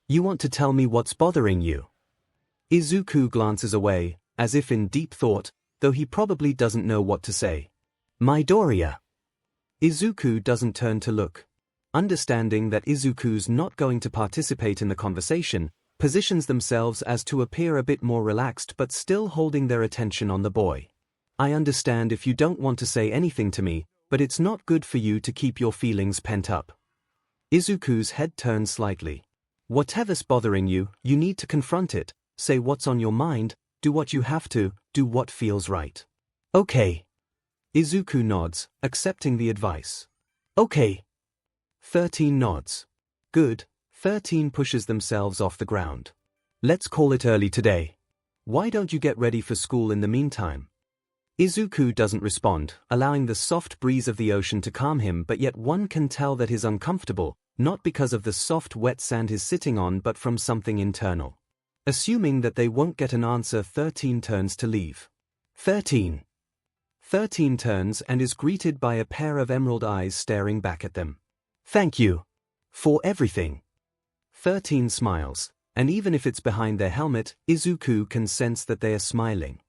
You want to tell me what's bothering you? Izuku glances away, as if in deep thought, though he probably doesn't know what to say. Midoriya. Izuku doesn't turn to look. Understanding that Izuku's not going to participate in the conversation, positions themselves as to appear a bit more relaxed but still holding their attention on the boy. I understand if you don't want to say anything to me, but it's not good for you to keep your feelings pent up. Izuku's head turns slightly. Whatever's bothering you, you need to confront it, say what's on your mind, do what you have to, do what feels right. Okay. Izuku nods, accepting the advice. Okay. 13 nods. Good. 13 pushes themselves off the ground. Let's call it early today. Why don't you get ready for school in the meantime? Izuku doesn't respond, allowing the soft breeze of the ocean to calm him, but yet one can tell that he's uncomfortable, not because of the soft wet sand he's sitting on but from something internal. Assuming that they won't get an answer, 13 turns to leave. 13 turns and is greeted by a pair of emerald eyes staring back at them. Thank you. For everything. 13 smiles, and even if it's behind their helmet, Izuku can sense that they are smiling.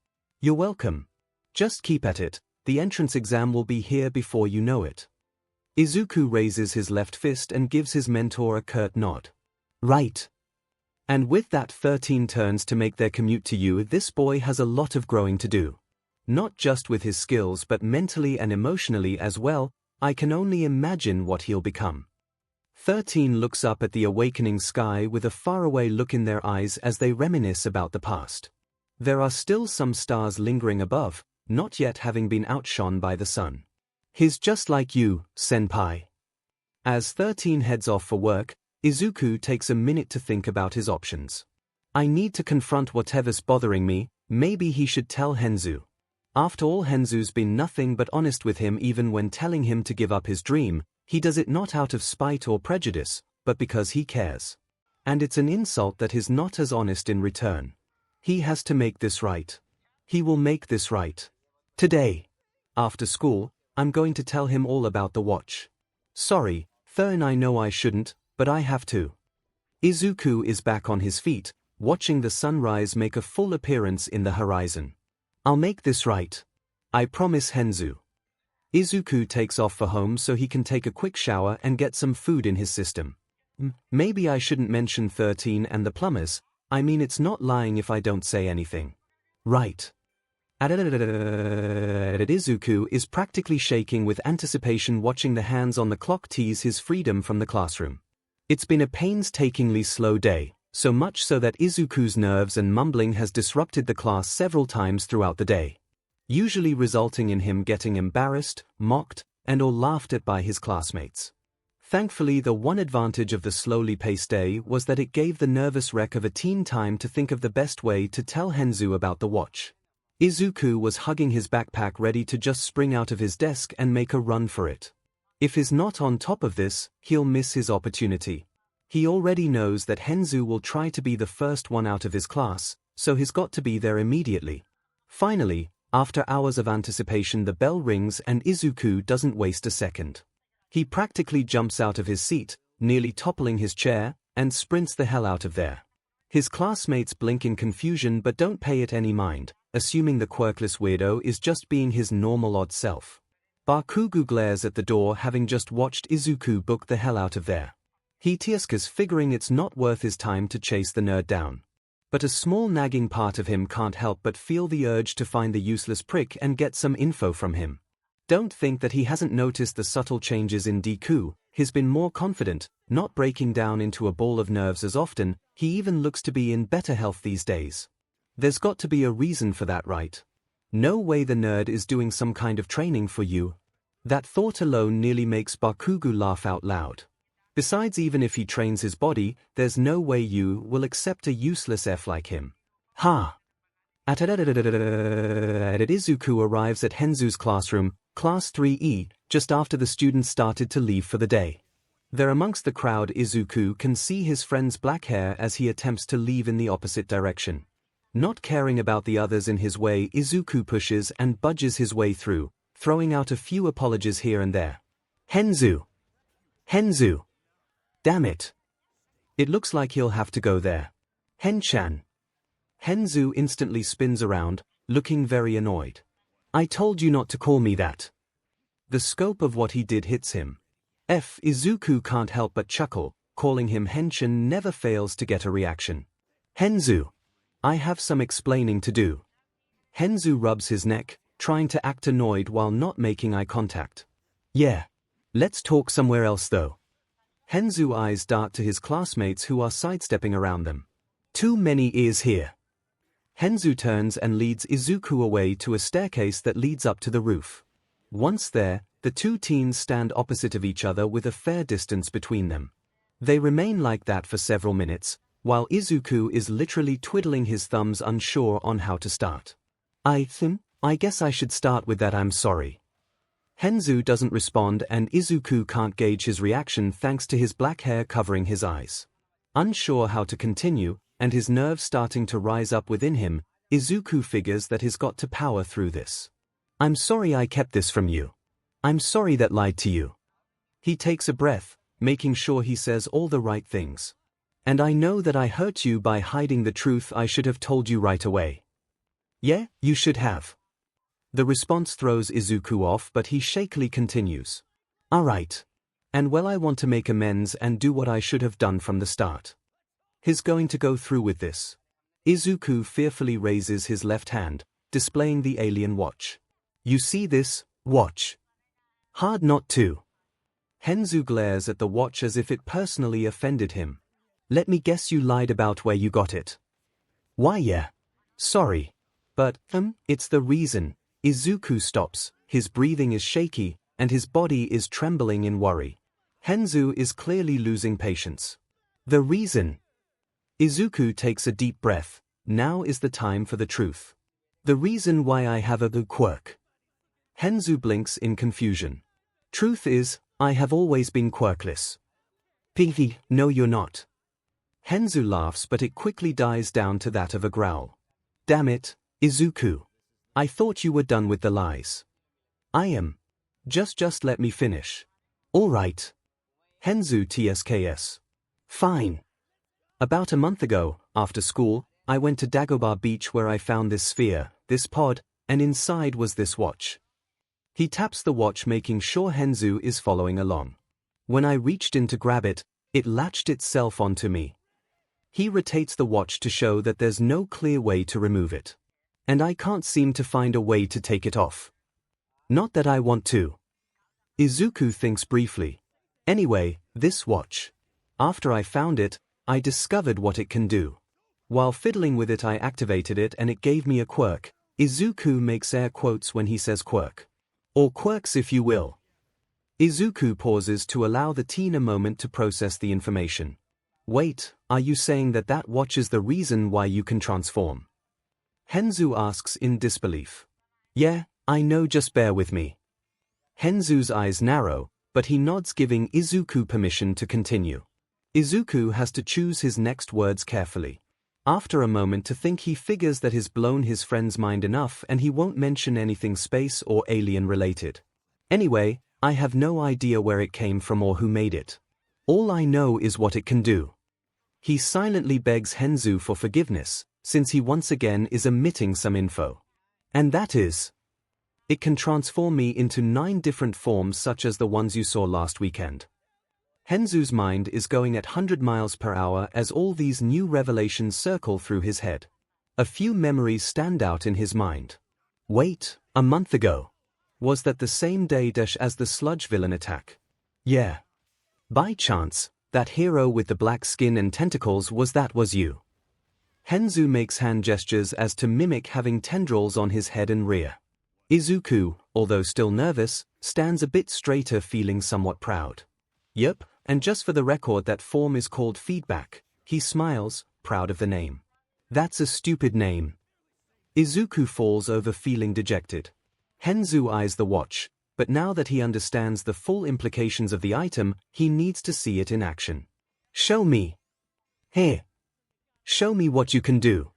You're welcome. Just keep at it, the entrance exam will be here before you know it. Izuku raises his left fist and gives his mentor a curt nod. Right. And with that, 13 turns to make their commute to you. This boy has a lot of growing to do. Not just with his skills but mentally and emotionally as well. I can only imagine what he'll become. 13 looks up at the awakening sky with a faraway look in their eyes as they reminisce about the past. There are still some stars lingering above, not yet having been outshone by the sun. He's just like you, senpai. As 13 heads off for work, Izuku takes a minute to think about his options. I need to confront whatever's bothering me. Maybe he should tell 𝐻𝐻𝐻𝐻. After all, 𝐻𝐻𝐻𝐻's been nothing but honest with him, even when telling him to give up his dream. He does it not out of spite or prejudice, but because he cares. And it's an insult that he's not as honest in return. He has to make this right. He will make this right. Today. After school, I'm going to tell him all about the watch. Sorry, Thurn, I know I shouldn't, but I have to. Izuku is back on his feet, watching the sunrise make a full appearance in the horizon. I'll make this right. I promise, 𝐻𝐻𝐻𝐻. Izuku takes off for home so he can take a quick shower and get some food in his system. Maybe I shouldn't mention 13 and the plumbers. I mean, it's not lying if I don't say anything. Right. Izuku is practically shaking with anticipation, watching the hands on the clock tease his freedom from the classroom. It's been a painstakingly slow day, so much so that Izuku's nerves and mumbling has disrupted the class several times throughout the day, usually resulting in him getting embarrassed, mocked, and/or laughed at by his classmates. Thankfully, the one advantage of the slowly paced day was that it gave the nervous wreck of a teen time to think of the best way to tell 𝐻𝐻𝐻𝐻 about the watch. Izuku was hugging his backpack, ready to just spring out of his desk and make a run for it. If he's not on top of this, he'll miss his opportunity. He already knows that 𝐻𝐻𝐻𝐻 will try to be the first one out of his class, so he's got to be there immediately. Finally, after hours of anticipation, the bell rings and Izuku doesn't waste a second. He practically jumps out of his seat, nearly toppling his chair, and sprints the hell out of there. His classmates blink in confusion but don't pay it any mind, assuming the quirkless weirdo is just being his normal odd self. Bakugo glares at the door, having just watched Izuku book the hell out of there. He tisks, figuring it's not worth his time to chase the nerd down. But a small nagging part of him can't help but feel the urge to find the useless prick and get some info from him. Don't think that he hasn't noticed the subtle changes in Deku. He's been more confident, not breaking down into a ball of nerves as often. He even looks to be in better health these days. There's got to be a reason for that, right? No way the nerd is doing some kind of training for you. That thought alone nearly makes Bakugo laugh out loud. Besides, even if he trains his body, there's no way you will accept a useless F like him. Ha! Izuku arrives at 𝐻𝐻𝐻𝐻's classroom, Class 3E, just after the students started to leave for the day. There amongst the crowd, Izuku can see his friend's black hair as he attempts to leave in the opposite direction. Not caring about the others in his way, Izuku pushes and budges his way through, throwing out a few apologies here and there. 𝐻𝐻𝐻𝐻. 𝐻𝐻𝐻𝐻. Damn it. It looks like he'll have to go there. 𝐻chan. 𝐻𝐻𝐻𝐻 instantly spins around, looking very annoyed. I told you not to call me that. The scope of what he did hits him. Izuku can't help but chuckle. Calling him 𝐻chan never fails to get a reaction. 𝐻𝐻𝐻. I have some explaining to do. 𝐻𝐻𝐻 rubs his neck, trying to act annoyed while not making eye contact. Yeah. Let's talk somewhere else though. 𝐻𝐻𝐻 eyes dart to his classmates who are sidestepping around them. Too many ears here. 𝐻𝐻𝐻 turns and leads Izuku away to a staircase that leads up to the roof. Once there, the two teens stand opposite of each other with a fair distance between them. They remain like that for several minutes, while Izuku is literally twiddling his thumbs, unsure on how to start. I guess I should start with that, I'm sorry. 𝐻𝐻𝐻 doesn't respond and Izuku can't gauge his reaction thanks to his black hair covering his eyes. Unsure how to continue, and his nerves starting to rise up within him, Izuku figures that he's got to power through this. I'm sorry I kept this from you. I'm sorry that lied to you. He takes a breath, making sure he says all the right things. And I know that I hurt you by hiding the truth. I should have told you right away. Yeah, you should have. The response throws Izuku off, but he shakily continues. Alright. And well, I want to make amends and do what I should have done from the start. He's going to go through with this. Izuku fearfully raises his left hand, displaying the alien watch. You see this watch? Hard not to. 𝐻𝐻𝐻 glares at the watch as if it personally offended him. Let me guess, you lied about where you got it. Why, yeah. Sorry. But, it's the reason. Izuku stops, his breathing is shaky, and his body is trembling in worry. 𝐻𝐻𝐻 is clearly losing patience. The reason. Izuku takes a deep breath. Now is the time for the truth. The reason why I have a good quirk. Henzu blinks in confusion. Truth is, I have always been quirkless. Piggy, no you're not. Henzu laughs but it quickly dies down to that of a growl. Damn it, Izuku. I thought you were done with the lies. I am. Just let me finish. All right. Henzu tsks. Fine. About a month ago, after school, I went to Dagobah Beach where I found this sphere, this pod, and inside was this watch. He taps the watch making sure Henzu is following along. When I reached in to grab it, it latched itself onto me. He rotates the watch to show that there's no clear way to remove it. And I can't seem to find a way to take it off. Not that I want to. Izuku thinks briefly. Anyway, this watch. After I found it, I discovered what it can do. While fiddling with it I activated it and it gave me a quirk. Izuku makes air quotes when he says quirk. Or quirks if you will. Izuku pauses to allow the teen a moment to process the information. Wait, are you saying that that watch is the reason why you can transform? Henzu asks in disbelief. Yeah, I know, just bear with me. Henzu's eyes narrow, but he nods giving Izuku permission to continue. Izuku has to choose his next words carefully. After a moment to think he figures that he's blown his friend's mind enough and he won't mention anything space or alien related. Anyway, I have no idea where it came from or who made it. All I know is what it can do. He silently begs Henzu for forgiveness, since he once again is omitting some info. And that is, it can transform me into 9 different forms such as the ones you saw last weekend. Henzu's mind is going at 100 miles per hour as all these new revelations circle through his head. A few memories stand out in his mind. Wait, a month ago. Was that the same day as the sludge villain attack? Yeah. By chance, that hero with the black skin and tentacles was you. Henzu makes hand gestures as to mimic having tendrils on his head and rear. Izuku, although still nervous, stands a bit straighter feeling somewhat proud. Yep, and just for the record that form is called feedback. He smiles, proud of the name. That's a stupid name. Izuku falls over feeling dejected. Henzu eyes the watch, but now that he understands the full implications of the item, he needs to see it in action. Show me. Here. Show me what you can do.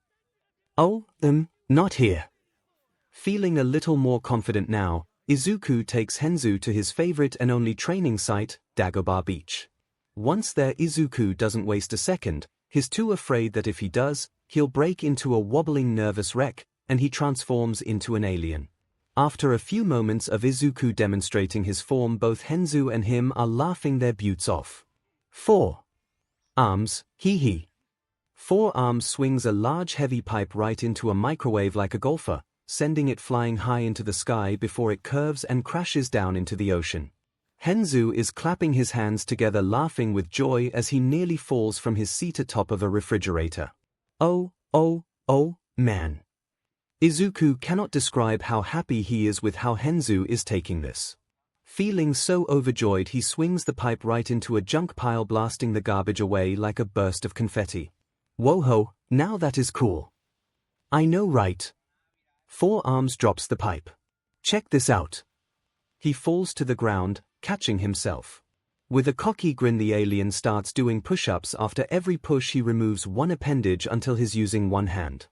Oh, not here. Feeling a little more confident now, Izuku takes Henzu to his favorite and only training site, Dagobah Beach. Once there, Izuku doesn't waste a second. He's too afraid that if he does, he'll break into a wobbling nervous wreck, and he transforms into an alien. After a few moments of Izuku demonstrating his form, both Henzu and him are laughing their butts off. 4 arms, hee. 4 arms swings a large heavy pipe right into a microwave like a golfer, sending it flying high into the sky before it curves and crashes down into the ocean. Henzu is clapping his hands together laughing with joy as he nearly falls from his seat atop of a refrigerator. Oh, man. Izuku cannot describe how happy he is with how Henzu is taking this. Feeling so overjoyed he swings the pipe right into a junk pile, blasting the garbage away like a burst of confetti. Whoa, now that is cool. I know, right? 4 arms drops the pipe. Check this out. He falls to the ground, catching himself. With a cocky grin the alien starts doing push-ups. After every push he removes one appendage until he's using one hand.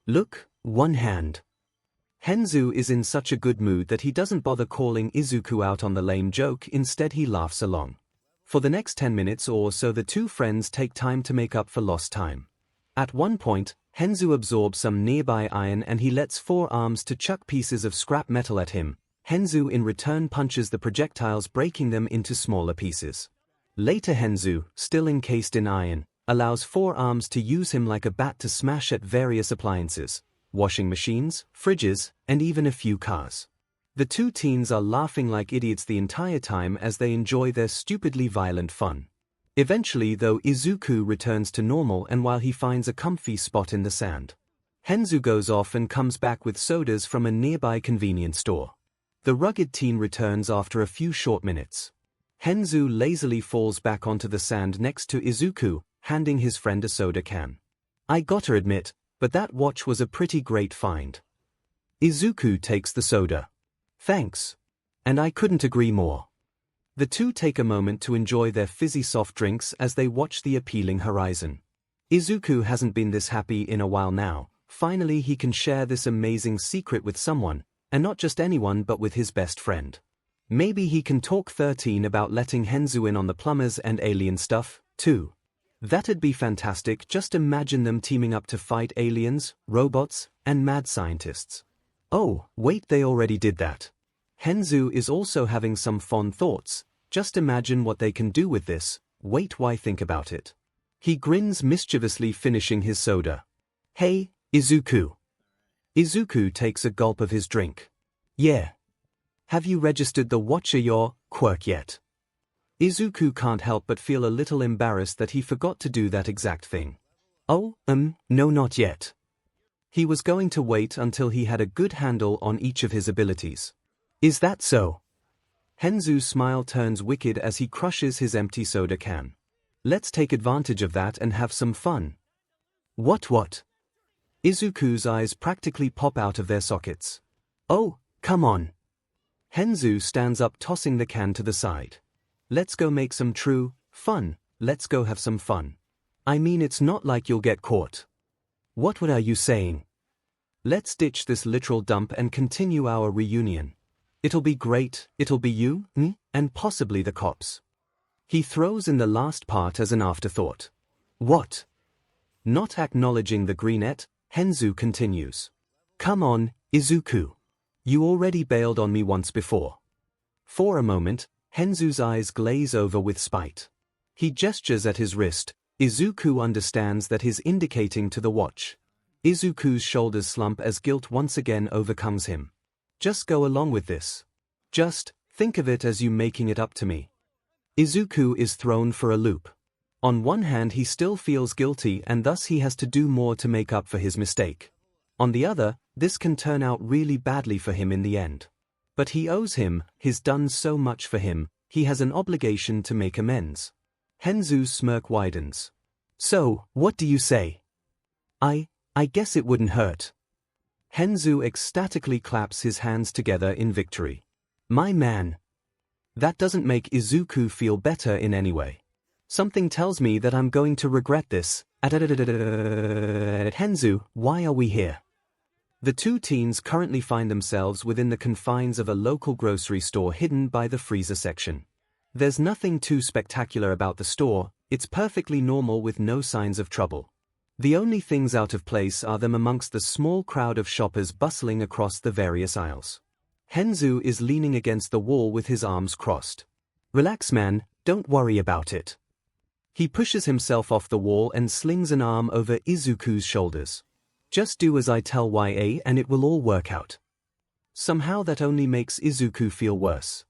Look, one hand. Henzu is in such a good mood that he doesn't bother calling Izuku out on the lame joke, instead he laughs along. For the next 10 minutes or so the two friends take time to make up for lost time. At one point, Henzu absorbs some nearby iron and he lets 4 arms to chuck pieces of scrap metal at him. Henzu in return punches the projectiles, breaking them into smaller pieces. Later Henzu, still encased in iron, allows 4 arms to use him like a bat to smash at various appliances, washing machines, fridges, and even a few cars. The two teens are laughing like idiots the entire time as they enjoy their stupidly violent fun. Eventually though, Izuku returns to normal, and while he finds a comfy spot in the sand, Henzu goes off and comes back with sodas from a nearby convenience store. The rugged teen returns after a few short minutes. Henzu lazily falls back onto the sand next to Izuku, handing his friend a soda can. I gotta admit, but that watch was a pretty great find. Izuku takes the soda. Thanks. And I couldn't agree more. The two take a moment to enjoy their fizzy soft drinks as they watch the appealing horizon. Izuku hasn't been this happy in a while now. Finally he can share this amazing secret with someone, and not just anyone but with his best friend. Maybe he can talk 13 about letting Henzu in on the plumbers and alien stuff, too. That'd be fantastic. Just imagine them teaming up to fight aliens, robots, and mad scientists. Oh, wait, they already did that. Henzu is also having some fond thoughts. Just imagine what they can do with this. Wait, why think about it? He grins mischievously, finishing his soda. Hey, Izuku. Izuku takes a gulp of his drink. Yeah. Have you registered the 𝐤𝐻𝐻𝐲 𝐔𝐻𝐞 yet? Izuku can't help but feel a little embarrassed that he forgot to do that exact thing. Oh, no, not yet. He was going to wait until he had a good handle on each of his abilities. Is that so? Henzu's smile turns wicked as he crushes his empty soda can. Let's take advantage of that and have some fun. What? Izuku's eyes practically pop out of their sockets. Oh, come on. Henzu stands up, tossing the can to the side. Let's go make some true fun. Let's go have some fun. I mean, it's not like you'll get caught. What are you saying? Let's ditch this literal dump and continue our reunion. It'll be great. It'll be you, me, and possibly the cops. He throws in the last part as an afterthought. What? Not acknowledging the greenette, Henzu continues. Come on, Izuku. You already bailed on me once before. For a moment, Henzu's eyes glaze over with spite. He gestures at his wrist. Izuku understands that he's indicating to the watch. Izuku's shoulders slump as guilt once again overcomes him. Just go along with this. Just think of it as you making it up to me. Izuku is thrown for a loop. On one hand, he still feels guilty and thus he has to do more to make up for his mistake. On the other, this can turn out really badly for him in the end. But he owes him, he's done so much for him, he has an obligation to make amends. Henzu's smirk widens. So, what do you say? I guess it wouldn't hurt. Henzu ecstatically claps his hands together in victory. My man. That doesn't make Izuku feel better in any way. Something tells me that I'm going to regret this. Henzu, why are we here? The two teens currently find themselves within the confines of a local grocery store hidden by the freezer section. There's nothing too spectacular about the store, it's perfectly normal with no signs of trouble. The only things out of place are them amongst the small crowd of shoppers bustling across the various aisles. Henzu is leaning against the wall with his arms crossed. Relax, man, don't worry about it. He pushes himself off the wall and slings an arm over Izuku's shoulders. Just do as I tell YA and it will all work out. Somehow that only makes Izuku feel worse.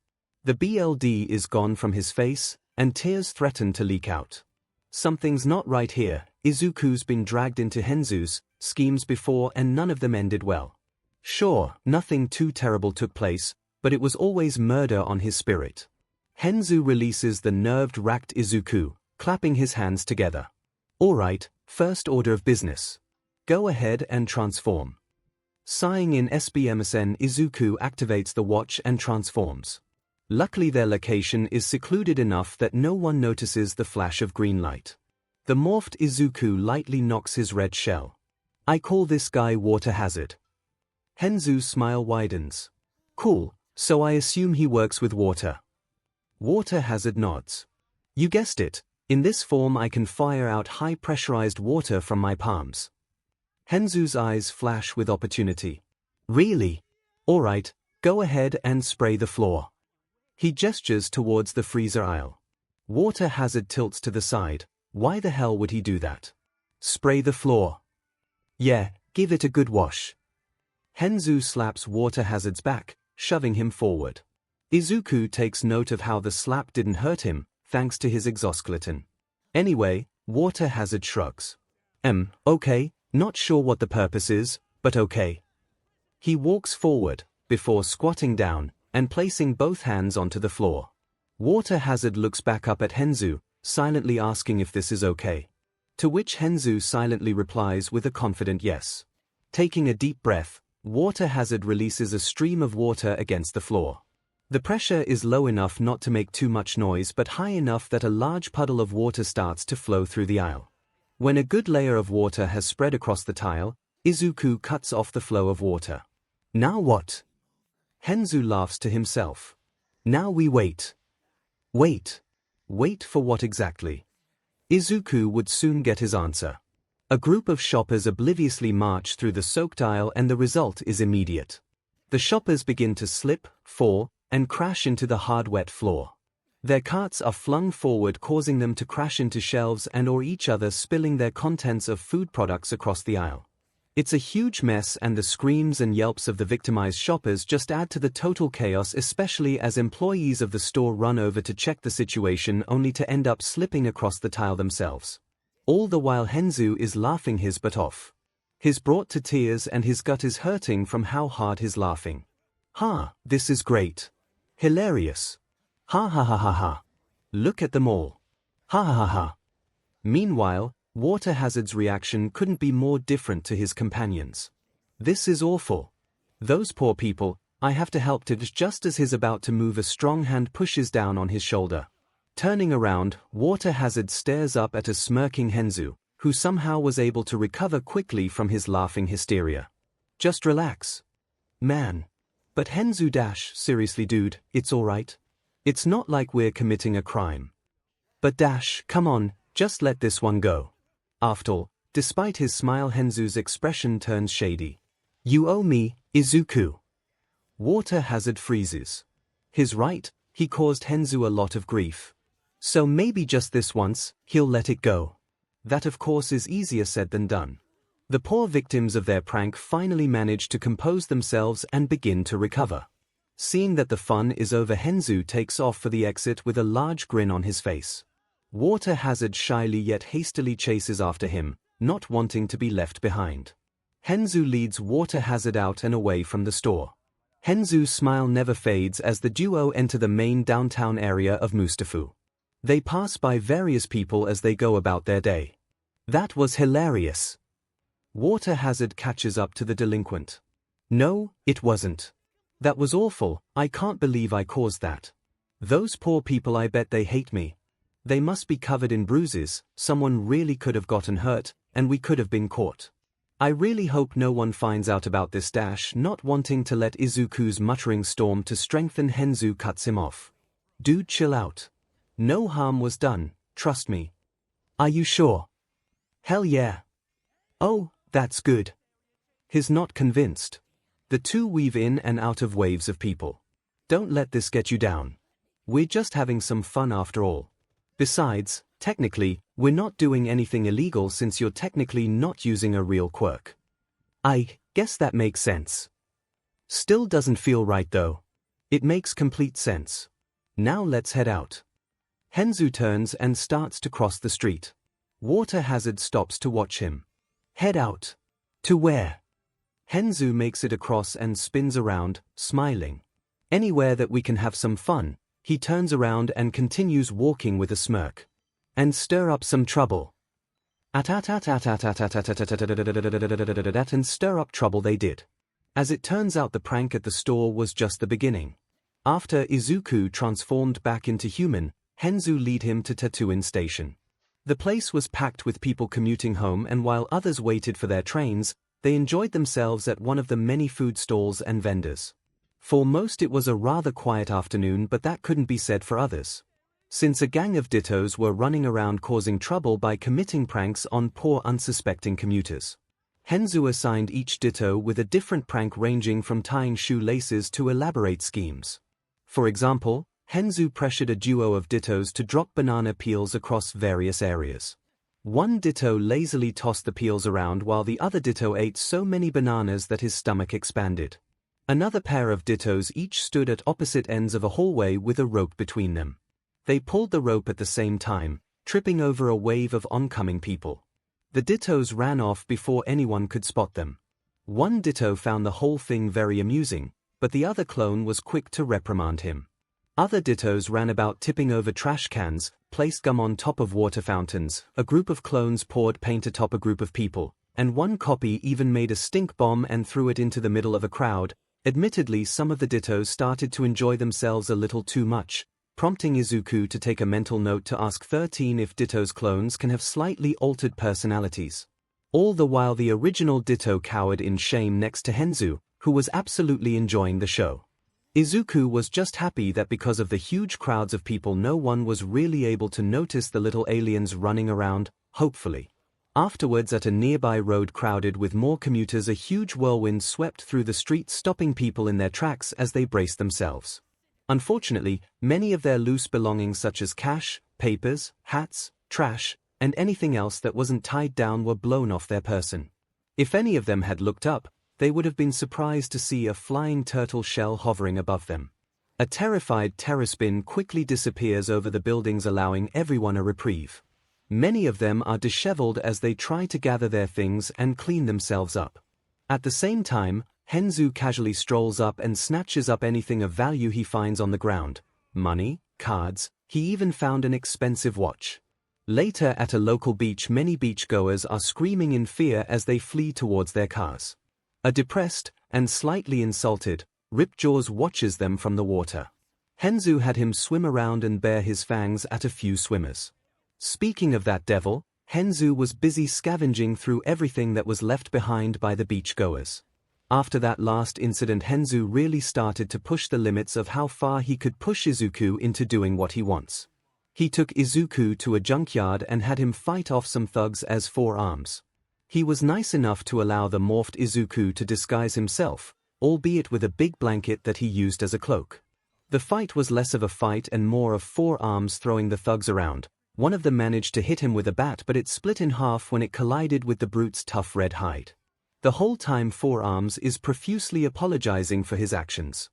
The BLD is gone from his face, and tears threaten to leak out. Something's not right here. Izuku's been dragged into Henzu's schemes before and none of them ended well. Sure, nothing too terrible took place, but it was always murder on his spirit. Henzu releases the nerve-racked Izuku, clapping his hands together. Alright, first order of business. Go ahead and transform. Sighing in SBMSN, Izuku activates the watch and transforms. Luckily their location is secluded enough that no one notices the flash of green light. The morphed Izuku lightly knocks his red shell. I call this guy Water Hazard. Henzu's smile widens. Cool, so I assume he works with water. Water Hazard nods. You guessed it, in this form I can fire out high pressurized water from my palms. Henzu's eyes flash with opportunity. Really? Alright, go ahead and spray the floor. He gestures towards the freezer aisle. Water Hazard tilts to the side. Why the hell would he do that? Spray the floor. Yeah, give it a good wash. Henzu slaps Water Hazard's back, shoving him forward. Izuku takes note of how the slap didn't hurt him, thanks to his exoskeleton. Anyway, Water Hazard shrugs. Okay, not sure what the purpose is, but okay. He walks forward, before squatting down, and placing both hands onto the floor. Water Hazard looks back up at Henzu, silently asking if this is okay. To which 𝐿𝐴𝐻𝐿 silently replies with a confident yes. Taking a deep breath, whatif releases a stream of water against the floor. The pressure is low enough not to make too much noise but high enough that a large puddle of water starts to flow through the aisle. When a good layer of water has spread across the tile, Izuku cuts off the flow of water. Now what? 𝐿𝐴𝐻𝐿 laughs to himself. Now we wait. Wait. Wait for what exactly? Izuku would soon get his answer. A group of shoppers obliviously march through the soaked aisle and the result is immediate. The shoppers begin to slip, fall, and crash into the hard wet floor. Their carts are flung forward, causing them to crash into shelves and or each other, spilling their contents of food products across the aisle. It's a huge mess and the screams and yelps of the victimized shoppers just add to the total chaos, especially as employees of the store run over to check the situation only to end up slipping across the tile themselves. All the while 𝐿𝐴𝐻𝐿 is laughing his butt off. He's brought to tears and his gut is hurting from how hard he's laughing. Ha, this is great. Hilarious. Ha ha ha ha ha. Look at them all. Ha ha ha ha. Meanwhile, whatif's reaction couldn't be more different to his companions. This is awful. Those poor people, I have to help Tish. Just as he's about to move, a strong hand pushes down on his shoulder. Turning around, whatif stares up at a smirking 𝐿𝐴𝐻𝐿, who somehow was able to recover quickly from his laughing hysteria. Just relax. Man. But 𝐿𝐴𝐻𝐿 seriously dude, it's alright. It's not like we're committing a crime. But come on, just let this one go. After all, despite his smile, 𝐿𝐴𝐻𝐿's expression turns shady. You owe me, Izuku. Whatif freezes. He's right, he caused 𝐿𝐴𝐻𝐿 a lot of grief. So maybe just this once, he'll let it go. That of course is easier said than done. The poor victims of their prank finally manage to compose themselves and begin to recover. Seeing that the fun is over, 𝐿𝐴𝐻𝐿 takes off for the exit with a large grin on his face. Whatif shyly yet hastily chases after him, not wanting to be left behind. 𝐿𝐴𝐻𝐿 leads whatif out and away from the store. 𝐿𝐴𝐻𝐿's smile never fades as the duo enter the main downtown area of Mustafu. They pass by various people as they go about their day. That was hilarious. Whatif catches up to the delinquent. No, it wasn't. That was awful, I can't believe I caused that. Those poor people, I bet they hate me. They must be covered in bruises, someone really could have gotten hurt, and we could have been caught. I really hope no one finds out about this. Not wanting to let Izuku's muttering storm to strengthen, 𝐿𝐴𝐻𝐿 cuts him off. Dude, chill out. No harm was done, trust me. Are you sure? Hell yeah. Oh, that's good. He's not convinced. The two weave in and out of waves of people. Don't let this get you down. We're just having some fun after all. Besides, technically, we're not doing anything illegal since you're technically not using a real quirk. I guess that makes sense. Still doesn't feel right though. It makes complete sense. Now let's head out. 𝐿𝐴𝐻𝐿 turns and starts to cross the street. Whatif stops to watch him. Head out. To where? 𝐿𝐴𝐻𝐿 makes it across and spins around, smiling. Anywhere that we can have some fun. He turns around and continues walking with a smirk. And stir up some trouble. And stir up trouble they did. As it turns out, the prank at the store was just the beginning. After Izuku transformed back into human, 𝐿𝐴𝐻𝐿 lead him to Tatooine Station. The place was packed with people commuting home, and while others waited for their trains, they enjoyed themselves at one of the many food stalls and vendors. For most it was a rather quiet afternoon, but that couldn't be said for others. Since a gang of dittos were running around causing trouble by committing pranks on poor unsuspecting commuters. 𝐿𝐴𝐻𝐿 assigned each ditto with a different prank ranging from tying shoelaces to elaborate schemes. For example, 𝐿𝐴𝐻𝐿 pressured a duo of dittos to drop banana peels across various areas. One ditto lazily tossed the peels around while the other ditto ate so many bananas that his stomach expanded. Another pair of dittos each stood at opposite ends of a hallway with a rope between them. They pulled the rope at the same time, tripping over a wave of oncoming people. The dittos ran off before anyone could spot them. One ditto found the whole thing very amusing, but the other clone was quick to reprimand him. Other dittos ran about tipping over trash cans, placed gum on top of water fountains, a group of clones poured paint atop a group of people, and one copy even made a stink bomb and threw it into the middle of a crowd. Admittedly, some of the Dittos started to enjoy themselves a little too much, prompting Izuku to take a mental note to ask 13 if Ditto's clones can have slightly altered personalities. All the while the original Ditto cowered in shame next to Henzu, who was absolutely enjoying the show. Izuku was just happy that because of the huge crowds of people no one was really able to notice the little aliens running around, hopefully. Afterwards, at a nearby road crowded with more commuters, a huge whirlwind swept through the street, stopping people in their tracks as they braced themselves. Unfortunately, many of their loose belongings such as cash, papers, hats, trash, and anything else that wasn't tied down were blown off their person. If any of them had looked up, they would have been surprised to see a flying turtle shell hovering above them. A terrified terrorspin quickly disappears over the buildings, allowing everyone a reprieve. Many of them are disheveled as they try to gather their things and clean themselves up. At the same time, Henzu casually strolls up and snatches up anything of value he finds on the ground. Money, cards, he even found an expensive watch. Later, at a local beach, many beachgoers are screaming in fear as they flee towards their cars. A depressed, and slightly insulted, Ripjaws watches them from the water. Henzu had him swim around and bare his fangs at a few swimmers. Speaking of that devil, Henzu was busy scavenging through everything that was left behind by the beachgoers. After that last incident, Henzu really started to push the limits of how far he could push Izuku into doing what he wants. He took Izuku to a junkyard and had him fight off some thugs as 4 arms. He was nice enough to allow the morphed Izuku to disguise himself, albeit with a big blanket that he used as a cloak. The fight was less of a fight and more of 4 arms throwing the thugs around. One of them managed to hit him with a bat, but it split in half when it collided with the brute's tough red hide. The whole time 4 arms is profusely apologizing for his actions.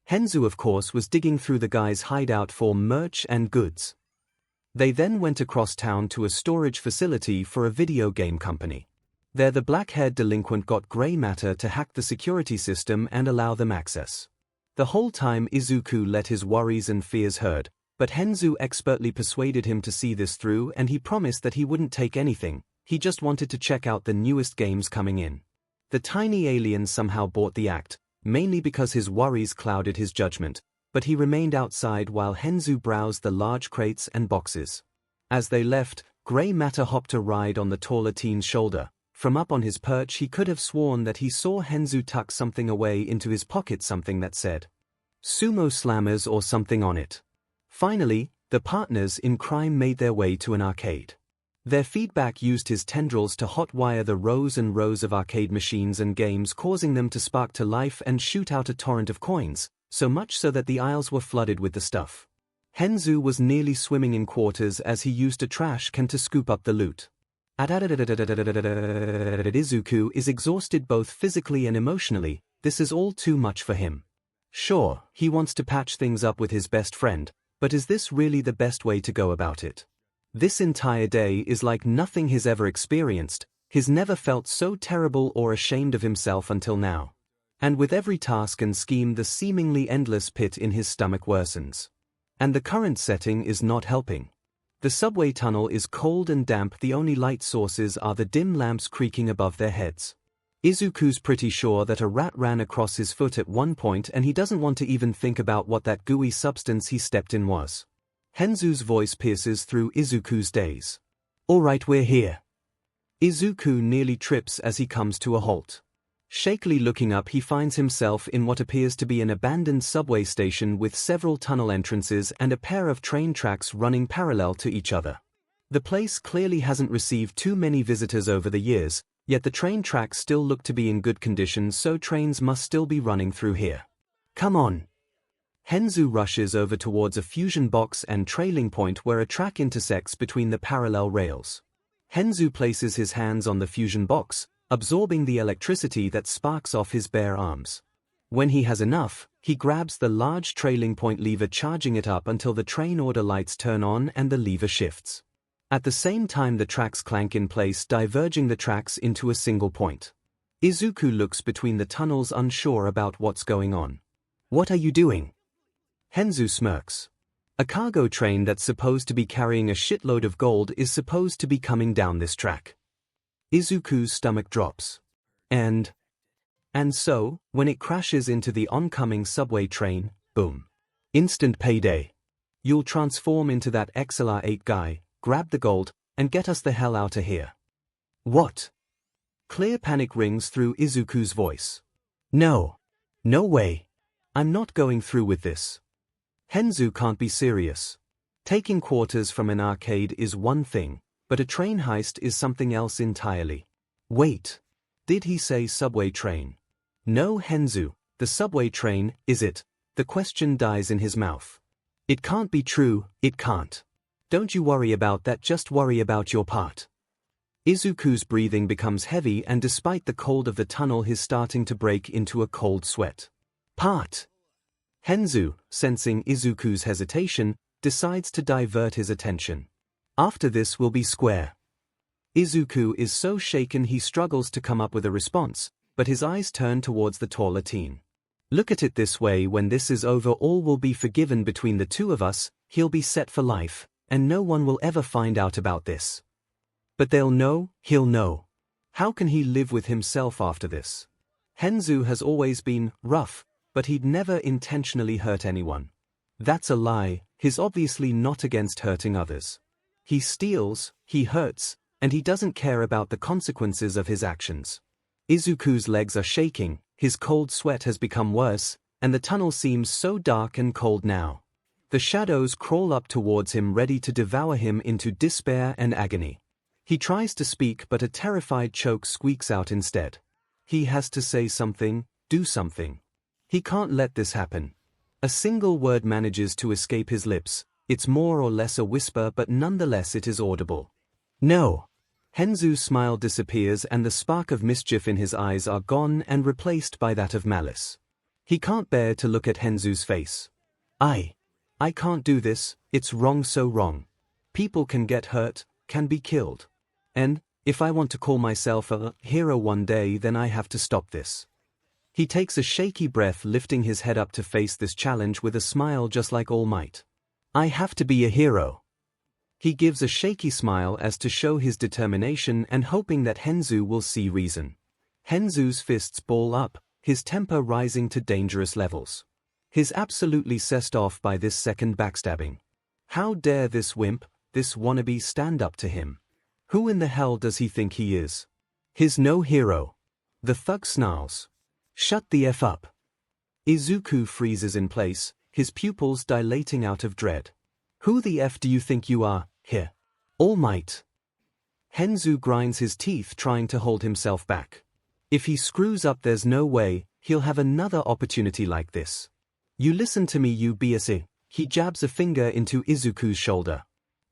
Henzu, of course, was digging through the guy's hideout for merch and goods. They then went across town to a storage facility for a video game company. There the black-haired delinquent got gray matter to hack the security system and allow them access. The whole time Izuku let his worries and fears herd, but Henzu expertly persuaded him to see this through, and he promised that he wouldn't take anything, he just wanted to check out the newest games coming in. The tiny alien somehow bought the act, mainly because his worries clouded his judgment, but he remained outside while Henzu browsed the large crates and boxes. As they left, Grey Matter hopped a ride on the taller teen's shoulder. From up on his perch he could have sworn that he saw Henzu tuck something away into his pocket, something that said Sumo Slammers or something on it. Finally, the partners in crime made their way to an arcade. Their feedback used his tendrils to hotwire the rows and rows of arcade machines and games, causing them to spark to life and shoot out a torrent of coins, so much so that the aisles were flooded with the stuff. Henzu was nearly swimming in quarters as he used a trash can to scoop up the loot. Izuku is exhausted both physically and emotionally. This is all too much for him. Sure, he wants to patch things up with his best friend, but is this really the best way to go about it? This entire day is like nothing he's ever experienced. He's never felt so terrible or ashamed of himself until now. And with every task and scheme, the seemingly endless pit in his stomach worsens. And the current setting is not helping. The subway tunnel is cold and damp, the only light sources are the dim lamps creaking above their heads. Izuku's pretty sure that a rat ran across his foot at one point, and he doesn't want to even think about what that gooey substance he stepped in was. Henzu's voice pierces through Izuku's daze. "All right, we're here." Izuku nearly trips as he comes to a halt. Shakily looking up, he finds himself in what appears to be an abandoned subway station with several tunnel entrances and a pair of train tracks running parallel to each other. The place clearly hasn't received too many visitors over the years, yet the train tracks still look to be in good condition, so trains must still be running through here. "Come on." Henzu rushes over towards a fusion box and trailing point where a track intersects between the parallel rails. Henzu places his hands on the fusion box, absorbing the electricity that sparks off his bare arms. When he has enough, he grabs the large trailing point lever, charging it up until the train order lights turn on and the lever shifts. At the same time, the tracks clank in place, diverging the tracks into a single point. Izuku looks between the tunnels, unsure about what's going on. "What are you doing?" Henzu smirks. A cargo train that's supposed to be carrying a shitload of gold is supposed to be coming down this track. Izuku's stomach drops. And so, when it crashes into the oncoming subway train, boom. Instant payday. You'll transform into that XLR8 guy, grab the gold, and get us the hell out of here. What? Clear panic rings through Izuku's voice. No. No way. I'm not going through with this. Henzu can't be serious. Taking quarters from an arcade is one thing, but a train heist is something else entirely. Wait. Did he say subway train? No, Henzu, the subway train, is it? The question dies in his mouth. It can't be true, it can't. Don't you worry about that, just worry about your part. Izuku's breathing becomes heavy, and despite the cold of the tunnel, he's starting to break into a cold sweat. Part. Henzu, sensing Izuku's hesitation, decides to divert his attention. After this we'll be square. Izuku is so shaken he struggles to come up with a response, but his eyes turn towards the taller teen. Look at it this way, when this is over all will be forgiven between the two of us, he'll be set for life, and no one will ever find out about this. But they'll know, he'll know. How can he live with himself after this? Henzu has always been rough, but he'd never intentionally hurt anyone. That's a lie, he's obviously not against hurting others. He steals, he hurts, and he doesn't care about the consequences of his actions. Izuku's legs are shaking, his cold sweat has become worse, and the tunnel seems so dark and cold now. The shadows crawl up towards him, ready to devour him into despair and agony. He tries to speak, but a terrified choke squeaks out instead. He has to say something, do something. He can't let this happen. A single word manages to escape his lips. It's more or less a whisper, but nonetheless it is audible. No. Henzu's smile disappears, and the spark of mischief in his eyes are gone and replaced by that of malice. He can't bear to look at Henzu's face. I can't do this, it's wrong, so wrong. People can get hurt, can be killed. And, if I want to call myself a hero one day, then I have to stop this. He takes a shaky breath, lifting his head up to face this challenge with a smile just like All Might. I have to be a hero. He gives a shaky smile as to show his determination, and hoping that Henzu will see reason. Henzu's fists ball up, his temper rising to dangerous levels. He's absolutely sessed off by this second backstabbing. How dare this wimp, this wannabe, stand up to him? Who in the hell does he think he is? He's no hero. The thug snarls. Shut the F up. Izuku freezes in place, his pupils dilating out of dread. Who the F do you think you are, here? All Might. Henzu grinds his teeth, trying to hold himself back. If he screws up, there's no way he'll have another opportunity like this. You listen to me, you BSE. He jabs a finger into Izuku's shoulder.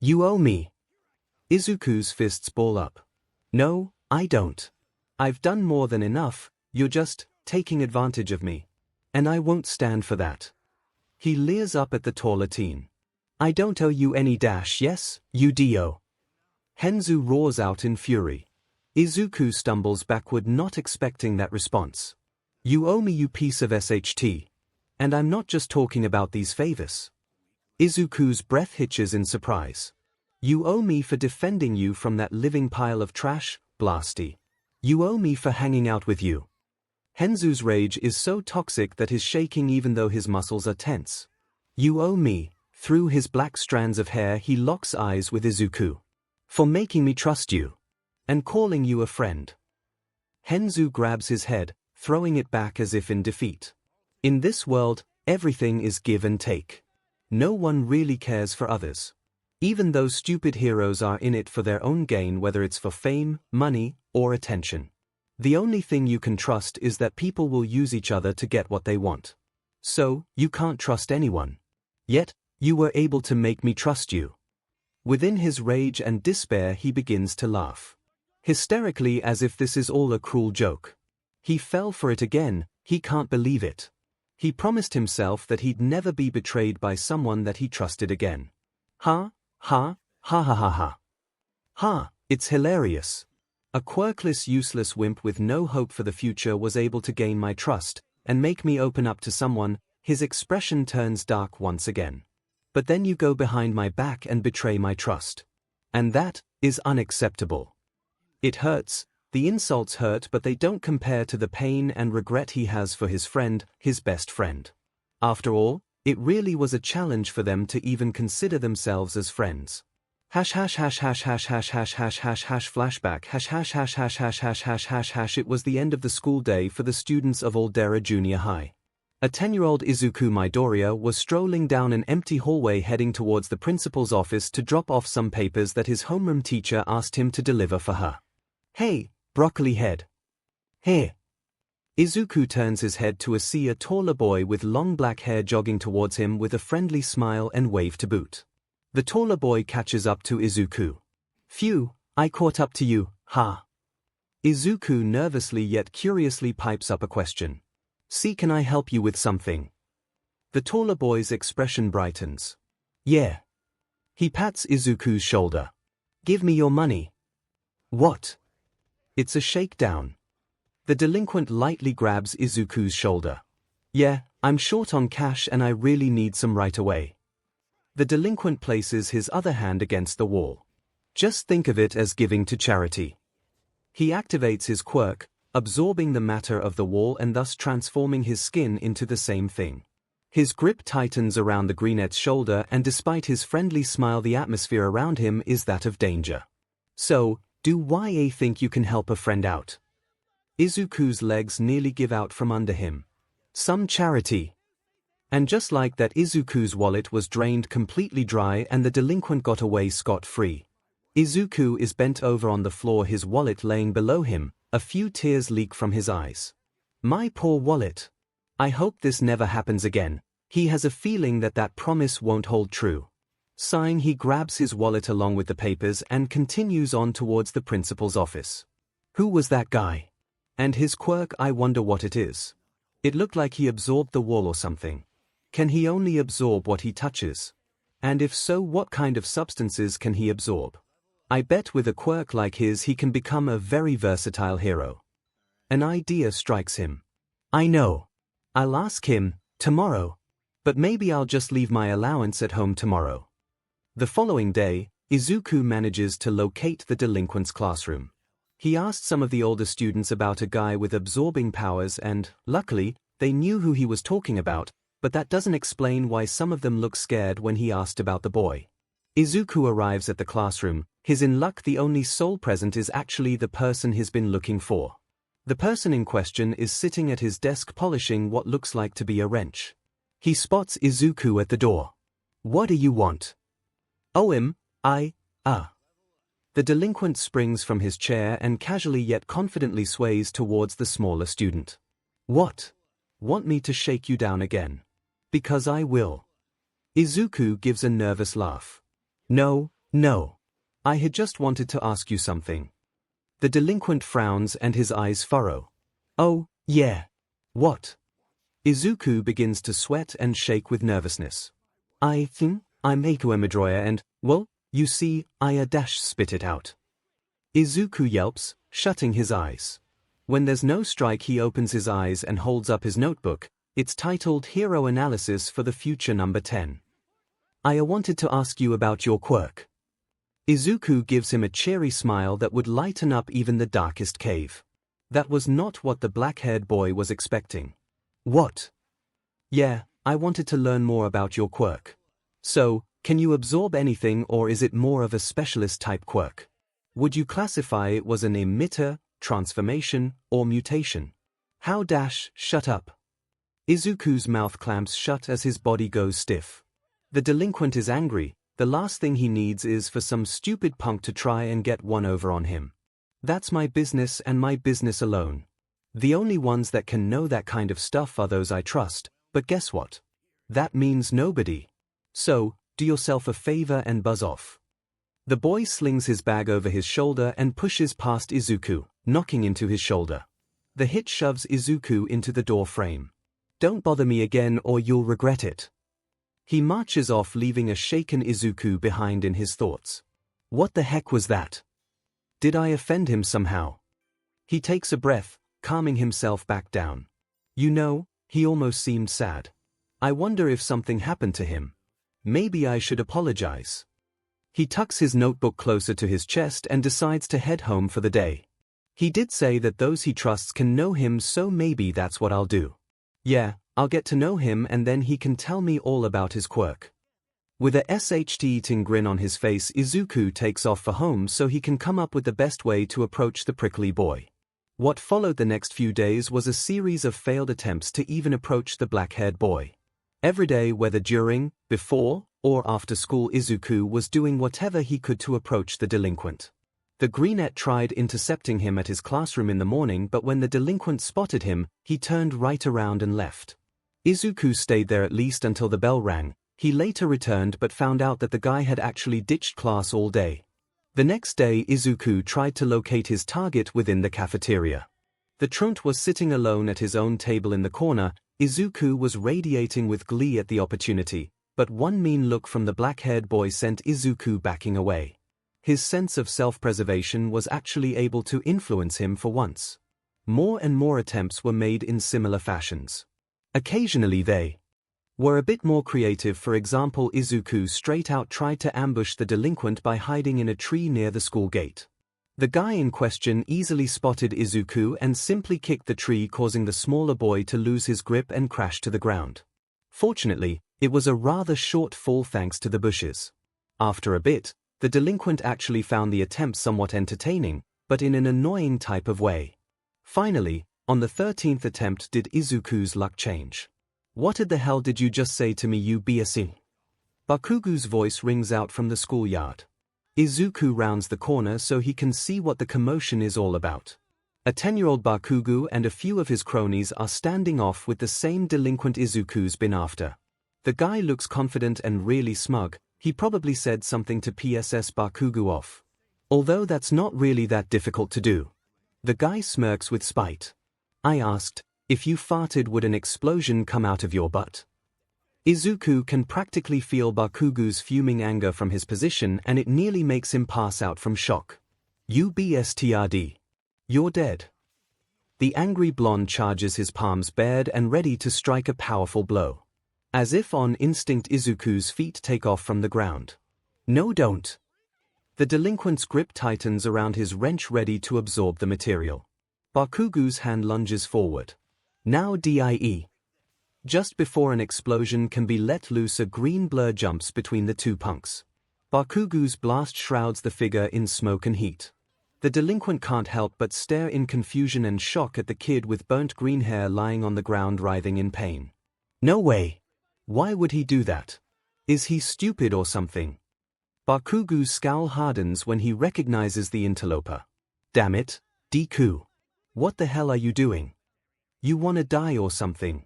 You owe me. Izuku's fists ball up. No, I don't. I've done more than enough, you're just taking advantage of me. And I won't stand for that. He leers up at the taller teen. I don't owe you any dash, yes, you do. Henzu roars out in fury. Izuku stumbles backward, not expecting that response. You owe me, you piece of SHT. And I'm not just talking about these favors. Izuku's breath hitches in surprise. You owe me for defending you from that living pile of trash, Blasty. You owe me for hanging out with you. Henzu's rage is so toxic that he's shaking even though his muscles are tense. You owe me. Through his black strands of hair he locks eyes with Izuku. For making me trust you. And calling you a friend. Henzu grabs his head, throwing it back as if in defeat. In this world, everything is give and take. No one really cares for others. Even those stupid heroes are in it for their own gain, whether it's for fame, money, or attention. The only thing you can trust is that people will use each other to get what they want. So, you can't trust anyone. Yet, you were able to make me trust you. Within his rage and despair he begins to laugh. Hysterically, as if this is all a cruel joke. He fell for it again, he can't believe it. He promised himself that he'd never be betrayed by someone that he trusted again. Ha, ha, ha ha ha ha. Ha, it's hilarious. A quirkless, useless wimp with no hope for the future was able to gain my trust, and make me open up to someone. His expression turns dark once again. But then you go behind my back and betray my trust. And that is unacceptable. It hurts, the insults hurt, but they don't compare to the pain and regret he has for his friend, his best friend. After all, it really was a challenge for them to even consider themselves as friends. Flashback. It was the end of the school day for the students of Aldera Junior High. A 10-year-old Izuku Midoriya was strolling down an empty hallway heading towards the principal's office to drop off some papers that his homeroom teacher asked him to deliver for her. "Hey, broccoli head. Here." Izuku turns his head to see a taller boy with long black hair jogging towards him with a friendly smile and wave to boot. The taller boy catches up to Izuku. "Phew, I caught up to you, ha." Izuku nervously yet curiously pipes up a question. "See, can I help you with something?" The taller boy's expression brightens. "Yeah." He pats Izuku's shoulder. "Give me your money." "What?" It's a shakedown. The delinquent lightly grabs Izuku's shoulder. "Yeah, I'm short on cash and I really need some right away." The delinquent places his other hand against the wall. Just think of it as giving to charity. He activates his quirk, absorbing the matter of the wall and thus transforming his skin into the same thing. His grip tightens around the greenette's shoulder, and despite his friendly smile, the atmosphere around him is that of danger. "So, do YA think you can help a friend out?" Izuku's legs nearly give out from under him. "Some charity." And just like that, Izuku's wallet was drained completely dry and the delinquent got away scot-free. Izuku is bent over on the floor, his wallet laying below him. A few tears leak from his eyes. My poor wallet. I hope this never happens again. He has a feeling that that promise won't hold true. Sighing, he grabs his wallet along with the papers and continues on towards the principal's office. Who was that guy? And his quirk, I wonder what it is. It looked like he absorbed the wall or something. Can he only absorb what he touches? And if so, what kind of substances can he absorb? I bet with a quirk like his he can become a very versatile hero. An idea strikes him. I know. I'll ask him tomorrow. But maybe I'll just leave my allowance at home tomorrow. The following day, Izuku manages to locate the delinquent's classroom. He asked some of the older students about a guy with absorbing powers and, luckily, they knew who he was talking about, but that doesn't explain why some of them looked scared when he asked about the boy. Izuku arrives at the classroom. His in luck, the only soul present is actually the person he's been looking for. The person in question is sitting at his desk polishing what looks like to be a wrench. He spots Izuku at the door. "What do you want?" The delinquent springs from his chair and casually yet confidently sways towards the smaller student. "What? Want me to shake you down again?" "Because I will." Izuku gives a nervous laugh. No. I had just wanted to ask you something." The delinquent frowns and his eyes furrow. "Oh, yeah. What?" Izuku begins to sweat and shake with nervousness. "I think I'm 𝐒𝐭𝐴 and, well, you see, I spit it out." Izuku yelps, shutting his eyes. When there's no strike, he opens his eyes and holds up his notebook. It's titled Hero Analysis for the Future Number 10. "I wanted to ask you about your quirk." Izuku gives him a cheery smile that would lighten up even the darkest cave. That was not what the black-haired boy was expecting. "What?" "Yeah, I wanted to learn more about your quirk. So, can you absorb anything, or is it more of a specialist-type quirk? Would you classify it as an emitter, transformation, or mutation?" Shut up. Izuku's mouth clamps shut as his body goes stiff. The delinquent is angry. The last thing he needs is for some stupid punk to try and get one over on him. "That's my business and my business alone. The only ones that can know that kind of stuff are those I trust, but guess what? That means nobody. So, do yourself a favor and buzz off." The boy slings his bag over his shoulder and pushes past Izuku, knocking into his shoulder. The hit shoves Izuku into the door frame. "Don't bother me again or you'll regret it." He marches off, leaving a shaken Izuku behind in his thoughts. What the heck was that? Did I offend him somehow? He takes a breath, calming himself back down. You know, he almost seemed sad. I wonder if something happened to him. Maybe I should apologize. He tucks his notebook closer to his chest and decides to head home for the day. He did say that those he trusts can know him, so maybe that's what I'll do. Yeah, I'll get to know him and then he can tell me all about his quirk. With a eating grin on his face, Izuku takes off for home so he can come up with the best way to approach the prickly boy. What followed the next few days was a series of failed attempts to even approach the black-haired boy. Every day, whether during, before, or after school, Izuku was doing whatever he could to approach the delinquent. The greenette tried intercepting him at his classroom in the morning, but when the delinquent spotted him, he turned right around and left. Izuku stayed there at least until the bell rang. He later returned but found out that the guy had actually ditched class all day. The next day, Izuku tried to locate his target within the cafeteria. The truant was sitting alone at his own table in the corner. Izuku was radiating with glee at the opportunity, but one mean look from the black-haired boy sent Izuku backing away. His sense of self-preservation was actually able to influence him for once. More and more attempts were made in similar fashions. Occasionally they were a bit more creative. For example, Izuku straight out tried to ambush the delinquent by hiding in a tree near the school gate. The guy in question easily spotted Izuku and simply kicked the tree, causing the smaller boy to lose his grip and crash to the ground. Fortunately, it was a rather short fall thanks to the bushes. After a bit, the delinquent actually found the attempt somewhat entertaining, but in an annoying type of way. Finally, on the 13th attempt did Izuku's luck change. "What the hell did you just say to me, you BSing?" Bakugu's voice rings out from the schoolyard. Izuku rounds the corner so he can see what the commotion is all about. A 10-year-old Bakugu and a few of his cronies are standing off with the same delinquent Izuku's been after. The guy looks confident and really smug. He probably said something to PSS Bakugu off. Although that's not really that difficult to do. The guy smirks with spite. "I asked, if you farted would an explosion come out of your butt?" Izuku can practically feel Bakugu's fuming anger from his position, and it nearly makes him pass out from shock. "You bstrd. You're dead." The angry blonde charges, his palms bared and ready to strike a powerful blow. As if on instinct, Izuku's feet take off from the ground. "No, don't." The delinquent's grip tightens around his wrench, ready to absorb the material. Bakugu's hand lunges forward. "Now die." Just before an explosion can be let loose, a green blur jumps between the two punks. Bakugu's blast shrouds the figure in smoke and heat. The delinquent can't help but stare in confusion and shock at the kid with burnt green hair lying on the ground writhing in pain. "No way. Why would he do that? Is he stupid or something?" Bakugu's scowl hardens when he recognizes the interloper. "Damn it, Deku. What the hell are you doing? You wanna die or something?"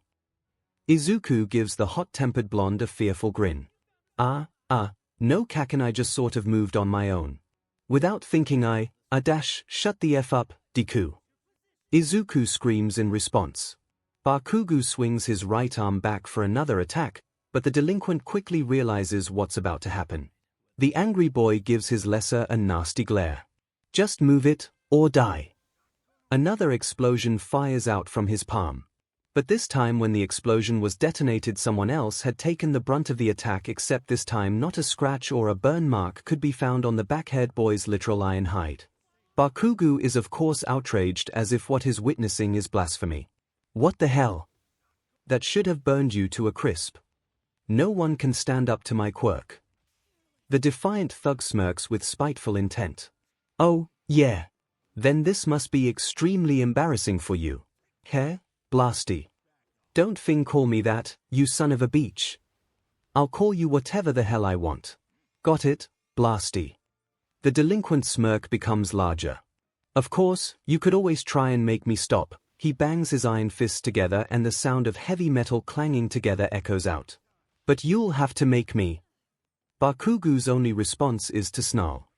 Izuku gives the hot-tempered blonde a fearful grin. No Kaken, I just sort of moved on my own. Without thinking shut the F up, Deku." Izuku screams in response. Bakugu swings his right arm back for another attack, but the delinquent quickly realizes what's about to happen. The angry boy gives his lesser a nasty glare. "Just move it, or die." Another explosion fires out from his palm. But this time, when the explosion was detonated, someone else had taken the brunt of the attack, except this time not a scratch or a burn mark could be found on the back-haired boy's literal iron hide. Bakugu is of course outraged, as if what he's witnessing is blasphemy. "What the hell? That should have burned you to a crisp. No one can stand up to my quirk." The defiant thug smirks with spiteful intent. "Oh, yeah. Then this must be extremely embarrassing for you. Heh? Blasty. Don't call me that, you son of a beach. I'll call you whatever the hell I want. Got it, Blasty?" The delinquent's smirk becomes larger. "Of course, you could always try and make me stop." He bangs his iron fists together and the sound of heavy metal clanging together echoes out. "But you'll have to make me." Bakugu's only response is to snarl.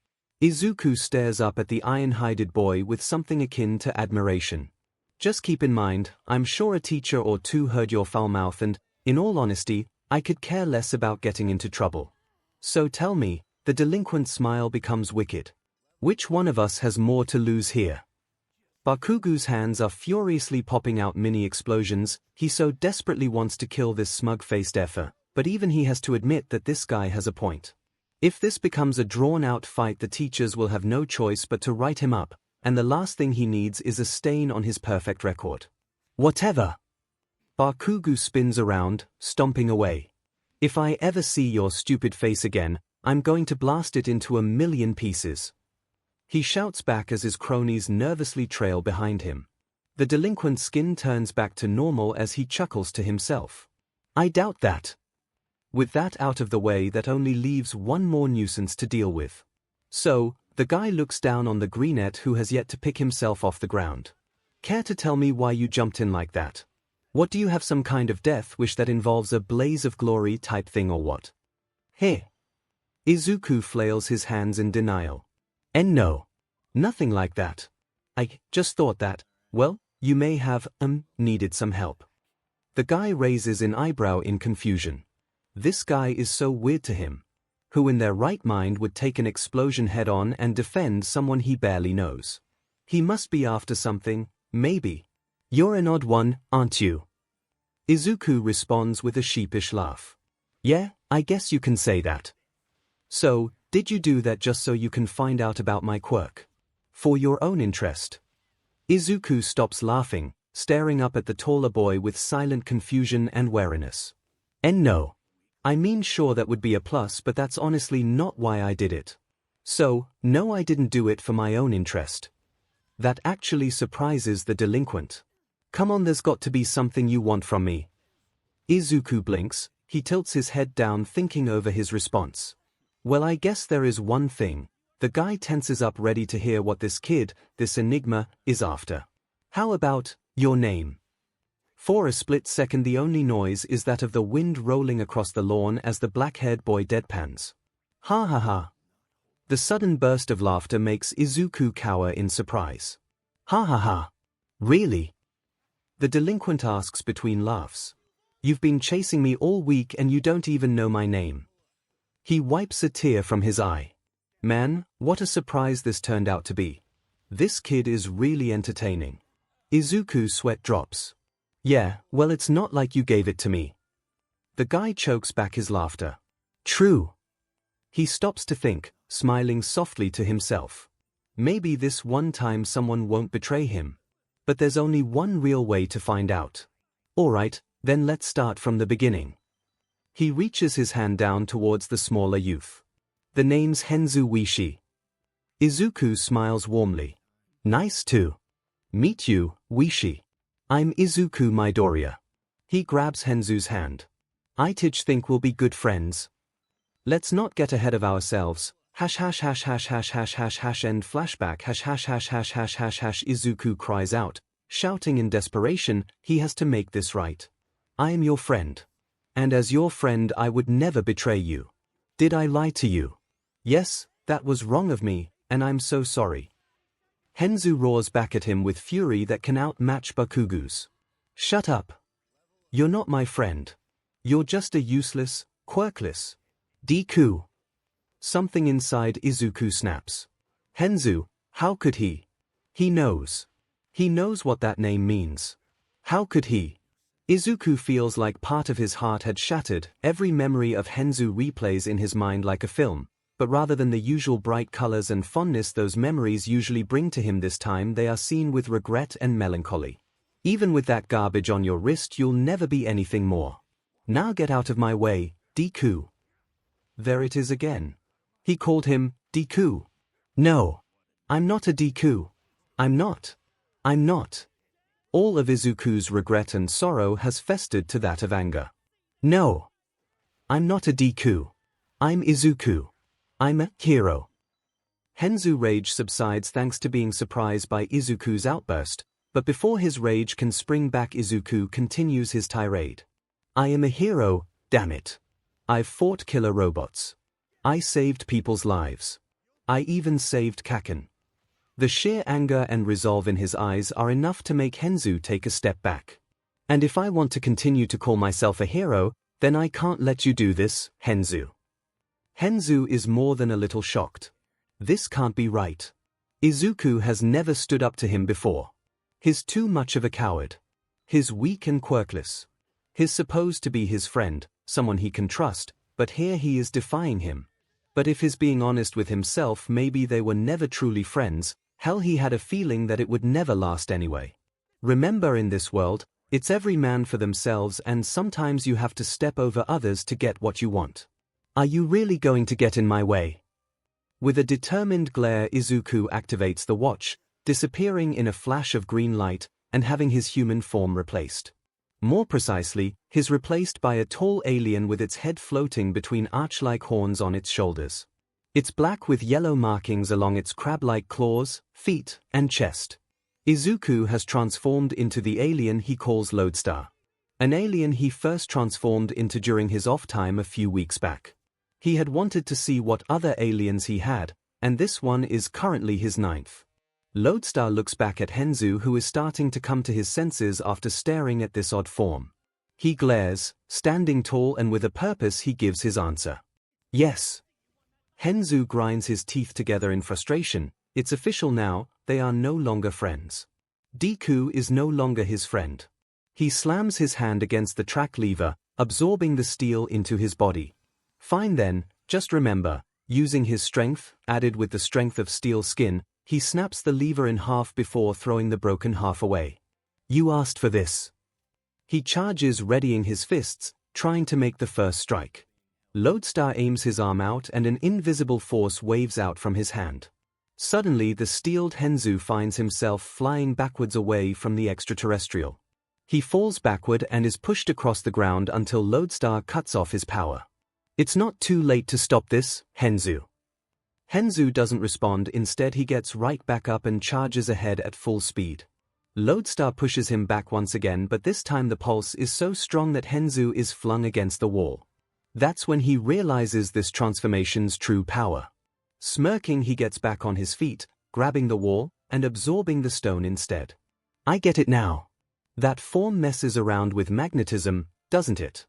Izuku stares up at the iron-hided boy with something akin to admiration. "Just keep in mind, I'm sure a teacher or two heard your foul mouth and, in all honesty, I could care less about getting into trouble. So tell me," the delinquent's smile becomes wicked. "Which one of us has more to lose here?" Bakugu's hands are furiously popping out mini explosions. He so desperately wants to kill this smug-faced effer, but even he has to admit that this guy has a point. If this becomes a drawn-out fight, the teachers will have no choice but to write him up, and the last thing he needs is a stain on his perfect record. Whatever. Bakugo spins around, stomping away. If I ever see your stupid face again, I'm going to blast it into a million pieces. He shouts back as his cronies nervously trail behind him. The delinquent's skin turns back to normal as he chuckles to himself. I doubt that. With that out of the way, that only leaves one more nuisance to deal with. So, the guy looks down on the greenette who has yet to pick himself off the ground. Care to tell me why you jumped in like that? What, do you have some kind of death wish that involves a blaze of glory type thing or what? Hey. Izuku flails his hands in denial. No. Nothing like that. I just thought that, well, you may have, needed some help. The guy raises an eyebrow in confusion. This guy is so weird to him. Who in their right mind would take an explosion head-on and defend someone he barely knows? He must be after something, maybe. You're an odd one, aren't you? Izuku responds with a sheepish laugh. Yeah, I guess you can say that. So, did you do that just so you can find out about my quirk? For your own interest? Izuku stops laughing, staring up at the taller boy with silent confusion and wariness. No. I mean, sure, that would be a plus, but that's honestly not why I did it. So, no, I didn't do it for my own interest. That actually surprises the delinquent. Come on, there's got to be something you want from me. Izuku blinks, he tilts his head down, thinking over his response. Well, I guess there is one thing. The guy tenses up, ready to hear what this kid, this enigma, is after. How about your name? For a split second, the only noise is that of the wind rolling across the lawn as the black-haired boy deadpans. Ha ha ha. The sudden burst of laughter makes Izuku cower in surprise. Ha ha ha. Really? The delinquent asks between laughs. You've been chasing me all week and you don't even know my name. He wipes a tear from his eye. Man, what a surprise this turned out to be. This kid is really entertaining. Izuku's sweat drops. Yeah, well, it's not like you gave it to me. The guy chokes back his laughter. True. He stops to think, smiling softly to himself. Maybe this one time someone won't betray him. But there's only one real way to find out. Alright, then let's start from the beginning. He reaches his hand down towards the smaller youth. The name's Henzu Wishi. Izuku smiles warmly. Nice to meet you, Wishi. I'm Izuku Midoriya. He grabs Henzu's hand. I think we'll be good friends. Let's not get ahead of ourselves. Hash hash hash hash hash hash hash hash end flashback hash hash hash hash hash hash hash. Izuku cries out, shouting in desperation, he has to make this right. I am your friend. And as your friend I would never betray you. Did I lie to you? Yes, that was wrong of me, and I'm so sorry. Henzu roars back at him with fury that can outmatch Bakugo's. Shut up. You're not my friend. You're just a useless, quirkless Deku. Something inside Izuku snaps. Henzu, how could he? He knows. He knows what that name means. How could he? Izuku feels like part of his heart had shattered. Every memory of Henzu replays in his mind like a film. But rather than the usual bright colors and fondness those memories usually bring to him, this time they are seen with regret and melancholy. Even with that garbage on your wrist, you'll never be anything more. Now get out of my way, Deku. There it is again. He called him Deku. No. I'm not a Deku. I'm not. I'm not. All of Izuku's regret and sorrow has festered to that of anger. No. I'm not a Deku. I'm Izuku. I'm a hero. Henzu rage subsides thanks to being surprised by Izuku's outburst, but before his rage can spring back, Izuku continues his tirade. I am a hero, damn it. I've fought killer robots. I saved people's lives. I even saved Kaken. The sheer anger and resolve in his eyes are enough to make Henzu take a step back. And if I want to continue to call myself a hero, then I can't let you do this, Henzu. Henzu is more than a little shocked. This can't be right. Izuku has never stood up to him before. He's too much of a coward. He's weak and quirkless. He's supposed to be his friend, someone he can trust, but here he is defying him. But if he's being honest with himself, maybe they were never truly friends. Hell, he had a feeling that it would never last anyway. Remember, in this world, it's every man for themselves, and sometimes you have to step over others to get what you want. Are you really going to get in my way? With a determined glare, Izuku activates the watch, disappearing in a flash of green light and having his human form replaced. More precisely, he's replaced by a tall alien with its head floating between arch-like horns on its shoulders. It's black with yellow markings along its crab-like claws, feet, and chest. Izuku has transformed into the alien he calls Lodestar, an alien he first transformed into during his off time a few weeks back. He had wanted to see what other aliens he had, and this one is currently his 9th. Lodestar looks back at Henzu, who is starting to come to his senses after staring at this odd form. He glares, standing tall, and with a purpose he gives his answer. Yes. Henzu grinds his teeth together in frustration. It's official now, they are no longer friends. Deku is no longer his friend. He slams his hand against the track lever, absorbing the steel into his body. Fine then, just remember, using his strength, added with the strength of steel skin, he snaps the lever in half before throwing the broken half away. You asked for this. He charges, readying his fists, trying to make the first strike. Lodestar aims his arm out and an invisible force waves out from his hand. Suddenly the steeled Henzu finds himself flying backwards away from the extraterrestrial. He falls backward and is pushed across the ground until Lodestar cuts off his power. It's not too late to stop this, Henzu. Henzu doesn't respond. Instead, he gets right back up and charges ahead at full speed. Lodestar pushes him back once again, but this time the pulse is so strong that Henzu is flung against the wall. That's when he realizes this transformation's true power. Smirking, he gets back on his feet, grabbing the wall and absorbing the stone instead. I get it now. That form messes around with magnetism, doesn't it?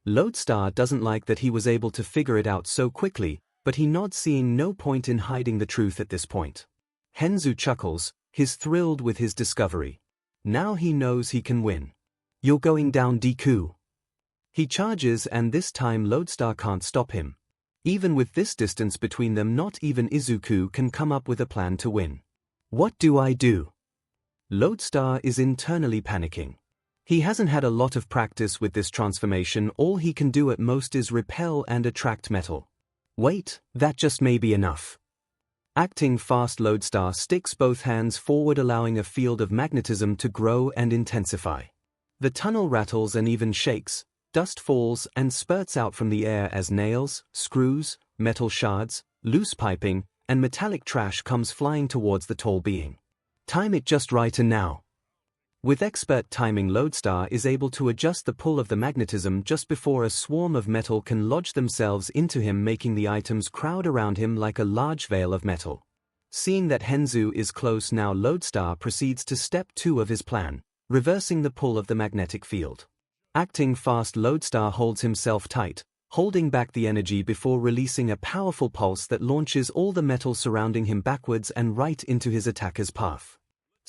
Lodestar doesn't like that he was able to figure it out so quickly, but he nods, seeing no point in hiding the truth at this point. Henzu chuckles, he's thrilled with his discovery. Now he knows he can win. You're going down, Deku. He charges, and this time Lodestar can't stop him. Even with this distance between them, not even Izuku can come up with a plan to win. What do I do? Lodestar is internally panicking. He hasn't had a lot of practice with this transformation. All he can do at most is repel and attract metal. Wait, that just may be enough. Acting fast, Lodestar sticks both hands forward, allowing a field of magnetism to grow and intensify. The tunnel rattles and even shakes, dust falls and spurts out from the air as nails, screws, metal shards, loose piping, and metallic trash comes flying towards the tall being. Time it just right, and now. With expert timing, Lodestar is able to adjust the pull of the magnetism just before a swarm of metal can lodge themselves into him, making the items crowd around him like a large veil of metal. Seeing that Henzu is close now, Lodestar proceeds to step 2 of his plan, reversing the pull of the magnetic field. Acting fast, Lodestar holds himself tight, holding back the energy before releasing a powerful pulse that launches all the metal surrounding him backwards and right into his attacker's path.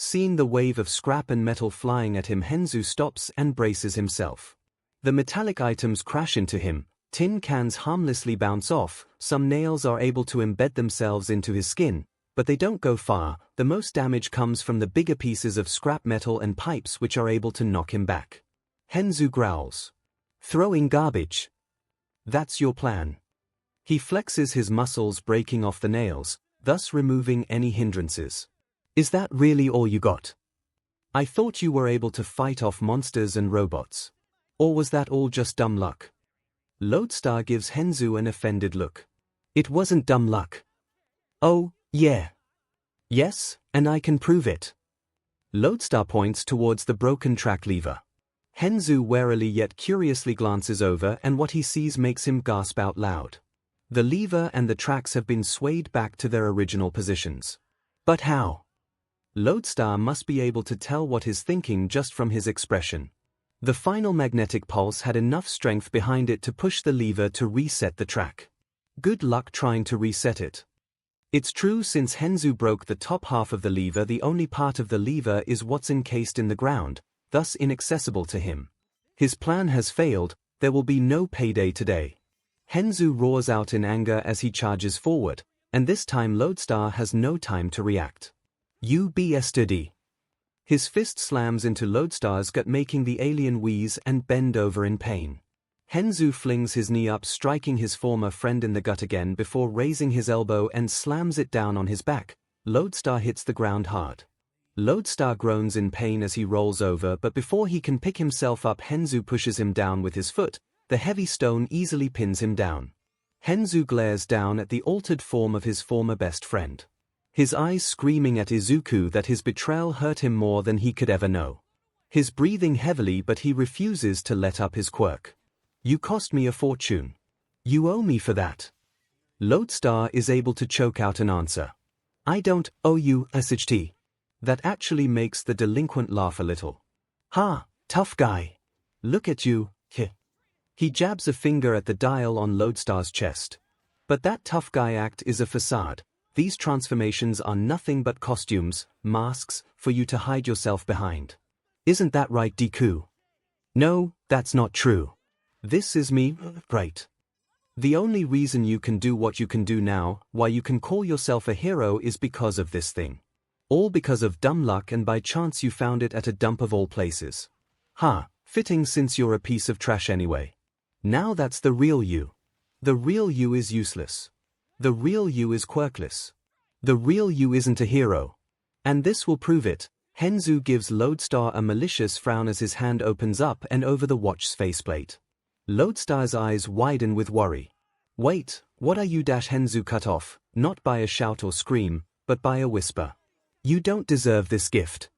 Seeing the wave of scrap and metal flying at him, Henzu stops and braces himself. The metallic items crash into him, tin cans harmlessly bounce off, some nails are able to embed themselves into his skin, but they don't go far. The most damage comes from the bigger pieces of scrap metal and pipes, which are able to knock him back. Henzu growls. Throwing garbage. That's your plan. He flexes his muscles, breaking off the nails, thus removing any hindrances. Is that really all you got? I thought you were able to fight off monsters and robots. Or was that all just dumb luck? Lodestar gives Henzu an offended look. It wasn't dumb luck. Oh, yeah. Yes, and I can prove it. Lodestar points towards the broken track lever. Henzu warily yet curiously glances over, and what he sees makes him gasp out loud. The lever and the tracks have been swayed back to their original positions. But how? Lodestar must be able to tell what he's thinking just from his expression. The final magnetic pulse had enough strength behind it to push the lever to reset the track. Good luck trying to reset it. It's true, since Henzu broke the top half of the lever, the only part of the lever is what's encased in the ground, thus inaccessible to him. His plan has failed, there will be no payday today. 𝐻𝐻𝐿 roars out in anger as he charges forward, and this time 𝐿oadstar has no time to react. 𝐈𝐵𝐺𝐺. His fist slams into 𝐿oadstar's gut, making the alien wheeze and bend over in pain. 𝐻𝐻𝐿 flings his knee up, striking his former friend in the gut again before raising his elbow and slams it down on his back. 𝐿oadstar hits the ground hard. 𝐿oadstar groans in pain as he rolls over, but before he can pick himself up, 𝐻𝐻𝐿 pushes him down with his foot. The heavy stone easily pins him down. 𝐻𝐻𝐿 glares down at the altered form of his former best friend, his eyes screaming at Izuku that his betrayal hurt him more than he could ever know. His breathing heavily, but he refuses to let up his quirk. "You cost me a fortune. You owe me for that." 𝐿oadstar is able to choke out an answer. "I don't owe you a 𝐔𝐬𝐽." That actually makes the delinquent laugh a little. "Ha, tough guy. Look at you, 𝐻." He jabs a finger at the dial on 𝐿oadstar's chest. But that tough guy act is a facade. These transformations are nothing but costumes, masks, for you to hide yourself behind. Isn't that right, Deku? No, that's not true. This is me, right? The only reason you can do what you can do now, why you can call yourself a hero, is because of this thing. All because of dumb luck, and by chance you found it at a dump of all places. Ha, fitting since you're a piece of trash anyway. Now that's the real you. The real you is useless. The real you is quirkless. The real you isn't a hero. And this will prove it. 𝐻𝐻𝐿 gives 𝐿oadstar a malicious frown as his hand opens up and over the watch's faceplate. 𝐿oadstar's eyes widen with worry. "Wait, what are you?" 𝐻𝐻𝐿 cut off, not by a shout or scream, but by a whisper. "You don't deserve this gift."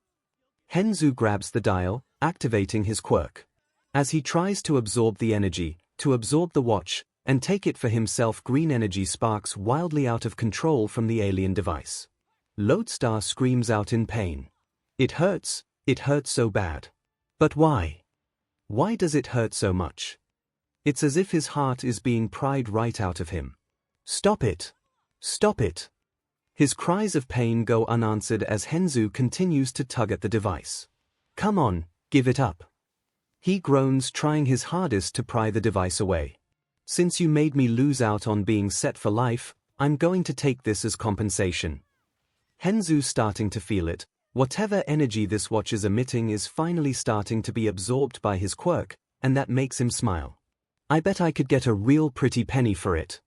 𝐻𝐻𝐿 grabs the dial, activating his quirk. As he tries to absorb the energy, to absorb the watch, and take it for himself, green energy sparks wildly out of control from the alien device. 𝐿oadstar screams out in pain. It hurts so bad. But why? Why does it hurt so much? It's as if his heart is being pried right out of him. "Stop it! Stop it!" His cries of pain go unanswered as 𝐻𝐻𝐿 continues to tug at the device. "Come on, give it up." He groans, trying his hardest to pry the device away. "Since you made me lose out on being set for life, I'm going to take this as compensation." 𝐻𝐻𝐿's starting to feel it. Whatever energy this watch is emitting is finally starting to be absorbed by his quirk, and that makes him smile. "I bet I could get a real pretty penny for it."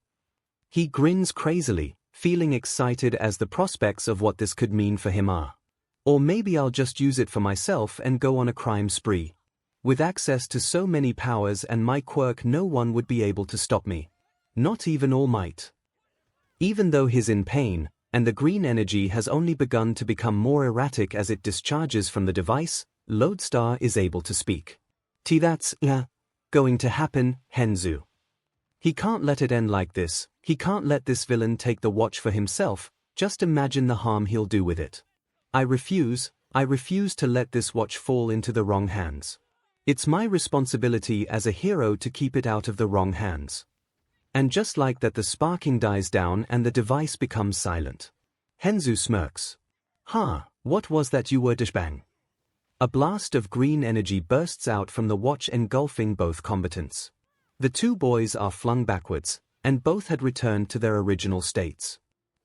He grins crazily, feeling excited as the prospects of what this could mean for him are. "Or maybe I'll just use it for myself and go on a crime spree. With access to so many powers and my quirk, no one would be able to stop me. Not even All Might." Even though he's in pain, and the green energy has only begun to become more erratic as it discharges from the device, 𝐿oadstar is able to speak. That's going to happen, 𝐻𝐻𝐿. He can't let it end like this. He can't let this villain take the watch for himself. Just imagine the harm he'll do with it. I refuse to let this watch fall into the wrong hands. It's my responsibility as a hero to keep it out of the wrong hands." And just like that, the sparking dies down and the device becomes silent. 𝐻𝐻𝐿 smirks. "Ha, what was that you were bang?" A blast of green energy bursts out from the watch, engulfing both combatants. The two boys are flung backwards, and both had returned to their original states.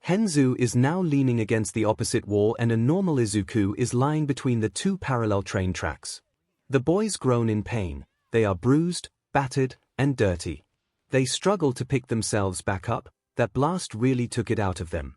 𝐻𝐻𝐿 is now leaning against the opposite wall, and a normal Izuku is lying between the two parallel train tracks. The boys groan in pain. They are bruised, battered, and dirty. They struggle to pick themselves back up. That blast really took it out of them.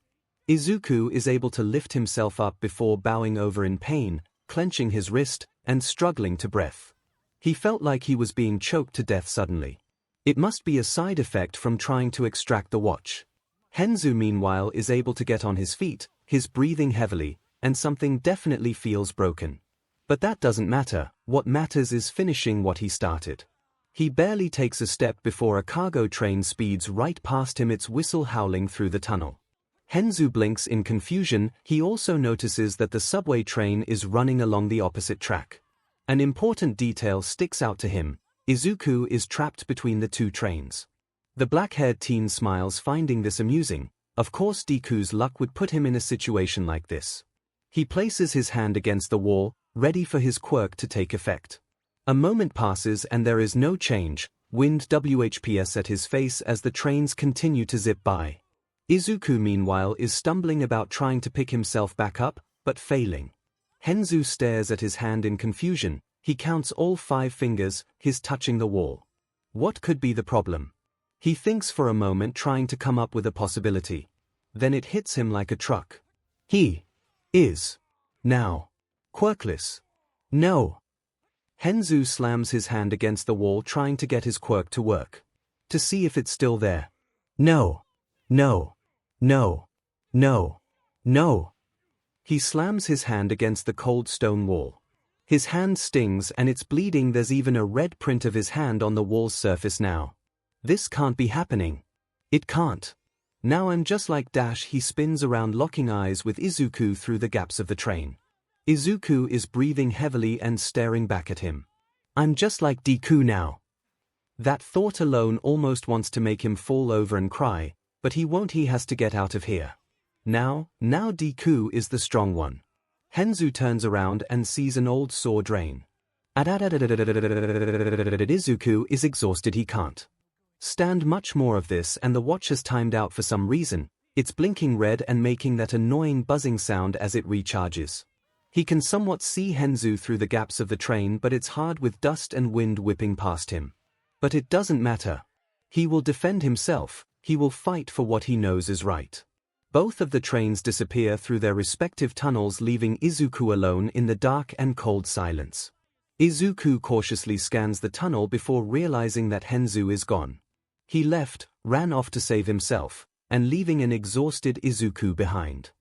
Izuku is able to lift himself up before bowing over in pain, clenching his wrist, and struggling to breath. He felt like he was being choked to death suddenly. It must be a side effect from trying to extract the watch. 𝐻𝐻𝐿 meanwhile is able to get on his feet, his breathing heavily, and something definitely feels broken. But that doesn't matter. What matters is finishing what he started. He barely takes a step before a cargo train speeds right past him, its whistle howling through the tunnel. 𝐻𝐻𝐿 blinks in confusion. He also notices that the subway train is running along the opposite track. An important detail sticks out to him. Izuku is trapped between the two trains. The black-haired teen smiles, finding this amusing. Of course, Deku's luck would put him in a situation like this. He places his hand against the wall, ready for his quirk to take effect. A moment passes and there is no change. wind WHPS at his face as the trains continue to zip by. Izuku meanwhile is stumbling about trying to pick himself back up, but failing. 𝐻𝐻𝐿 stares at his hand in confusion. He counts all 5 fingers, his touching the wall. What could be the problem? He thinks for a moment, trying to come up with a possibility. Then it hits him like a truck. He is now quirkless. No. 𝐻𝐻𝐿 slams his hand against the wall, trying to get his quirk to work. To see if it's still there. No. No. No. No. No. He slams his hand against the cold stone wall. His hand stings and it's bleeding. There's even a red print of his hand on the wall's surface now. This can't be happening. It can't. Now I'm just like Dash. He spins around, locking eyes with Izuku through the gaps of the train. Izuku is breathing heavily and staring back at him. I'm just like Deku now. That thought alone almost wants to make him fall over and cry, but he won't. He has to get out of here. Now Deku is the strong one. 𝐻𝐻𝐿 turns around and sees an old sore drain. Izuku is exhausted. He can't stand much more of this, and the watch has timed out for some reason. It's blinking red and making that annoying buzzing sound as it recharges. He can somewhat see 𝐻𝐻𝐿 through the gaps of the train, but it's hard with dust and wind whipping past him. But it doesn't matter. He will defend himself. He will fight for what he knows is right. Both of the trains disappear through their respective tunnels, leaving Izuku alone in the dark and cold silence. Izuku cautiously scans the tunnel before realizing that 𝐻𝐻𝐿 is gone. He ran off to save himself, and leaving an exhausted Izuku behind.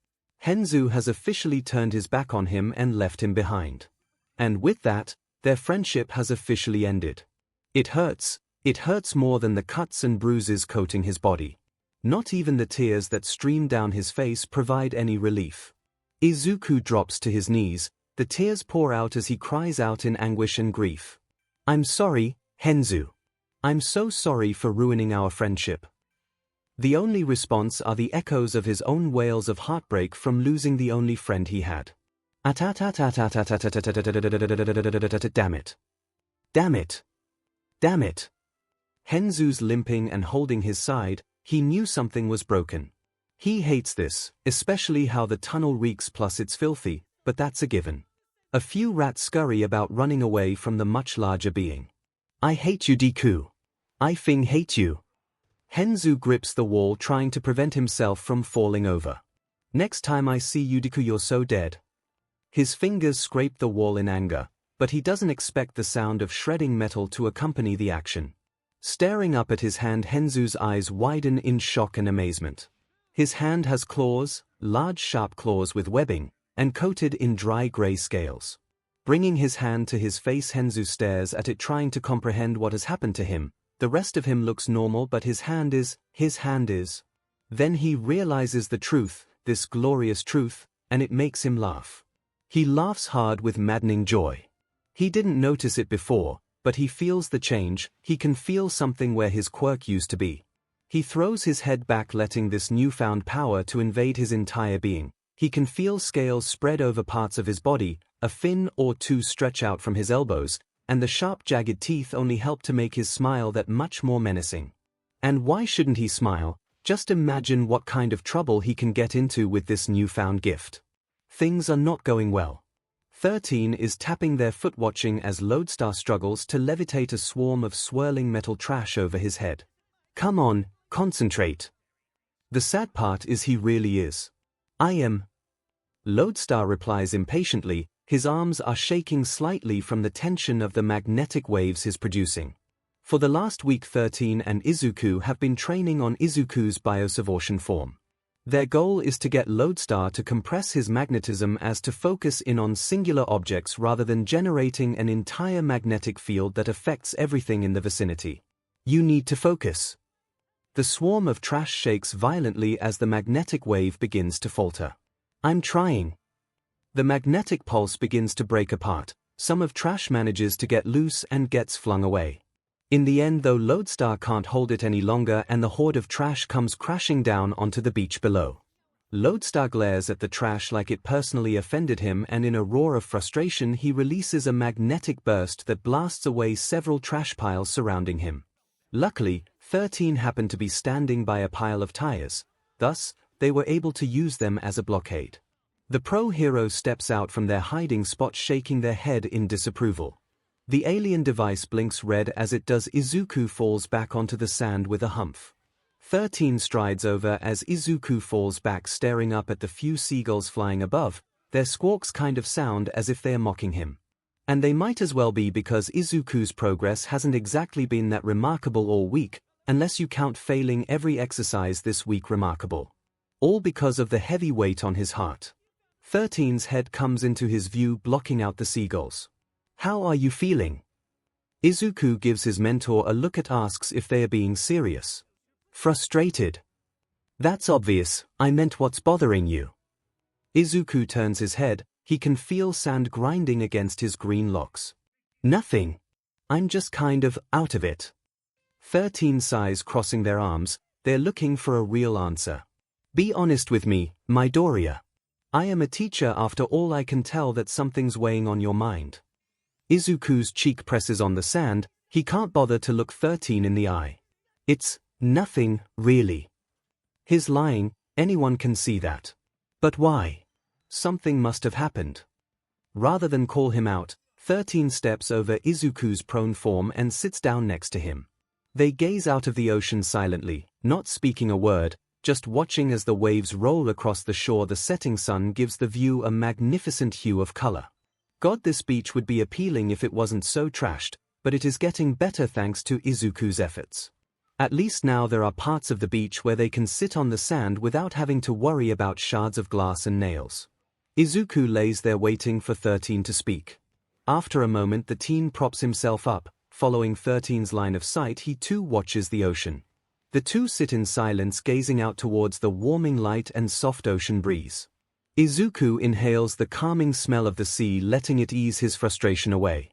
𝐻𝐻𝐿 has officially turned his back on him and left him behind. And with that, their friendship has officially ended. It hurts more than the cuts and bruises coating his body. Not even the tears that stream down his face provide any relief. Izuku drops to his knees, the tears pour out as he cries out in anguish and grief. I'm sorry, 𝐻𝐻𝐿. I'm so sorry for ruining our friendship. The only response are the echoes of his own wails of heartbreak from losing the only friend he had. Damn it. Damn it. Damn it. 𝐻𝐻𝐿's limping and holding his side. He knew something was broken. He hates this, especially how the tunnel reeks, plus it's filthy, but that's a given. A few rats scurry about, running away from the much larger being. I hate you, Deku. I hate you. 𝐻𝐻𝐿 grips the wall, trying to prevent himself from falling over. Next time I see you, Deku, you're so dead. His fingers scrape the wall in anger, but he doesn't expect the sound of shredding metal to accompany the action. Staring up at his hand, 𝐻𝐻𝐿's eyes widen in shock and amazement. His hand has claws, large sharp claws with webbing, and coated in dry gray scales. Bringing his hand to his face, 𝐻𝐻𝐿 stares at it, trying to comprehend what has happened to him. The rest of him looks normal, but his hand is. Then he realizes the truth, this glorious truth, and it makes him laugh. He laughs hard with maddening joy. He didn't notice it before, but he feels the change. He can feel something where his quirk used to be. He throws his head back, letting this newfound power to invade his entire being. He can feel scales spread over parts of his body, a fin or two stretch out from his elbows, and the sharp jagged teeth only help to make his smile that much more menacing. And why shouldn't he smile? Just imagine what kind of trouble he can get into with this newfound gift. Things are not going well. 13 is tapping their foot, watching as 𝐿oadstar struggles to levitate a swarm of swirling metal trash over his head. Come on, concentrate. The sad part is he really is. I am. 𝐿oadstar replies impatiently. His arms are shaking slightly from the tension of the magnetic waves he's producing. For the last week, 13 and Izuku have been training on Izuku's biosavation form. Their goal is to get 𝐿oadstar to compress his magnetism as to focus in on singular objects rather than generating an entire magnetic field that affects everything in the vicinity. You need to focus. The swarm of trash shakes violently as the magnetic wave begins to falter. I'm trying. The magnetic pulse begins to break apart. Some of trash manages to get loose and gets flung away. In the end, though, 𝐿oadstar can't hold it any longer, and the horde of trash comes crashing down onto the beach below. 𝐿oadstar glares at the trash like it personally offended him, and in a roar of frustration he releases a magnetic burst that blasts away several trash piles surrounding him. Luckily, 13 happened to be standing by a pile of tires, thus, they were able to use them as a blockade. The pro hero steps out from their hiding spot shaking their head in disapproval. The alien device blinks red as it does. Izuku falls back onto the sand with a humph. 13 strides over as Izuku falls back staring up at the few seagulls flying above. Their squawks kind of sound as if they are mocking him. And they might as well be, because Izuku's progress hasn't exactly been that remarkable all week, unless you count failing every exercise this week remarkable. All because of the heavy weight on his heart. 13's head comes into his view, blocking out the seagulls. How are you feeling? Izuku gives his mentor a look and asks if they are being serious. Frustrated. That's obvious, I meant what's bothering you. Izuku turns his head, he can feel sand grinding against his green locks. Nothing. I'm just kind of out of it. 13 sighs, crossing their arms, they're looking for a real answer. Be honest with me, Midoriya. I am a teacher after all. I can tell that something's weighing on your mind. Izuku's cheek presses on the sand, he can't bother to look 13 in the eye. It's nothing, really. He's lying, anyone can see that. But why? Something must have happened. Rather than call him out, 13 steps over Izuku's prone form and sits down next to him. They gaze out of the ocean silently, not speaking a word, just watching as the waves roll across the shore. The setting sun gives the view a magnificent hue of color. God, this beach would be appealing if it wasn't so trashed, but it is getting better thanks to Izuku's efforts. At least now there are parts of the beach where they can sit on the sand without having to worry about shards of glass and nails. Izuku lays there waiting for 13 to speak. After a moment the teen props himself up, following 13's line of sight. He too watches the ocean. The two sit in silence, gazing out towards the warming light and soft ocean breeze. Izuku inhales the calming smell of the sea, letting it ease his frustration away.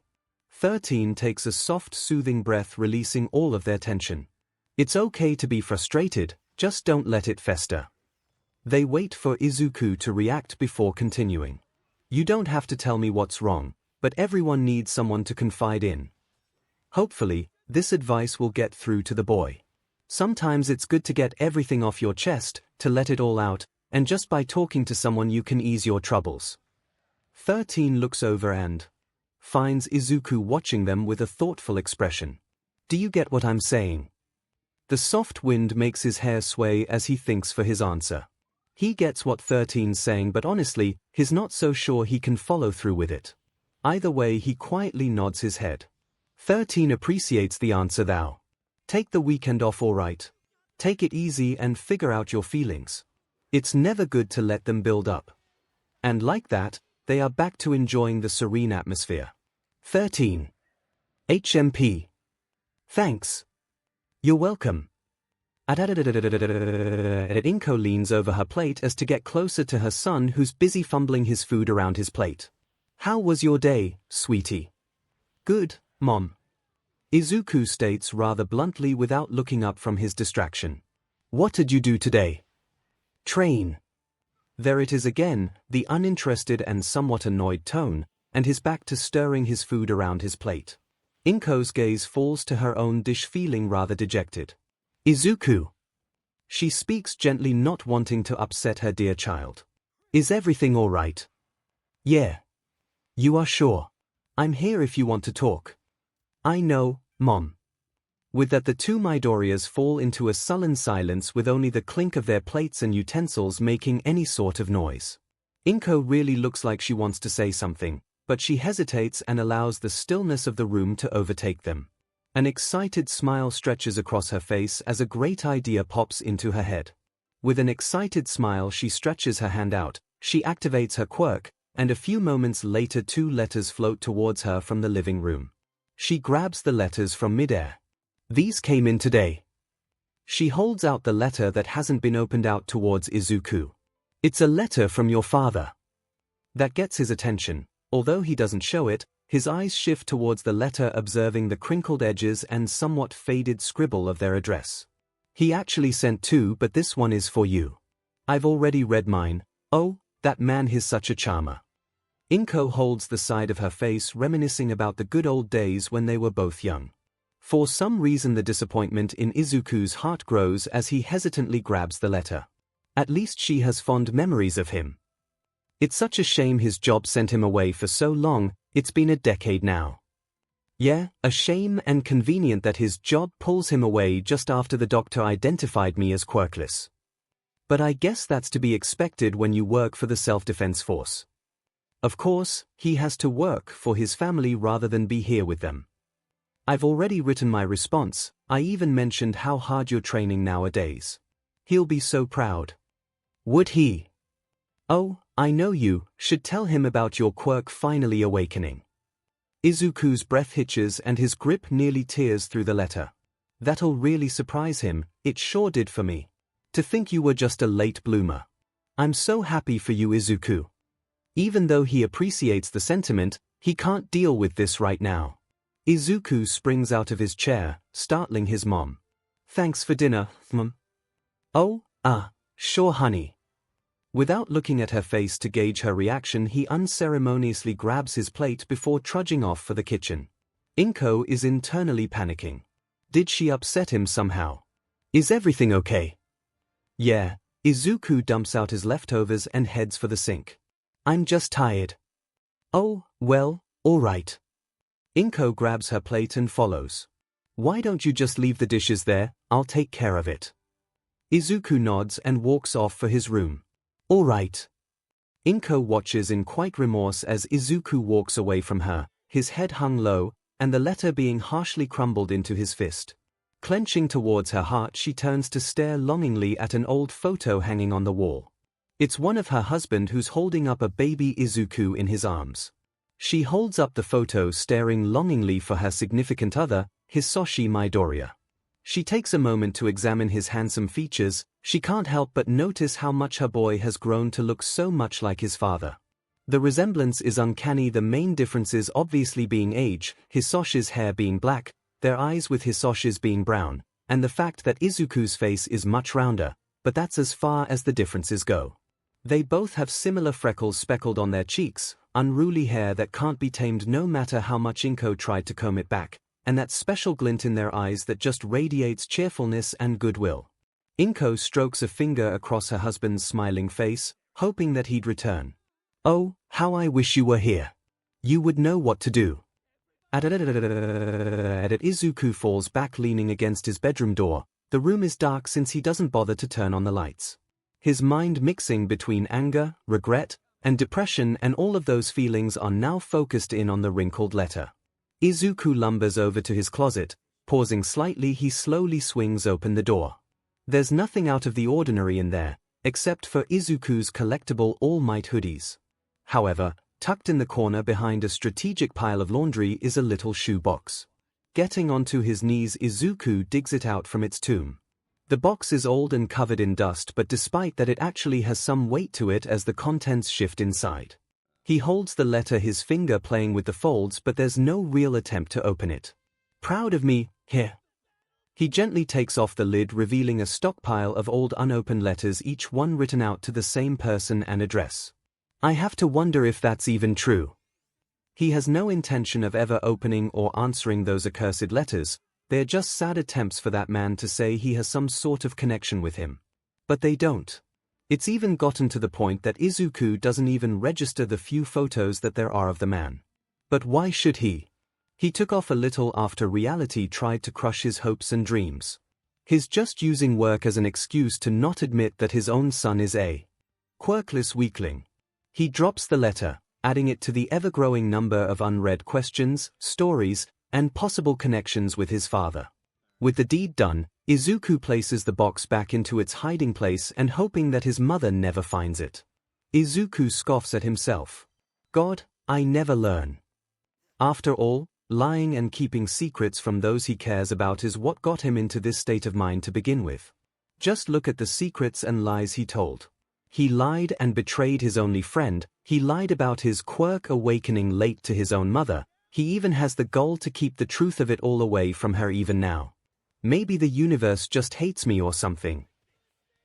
13 takes a soft, soothing breath, releasing all of their tension. It's okay to be frustrated, just don't let it fester. They wait for Izuku to react before continuing. You don't have to tell me what's wrong, but everyone needs someone to confide in. Hopefully, this advice will get through to the boy. Sometimes it's good to get everything off your chest, to let it all out, and just by talking to someone you can ease your troubles. 13 looks over and finds Izuku watching them with a thoughtful expression. Do you get what I'm saying? The soft wind makes his hair sway as he thinks for his answer. He gets what 13's saying, but honestly, he's not so sure he can follow through with it. Either way, he quietly nods his head. 13 appreciates the answer. Thou. Take the weekend off, alright? Take it easy and figure out your feelings. It's never good to let them build up. And like that, they are back to enjoying the serene atmosphere. 13. HMP. Thanks. You're welcome. 𝐒𝐭𝐚𝐲 leans over her plate as to get closer to her son, who's busy fumbling his food around his plate. How was your day, sweetie? Good, Mom. Izuku states rather bluntly without looking up from his distraction. What did you do today? Train. There it is again, the uninterested and somewhat annoyed tone, and his back to stirring his food around his plate. 𝐒𝐭𝐚𝐲's gaze falls to her own dish, feeling rather dejected. Izuku. She speaks gently, not wanting to upset her dear child. Is everything all right? Yeah. You are sure? I'm here if you want to talk. I know, Mom. With that, the two Midoriyas fall into a sullen silence, with only the clink of their plates and utensils making any sort of noise. 𝐒𝐭𝐚𝐲 really looks like she wants to say something, but she hesitates and allows the stillness of the room to overtake them. An excited smile stretches across her face as a great idea pops into her head. With an excited smile she stretches her hand out, she activates her quirk, and a few moments later 2 letters float towards her from the living room. She grabs the letters from midair. These came in today. She holds out the letter that hasn't been opened out towards Izuku. It's a letter from your father. That gets his attention. Although he doesn't show it, his eyes shift towards the letter, observing the crinkled edges and somewhat faded scribble of their address. He actually sent 2, but this one is for you. I've already read mine. Oh, that man is such a charmer. 𝐒𝐭𝐚𝐲 holds the side of her face, reminiscing about the good old days when they were both young. For some reason the disappointment in Izuku's heart grows as he hesitantly grabs the letter. At least she has fond memories of him. It's such a shame his job sent him away for so long, it's been a decade now. Yeah, a shame and convenient that his job pulls him away just after the doctor identified me as quirkless. But I guess that's to be expected when you work for the self-defense force. Of course, he has to work for his family rather than be here with them. I've already written my response, I even mentioned how hard you're training nowadays. He'll be so proud. Would he? Oh, I know you should tell him about your quirk finally awakening. Izuku's breath hitches and his grip nearly tears through the letter. That'll really surprise him, it sure did for me. To think you were just a late bloomer. I'm so happy for you, Izuku. Even though he appreciates the sentiment, he can't deal with this right now. Izuku springs out of his chair, startling his mom. Thanks for dinner, Mom. Oh, sure honey. Without looking at her face to gauge her reaction, he unceremoniously grabs his plate before trudging off for the kitchen. Inko is internally panicking. Did she upset him somehow? Is everything okay? Yeah, Izuku dumps out his leftovers and heads for the sink. I'm just tired. Oh, well, all right. Inko grabs her plate and follows. Why don't you just leave the dishes there, I'll take care of it. Izuku nods and walks off for his room. All right. Inko watches in quiet remorse as Izuku walks away from her, his head hung low, and the letter being harshly crumbled into his fist. Clenching towards her heart, she turns to stare longingly at an old photo hanging on the wall. It's one of her husband who's holding up a baby Izuku in his arms. She holds up the photo staring longingly for her significant other, Hisoshi Midoriya. She takes a moment to examine his handsome features. She can't help but notice how much her boy has grown to look so much like his father. The resemblance is uncanny, the main differences obviously being age, Hisoshi's hair being black, their eyes with Hisoshi's being brown, and the fact that Izuku's face is much rounder, but that's as far as the differences go. They both have similar freckles speckled on their cheeks, unruly hair that can't be tamed no matter how much Inko tried to comb it back, and that special glint in their eyes that just radiates cheerfulness and goodwill. Inko strokes a finger across her husband's smiling face, hoping that he'd return. Oh, how I wish you were here. You would know what to do. Izuku falls back leaning against his bedroom door. The room is dark since he doesn't bother to turn on the lights. His mind mixing between anger, regret, and depression, and all of those feelings are now focused in on the wrinkled letter. Izuku lumbers over to his closet. Pausing slightly, he slowly swings open the door. There's nothing out of the ordinary in there, except for Izuku's collectible All Might hoodies. However, tucked in the corner behind a strategic pile of laundry is a little shoebox. Getting onto his knees, Izuku digs it out from its tomb. The box is old and covered in dust, but despite that it actually has some weight to it as the contents shift inside. He holds the letter, his finger playing with the folds, but there's no real attempt to open it. Proud of me, here. He gently takes off the lid, revealing a stockpile of old unopened letters, each one written out to the same person and address. I have to wonder if that's even true. He has no intention of ever opening or answering those accursed letters. They're just sad attempts for that man to say he has some sort of connection with him. But they don't. It's even gotten to the point that Izuku doesn't even register the few photos that there are of the man. But why should he? He took off a little after reality tried to crush his hopes and dreams. He's just using work as an excuse to not admit that his own son is a quirkless weakling. He drops the letter, adding it to the ever-growing number of unread questions, stories, and possible connections with his father. With the deed done, Izuku places the box back into its hiding place and hoping that his mother never finds it. Izuku scoffs at himself. God, I never learn. After all, lying and keeping secrets from those he cares about is what got him into this state of mind to begin with. Just look at the secrets and lies he told. He lied and betrayed his only friend. He lied about his quirk awakening late to his own mother. He even has the gall to keep the truth of it all away from her even now. Maybe the universe just hates me or something.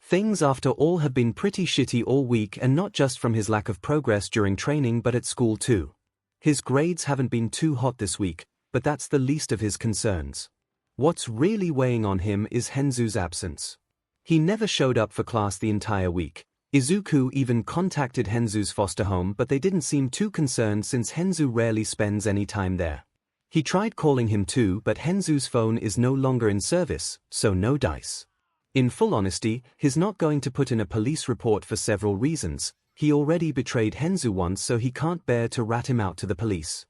Things after all have been pretty shitty all week, and not just from his lack of progress during training but at school too. His grades haven't been too hot this week, but that's the least of his concerns. What's really weighing on him is 𝐻𝐻𝐻𝐿's absence. He never showed up for class the entire week. Izuku even contacted 𝐻𝐻𝐻𝐿's foster home, but they didn't seem too concerned since 𝐻𝐻𝐻 rarely spends any time there. He tried calling him too, but 𝐻𝐻𝐻's phone is no longer in service, so no dice. In full honesty, he's not going to put in a police report for several reasons. He already betrayed 𝐻𝐻𝐻 once, so he can't bear to rat him out to the police.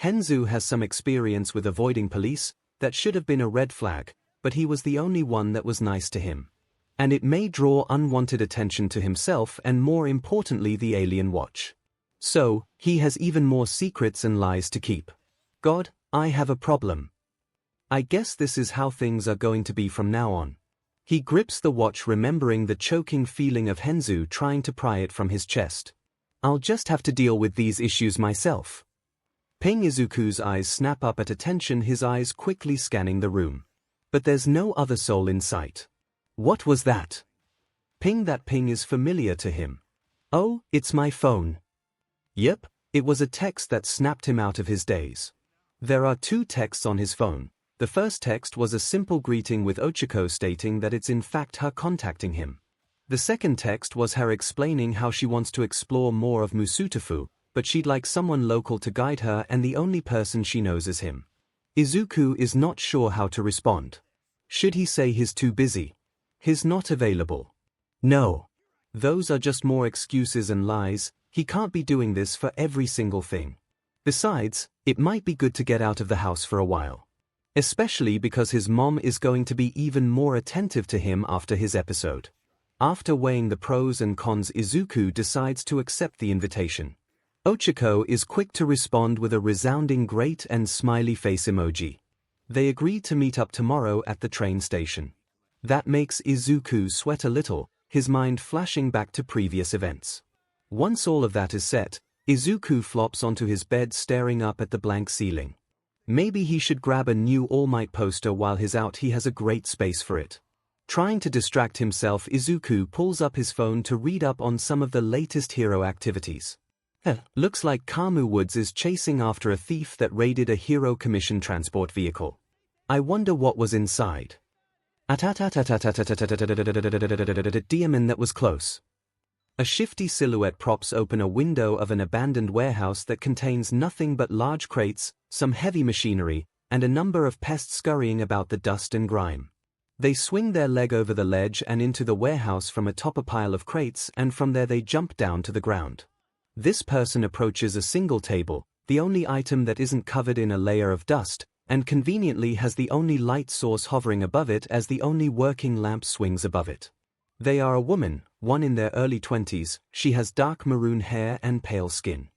𝐻𝐻𝐻 has some experience with avoiding police. That should have been a red flag, but he was the only one that was nice to him. And it may draw unwanted attention to himself and, more importantly, the alien watch. So, he has even more secrets and lies to keep. God, I have a problem. I guess this is how things are going to be from now on. He grips the watch, remembering the choking feeling of 𝐻𝐻𝐻 trying to pry it from his chest. I'll just have to deal with these issues myself. Ping. Izuku's eyes snap up at attention, his eyes quickly scanning the room. But there's no other soul in sight. What was that? Ping. That ping is familiar to him. Oh, it's my phone. Yep, it was a text that snapped him out of his daze. There are two texts on his phone. The first text was a simple greeting with 𝐒𝐭𝐻𝐻 stating that it's in fact her contacting him. The second text was her explaining how she wants to explore more of Musutafu, but she'd like someone local to guide her, and the only person she knows is him. Izuku is not sure how to respond. Should he say he's too busy? He's not available? No. Those are just more excuses and lies. He can't be doing this for every single thing. Besides, it might be good to get out of the house for a while. Especially because his mom is going to be even more attentive to him after his episode. After weighing the pros and cons, Izuku decides to accept the invitation. 𝐒𝐿 is quick to respond with a resounding great and smiley face emoji. They agree to meet up tomorrow at the train station. That makes Izuku sweat a little, his mind flashing back to previous events. Once all of that is set, Izuku flops onto his bed, staring up at the blank ceiling. Maybe he should grab a new All Might poster while he's out. He has a great space for it. Trying to distract himself, Izuku pulls up his phone to read up on some of the latest hero activities. Looks like Kamu Woods is chasing after a thief that raided a hero commission transport vehicle. I wonder what was inside. Demon, that was close. A shifty silhouette props open a window of an abandoned warehouse that contains nothing but large crates, some heavy machinery, and a number of pests scurrying about the dust and grime. They swing their leg over the ledge and into the warehouse from atop a pile of crates, and from there they jump down to the ground. This person approaches a single table, the only item that isn't covered in a layer of dust, and conveniently has the only light source hovering above it, as the only working lamp swings above it. They are a woman, one in their early 20s, she has dark maroon hair and pale skin.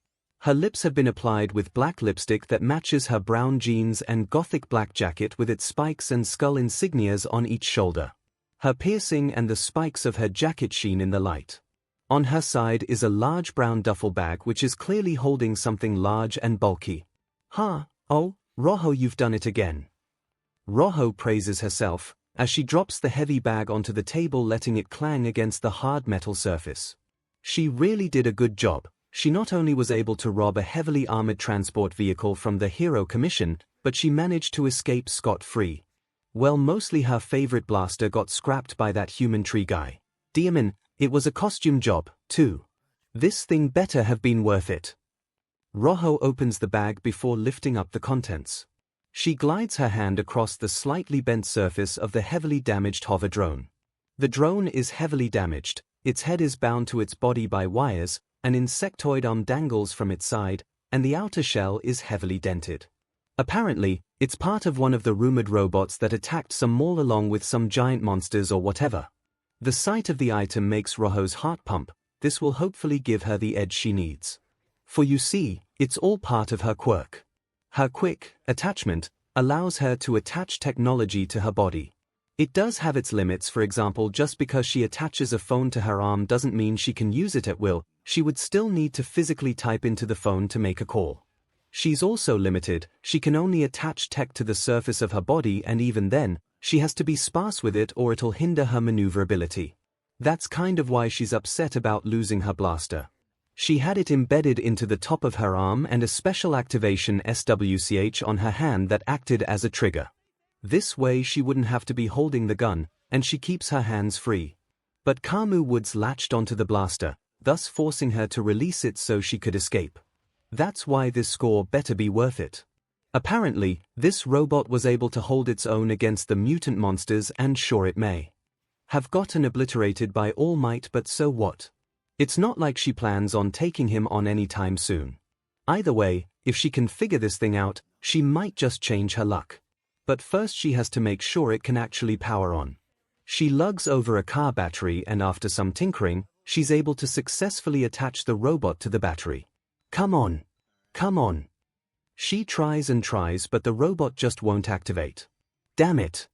Her lips have been applied with black lipstick that matches her brown jeans and gothic black jacket with its spikes and skull insignias on each shoulder. Her piercing and the spikes of her jacket sheen in the light. On her side is a large brown duffel bag which is clearly holding something large and bulky. Oh, Roho, you've done it again. Roho praises herself as she drops the heavy bag onto the table, letting it clang against the hard metal surface. She really did a good job. She not only was able to rob a heavily armored transport vehicle from the Hero Commission, but she managed to escape scot-free. Well, mostly her favorite blaster got scrapped by that human tree guy. Demon, it was a costume job, too. This thing better have been worth it. Roho opens the bag before lifting up the contents. She glides her hand across the slightly bent surface of the heavily damaged hover drone. The drone is heavily damaged, its head is bound to its body by wires, an insectoid arm dangles from its side, and the outer shell is heavily dented. Apparently, it's part of one of the rumored robots that attacked some mall along with some giant monsters or whatever. The sight of the item makes Roho's heart pump. This will hopefully give her the edge she needs. For you see, it's all part of her quirk. Her quick attachment allows her to attach technology to her body. It does have its limits. For example, just because she attaches a phone to her arm doesn't mean she can use it at will. She would still need to physically type into the phone to make a call. She's also limited. She can only attach tech to the surface of her body, and even then, she has to be sparse with it or it'll hinder her maneuverability. That's kind of why she's upset about losing her blaster. She had it embedded into the top of her arm and a special activation SWCH on her hand that acted as a trigger. This way she wouldn't have to be holding the gun, and she keeps her hands free. But 𝐭𝐻𝐻 latched onto the blaster, thus forcing her to release it so she could escape. That's why this score better be worth it. Apparently, this robot was able to hold its own against the mutant monsters, and sure it may have gotten obliterated by All Might, but so what? It's not like she plans on taking him on anytime soon. Either way, if she can figure this thing out, she might just change her luck. But first she has to make sure it can actually power on. She lugs over a car battery, and after some tinkering, she's able to successfully attach the robot to the battery. Come on. Come on. She tries and tries, but the robot just won't activate. Damn it.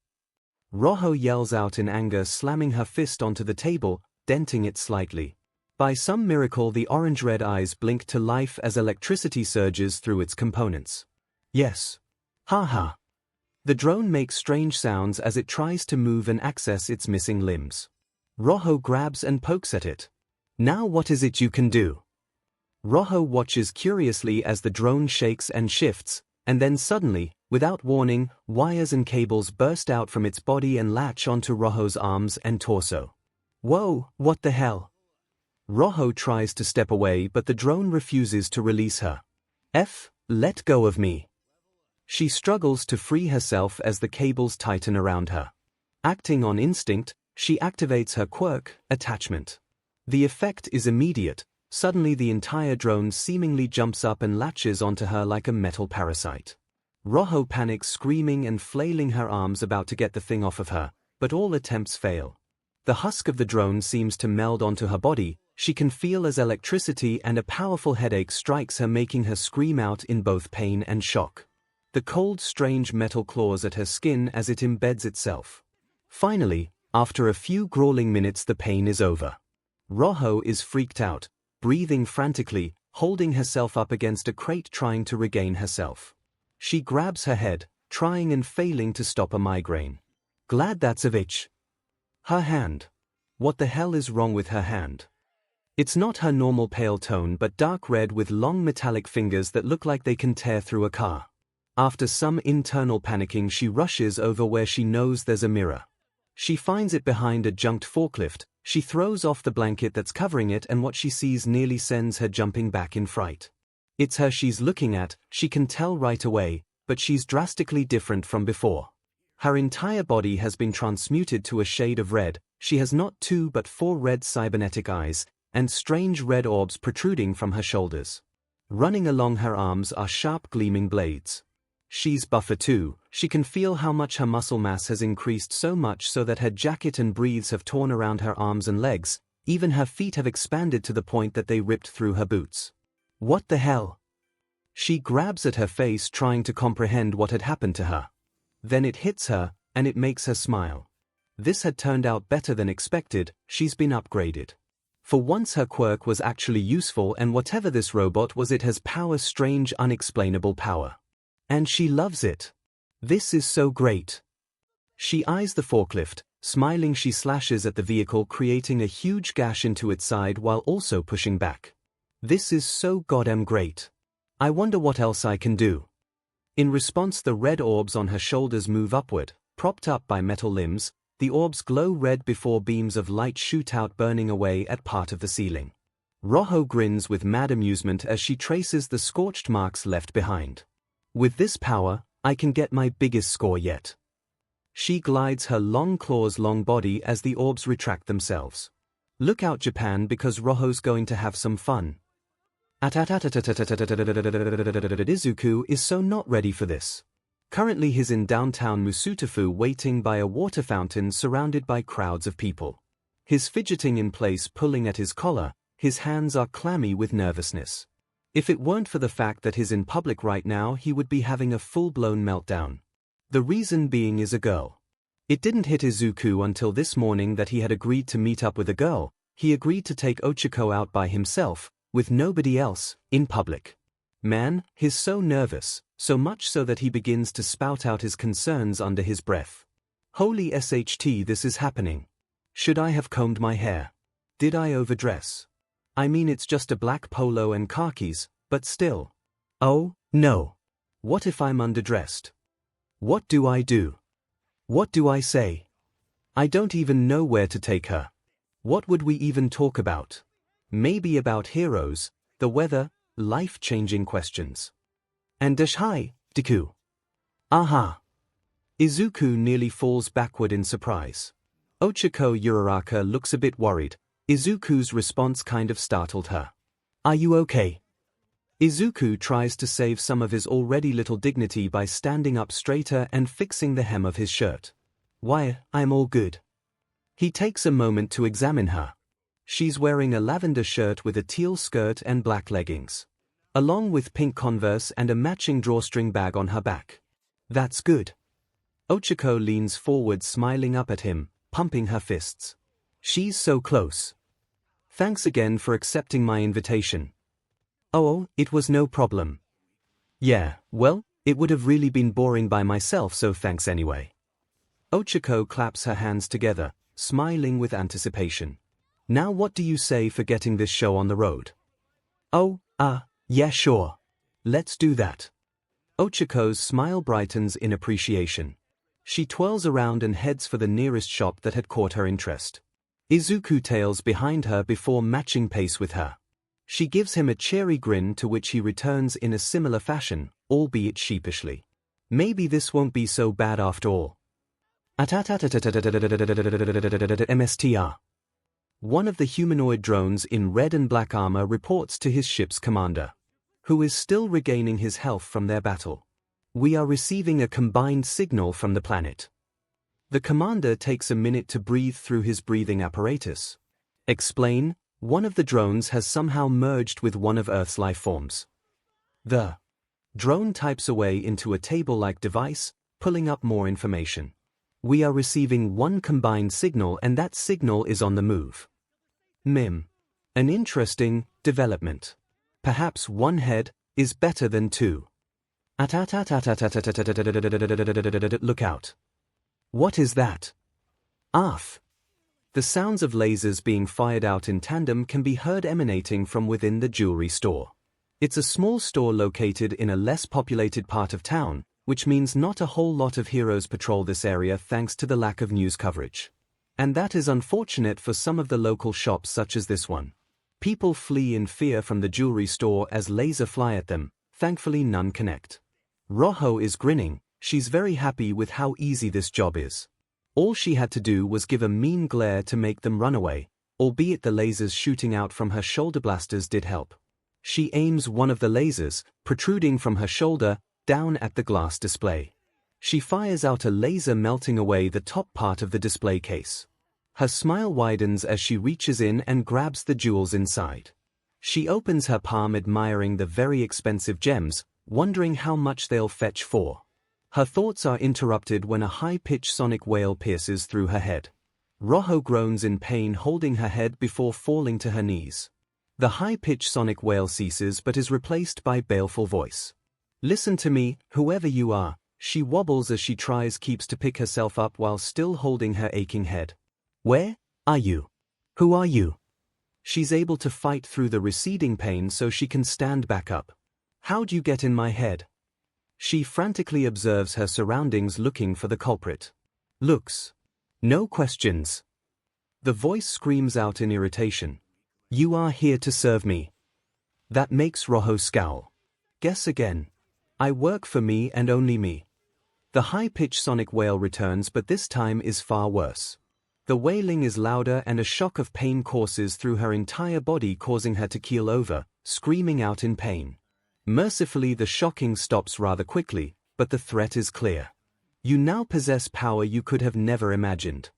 𝐒𝐻𝐻 yells out in anger, slamming her fist onto the table, denting it slightly. By some miracle, the orange-red eyes blink to life as electricity surges through its components. Yes. Haha. The drone makes strange sounds as it tries to move and access its missing limbs. 𝐒𝐻𝐻 grabs and pokes at it. Now what is it you can do? 𝐒𝐻𝐻 watches curiously as the drone shakes and shifts, and then suddenly, without warning, wires and cables burst out from its body and latch onto 𝐒𝐻𝐻's arms and torso. Whoa, what the hell? 𝐒𝐻𝐻 tries to step away, but the drone refuses to release her. Let go of me. She struggles to free herself as the cables tighten around her. Acting on instinct, she activates her quirk, attachment. The effect is immediate. Suddenly the entire drone seemingly jumps up and latches onto her like a metal parasite. 𝐒𝐻𝐻 panics, screaming and flailing her arms about to get the thing off of her, but all attempts fail. The husk of the drone seems to meld onto her body. She can feel as electricity and a powerful headache strikes her, making her scream out in both pain and shock. The cold, strange metal claws at her skin as it embeds itself. Finally, after a few grueling minutes, the pain is over. 𝐒𝐻𝐻 is freaked out, breathing frantically, holding herself up against a crate trying to regain herself. She grabs her head, trying and failing to stop a migraine. Glad that's of itch. Her hand. What the hell is wrong with her hand? It's not her normal pale tone, but dark red with long metallic fingers that look like they can tear through a car. After some internal panicking, she rushes over where she knows there's a mirror. She finds it behind a junked forklift. She throws off the blanket that's covering it, and what she sees nearly sends her jumping back in fright. It's her she's looking at, she can tell right away, but she's drastically different from before. Her entire body has been transmuted to a shade of red. She has not 2 but 4 red cybernetic eyes, and strange red orbs protruding from her shoulders. Running along her arms are sharp gleaming blades. She's buffer too. She can feel how much her muscle mass has increased, so much so that her jacket and breaths have torn around her arms and legs. Even her feet have expanded to the point that they ripped through her boots. What the hell? She grabs at her face, trying to comprehend what had happened to her. Then it hits her, and it makes her smile. This had turned out better than expected. She's been upgraded. For once her quirk was actually useful, and whatever this robot was, it has power, strange, unexplainable power. And she loves it. This is so great. She eyes the forklift. Smiling, she slashes at the vehicle, creating a huge gash into its side while also pushing back. This is so goddamn great. I wonder what else I can do. In response, the red orbs on her shoulders move upward, propped up by metal limbs. The orbs glow red before beams of light shoot out, burning away at part of the ceiling. 𝐒𝐻𝐻 grins with mad amusement as she traces the scorched marks left behind. With this power, I can get my biggest score yet. She glides her long claws, long body as the orbs retract themselves. Look out, Japan, because 𝐒𝐻𝐻's going to have some fun. Izuku is so not ready for this. Currently he's in downtown Musutafu, waiting by a water fountain surrounded by crowds of people. He's fidgeting in place, pulling at his collar. His hands are clammy with nervousness. If it weren't for the fact that he's in public right now, he would be having a full-blown meltdown. The reason being is a girl. It didn't hit Izuku until this morning that he had agreed to meet up with a girl. He agreed to take Ochako out by himself, with nobody else, in public. Man, he's so nervous, so much so that he begins to spout out his concerns under his breath. Holy SHT, this is happening. Should I have combed my hair? Did I overdress? I mean, it's just a black polo and khakis, but still. Oh, no. What if I'm underdressed? What do I do? What do I say? I don't even know where to take her. What would we even talk about? Maybe about heroes, the weather, life-changing questions. And hi, Deku. Aha. Izuku nearly falls backward in surprise. Ochako Uraraka looks a bit worried. Izuku's response kind of startled her. Are you okay? Izuku tries to save some of his already little dignity by standing up straighter and fixing the hem of his shirt. Why, I'm all good. He takes a moment to examine her. She's wearing a lavender shirt with a teal skirt and black leggings, along with pink Converse and a matching drawstring bag on her back. That's good. Ochako leans forward, smiling up at him, pumping her fists. She's so close. Thanks again for accepting my invitation. Oh, it was no problem. Yeah, well, it would have really been boring by myself, so thanks anyway. Ochako claps her hands together, smiling with anticipation. Now what do you say for getting this show on the road? Oh, yeah, sure. Let's do that. Ochako's smile brightens in appreciation. She twirls around and heads for the nearest shop that had caught her interest. Izuku tails behind her before matching pace with her. She gives him a cheery grin, to which he returns in a similar fashion, albeit sheepishly. Maybe this won't be so bad after all. MSTR. One of the humanoid drones in red and black armor reports to his ship's commander, who is still regaining his health from their battle. We are receiving a combined signal from the planet. The commander takes a minute to breathe through his breathing apparatus. Explain, one of the drones has somehow merged with one of Earth's life forms. The drone types away into a table-like device, pulling up more information. We are receiving one combined signal, and that signal is on the move. An interesting development. Perhaps one head is better than two. Look out. What is that? Arf. The sounds of lasers being fired out in tandem can be heard emanating from within the jewelry store. It's a small store located in a less populated part of town, which means not a whole lot of heroes patrol this area thanks to the lack of news coverage. And that is unfortunate for some of the local shops such as this one. People flee in fear from the jewelry store as lasers fly at them. Thankfully none connect. Rojo is grinning. She's very happy with how easy this job is. All she had to do was give a mean glare to make them run away, albeit the lasers shooting out from her shoulder blasters did help. She aims one of the lasers, protruding from her shoulder, down at the glass display. She fires out a laser, melting away the top part of the display case. Her smile widens as she reaches in and grabs the jewels inside. She opens her palm, admiring the very expensive gems, wondering how much they'll fetch for. Her thoughts are interrupted when a high-pitched sonic wail pierces through her head. Rojo groans in pain, holding her head before falling to her knees. The high-pitched sonic wail ceases but is replaced by baleful voice. Listen to me, whoever you are. She wobbles as she keeps to pick herself up while still holding her aching head. Where are you? Who are you? She's able to fight through the receding pain so she can stand back up. How'd you get in my head? She frantically observes her surroundings, looking for the culprit. Looks. No questions. The voice screams out in irritation. You are here to serve me. That makes Rojo scowl. Guess again. I work for me and only me. The high-pitched sonic wail returns, but this time is far worse. The wailing is louder and a shock of pain courses through her entire body, causing her to keel over, screaming out in pain. Mercifully, the shocking stops rather quickly, but the threat is clear. You now possess power you could have never imagined.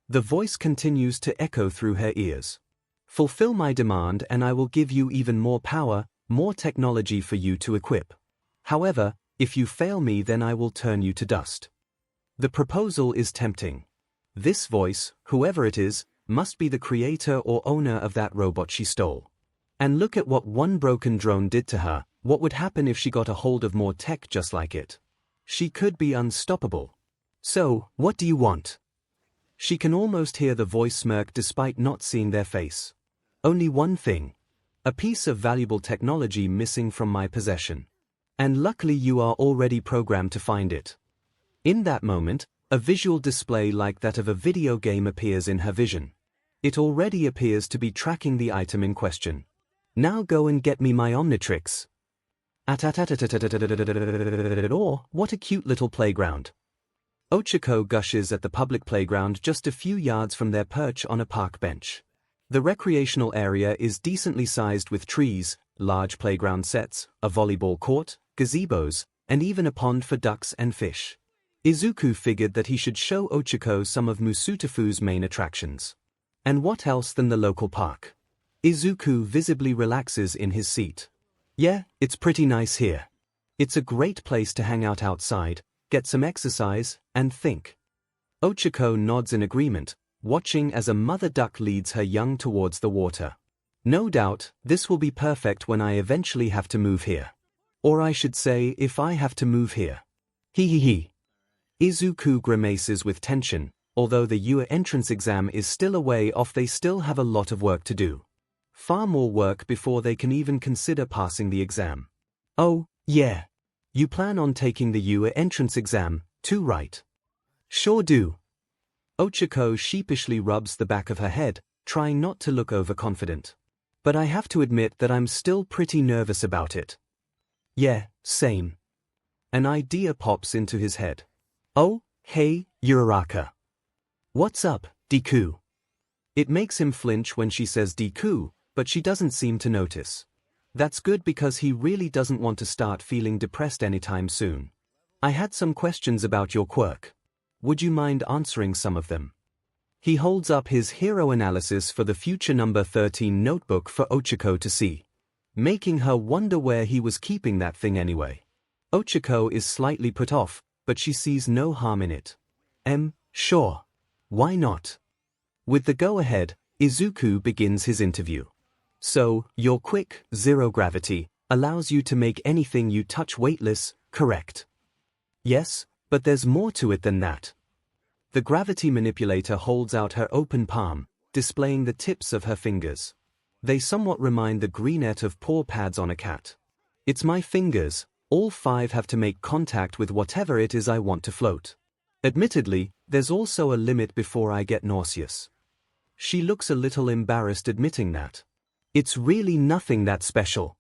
The voice continues to echo through her ears. Fulfill my demand and I will give you even more power, more technology for you to equip. However, if you fail me, then I will turn you to dust. The proposal is tempting. This voice, whoever it is, must be the creator or owner of that robot she stole. And look at what one broken drone did to her. What would happen if she got a hold of more tech just like it? She could be unstoppable. So, what do you want? She can almost hear the voice smirk despite not seeing their face. Only one thing. A piece of valuable technology missing from my possession. And luckily you are already programmed to find it. In that moment, A visual display like that of a video game appears in her vision. It already appears to be tracking the item in question. Now go and get me my Omnitrix. What a cute little playground. 𝐒𝐭𝐚𝐲 gushes at the public playground just a few yards from their perch on a park bench. The recreational area is decently sized with trees, large playground sets, a volleyball court, gazebos, and even a pond for ducks and fish. Izuku figured that he should show 𝐒𝐭𝐴 some of Musutafu's main attractions. And what else than the local park? Izuku visibly relaxes in his seat. Yeah, it's pretty nice here. It's a great place to hang out outside, get some exercise, and think. 𝐒𝐭𝐴 nods in agreement, watching as a mother duck leads her young towards the water. No doubt, this will be perfect when I eventually have to move here. Or I should say, if I have to move here. He. Izuku grimaces with tension. Although the 𝐒𝐲 entrance exam is still a way off, they still have a lot of work to do. Far more work before they can even consider passing the exam. Oh, yeah. You plan on taking the 𝐒𝐲 entrance exam, too, right? Sure do. 𝐒𝐭𝐴 sheepishly rubs the back of her head, trying not to look overconfident. But I have to admit that I'm still pretty nervous about it. Yeah, same. An idea pops into his head. Oh, hey, Uraraka. What's up, Deku? It makes him flinch when she says Deku, but she doesn't seem to notice. That's good because he really doesn't want to start feeling depressed anytime soon. I had some questions about your quirk. Would you mind answering some of them? He holds up his hero analysis for the future number 13 notebook for 𝐒𝐴 to see, making her wonder where he was keeping that thing anyway. 𝐒𝐴 is slightly put off, but she sees no harm in it. Sure. Why not? With the go-ahead, Izuku begins his interview. So, your quick, zero gravity, allows you to make anything you touch weightless, correct? Yes, but there's more to it than that. The gravity manipulator holds out her open palm, displaying the tips of her fingers. They somewhat remind the greenette of paw pads on a cat. It's my fingers, all 5 have to make contact with whatever it is I want to float. Admittedly, there's also a limit before I get nauseous. She looks a little embarrassed admitting that. It's really nothing that special.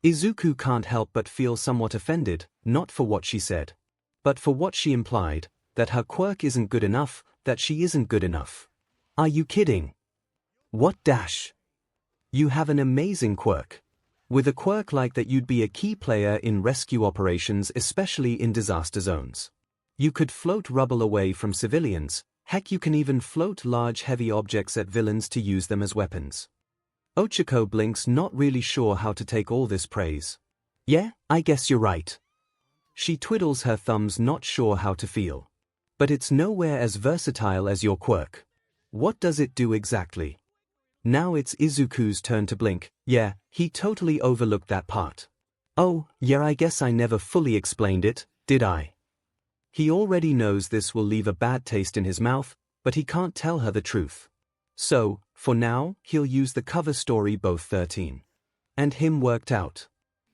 Izuku can't help but feel somewhat offended, not for what she said, but for what she implied, that her quirk isn't good enough, that she isn't good enough. Are you kidding? What dash? You have an amazing quirk. With a quirk like that you'd be a key player in rescue operations, especially in disaster zones. You could float rubble away from civilians, heck you can even float large heavy objects at villains to use them as weapons. 𝐒𝐴 blinks, not really sure how to take all this praise. Yeah, I guess you're right. She twiddles her thumbs, not sure how to feel. But it's nowhere as versatile as your quirk. What does it do exactly? Now it's Izuku's turn to blink. Yeah, he totally overlooked that part. Oh, yeah, I guess I never fully explained it, did I? He already knows this will leave a bad taste in his mouth, but he can't tell her the truth. So, for now, he'll use the cover story both 13 and him worked out.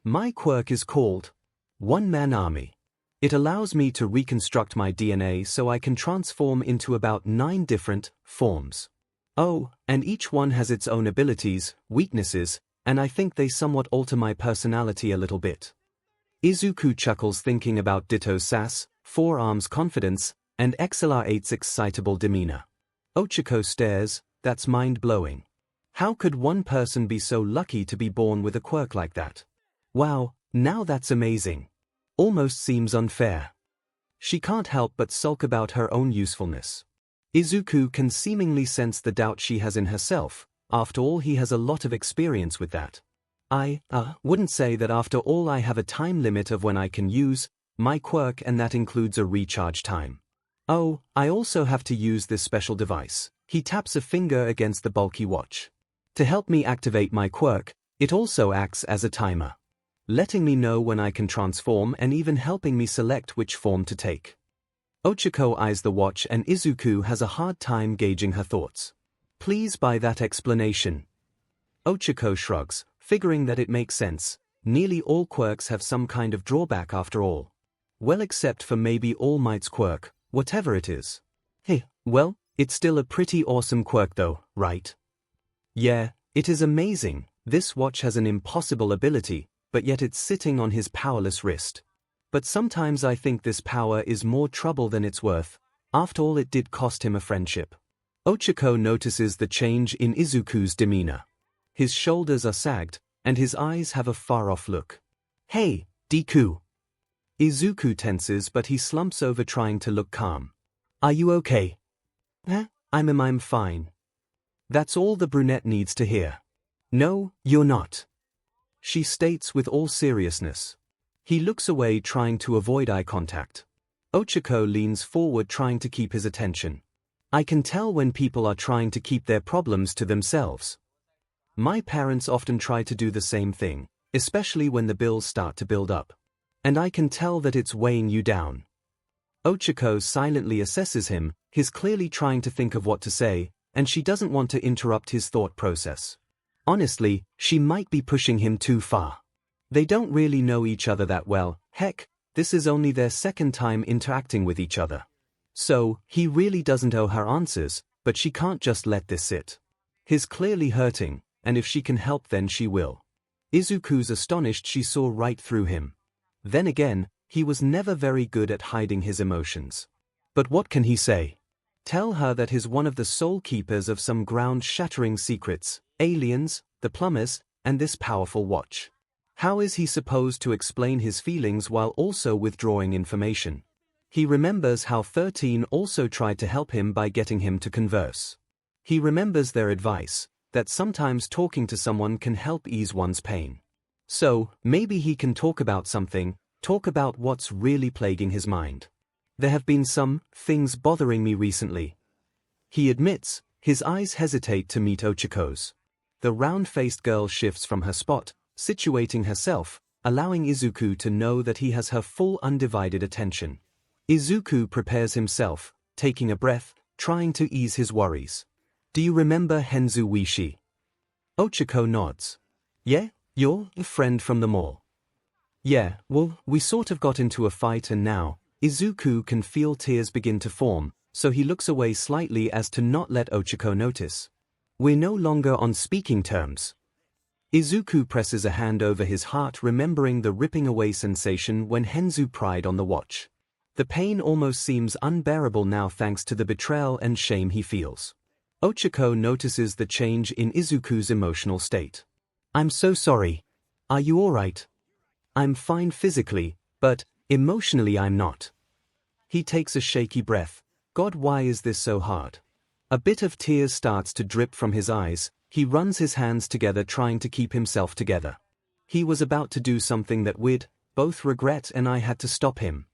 My quirk is called One-Man Army. It allows me to reconstruct my DNA so I can transform into about 9 different forms. Oh, and each one has its own abilities, weaknesses, and I think they somewhat alter my personality a little bit. Izuku chuckles thinking about Ditto's sass, Forearm's confidence, and 𝐿R8's excitable demeanor. 𝐒𝐴 stares, that's mind-blowing. How could one person be so lucky to be born with a quirk like that? Wow, now that's amazing. Almost seems unfair. She can't help but sulk about her own usefulness. Izuku can seemingly sense the doubt she has in herself. After all, he has a lot of experience with that. I wouldn't say that. After all, I have a time limit of when I can use my quirk, and that includes a recharge time. Oh, I also have to use this special device. He taps a finger against the bulky watch. To help me activate my quirk, it also acts as a timer, letting me know when I can transform and even helping me select which form to take. 𝐒𝐴 eyes the watch and Izuku has a hard time gauging her thoughts. Please buy that explanation. 𝐒𝐴 shrugs, figuring that it makes sense. Nearly all quirks have some kind of drawback after all. Well, except for maybe All Might's quirk, whatever it is. Hey, well, it's still a pretty awesome quirk though, right? Yeah, it is amazing. This watch has an impossible ability, but yet it's sitting on his powerless wrist. But sometimes I think this power is more trouble than it's worth. After all, it did cost him a friendship. 𝐒𝐿 notices the change in Izuku's demeanor. His shoulders are sagged, and his eyes have a far-off look. Hey, Deku. Izuku tenses, but he slumps over trying to look calm. Are you okay? I'm fine. That's all the brunette needs to hear. No, you're not, she states with all seriousness. He looks away trying to avoid eye contact. 𝐒𝐿 leans forward trying to keep his attention. I can tell when people are trying to keep their problems to themselves. My parents often try to do the same thing, especially when the bills start to build up. And I can tell that it's weighing you down. 𝐒𝐿 silently assesses him, he's clearly trying to think of what to say, and she doesn't want to interrupt his thought process. Honestly, she might be pushing him too far. They don't really know each other that well, heck, this is only their second time interacting with each other. So, he really doesn't owe her answers, but she can't just let this sit. He's clearly hurting, and if she can help then she will. Izuku's astonished she saw right through him. Then again, he was never very good at hiding his emotions. But what can he say? Tell her that he's one of the sole keepers of some ground-shattering secrets, aliens, the plumbers, and this powerful watch. How is he supposed to explain his feelings while also withdrawing information? He remembers how 13 also tried to help him by getting him to converse. He remembers their advice, that sometimes talking to someone can help ease one's pain. So, maybe he can talk about something, talk about what's really plaguing his mind. There have been some things bothering me recently. He admits, his eyes hesitate to meet 𝐒𝐿's. The round-faced girl shifts from her spot, situating herself, allowing Izuku to know that he has her full undivided attention. Izuku prepares himself, taking a breath, trying to ease his worries. Do you remember Henzu Wishi? 𝐒𝐿 nods. Yeah, you're a friend from the mall. Yeah, well, we sort of got into a fight and now, Izuku can feel tears begin to form, so he looks away slightly as to not let 𝐒𝐿 notice. We're no longer on speaking terms. Izuku presses a hand over his heart, remembering the ripping away sensation when Henzu pried on the watch. The pain almost seems unbearable now thanks to the betrayal and shame he feels. 𝐒𝐿 notices the change in Izuku's emotional state. I'm so sorry. Are you alright? I'm fine physically, but emotionally I'm not. He takes a shaky breath. God, why is this so hard? A bit of tears starts to drip from his eyes. He runs his hands together trying to keep himself together. He was about to do something that we'd both regret and I had to stop him.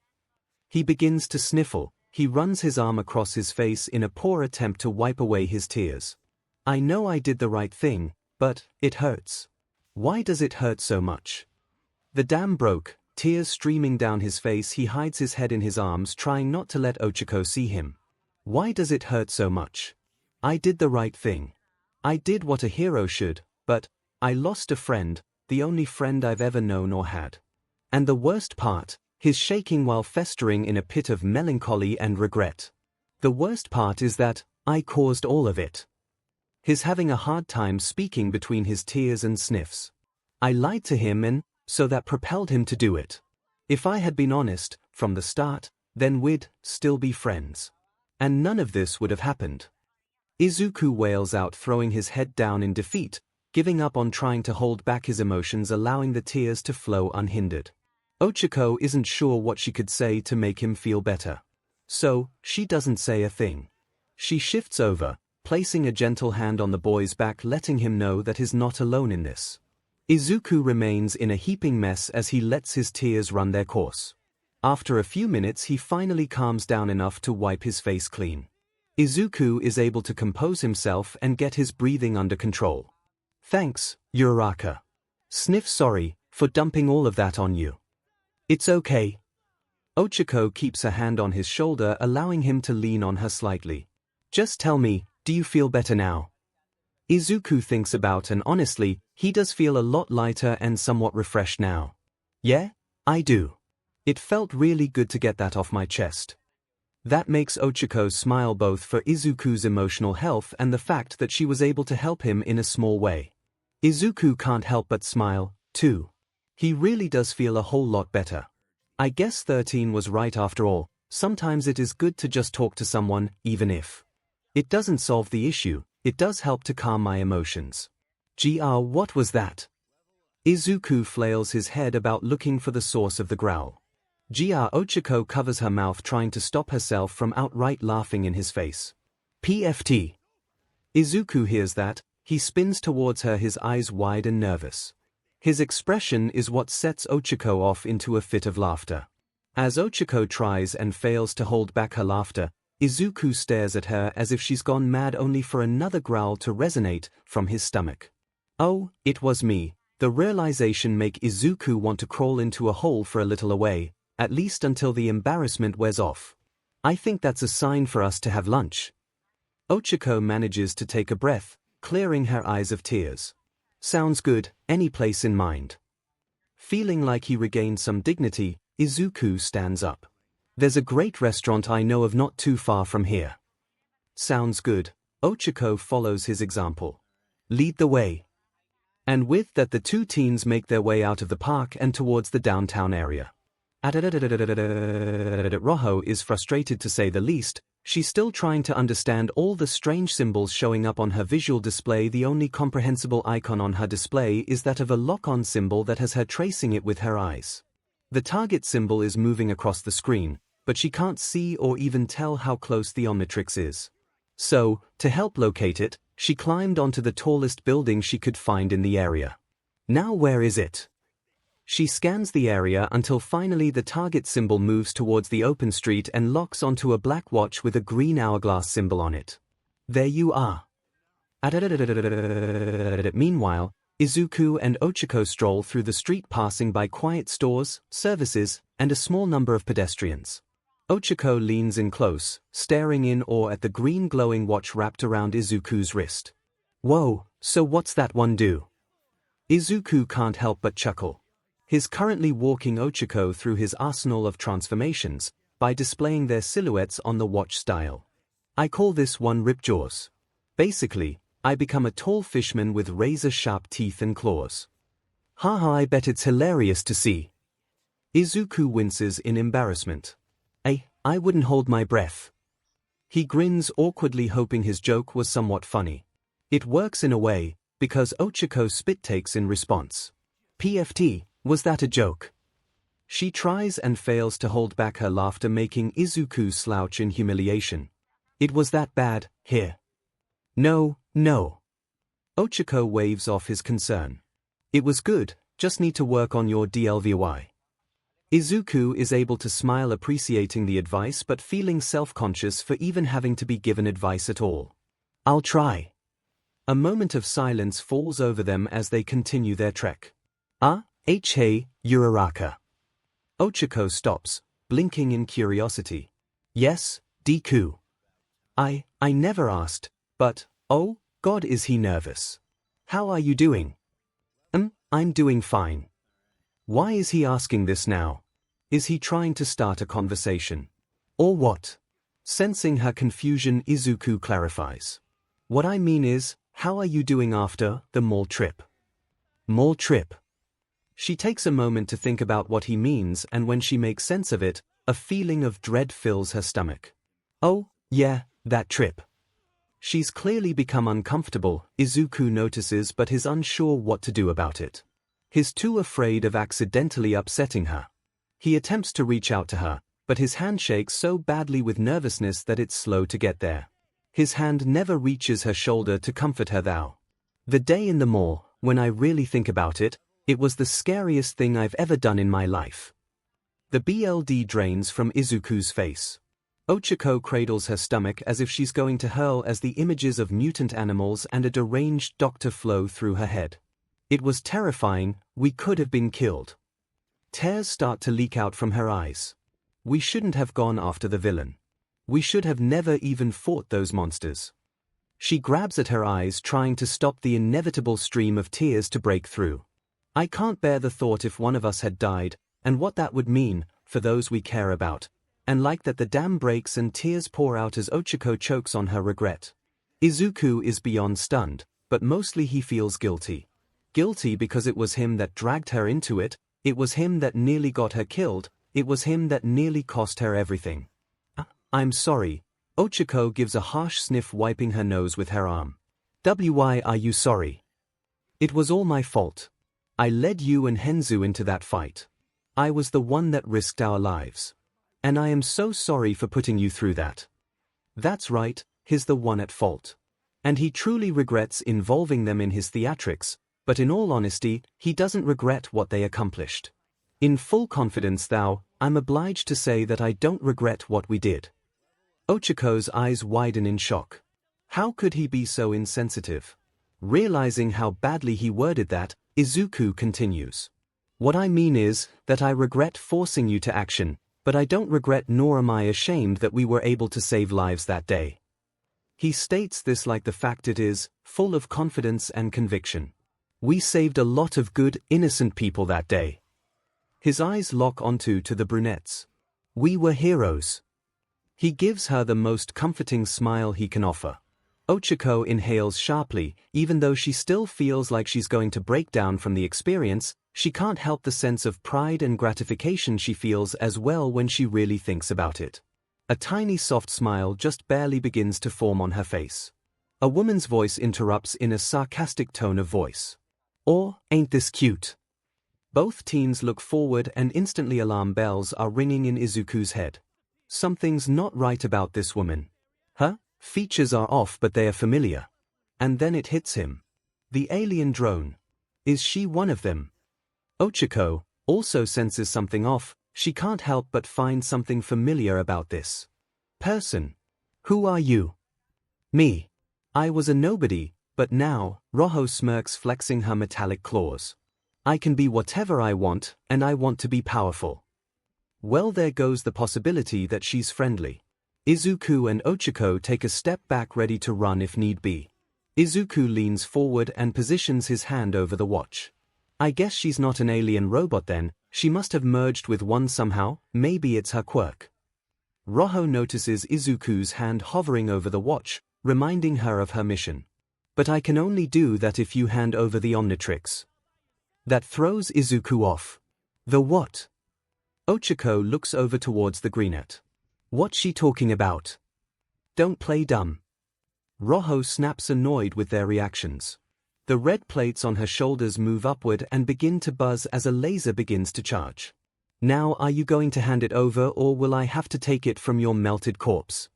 He begins to sniffle. He runs his arm across his face in a poor attempt to wipe away his tears. I know I did the right thing, but it hurts. Why does it hurt so much? The dam broke, tears streaming down his face. He hides his head in his arms trying not to let 𝐒𝐿 see him. Why does it hurt so much? I did the right thing. I did what a hero should, but I lost a friend, the only friend I've ever known or had. And the worst part, he's shaking while festering in a pit of melancholy and regret. The worst part is that I caused all of it. He's having a hard time speaking between his tears and sniffs. I lied to him and so that propelled him to do it. If I had been honest from the start, then we'd still be friends. And none of this would have happened. Izuku wails out, throwing his head down in defeat, giving up on trying to hold back his emotions, allowing the tears to flow unhindered. 𝐒𝐿 isn't sure what she could say to make him feel better. So, she doesn't say a thing. She shifts over, placing a gentle hand on the boy's back, letting him know that he's not alone in this. Izuku remains in a heaping mess as he lets his tears run their course. After a few minutes he finally calms down enough to wipe his face clean. Izuku is able to compose himself and get his breathing under control. Thanks, Uraraka. Sniff, sorry for dumping all of that on you. It's okay. 𝐒𝐿 keeps a hand on his shoulder, allowing him to lean on her slightly. Just tell me, do you feel better now? Izuku thinks about and honestly, he does feel a lot lighter and somewhat refreshed now. Yeah, I do. It felt really good to get that off my chest. That makes 𝐒𝐭𝐻𝐼 smile both for Izuku's emotional health and the fact that she was able to help him in a small way. Izuku can't help but smile, too. He really does feel a whole lot better. I guess 13 was right after all. Sometimes it is good to just talk to someone, even if it doesn't solve the issue, it does help to calm my emotions. What was that? Izuku flails his head about looking for the source of the growl. 𝐒𝐭𝐻𝐼 covers her mouth trying to stop herself from outright laughing in his face. PFT. Izuku hears that, he spins towards her, his eyes wide and nervous. His expression is what sets 𝐒𝐿𝐼 off into a fit of laughter. As 𝐒𝐿𝐼 tries and fails to hold back her laughter, Izuku stares at her as if she's gone mad, only for another growl to resonate from his stomach. Oh, it was me. The realization make Izuku want to crawl into a hole for a little away, at least until the embarrassment wears off. I think that's a sign for us to have lunch. 𝐒𝐿𝐼 manages to take a breath, clearing her eyes of tears. Sounds good, any place in mind. Feeling like he regained some dignity, Izuku stands up. There's a great restaurant I know of not too far from here. Sounds good. 𝐒𝐿𝐼 follows his example. Lead the way. And with that, the two teens make their way out of the park and towards the downtown area. Roho is frustrated to say the least. She's still trying to understand all the strange symbols showing up on her visual display. The only comprehensible icon on her display is that of a lock-on symbol that has her tracing it with her eyes. The target symbol is moving across the screen, but she can't see or even tell how close the Omnitrix is. So, to help locate it, she climbed onto the tallest building she could find in the area. Now where is it? She scans the area until finally the target symbol moves towards the open street and locks onto a black watch with a green hourglass symbol on it. There you are. Meanwhile, Izuku and 𝐒𝐿𝐼 stroll through the street, passing by quiet stores, services, and a small number of pedestrians. 𝐒𝐿𝐼 leans in close, staring in awe at the green glowing watch wrapped around Izuku's wrist. Whoa, so what's that one do? Izuku can't help but chuckle. He's currently walking 𝐒𝐿𝐼 through his arsenal of transformations by displaying their silhouettes on the watch style. I call this one ripjaws. Basically, I become a tall fishman with razor-sharp teeth and claws. Haha, I bet it's hilarious to see. Izuku winces in embarrassment. I wouldn't hold my breath. He grins awkwardly, hoping his joke was somewhat funny. It works in a way, because 𝐒𝐿𝐼 spit takes in response. PFT, was that a joke? She tries and fails to hold back her laughter, making Izuku slouch in humiliation. It was that bad, here. No. 𝐒𝐿𝐼 waves off his concern. It was good, just need to work on your DLVY. Izuku is able to smile, appreciating the advice but feeling self-conscious for even having to be given advice at all. I'll try. A moment of silence falls over them as they continue their trek. 𝐒𝐩𝐢𝐼. 𝐒𝐿𝐼 stops, blinking in curiosity. Yes, Deku. I never asked, but, oh, God, is he nervous. How are you doing? I'm doing fine. Why is he asking this now? Is he trying to start a conversation? Or what? Sensing her confusion, Izuku clarifies. What I mean is, how are you doing after the mall trip? Mall trip. She takes a moment to think about what he means, and when she makes sense of it, a feeling of dread fills her stomach. Oh, yeah, that trip. She's clearly become uncomfortable, Izuku notices, but is unsure what to do about it. He's too afraid of accidentally upsetting her. He attempts to reach out to her, but his hand shakes so badly with nervousness that it's slow to get there. His hand never reaches her shoulder to comfort her, though. The day in the mall, when I really think about it, it was the scariest thing I've ever done in my life. The blood drains from Izuku's face. 𝐒𝐿𝐼 cradles her stomach as if she's going to hurl as the images of mutant animals and a deranged doctor flow through her head. It was terrifying, we could have been killed. Tears start to leak out from her eyes. We shouldn't have gone after the villain. We should have never even fought those monsters. She grabs at her eyes, trying to stop the inevitable stream of tears to break through. I can't bear the thought if one of us had died, and what that would mean for those we care about. and like that the dam breaks and tears pour out as 𝐒𝐿𝐵 chokes on her regret. Izuku is beyond stunned, but mostly he feels guilty. Guilty because it was him that dragged her into it, it was him that nearly got her killed, it was him that nearly cost her everything. I'm sorry. 𝐒𝐿𝐵 gives a harsh sniff, wiping her nose with her arm. Why are you sorry? It was all my fault. I led you and Henzu into that fight. I was the one that risked our lives. And I am so sorry for putting you through that. That's right, he's the one at fault. And he truly regrets involving them in his theatrics, but in all honesty, he doesn't regret what they accomplished. In full confidence thou, I'm obliged to say that I don't regret what we did. 𝐒𝐿𝐵's eyes widen in shock. How could he be so insensitive? Realizing how badly he worded that, Izuku continues. What I mean is, that I regret forcing you to action, but I don't regret nor am I ashamed that we were able to save lives that day. He states this like the fact it is, full of confidence and conviction. We saved a lot of good, innocent people that day. His eyes lock onto the brunettes. We were heroes. He gives her the most comforting smile he can offer. 𝐒𝐿𝐵 inhales sharply, even though she still feels like she's going to break down from the experience. She can't help the sense of pride and gratification she feels as well when she really thinks about it. A tiny soft smile just barely begins to form on her face. A woman's voice interrupts in a sarcastic tone of voice. Or, ain't this cute? Both teens look forward and instantly alarm bells are ringing in Izuku's head. Something's not right about this woman. Her features are off, but they are familiar. And then it hits him. The alien drone. Is she one of them? 𝐒𝐿𝐵 also senses something off. She can't help but find something familiar about this person. Who are you? Me. I was a nobody, but now, Roho smirks, flexing her metallic claws. I can be whatever I want, and I want to be powerful. Well, there goes the possibility that she's friendly. Izuku and 𝐒𝐿𝐵 take a step back, ready to run if need be. Izuku leans forward and positions his hand over the watch. I guess she's not an alien robot then, she must have merged with one somehow, maybe it's her quirk. Roho notices Izuku's hand hovering over the watch, reminding her of her mission. But I can only do that if you hand over the Omnitrix. That throws Izuku off. The what? 𝐒𝐿𝐵 looks over towards the greenette. What's she talking about? Don't play dumb. Roho snaps, annoyed with their reactions. The red plates on her shoulders move upward and begin to buzz as a laser begins to charge. Now are you going to hand it over, or will I have to take it from your melted corpse?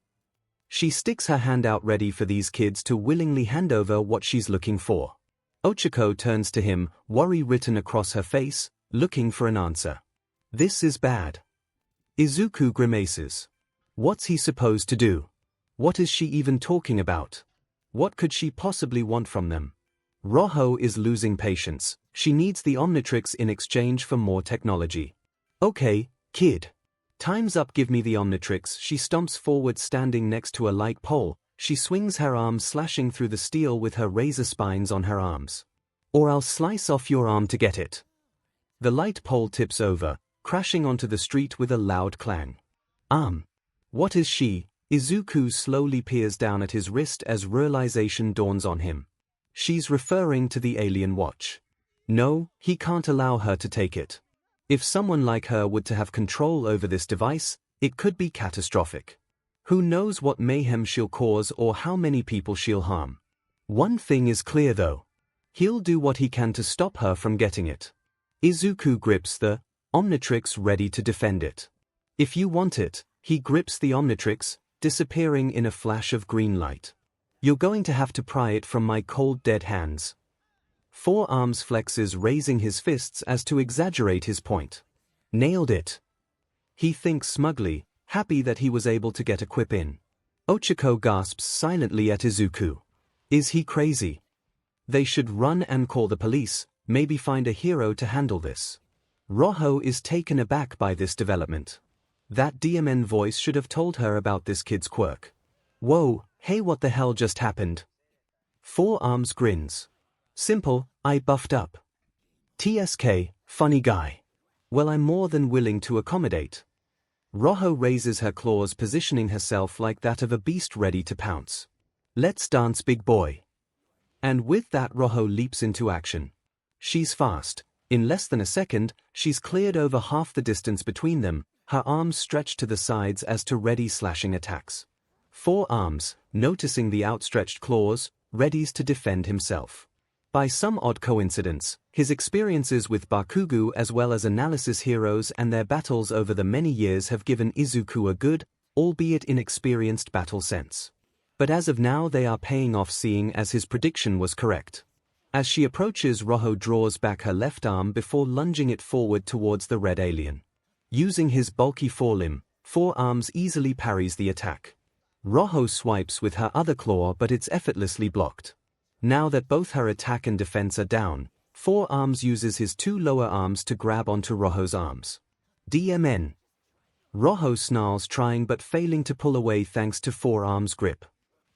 She sticks her hand out, ready for these kids to willingly hand over what she's looking for. 𝐒𝐿𝐵 turns to him, worry written across her face, looking for an answer. This is bad. Izuku grimaces. What's he supposed to do? What is she even talking about? What could she possibly want from them? Roho is losing patience. She needs the Omnitrix in exchange for more technology. Okay, kid. Time's up, give me the Omnitrix. She stomps forward, standing next to a light pole. She swings her arms, slashing through the steel with her razor spines on her arms. Or I'll slice off your arm to get it. The light pole tips over, crashing onto the street with a loud clang. What is she? Izuku slowly peers down at his wrist as realization dawns on him. She's referring to the alien watch. No, he can't allow her to take it. If someone like her were to have control over this device, it could be catastrophic. Who knows what mayhem she'll cause or how many people she'll harm. One thing is clear though. He'll do what he can to stop her from getting it. Izuku grips the Omnitrix, ready to defend it. If you want it, he grips the Omnitrix, disappearing in a flash of green light. You're going to have to pry it from my cold dead hands. Forearms flexes, raising his fists as to exaggerate his point. Nailed it. He thinks smugly, happy that he was able to get a quip in. 𝐒𝐿𝐵 gasps silently at Izuku. Is he crazy? They should run and call the police, maybe find a hero to handle this. Roho is taken aback by this development. That DMN voice should have told her about this kid's quirk. Whoa, hey, what the hell just happened? Forearms grins. Simple, I buffed up. TSK, funny guy. Well, I'm more than willing to accommodate. Roho raises her claws, positioning herself like that of a beast ready to pounce. "Let's dance, big boy." And with that, Roho leaps into action. She's fast. In less than a second, she's cleared over half the distance between them, her arms stretched to the sides as to ready slashing attacks. Forearms, noticing the outstretched claws, readies to defend himself. By some odd coincidence, his experiences with Bakugo as well as analysis heroes and their battles over the many years have given Izuku a good, albeit inexperienced battle sense. But as of now they are paying off, seeing as his prediction was correct. As she approaches, Roho draws back her left arm before lunging it forward towards the red alien. Using his bulky forearms easily parries the attack. Roho swipes with her other claw, but it's effortlessly blocked. Now that both her attack and defense are down, Forearms uses his two lower arms to grab onto Roho's arms. DMN. Roho snarls, trying but failing to pull away thanks to Forearms' grip.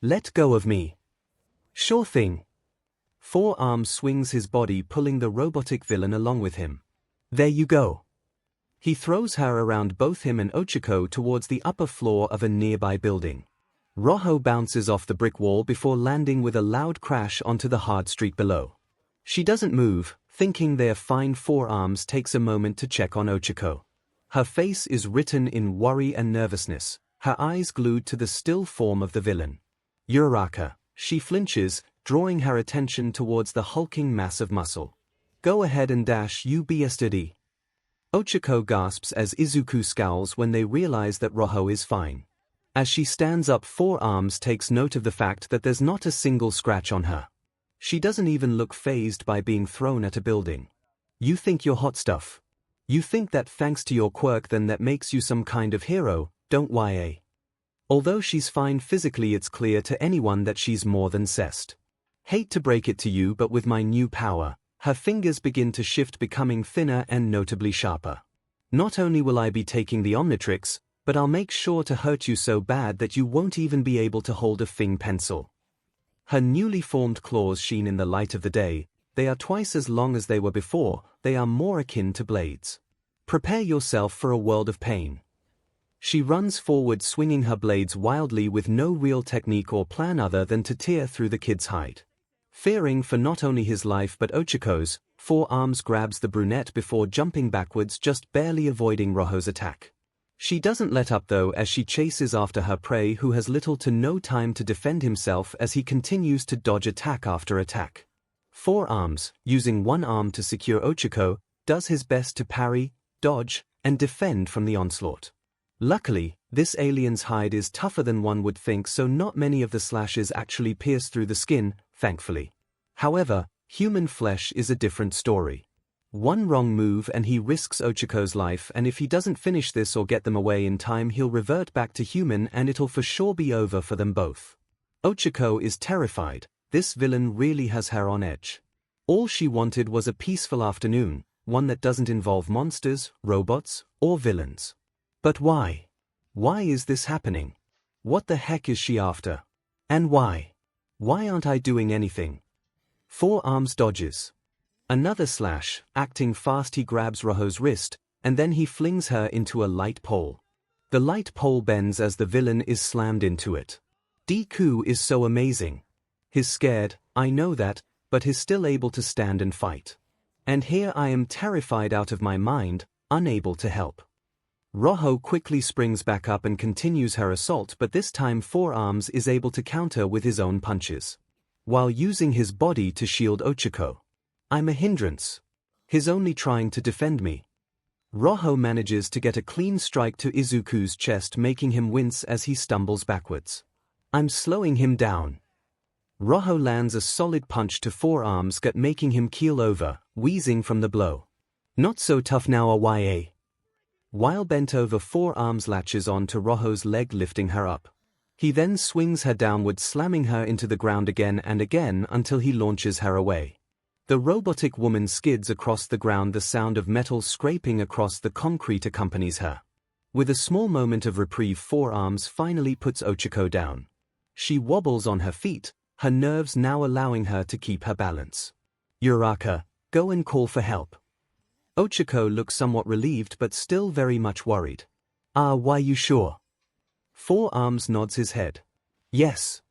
"Let go of me." "Sure thing." Forearms swings his body, pulling the robotic villain along with him. "There you go." He throws her around both him and 𝐒𝐿 towards the upper floor of a nearby building. Roho bounces off the brick wall before landing with a loud crash onto the hard street below. She doesn't move, thinking they're fine. Forearms takes a moment to check on 𝐒𝐿. Her face is written in worry and nervousness, her eyes glued to the still form of the villain. "Uraraka." She flinches, drawing her attention towards the hulking mass of muscle. "Go ahead and dash, you bastard." 𝐒𝐿 gasps as Izuku scowls when they realize that Roho is fine. As she stands up, Forearms takes note of the fact that there's not a single scratch on her. She doesn't even look fazed by being thrown at a building. "You think you're hot stuff. You think that thanks to your quirk then that makes you some kind of hero, don't ya?" Although she's fine physically, it's clear to anyone that she's more than cessed. "Hate to break it to you, but with my new power," her fingers begin to shift, becoming thinner and notably sharper. "Not only will I be taking the Omnitrix, but I'll make sure to hurt you so bad that you won't even be able to hold a Fing pencil." Her newly formed claws sheen in the light of the day. They are twice as long as they were before, they are more akin to blades. "Prepare yourself for a world of pain." She runs forward, swinging her blades wildly with no real technique or plan other than to tear through the kid's hide. Fearing for not only his life but 𝐒𝐿's, Forearms grabs the brunette before jumping backwards, just barely avoiding Roho's attack. She doesn't let up though, as she chases after her prey, who has little to no time to defend himself as he continues to dodge attack after attack. Forearms, using one arm to secure 𝐒𝐿, does his best to parry, dodge, and defend from the onslaught. Luckily, this alien's hide is tougher than one would think, so not many of the slashes actually pierce through the skin, thankfully. However, human flesh is a different story. One wrong move and he risks 𝐒𝐿's life, and if he doesn't finish this or get them away in time, he'll revert back to human and it'll for sure be over for them both. 𝐒𝐿 is terrified. This villain really has her on edge. All she wanted was a peaceful afternoon, one that doesn't involve monsters, robots, or villains. But why? Why is this happening? What the heck is she after? And why? Why aren't I doing anything? Forearms dodges. Another slash. Acting fast, he grabs Roho's wrist, and then he flings her into a light pole. The light pole bends as the villain is slammed into it. Deku is so amazing. He's scared, I know that, but he's still able to stand and fight. And here I am terrified out of my mind, unable to help. Roho quickly springs back up and continues her assault, but this time Forearms is able to counter with his own punches, while using his body to shield 𝐒𝐿. "I'm a hindrance. He's only trying to defend me." Roho manages to get a clean strike to Izuku's chest, making him wince as he stumbles backwards. "I'm slowing him down." Roho lands a solid punch to Forearms' gut, making him keel over, wheezing from the blow. "Not so tough now, ya?" While bent over, Forearms latches on to Roho's leg, lifting her up. He then swings her downward, slamming her into the ground again and again until he launches her away. The robotic woman skids across the ground, the sound of metal scraping across the concrete accompanies her. With a small moment of reprieve, Forearms finally puts 𝐒𝐿 down. She wobbles on her feet, her nerves now allowing her to keep her balance. "Uraraka, go and call for help." 𝐒𝐿 looks somewhat relieved but still very much worried. Why you sure? Four Arms nods his head. Yes.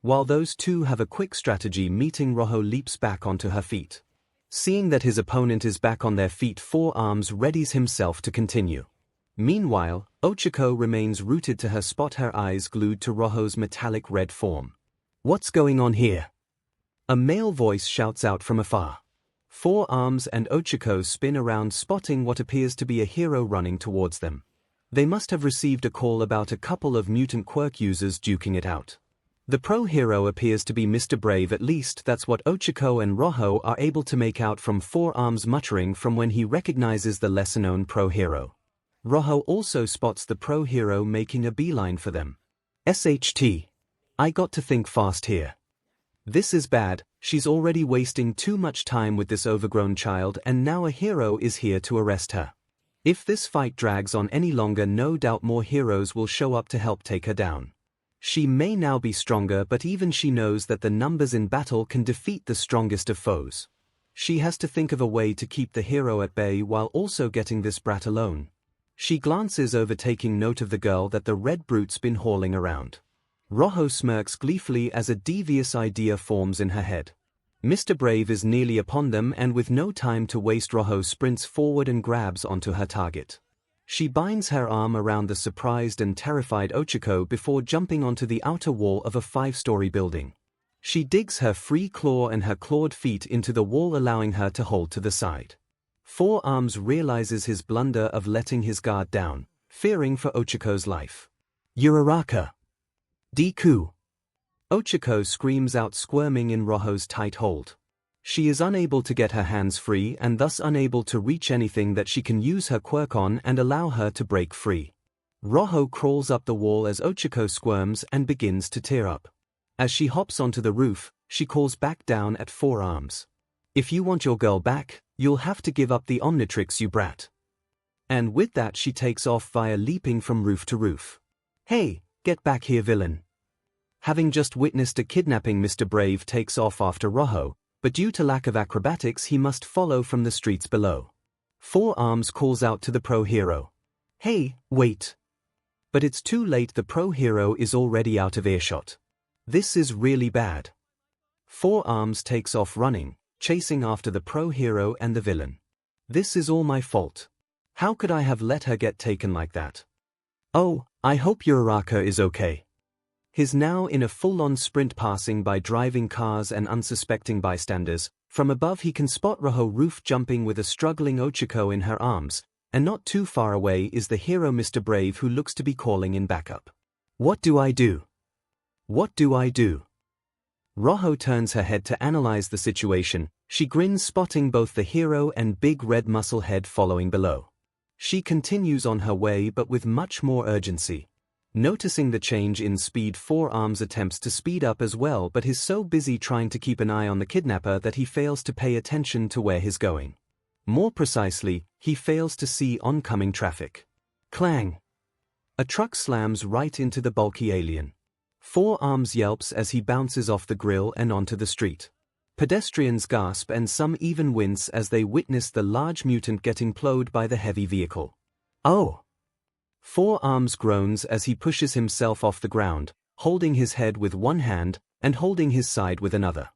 While those two have a quick strategy meeting, Rojo leaps back onto her feet. Seeing that his opponent is back on their feet, Four Arms readies himself to continue. Meanwhile, 𝐒𝐿𝐵 remains rooted to her spot, her eyes glued to Rojo's metallic red form. What's going on here? A male voice shouts out from afar. Four Arms and 𝐒𝐿𝐵 spin around, spotting what appears to be a hero running towards them. They must have received a call about a couple of mutant quirk users duking it out. The pro hero appears to be Mr. Brave, at least that's what 𝐒𝐿𝐵 and Rojo are able to make out from Four Arms muttering from when he recognizes the lesser-known pro hero. Rojo also spots the pro hero making a beeline for them. SHT. I got to think fast here. This is bad. She's already wasting too much time with this overgrown child, and now a hero is here to arrest her. If this fight drags on any longer, no doubt more heroes will show up to help take her down. She may now be stronger, but even she knows that the numbers in battle can defeat the strongest of foes. She has to think of a way to keep the hero at bay while also getting this brat alone. She glances over, taking note of the girl that the red brute's been hauling around. Rojo smirks gleefully as a devious idea forms in her head. Mr. Brave is nearly upon them, and with no time to waste, Rojo sprints forward and grabs onto her target. She binds her arm around the surprised and terrified 𝐒𝐿𝐵 before jumping onto the outer wall of a 5-story building. She digs her free claw and her clawed feet into the wall, allowing her to hold to the side. Four Arms realizes his blunder of letting his guard down, fearing for 𝐒𝐿𝐵's life. 𝐿𝐵 Deku! 𝐒𝐿𝐵 screams out, squirming in Rojo's tight hold. She is unable to get her hands free and thus unable to reach anything that she can use her quirk on and allow her to break free. Rojo crawls up the wall as 𝐒𝐿𝐵 squirms and begins to tear up. As she hops onto the roof, she calls back down at Four Arms. If you want your girl back, you'll have to give up the Omnitrix, you brat. And with that she takes off via leaping from roof to roof. Hey, get back here, villain. Having just witnessed a kidnapping, Mr. Brave takes off after Rojo, but due to lack of acrobatics he must follow from the streets below. Four Arms calls out to the pro hero. Hey, wait. But it's too late, the pro hero is already out of earshot. This is really bad. Four Arms takes off running, chasing after the pro hero and the villain. This is all my fault. How could I have let her get taken like that? Oh, I hope 𝐿𝐵 is okay. He's now in a full-on sprint, passing by driving cars and unsuspecting bystanders. From above he can spot Rojo roof jumping with a struggling 𝐒𝐿𝐵 in her arms, and not too far away is the hero Mr. Brave, who looks to be calling in backup. What do I do? What do I do? Rojo turns her head to analyze the situation. She grins, spotting both the hero and big red muscle head following below. She continues on her way, but with much more urgency. Noticing the change in speed, Four Arms attempts to speed up as well, but is so busy trying to keep an eye on the kidnapper that he fails to pay attention to where he's going. More precisely, he fails to see oncoming traffic. Clang! A truck slams right into the bulky alien. Four Arms yelps as he bounces off the grill and onto the street. Pedestrians gasp and some even wince as they witness the large mutant getting plowed by the heavy vehicle. Oh! Four Arms groans as he pushes himself off the ground, holding his head with one hand and holding his side with another.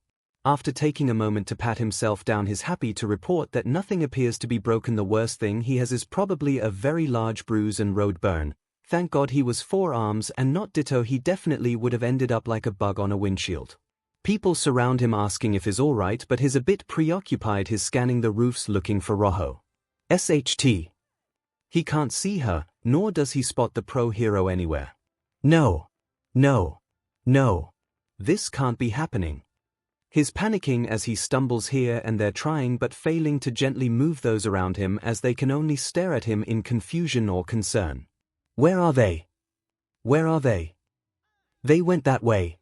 After taking a moment to pat himself down, he's happy to report that nothing appears to be broken. The worst thing he has is probably a very large bruise and road burn. Thank God he was Four Arms and not Ditto. He definitely would have ended up like a bug on a windshield. People surround him asking if he's alright, but he's a bit preoccupied. He's scanning the roofs looking for Rojo. SHT. He can't see her, nor does he spot the pro hero anywhere. No. No. No. This can't be happening. He's panicking as he stumbles here and there, trying but failing to gently move those around him as they can only stare at him in confusion or concern. Where are they? Where are they? They went that way.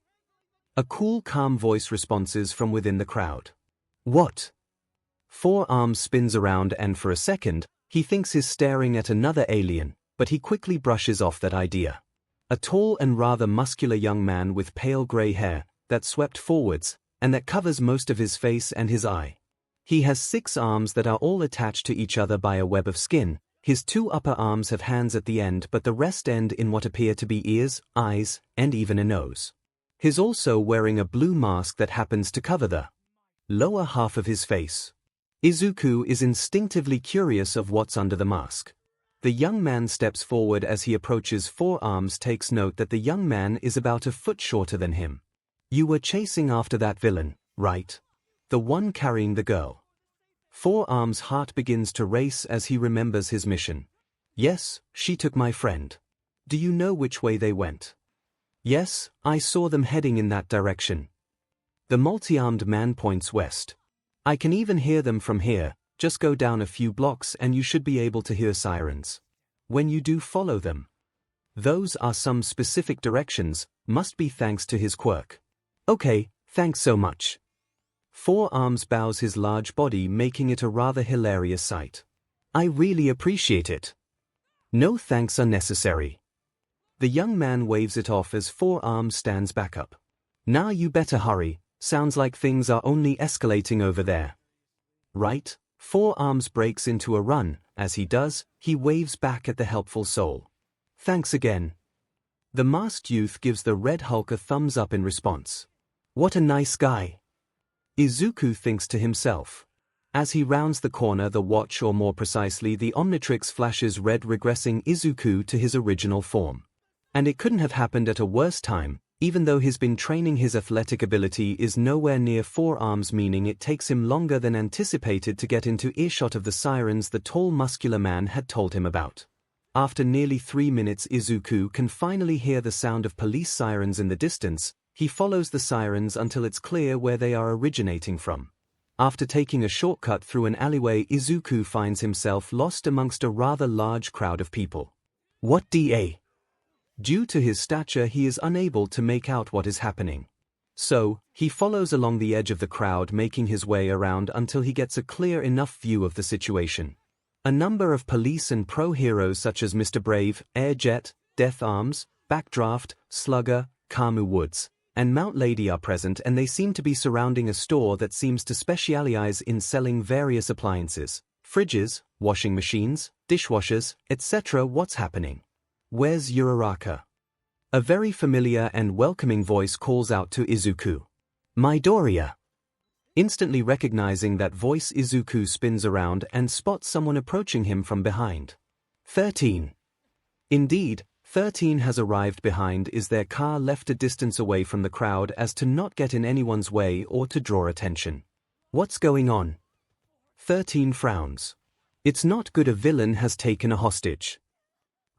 A cool, calm voice responds from within the crowd. What? Four Arms spins around and for a second, he thinks he's staring at another alien, but he quickly brushes off that idea. A tall and rather muscular young man with pale grey hair that swept forwards and that covers most of his face and his eye. He has 6 arms that are all attached to each other by a web of skin, His two upper arms have hands at the end, but the rest end in what appear to be ears, eyes, and even a nose. He's also wearing a blue mask that happens to cover the lower half of his face. Izuku is instinctively curious of what's under the mask. The young man steps forward. As he approaches, Four Arms takes note that the young man is about a foot shorter than him. You were chasing after that villain, right? The one carrying the girl. Four Arms' heart begins to race as he remembers his mission. Yes, she took my friend. Do you know which way they went? Yes, I saw them heading in that direction. The multi-armed man points west. I can even hear them from here. Just go down a few blocks and you should be able to hear sirens. When you do, follow them. Those are some specific directions, must be thanks to his quirk. Okay, thanks so much. Four Arms bows his large body, making it a rather hilarious sight. I really appreciate it. No thanks are necessary. The young man waves it off as Four Arms stands back up. Now you better hurry, sounds like things are only escalating over there. Right? Four Arms breaks into a run. As he does, he waves back at the helpful soul. Thanks again. The masked youth gives the Red Hulk a thumbs up in response. What a nice guy. Izuku thinks to himself. As he rounds the corner, the watch, or more precisely the Omnitrix, flashes red, regressing Izuku to his original form. And it couldn't have happened at a worse time. Even though he's been training, his athletic ability is nowhere near Four Arms, meaning it takes him longer than anticipated to get into earshot of the sirens the tall muscular man had told him about. After nearly 3 minutes, Izuku can finally hear the sound of police sirens in the distance. He follows the sirens until it's clear where they are originating from. After taking a shortcut through an alleyway, Izuku finds himself lost amongst a rather large crowd of people. What da? Due to his stature, he is unable to make out what is happening. So, he follows along the edge of the crowd, making his way around until he gets a clear enough view of the situation. A number of police and pro-heroes such as Mr. Brave, Air Jet, Death Arms, Backdraft, Slugger, Kamu Woods, and Mount Lady are present, and they seem to be surrounding a store that seems to specialize in selling various appliances, fridges, washing machines, dishwashers, etc. What's happening? Where's Uraraka? A very familiar and welcoming voice calls out to Izuku. Midoriya. Instantly recognizing that voice, Izuku spins around and spots someone approaching him from behind. 13. Indeed, 13 has arrived. Behind is their car, left a distance away from the crowd as to not get in anyone's way or to draw attention. What's going on? 13 frowns. It's not good. A villain has taken a hostage.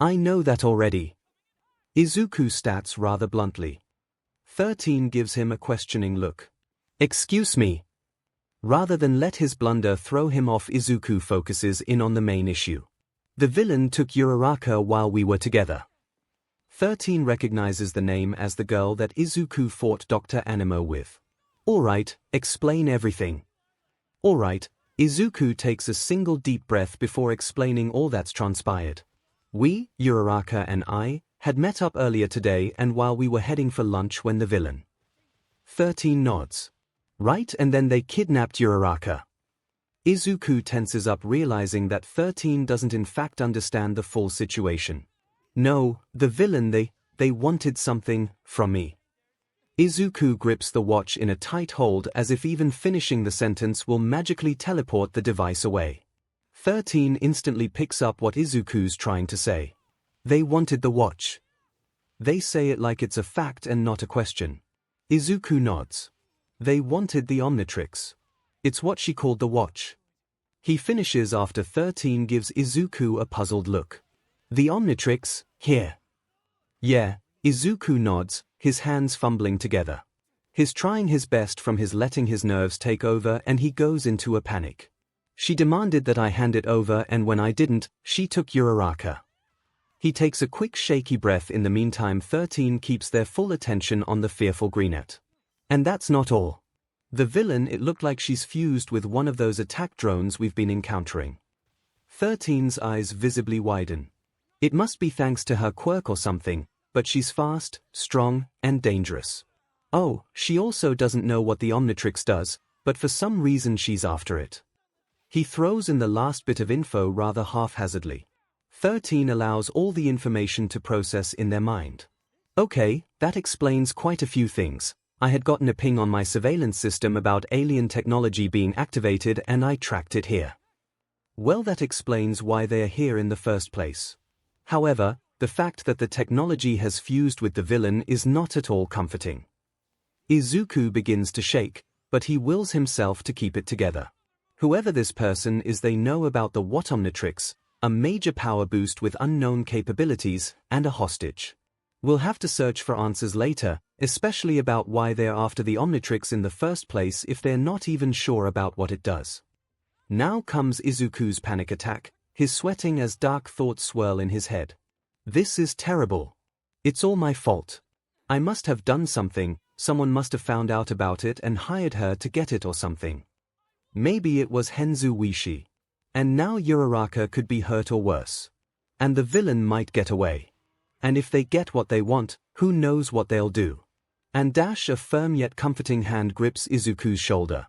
I know that already. Izuku states rather bluntly. 13 gives him a questioning look. Excuse me. Rather than let his blunder throw him off, Izuku focuses in on the main issue. The villain took Uraraka while we were together. 13 recognizes the name as the girl that Izuku fought Dr. Animo with. Alright, explain everything. Alright, Izuku takes a single deep breath before explaining all that's transpired. We, Uraraka and I, had met up earlier today, and while we were heading for lunch when the villain. 13 nods. Right, and then they kidnapped Uraraka. Izuku tenses up, realizing that 13 doesn't in fact understand the full situation. No, the villain, they wanted something from me. Izuku grips the watch in a tight hold, as if even finishing the sentence will magically teleport the device away. 13 instantly picks up what Izuku's trying to say. They wanted the watch. They say it like it's a fact and not a question. Izuku nods. They wanted the Omnitrix. It's what she called the watch. He finishes after 13 gives Izuku a puzzled look. The Omnitrix, here. Yeah, Izuku nods, his hands fumbling together. He's trying his best from his letting his nerves take over, and he goes into a panic. She demanded that I hand it over, and when I didn't, she took Uraraka. He takes a quick shaky breath. In the meantime, 13 keeps their full attention on the fearful Greenette. And that's not all. The villain, it looked like she's fused with one of those attack drones we've been encountering. 13's eyes visibly widen. It must be thanks to her quirk or something, but she's fast, strong, and dangerous. Oh, she also doesn't know what the Omnitrix does, but for some reason she's after it. He throws in the last bit of info rather haphazardly. 13 allows all the information to process in their mind. Okay, that explains quite a few things. I had gotten a ping on my surveillance system about alien technology being activated and I tracked it here. Well, that explains why they are here in the first place. However, the fact that the technology has fused with the villain is not at all comforting. Izuku begins to shake, but he wills himself to keep it together. Whoever this person is, they know about the Omnitrix, a major power boost with unknown capabilities, and a hostage. We'll have to search for answers later, especially about why they're after the Omnitrix in the first place if they're not even sure about what it does. Now comes Izuku's panic attack, his sweating as dark thoughts swirl in his head. This is terrible. It's all my fault. I must have done something, someone must have found out about it and hired her to get it or something. Maybe it was Henzu Wishi. And now Uraraka could be hurt or worse. And the villain might get away. And if they get what they want, who knows what they'll do. And a firm yet comforting hand grips Izuku's shoulder.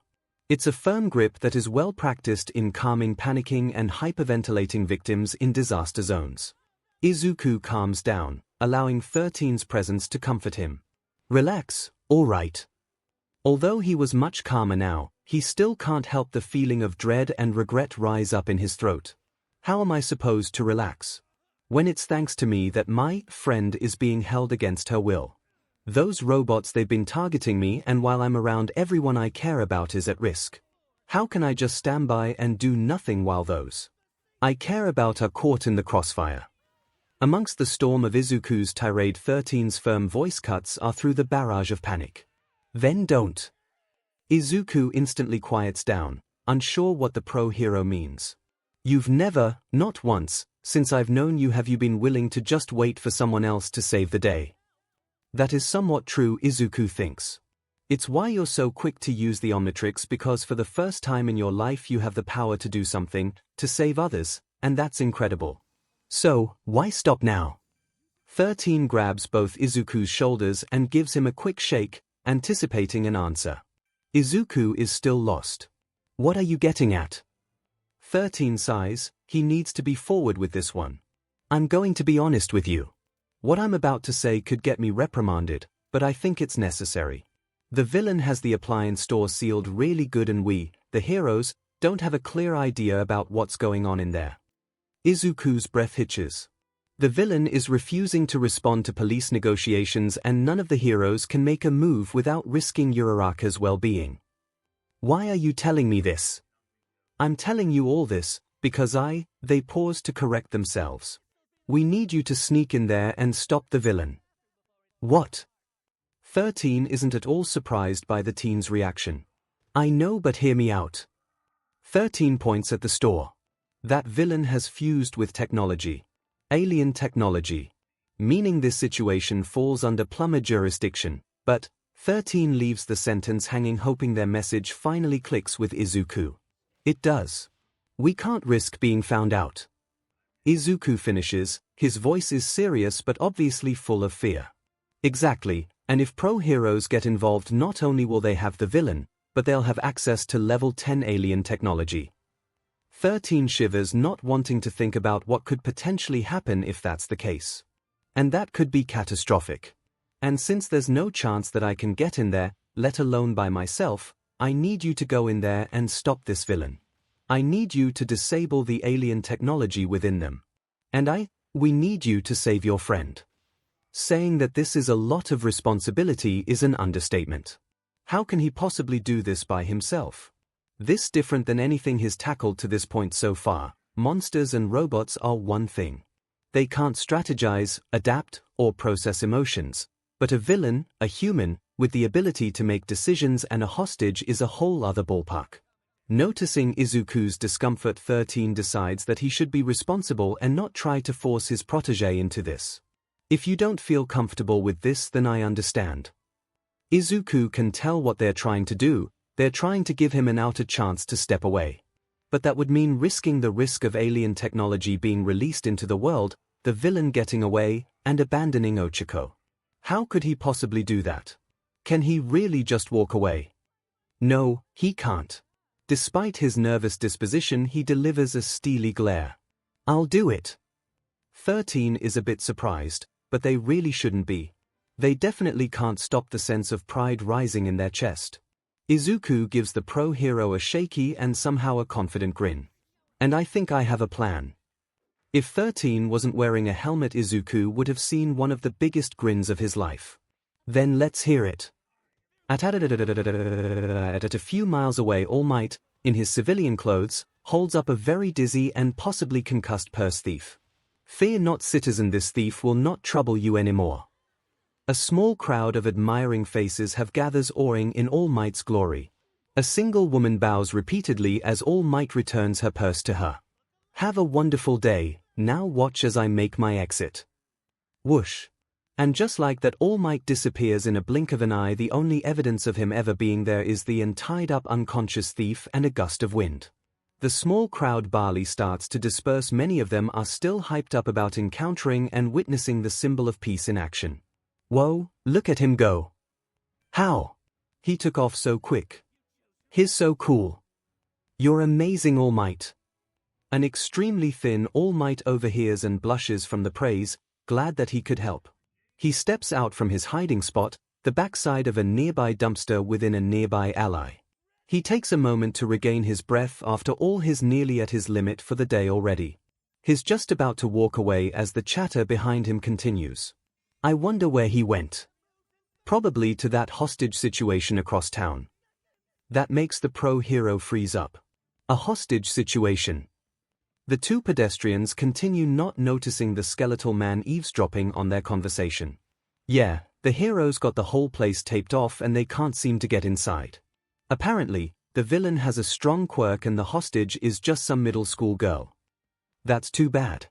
It's a firm grip that is well practiced in calming panicking and hyperventilating victims in disaster zones. Izuku calms down, allowing 13's presence to comfort him. Relax, all right. Although he was much calmer now, he still can't help the feeling of dread and regret rise up in his throat. How am I supposed to relax? When it's thanks to me that my friend is being held against her will. Those robots, they've been targeting me, and while I'm around, everyone I care about is at risk. How can I just stand by and do nothing while those I care about are caught in the crossfire? Amongst the storm of Izuku's tirade, 13's firm voice cuts are through the barrage of panic. Then don't. Izuku instantly quiets down, unsure what the pro-hero means. You've never, not once, since I've known you have you been willing to just wait for someone else to save the day. That is somewhat true, Izuku thinks. It's why you're so quick to use the Omnitrix, because for the first time in your life you have the power to do something, to save others, and that's incredible. So, why stop now? 13 grabs both Izuku's shoulders and gives him a quick shake, anticipating an answer. Izuku is still lost. What are you getting at? 13 sighs, he needs to be forward with this one. I'm going to be honest with you. What I'm about to say could get me reprimanded, but I think it's necessary. The villain has the appliance store sealed really good and we, the heroes, don't have a clear idea about what's going on in there. Izuku's breath hitches. The villain is refusing to respond to police negotiations and none of the heroes can make a move without risking Uraraka's well-being. Why are you telling me this? I'm telling you all this, because they pause to correct themselves. We need you to sneak in there and stop the villain. What? 13 isn't at all surprised by the teen's reaction. I know, but hear me out. 13 points at the store. That villain has fused with technology. Alien technology. Meaning this situation falls under plumber jurisdiction, but 13 leaves the sentence hanging, hoping their message finally clicks with Izuku. It does. We can't risk being found out. Izuku finishes, his voice is serious but obviously full of fear. Exactly, and if pro-heroes get involved, not only will they have the villain, but they'll have access to level 10 alien technology. 13 shivers, not wanting to think about what could potentially happen if that's the case. And that could be catastrophic. And since there's no chance that I can get in there, let alone by myself, I need you to go in there and stop this villain. I need you to disable the alien technology within them. And we need you to save your friend. Saying that this is a lot of responsibility is an understatement. How can he possibly do this by himself? This different than anything he's tackled to this point so far. Monsters and robots are one thing. They can't strategize, adapt, or process emotions. But a villain, a human, with the ability to make decisions and a hostage is a whole other ballpark. Noticing Izuku's discomfort, 13 decides that he should be responsible and not try to force his protégé into this. If you don't feel comfortable with this, then I understand. Izuku can tell what they're trying to do. They're trying to give him an outer chance to step away. But that would mean risking the risk of alien technology being released into the world, the villain getting away, and abandoning Ochako. How could he possibly do that? Can he really just walk away? No, he can't. Despite his nervous disposition, he delivers a steely glare. I'll do it. 13 is a bit surprised, but they really shouldn't be. They definitely can't stop the sense of pride rising in their chest. Izuku gives the pro hero a shaky and somehow a confident grin. And I think I have a plan. If 13 wasn't wearing a helmet, Izuku would have seen one of the biggest grins of his life. Then let's hear it. At a few miles away, All Might, in his civilian clothes, holds up a very dizzy and possibly concussed purse thief. Fear not, citizen, this thief will not trouble you anymore. A small crowd of admiring faces have gathered, awing in All Might's glory. A single woman bows repeatedly as All Might returns her purse to her. Have a wonderful day, now watch as I make my exit. Whoosh. And just like that, All Might disappears in a blink of an eye. The only evidence of him ever being there is the tied up unconscious thief and a gust of wind. The small crowd barely starts to disperse. Many of them are still hyped up about encountering and witnessing the symbol of peace in action. Whoa, look at him go. How? He took off so quick. He's so cool. You're amazing, All Might. An extremely thin All Might overhears and blushes from the praise, glad that he could help. He steps out from his hiding spot, the backside of a nearby dumpster within a nearby ally. He takes a moment to regain his breath. After all, he's nearly at his limit for the day already. He's just about to walk away as the chatter behind him continues. I wonder where he went. Probably to that hostage situation across town. That makes the pro hero freeze up. A hostage situation. The two pedestrians continue, not noticing the skeletal man eavesdropping on their conversation. Yeah, the hero's got the whole place taped off and they can't seem to get inside. Apparently, the villain has a strong quirk and the hostage is just some middle school girl. That's too bad.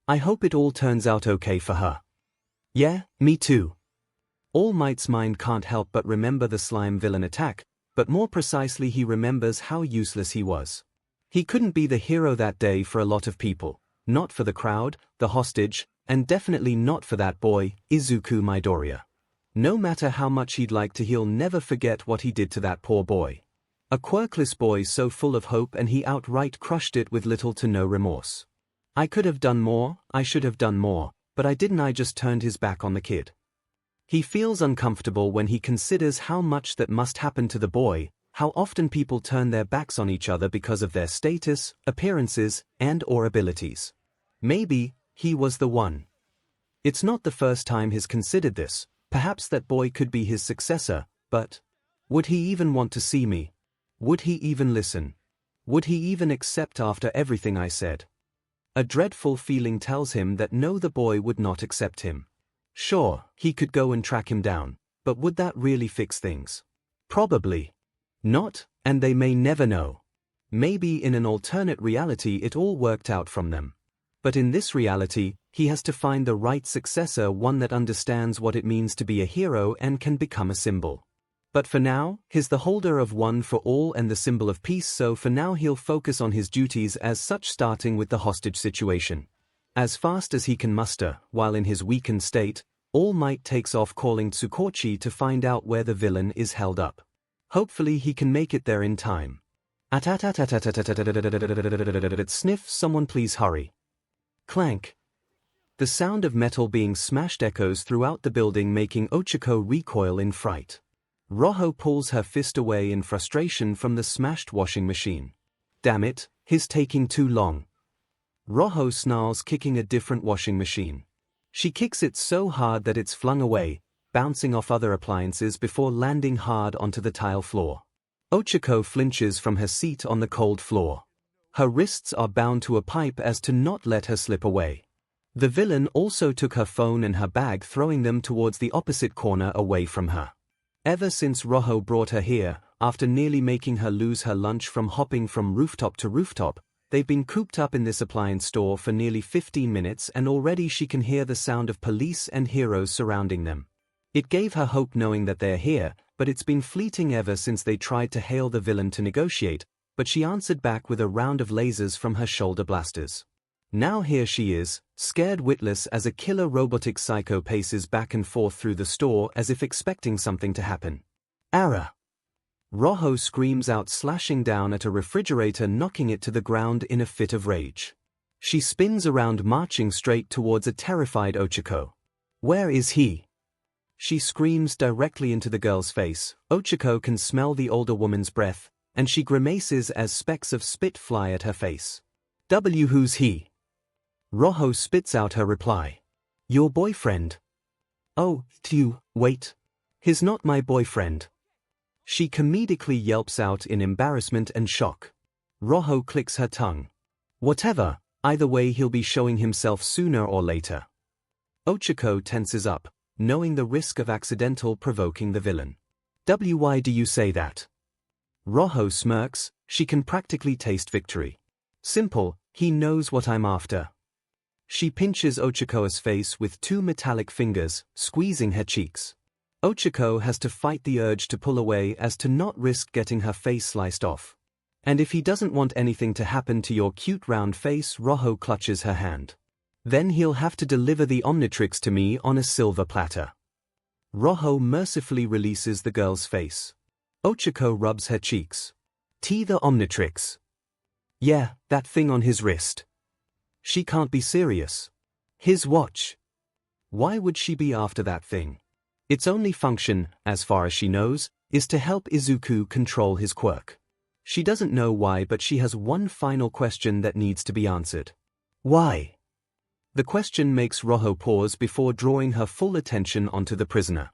I hope it all turns out okay for her. Yeah, me too. All Might's mind can't help but remember the slime villain attack, but more precisely he remembers how useless he was. He couldn't be the hero that day for a lot of people, not for the crowd, the hostage, and definitely not for that boy, Izuku Midoriya. No matter how much he'd like to, he'll never forget what he did to that poor boy. A quirkless boy so full of hope, and he outright crushed it with little to no remorse. I could have done more, I should have done more, but I didn't. I just turned his back on the kid. He feels uncomfortable when he considers how much that must happen to the boy, how often people turn their backs on each other because of their status, appearances, and/or abilities. Maybe he was the one. It's not the first time he's considered this. Perhaps that boy could be his successor, but would he even want to see me? Would he even listen? Would he even accept after everything I said? A dreadful feeling tells him that no, the boy would not accept him. Sure, he could go and track him down, but would that really fix things? Probably not, and they may never know. Maybe in an alternate reality it all worked out from them. But in this reality, he has to find the right successor, one that understands what it means to be a hero and can become a symbol. But for now, he's the holder of one for all and the symbol of peace, so for now he'll focus on his duties as such, starting with the hostage situation. As fast as he can muster, while in his weakened state, All Might takes off calling Tsukochi to find out where the villain is held up. Hopefully he can make it there in time. Sniff, someone please hurry. Clank. The sound of metal being smashed echoes throughout the building, making Ochako recoil in fright. Rojo pulls her fist away in frustration from the smashed washing machine. Damn it, he's taking too long. Rojo snarls, kicking a different washing machine. She kicks it so hard that it's flung away, bouncing off other appliances before landing hard onto the tile floor. Ochako flinches from her seat on the cold floor. Her wrists are bound to a pipe as to not let her slip away. The villain also took her phone and her bag, throwing them towards the opposite corner away from her. Ever since Rojo brought her here, after nearly making her lose her lunch from hopping from rooftop to rooftop, they've been cooped up in this appliance store for nearly 15 minutes, and already she can hear the sound of police and heroes surrounding them. It gave her hope knowing that they're here, but it's been fleeting ever since they tried to hail the villain to negotiate, but she answered back with a round of lasers from her shoulder blasters. Now here she is, scared witless as a killer robotic psycho paces back and forth through the store as if expecting something to happen. Ara! Rojo screams out, slashing down at a refrigerator, knocking it to the ground in a fit of rage. She spins around, marching straight towards a terrified 𝐒𝐿𝐵. Where is he? She screams directly into the girl's face. 𝐒𝐿𝐵 can smell the older woman's breath, and she grimaces as specks of spit fly at her face. Who's he? 𝐼𝐻 spits out her reply. Your boyfriend. Oh, wait. He's not my boyfriend. She comedically yelps out in embarrassment and shock. 𝐼𝐻 clicks her tongue. Whatever, either way he'll be showing himself sooner or later. 𝐒𝐿𝐵 tenses up, knowing the risk of accidental provoking the villain. Why do you say that? 𝐼𝐻 smirks, she can practically taste victory. Simple, he knows what I'm after. She pinches 𝐒𝐿𝐵's face with two metallic fingers, squeezing her cheeks. 𝐒𝐿𝐵 has to fight the urge to pull away as to not risk getting her face sliced off. And if he doesn't want anything to happen to your cute round face, 𝐻𝐻 clutches her hand. Then he'll have to deliver the Omnitrix to me on a silver platter. 𝐻𝐻 mercifully releases the girl's face. 𝐒𝐿𝐵 rubs her cheeks. The Omnitrix. Yeah, that thing on his wrist. She can't be serious. His watch. Why would she be after that thing? Its only function, as far as she knows, is to help Izuku control his quirk. She doesn't know why, but she has one final question that needs to be answered. Why? The question makes 𝐻𝐻 pause before drawing her full attention onto the prisoner.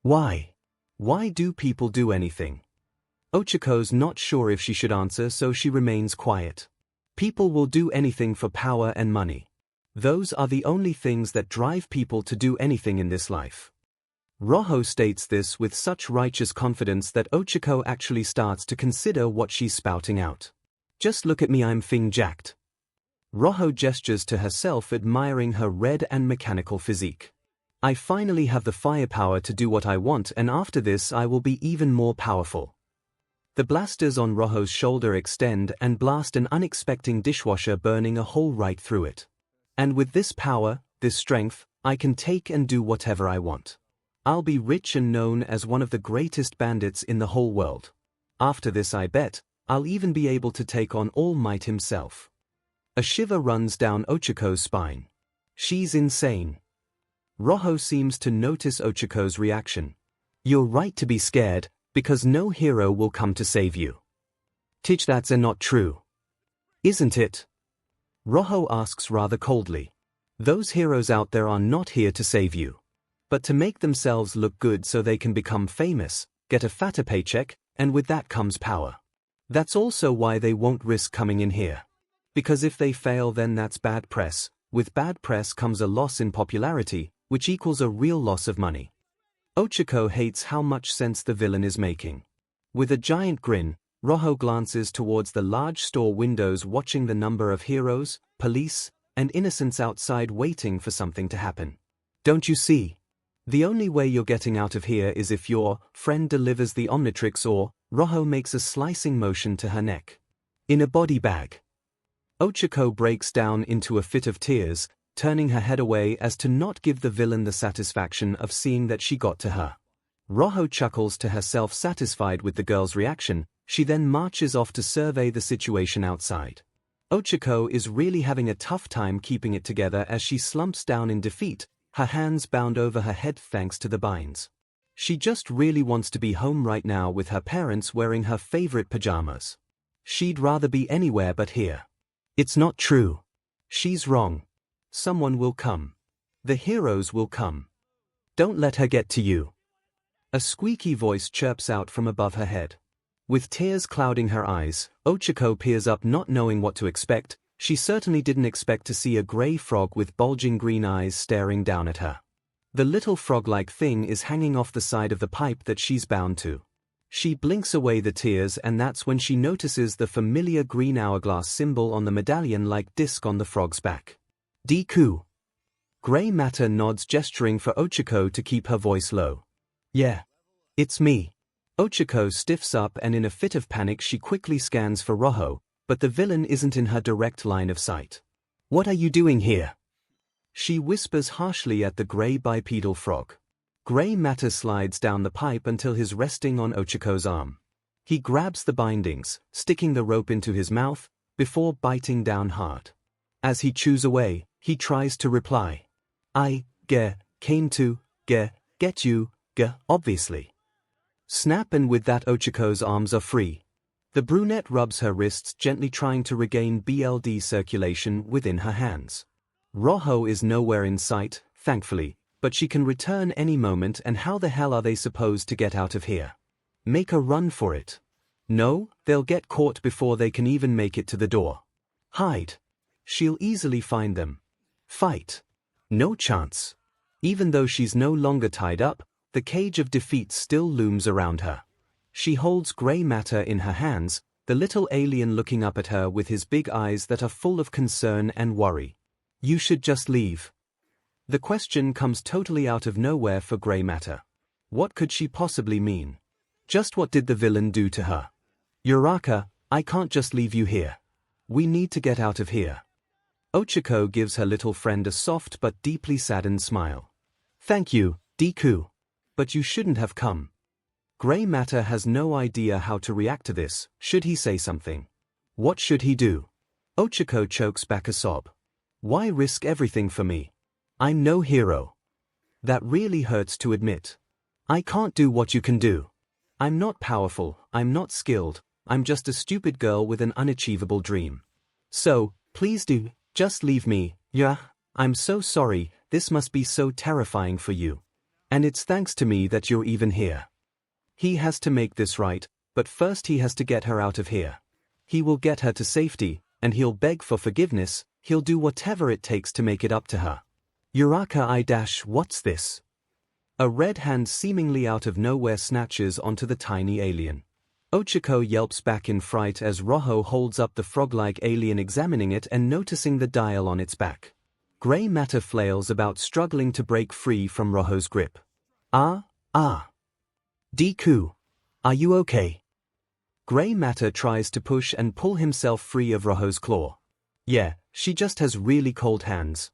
Why? Why do people do anything? 𝐒𝐿𝐵's not sure if she should answer, so she remains quiet. People will do anything for power and money. Those are the only things that drive people to do anything in this life. 𝐻𝐻 states this with such righteous confidence that 𝐒𝐿𝐵 actually starts to consider what she's spouting out. Just look at me, I'm fin jacked. 𝐻𝐻 gestures to herself, admiring her red and mechanical physique. I finally have the firepower to do what I want, and after this I will be even more powerful. The blasters on 𝐻𝐻's shoulder extend and blast an unexpected dishwasher, burning a hole right through it. And with this power, this strength, I can take and do whatever I want. I'll be rich and known as one of the greatest bandits in the whole world. After this, I bet, I'll even be able to take on All Might himself. A shiver runs down 𝐒𝐿𝐵's spine. She's insane. 𝐻𝐻 seems to notice 𝐒𝐿𝐵's reaction. You're right to be scared, because no hero will come to save you. That's not true. Isn't it? 𝐻𝐻 asks rather coldly. Those heroes out there are not here to save you, but to make themselves look good so they can become famous, get a fatter paycheck, and with that comes power. That's also why they won't risk coming in here. Because if they fail, then that's bad press. With bad press comes a loss in popularity, which equals a real loss of money. 𝐒𝐿𝐵 hates how much sense the villain is making. With a giant grin, 𝐻𝐻 glances towards the large store windows, watching the number of heroes, police, and innocents outside waiting for something to happen. Don't you see? The only way you're getting out of here is if your friend delivers the Omnitrix, or 𝐻𝐻 makes a slicing motion to her neck. In a body bag. 𝐒𝐿𝐵 breaks down into a fit of tears, turning her head away as to not give the villain the satisfaction of seeing that she got to her. 𝐻𝐻 chuckles to herself, satisfied with the girl's reaction. She then marches off to survey the situation outside. 𝐒𝐿𝐵 is really having a tough time keeping it together as she slumps down in defeat, her hands bound over her head thanks to the binds. She just really wants to be home right now with her parents, wearing her favorite pajamas. She'd rather be anywhere but here. It's not true. She's wrong. Someone will come. The heroes will come. Don't let her get to you. A squeaky voice chirps out from above her head. With tears clouding her eyes, 𝐒𝐿𝐵 peers up, not knowing what to expect. She certainly didn't expect to see a grey frog with bulging green eyes staring down at her. The little frog-like thing is hanging off the side of the pipe that she's bound to. She blinks away the tears, and that's when she notices the familiar green hourglass symbol on the medallion-like disc on the frog's back. Deku. Grey matter nods, gesturing for 𝐒𝐿𝐵 to keep her voice low. Yeah. It's me. 𝐒𝐿𝐵 stiffs up, and in a fit of panic she quickly scans for 𝐻𝐻, but the villain isn't in her direct line of sight. What are you doing here? She whispers harshly at the grey bipedal frog. Grey matter slides down the pipe until he's resting on 𝐒𝐿𝐵's arm. He grabs the bindings, sticking the rope into his mouth, before biting down hard. As he chews away, he tries to reply. 𝐒𝐩𝐬𝐚𝐥, obviously. Snap, and with that Ochiko's arms are free. The brunette rubs her wrists, gently trying to regain blood circulation within her hands. Rojo is nowhere in sight, thankfully, but she can return any moment, and how the hell are they supposed to get out of here? Make a run for it. No, they'll get caught before they can even make it to the door. Hide. She'll easily find them. Fight. No chance. Even though she's no longer tied up, the cage of defeat still looms around her. She holds gray matter in her hands, the little alien looking up at her with his big eyes that are full of concern and worry. You should just leave. The question comes totally out of nowhere for gray matter. What could she possibly mean? Just what did the villain do to her? Uraraka, I can't just leave you here. We need to get out of here. Ochiko gives her little friend a soft but deeply saddened smile. Thank you, Deku. But you shouldn't have come. Gray matter has no idea how to react to this. Should he say something? What should he do? Ochiko chokes back a sob. Why risk everything for me? I'm no hero. That really hurts to admit. I can't do what you can do. I'm not powerful, I'm not skilled, I'm just a stupid girl with an unachievable dream. So, please do, just leave me. Yeah, I'm so sorry, this must be so terrifying for you. And it's thanks to me that you're even here. He has to make this right, but first he has to get her out of here. He will get her to safety, and he'll beg for forgiveness, he'll do whatever it takes to make it up to her. Uraraka, what's this? A red hand seemingly out of nowhere snatches onto the tiny alien. Ochiko yelps back in fright as Rojo holds up the frog-like alien, examining it and noticing the dial on its back. Gray matter flails about, struggling to break free from Rojo's grip. Deku, are you okay? Gray matter tries to push and pull himself free of Rojo's claw. Yeah, she just has really cold hands.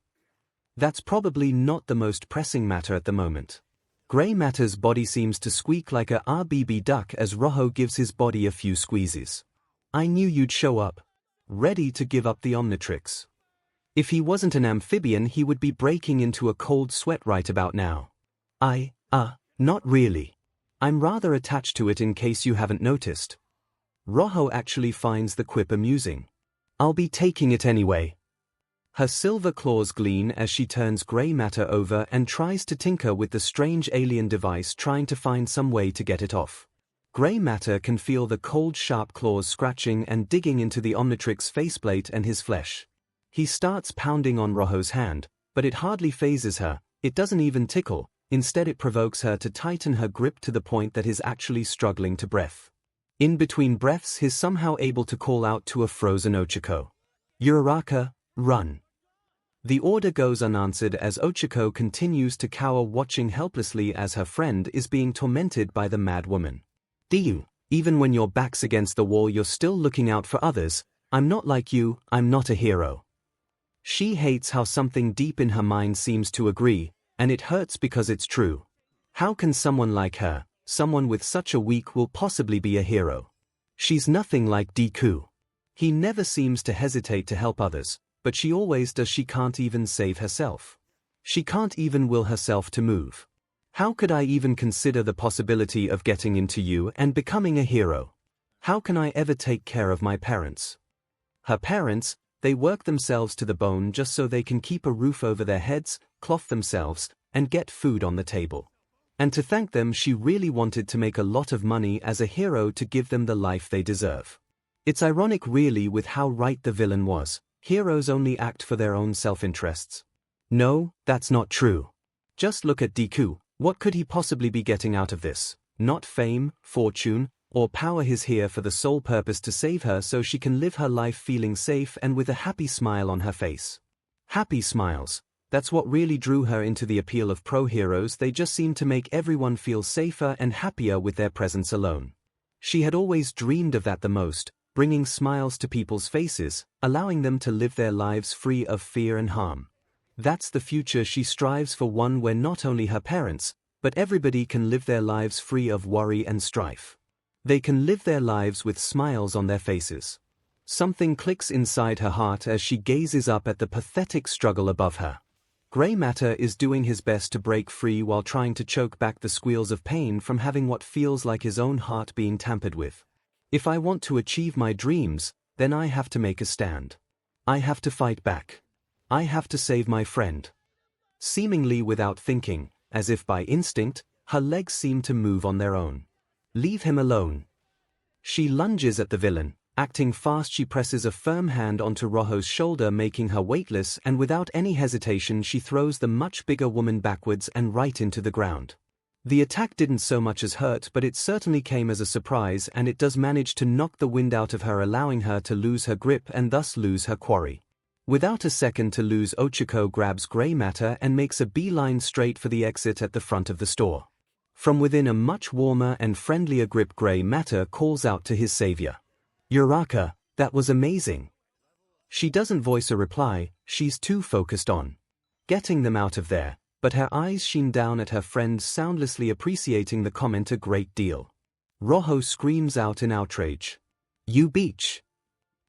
That's probably not the most pressing matter at the moment. Gray matter's body seems to squeak like a RBB duck as Rojo gives his body a few squeezes. I knew you'd show up. Ready to give up the Omnitrix. If he wasn't an amphibian, he would be breaking into a cold sweat right about now. Not really. I'm rather attached to it, in case you haven't noticed. Rojo actually finds the quip amusing. I'll be taking it anyway. Her silver claws gleam as she turns gray matter over and tries to tinker with the strange alien device, trying to find some way to get it off. Gray matter can feel the cold, sharp claws scratching and digging into the Omnitrix faceplate and his flesh. He starts pounding on Rojo's hand, but it hardly phases her, it doesn't even tickle, instead it provokes her to tighten her grip to the point that he's actually struggling to breath. In between breaths, he's somehow able to call out to a frozen Ochiko. Uraraka, run. The order goes unanswered as Ochiko continues to cower, watching helplessly as her friend is being tormented by the mad woman. Deku, even when your back's against the wall, you're still looking out for others. I'm not like you, I'm not a hero. She hates how something deep in her mind seems to agree, and it hurts because it's true. How can someone like her, someone with such a weak will, possibly be a hero? She's nothing like Deku. He never seems to hesitate to help others, but she always does. She can't even save herself. She can't even will herself to move. How could I even consider the possibility of getting into you and becoming a hero? How can I ever take care of my parents? Her parents, they work themselves to the bone just so they can keep a roof over their heads, clothe themselves, and get food on the table. And to thank them, she really wanted to make a lot of money as a hero to give them the life they deserve. It's ironic really with how right the villain was. Heroes only act for their own self-interests. No, that's not true. Just look at Deku. What could he possibly be getting out of this? Not fame, fortune, or power. He's here for the sole purpose to save her so she can live her life feeling safe and with a happy smile on her face. Happy smiles. That's what really drew her into the appeal of pro-heroes. They just seem to make everyone feel safer and happier with their presence alone. She had always dreamed of that the most, bringing smiles to people's faces, allowing them to live their lives free of fear and harm. That's the future she strives for, one where not only her parents, but everybody can live their lives free of worry and strife. They can live their lives with smiles on their faces. Something clicks inside her heart as she gazes up at the pathetic struggle above her. Grey Matter is doing his best to break free while trying to choke back the squeals of pain from having what feels like his own heart being tampered with. If I want to achieve my dreams, then I have to make a stand. I have to fight back. I have to save my friend. Seemingly without thinking, as if by instinct, her legs seem to move on their own. Leave him alone. She lunges at the villain. Acting fast, she presses a firm hand onto Rojo's shoulder, making her weightless, and without any hesitation she throws the much bigger woman backwards and right into the ground. The attack didn't so much as hurt, but it certainly came as a surprise, and it does manage to knock the wind out of her, allowing her to lose her grip and thus lose her quarry. Without a second to lose, 𝐒𝐻𝐿 grabs Grey Matter and makes a beeline straight for the exit at the front of the store. From within a much warmer and friendlier grip, Grey Matter calls out to his savior. "Uraraka, that was amazing." She doesn't voice a reply, she's too focused on getting them out of there, but her eyes sheen down at her friend, soundlessly appreciating the comment a great deal. Rojo screams out in outrage. "You beach!"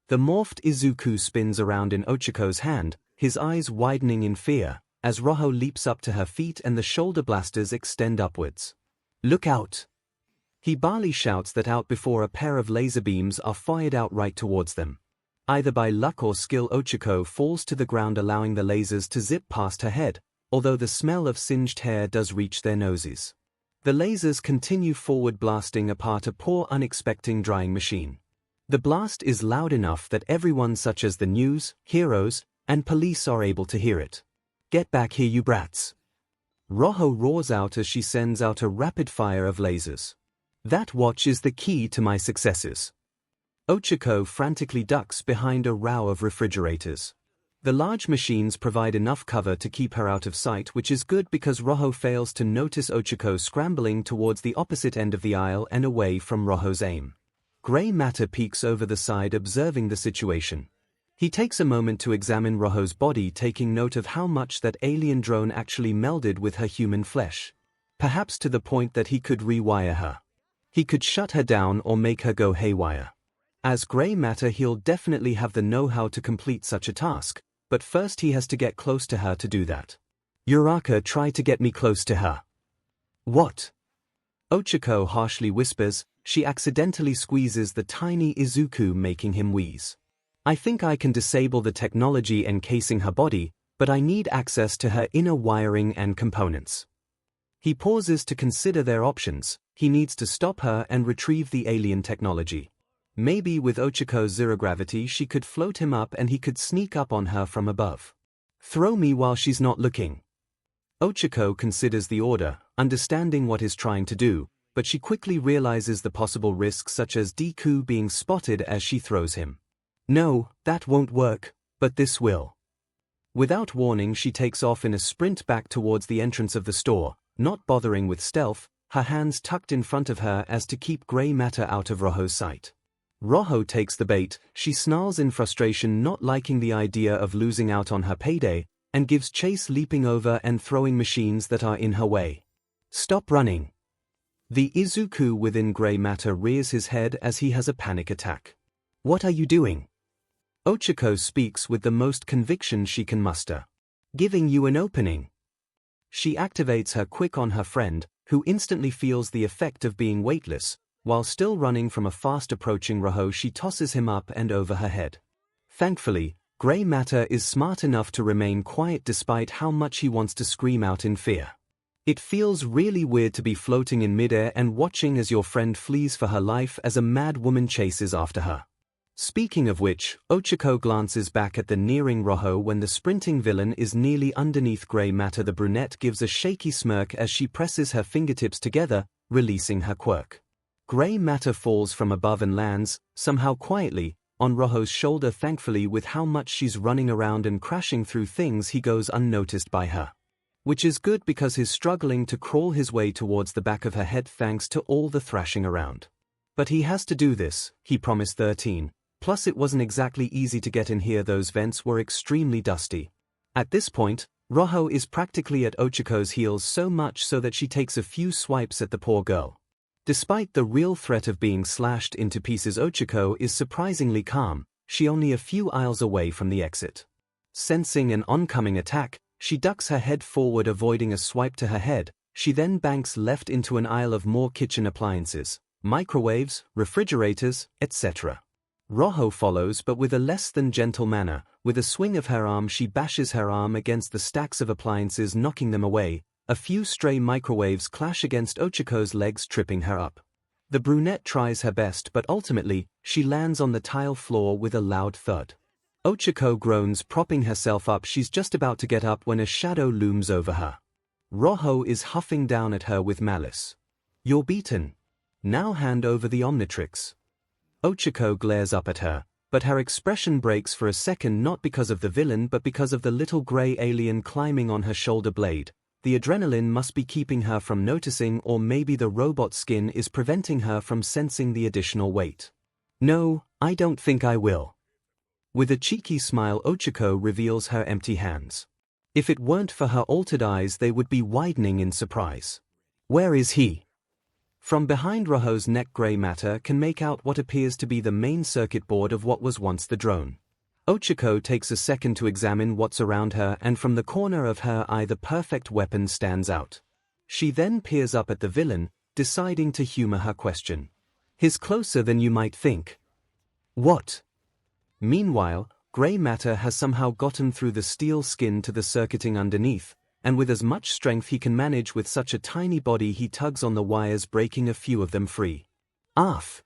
The morphed Izuku spins around in 𝐒𝐻𝐿's hand, his eyes widening in fear, as Rojo leaps up to her feet and the shoulder blasters extend upwards. "Look out!" He barely shouts that out before a pair of laser beams are fired out right towards them. Either by luck or skill, 𝐒𝐻𝐿 falls to the ground, allowing the lasers to zip past her head, although the smell of singed hair does reach their noses. The lasers continue forward, blasting apart a poor, unexpected drying machine. The blast is loud enough that everyone such as the news, heroes, and police are able to hear it. "Get back here, you brats!" Rojo roars out as she sends out a rapid fire of lasers. "That watch is the key to my successes." 𝐒𝐻𝐿 frantically ducks behind a row of refrigerators. The large machines provide enough cover to keep her out of sight, which is good because Rojo fails to notice 𝐒𝐻𝐿 scrambling towards the opposite end of the aisle and away from Rojo's aim. Grey Matter peeks over the side, observing the situation. He takes a moment to examine Rojo's body, taking note of how much that alien drone actually melded with her human flesh. Perhaps to the point that he could rewire her. He could shut her down or make her go haywire. As Grey Matter, he'll definitely have the know-how to complete such a task, but first he has to get close to her to do that. "Uraraka, try to get me close to her." "What?" 𝐒𝐻𝐿 harshly whispers. She accidentally squeezes the tiny Izuku, making him wheeze. "I think I can disable the technology encasing her body, but I need access to her inner wiring and components." He pauses to consider their options. He needs to stop her and retrieve the alien technology. Maybe with 𝐒𝐻𝐿's zero gravity she could float him up and he could sneak up on her from above. "Throw me while she's not looking." 𝐒𝐻𝐿 considers the order, understanding what he's trying to do, but she quickly realizes the possible risks, such as Deku being spotted as she throws him. "No, that won't work, but this will." Without warning, she takes off in a sprint back towards the entrance of the store, not bothering with stealth, her hands tucked in front of her as to keep Grey Matter out of Rojo's sight. Rojo takes the bait. She snarls in frustration, not liking the idea of losing out on her payday, and gives chase, leaping over and throwing machines that are in her way. "Stop running!" The Izuku within Grey Matter rears his head as he has a panic attack. "What are you doing?" 𝐒𝐻𝐿 speaks with the most conviction she can muster. "Giving you an opening." She activates her quick on her friend, who instantly feels the effect of being weightless. While still running from a fast-approaching Rojo, she tosses him up and over her head. Thankfully, Grey Matter is smart enough to remain quiet despite how much he wants to scream out in fear. It feels really weird to be floating in midair and watching as your friend flees for her life as a mad woman chases after her. Speaking of which, 𝐒𝐻𝐿 glances back at the nearing Rojo when the sprinting villain is nearly underneath Grey Matter. The brunette gives a shaky smirk as she presses her fingertips together, releasing her quirk. Grey Matter falls from above and lands, somehow quietly, on Rojo's shoulder. Thankfully, with how much she's running around and crashing through things, he goes unnoticed by her. Which is good because he's struggling to crawl his way towards the back of her head thanks to all the thrashing around. But he has to do this, he promised 13. Plus it wasn't exactly easy to get in here, those vents were extremely dusty. At this point, Rojo is practically at 𝐒𝐻𝐿's heels, so much so that she takes a few swipes at the poor girl. Despite the real threat of being slashed into pieces, 𝐒𝐻𝐿 is surprisingly calm. she only a few aisles away from the exit. Sensing an oncoming attack, she ducks her head forward, avoiding a swipe to her head. She then banks left into an aisle of more kitchen appliances, microwaves, refrigerators, etc. 𝐒𝐿 follows, but with a less than gentle manner. With a swing of her arm, she bashes her arm against the stacks of appliances, knocking them away. A few stray microwaves clash against 𝐒𝐿's legs, tripping her up. The brunette tries her best, but ultimately, she lands on the tile floor with a loud thud. 𝐒𝐿 groans, propping herself up. She's just about to get up when a shadow looms over her. 𝐒𝐿 is huffing down at her with malice. "You're beaten. Now hand over the Omnitrix." 𝐒𝐿 glares up at her, but her expression breaks for a second, not because of the villain but because of the little gray alien climbing on her shoulder blade. The adrenaline must be keeping her from noticing, or maybe the robot skin is preventing her from sensing the additional weight. "No, I don't think I will." With a cheeky smile, 𝐒𝐿 reveals her empty hands. If it weren't for her altered eyes, they would be widening in surprise. "Where is he?" From behind 𝐒𝐿's neck, gray matter can make out what appears to be the main circuit board of what was once the drone. 𝐒𝐿 takes a second to examine what's around her, and from the corner of her eye the perfect weapon stands out. She then peers up at the villain, deciding to humor her question. "He's closer than you might think." "What?" Meanwhile, gray matter has somehow gotten through the steel skin to the circuiting underneath, and with as much strength he can manage with such a tiny body, he tugs on the wires, breaking a few of them free. "Arf!"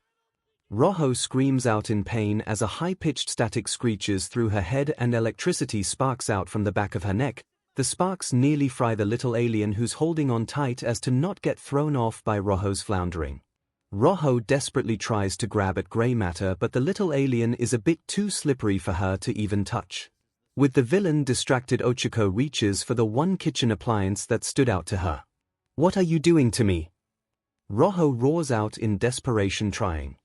𝐒𝐿 screams out in pain as a high-pitched static screeches through her head and electricity sparks out from the back of her neck. The sparks nearly fry the little alien, who's holding on tight as to not get thrown off by 𝐒𝐿's floundering. 𝐒𝐿 desperately tries to grab at gray matter, but the little alien is a bit too slippery for her to even touch. With the villain distracted, 𝐒𝐿 reaches for the one kitchen appliance that stood out to her. "What are you doing to me?" 𝐒𝐿 roars out in desperation, trying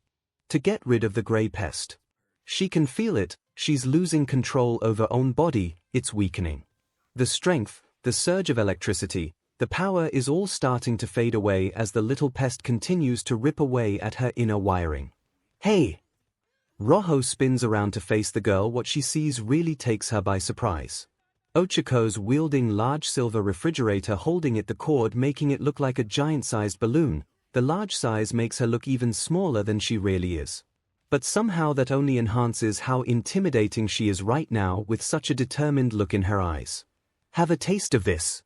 to get rid of the gray pest. She can feel it, she's losing control over her own body, it's weakening. The strength, the surge of electricity, the power is all starting to fade away as the little pest continues to rip away at her inner wiring. "Hey!" 𝐒𝐿 spins around to face the girl. What she sees really takes her by surprise. 𝐒𝐿's wielding large silver refrigerator, holding it, the cord making it look like a giant-sized balloon. The large size makes her look even smaller than she really is. But somehow that only enhances how intimidating she is right now, with such a determined look in her eyes. "Have a taste of this."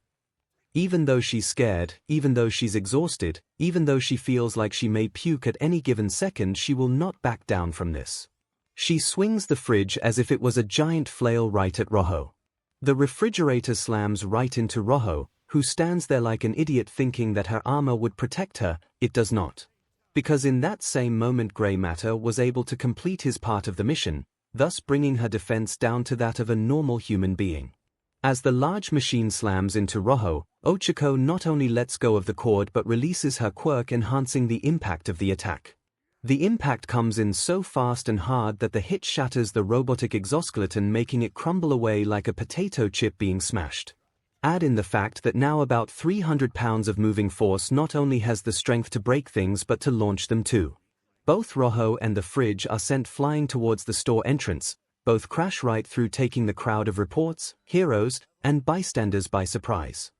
Even though she's scared, even though she's exhausted, even though she feels like she may puke at any given second, she will not back down from this. She swings the fridge as if it was a giant flail right at 𝐒𝐿. The refrigerator slams right into 𝐒𝐿, who stands there like an idiot thinking that her armor would protect her. It does not. Because in that same moment gray matter was able to complete his part of the mission, thus bringing her defense down to that of a normal human being. As the large machine slams into 𝐒𝐿, 𝐒𝐿 not only lets go of the cord but releases her quirk, enhancing the impact of the attack. The impact comes in so fast and hard that the hit shatters the robotic exoskeleton, making it crumble away like a potato chip being smashed. Add in the fact that now about 300 pounds of moving force not only has the strength to break things but to launch them too. Both 𝐒𝐿 and the fridge are sent flying towards the store entrance. Both crash right through, taking the crowd of reports, heroes, and bystanders by surprise.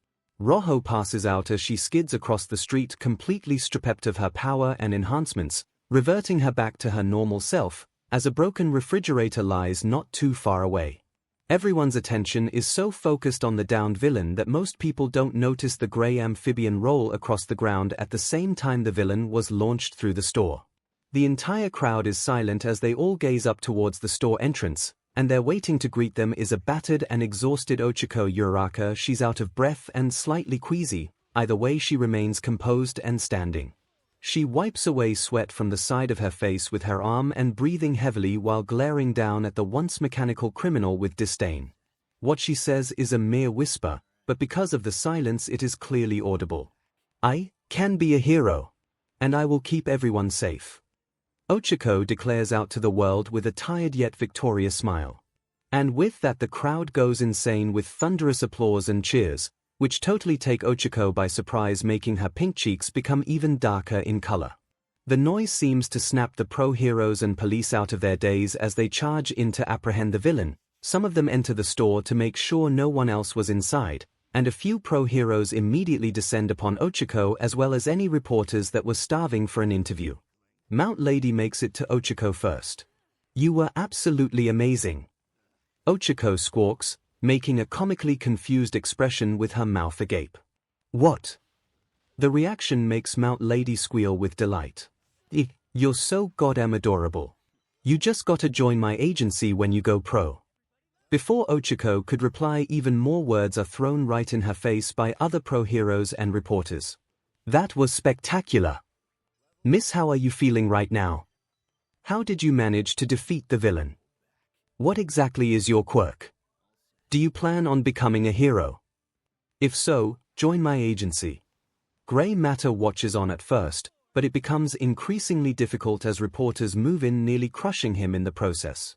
𝐒𝐿 passes out as she skids across the street, completely stripped of her power and enhancements, reverting her back to her normal self, as a broken refrigerator lies not too far away. Everyone's attention is so focused on the downed villain that most people don't notice the gray amphibian roll across the ground at the same time the villain was launched through the store. The entire crowd is silent as they all gaze up towards the store entrance, and there waiting to greet them is a battered and exhausted 𝐒𝐿. She's out of breath and slightly queasy. Either way, she remains composed and standing. She wipes away sweat from the side of her face with her arm and breathing heavily while glaring down at the once mechanical criminal with disdain. What she says is a mere whisper, but because of the silence it is clearly audible. "I can be a hero. And I will keep everyone safe." 𝐒𝐿 declares out to the world with a tired yet victorious smile. And with that the crowd goes insane with thunderous applause and cheers, which totally take 𝐒𝐿 by surprise, making her pink cheeks become even darker in color. The noise seems to snap the pro-heroes and police out of their daze as they charge in to apprehend the villain. Some of them enter the store to make sure no one else was inside, and a few pro-heroes immediately descend upon 𝐒𝐿𝐵 as well as any reporters that were starving for an interview. Mount Lady makes it to 𝐒𝐿𝐵 first. "You were absolutely amazing." 𝐒𝐿𝐵 squawks, making a comically confused expression with her mouth agape. "What?" The reaction makes Mount Lady squeal with delight. "You're so goddamn adorable. You just gotta join my agency when you go pro." Before 𝐒𝐿𝐵 could reply, even more words are thrown right in her face by other pro-heroes and reporters. "That was spectacular. Miss, how are you feeling right now? How did you manage to defeat the villain? What exactly is your quirk? Do you plan on becoming a hero? If so, join my agency." Grey Matter watches on at first, but it becomes increasingly difficult as reporters move in, nearly crushing him in the process.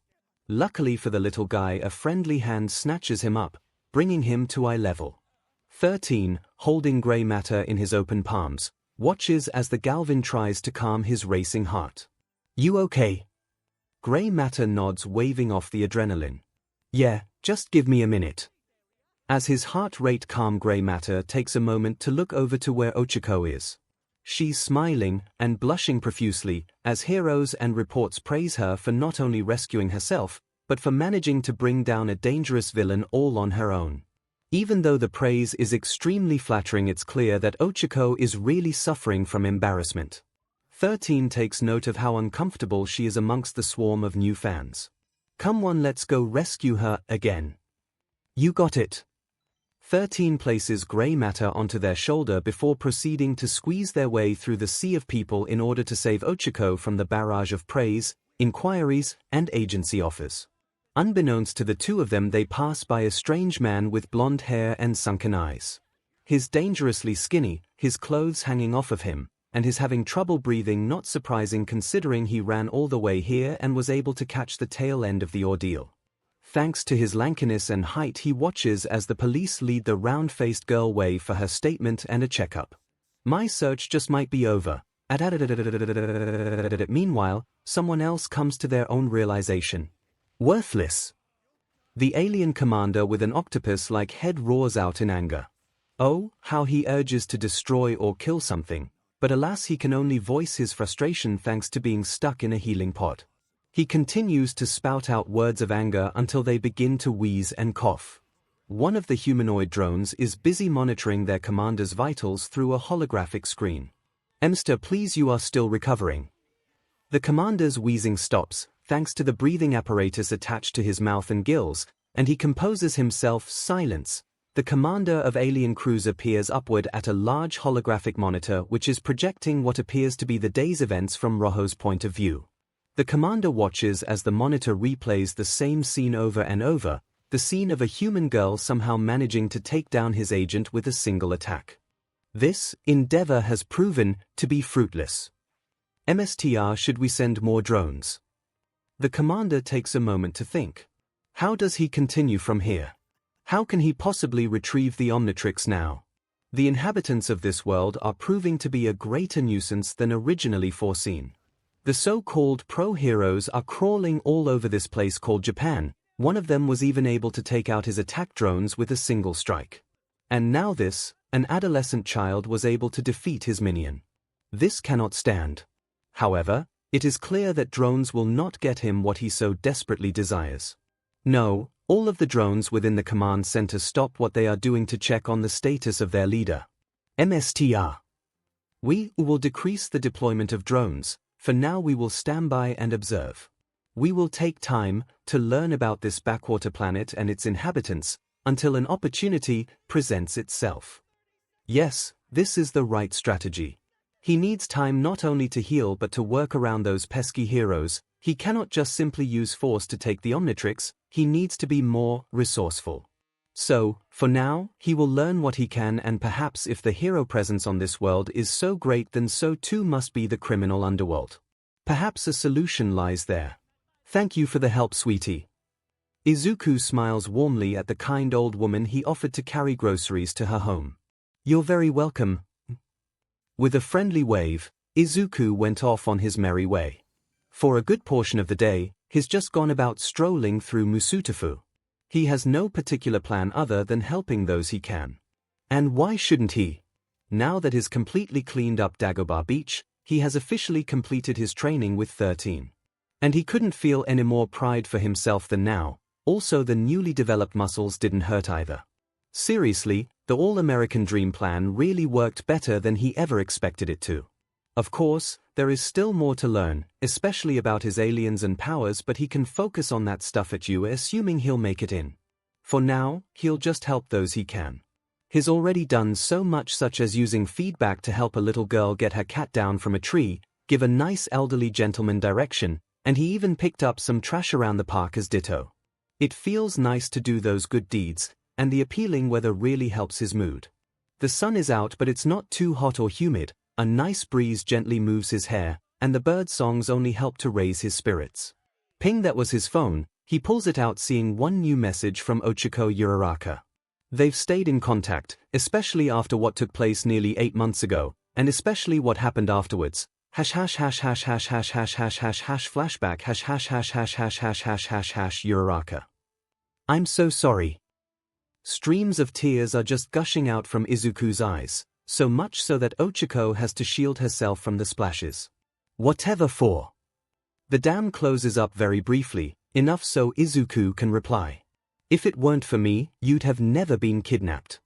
Luckily for the little guy, a friendly hand snatches him up, bringing him to eye level. 13, holding Grey Matter in his open palms, watches as the Galvin tries to calm his racing heart. "You okay?" Grey Matter nods, waving off the adrenaline. "Yeah, just give me a minute." As his heart rate calms, Grey Matter takes a moment to look over to where 𝐒𝐿𝐵 is. She's smiling and blushing profusely as heroes and reports praise her for not only rescuing herself, but for managing to bring down a dangerous villain all on her own. Even though the praise is extremely flattering, it's clear that 𝐒𝐿𝐵 is really suffering from embarrassment. 13 takes note of how uncomfortable she is amongst the swarm of new fans. "Come on, let's go rescue her again." "You got it." 13 places Grey Matter onto their shoulder before proceeding to squeeze their way through the sea of people in order to save 𝐒𝐿𝐵 from the barrage of praise, inquiries, and agency offers. Unbeknownst to the two of them, they pass by a strange man with blonde hair and sunken eyes. He's dangerously skinny, his clothes hanging off of him, and his having trouble breathing, not surprising considering he ran all the way here and was able to catch the tail end of the ordeal. Thanks to his lankiness and height, he watches as the police lead the round-faced girl away for her statement and a checkup. "My search just might be over." Meanwhile, someone else comes to their own realization. Worthless. The alien commander with an octopus-like head roars out in anger. Oh, how he urges to destroy or kill something, but alas, he can only voice his frustration thanks to being stuck in a healing pod. He continues to spout out words of anger until they begin to wheeze and cough. One of the humanoid drones is busy monitoring their commander's vitals through a holographic screen. "Mr. Please, you are still recovering." The commander's wheezing stops, thanks to the breathing apparatus attached to his mouth and gills, and he composes himself. Silence. The commander of alien cruiser peers upward at a large holographic monitor which is projecting what appears to be the day's events from Rojo's point of view. The commander watches as the monitor replays the same scene over and over, the scene of a human girl somehow managing to take down his agent with a single attack. This endeavor has proven to be fruitless. "MSTR, should we send more drones?" The commander takes a moment to think. How does he continue from here? How can he possibly retrieve the Omnitrix now? The inhabitants of this world are proving to be a greater nuisance than originally foreseen. The so-called pro-heroes are crawling all over this place called Japan. One of them was even able to take out his attack drones with a single strike. And now this, an adolescent child was able to defeat his minion. This cannot stand. However, it is clear that drones will not get him what he so desperately desires. No, all of the drones within the command center stop what they are doing to check on the status of their leader. MSTR. We will decrease the deployment of drones. For now we will stand by and observe. We will take time to learn about this backwater planet and its inhabitants until an opportunity presents itself. Yes, this is the right strategy. He needs time not only to heal but to work around those pesky heroes. He cannot just simply use force to take the Omnitrix, he needs to be more resourceful. So, for now, he will learn what he can, and perhaps if the hero presence on this world is so great, then so too must be the criminal underworld. Perhaps a solution lies there. Thank you for the help, sweetie. Izuku smiles warmly at the kind old woman he offered to carry groceries to her home. You're very welcome. With a friendly wave, 𝐒𝐿 went off on his merry way. For a good portion of the day, he's just gone about strolling through 𝐵𝐶𝑡𝐻. He has no particular plan other than helping those he can. And why shouldn't he? Now that he's completely cleaned up Dagobah Beach, he has officially completed his training with 13. And he couldn't feel any more pride for himself than now. Also, the newly developed muscles didn't hurt either. Seriously, the all-American dream plan really worked better than he ever expected it to. Of course, there is still more to learn, especially about his aliens and powers, but he can focus on that stuff at you, assuming he'll make it in. For now, he'll just help those he can. He's already done so much, such as using feedback to help a little girl get her cat down from a tree, give a nice elderly gentleman direction, and he even picked up some trash around the park as ditto. It feels nice to do those good deeds, and the appealing weather really helps his mood. The sun is out, but it's not too hot or humid, a nice breeze gently moves his hair, and the bird songs only help to raise his spirits. Ping, that was his phone. He pulls it out, seeing one new message from 𝐒𝐿 Uraraka. They've stayed in contact, especially after what took place nearly 8 months ago, and especially what happened afterwards. Flashback Uraraka. I'm so sorry. Streams of tears are just gushing out from Izuku's eyes, so much so that 𝐒𝐿 has to shield herself from the splashes. Whatever for? The dam closes up very briefly, enough so Izuku can reply. If it weren't for me, you'd have never been kidnapped.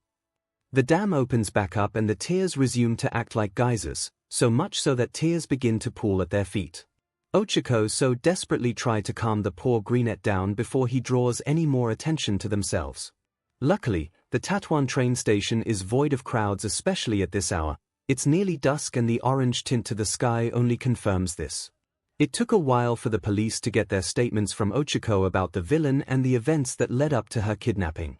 The dam opens back up and the tears resume to act like geysers, so much so that tears begin to pool at their feet. 𝐒𝐿 so desperately try to calm the poor greenette down before he draws any more attention to themselves. Luckily, the Tatuan train station is void of crowds, especially at this hour. It's nearly dusk and the orange tint to the sky only confirms this. It took a while for the police to get their statements from 𝐒𝐿 about the villain and the events that led up to her kidnapping.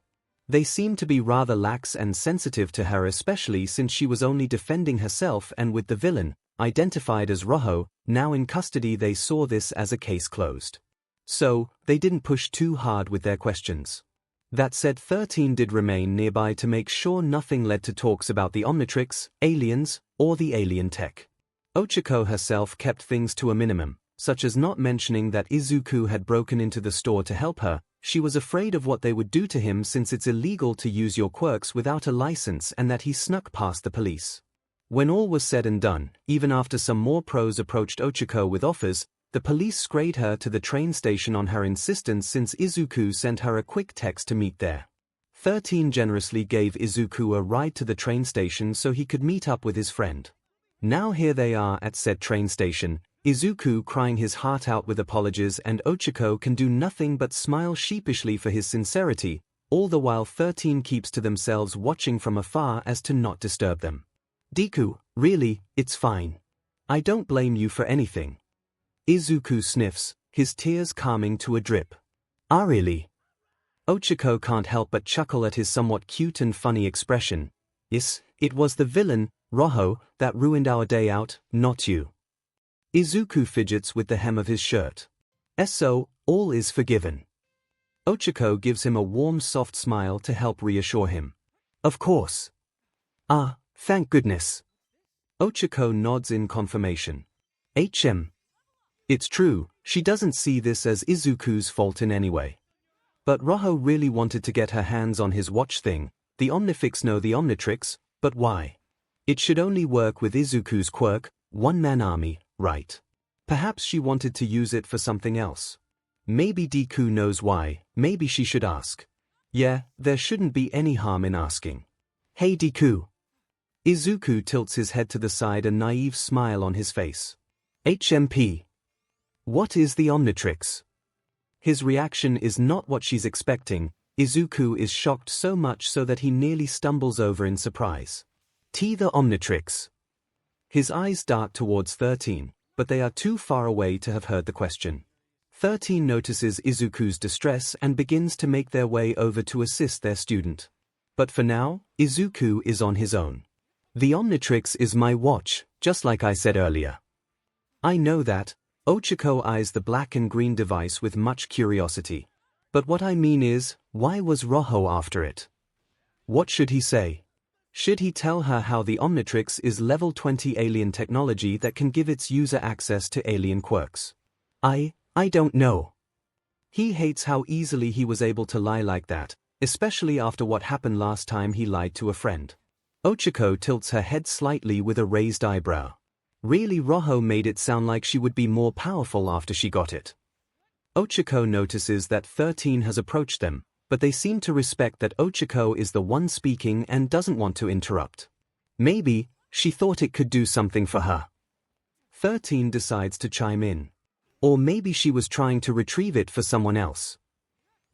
They seem to be rather lax and sensitive to her, especially since she was only defending herself, and with the villain, identified as 𝐿𝐿, now in custody, they saw this as a case closed. So, they didn't push too hard with their questions. That said, 13 did remain nearby to make sure nothing led to talks about the Omnitrix, aliens, or the alien tech. 𝐒𝐿 herself kept things to a minimum, such as not mentioning that Izuku had broken into the store to help her. She was afraid of what they would do to him, since it's illegal to use your quirks without a license, and that he snuck past the police. When all was said and done, even after some more pros approached 𝐒𝐿 with offers, the police scrayed her to the train station on her insistence, since Izuku sent her a quick text to meet there. 13 generously gave Izuku a ride to the train station so he could meet up with his friend. Now here they are at said train station, Izuku crying his heart out with apologies, and 𝐒𝐿 can do nothing but smile sheepishly for his sincerity, all the while 13 keeps to themselves, watching from afar as to not disturb them. Deku, really, it's fine. I don't blame you for anything. Izuku sniffs, his tears calming to a drip. Ah, really? 𝐒𝐿 can't help but chuckle at his somewhat cute and funny expression. Yes, it was the villain, 𝐿𝐿, that ruined our day out, not you. Izuku fidgets with the hem of his shirt. So, all is forgiven. 𝐒𝐿 gives him a warm, soft smile to help reassure him. Of course. Ah, thank goodness. 𝐒𝐿 nods in confirmation. It's true, she doesn't see this as Izuku's fault in any way. But 𝐿𝐿 really wanted to get her hands on his watch thing, the Omnifix, no, the Omnitrix, but why? It should only work with Izuku's quirk, one-man army, right? Perhaps she wanted to use it for something else. Maybe Deku knows why, maybe she should ask. Yeah, there shouldn't be any harm in asking. Hey Deku. Izuku tilts his head to the side, a naive smile on his face. What is the Omnitrix? His reaction is not what she's expecting. Izuku is shocked so much so that he nearly stumbles over in surprise. The Omnitrix. His eyes dart towards 13, but they are too far away to have heard the question. 13 notices Izuku's distress and begins to make their way over to assist their student. But for now, Izuku is on his own. The Omnitrix is my watch, just like I said earlier. I know that. 𝐒𝐿 eyes the black and green device with much curiosity. But what I mean is, why was 𝐿𝐿 after it? What should he say? Should he tell her how the Omnitrix is level 20 alien technology that can give its user access to alien quirks? I don't know. He hates how easily he was able to lie like that, especially after what happened last time he lied to a friend. 𝐒𝐭𝐻𝐿 tilts her head slightly with a raised eyebrow. Really, Rojo made it sound like she would be more powerful after she got it. 𝐒𝐭𝐻𝐿 notices that 13 has approached them, but they seem to respect that 𝐒𝐭𝐻𝐿 is the one speaking and doesn't want to interrupt. Maybe she thought it could do something for her. 13 decides to chime in. Or maybe she was trying to retrieve it for someone else.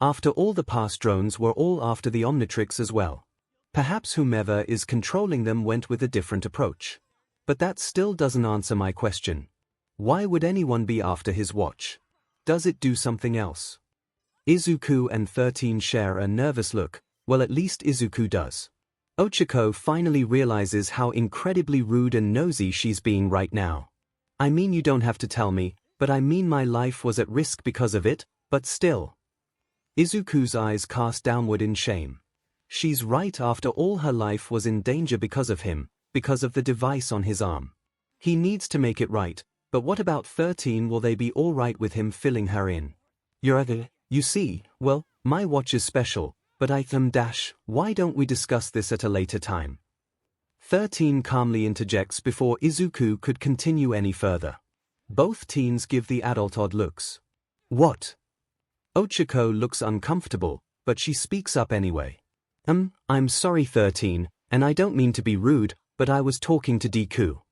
After all, the past drones were all after the Omnitrix as well. Perhaps whomever is controlling them went with a different approach. But that still doesn't answer my question. Why would anyone be after his watch? Does it do something else? Izuku and 13 share a nervous look. Well, at least Izuku does. 𝐒𝐿 finally realizes how incredibly rude and nosy she's being right now. I mean, you don't have to tell me, but I mean my life was at risk because of it, but still. Izuku's eyes cast downward in shame. She's right, after all her life was in danger because of him, because of the device on his arm. He needs to make it right, but what about 13? Will they be all right with him filling her in? You see, well, my watch is special, but why don't we discuss this at a later time? 13 calmly interjects before Izuku could continue any further. Both teens give the adult odd looks. What? 𝐒𝐿 looks uncomfortable, but she speaks up anyway. I'm sorry 13, and I don't mean to be rude, but I was talking to Deku.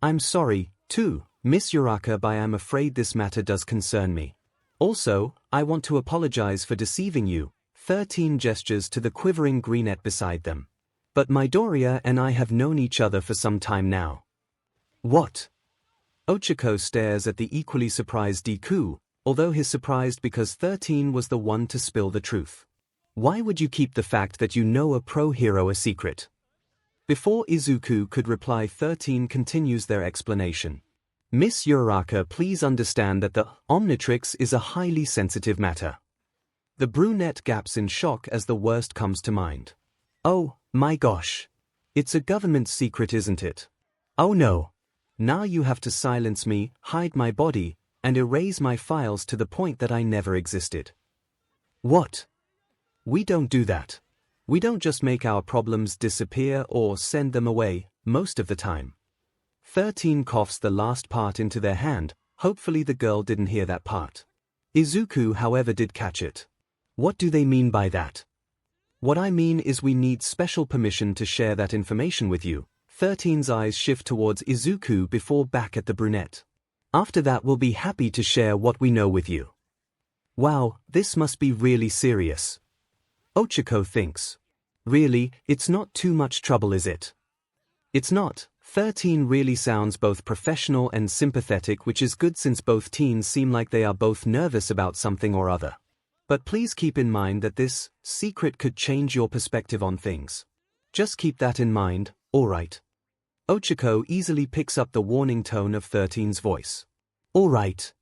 I'm sorry, too, Miss Uraka, but I'm afraid this matter does concern me. Also, I want to apologize for deceiving you. 13 gestures to the quivering greenette beside them. But Midoriya and I have known each other for some time now. What? 𝐒𝐿 stares at the equally surprised Deku, although he's surprised because 13 was the one to spill the truth. Why would you keep the fact that you know a pro-hero a secret? Before Izuku could reply, 13 continues their explanation. Miss Uraka, please understand that the Omnitrix is a highly sensitive matter. The brunette gaps in shock as the worst comes to mind. Oh, my gosh. It's a government secret, isn't it? Oh no. Now you have to silence me, hide my body, and erase my files to the point that I never existed. What? We don't do that. We don't just make our problems disappear or send them away, most of the time. 13 coughs the last part into their hand. Hopefully the girl didn't hear that part. Izuku, however, did catch it. What do they mean by that? What I mean is we need special permission to share that information with you. 13's eyes shift towards Izuku before back at the brunette. After that we'll be happy to share what we know with you. Wow, this must be really serious. 𝐒𝐿 thinks. Really, it's not too much trouble, is it? It's not. 13 really sounds both professional and sympathetic, which is good since both teens seem like they are both nervous about something or other. But please keep in mind that this secret could change your perspective on things. Just keep that in mind, alright? 𝐒𝐿 easily picks up the warning tone of 13's voice. Alright.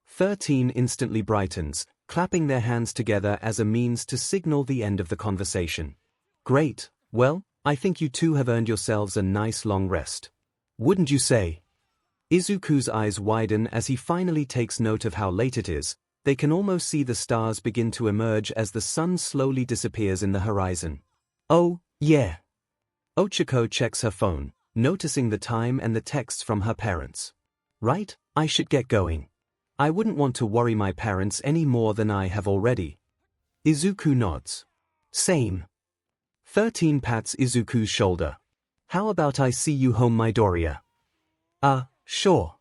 13 instantly brightens, clapping their hands together as a means to signal the end of the conversation. Great, well, I think you two have earned yourselves a nice long rest. Wouldn't you say? Izuku's eyes widen as he finally takes note of how late it is. They can almost see the stars begin to emerge as the sun slowly disappears in the horizon. Oh, yeah. 𝐒𝐿 checks her phone, noticing the time and the texts from her parents. Right, I should get going. I wouldn't want to worry my parents any more than I have already. Izuku nods. Same. 13 pats Izuku's shoulder. How about I see you home, Midoriya? Sure.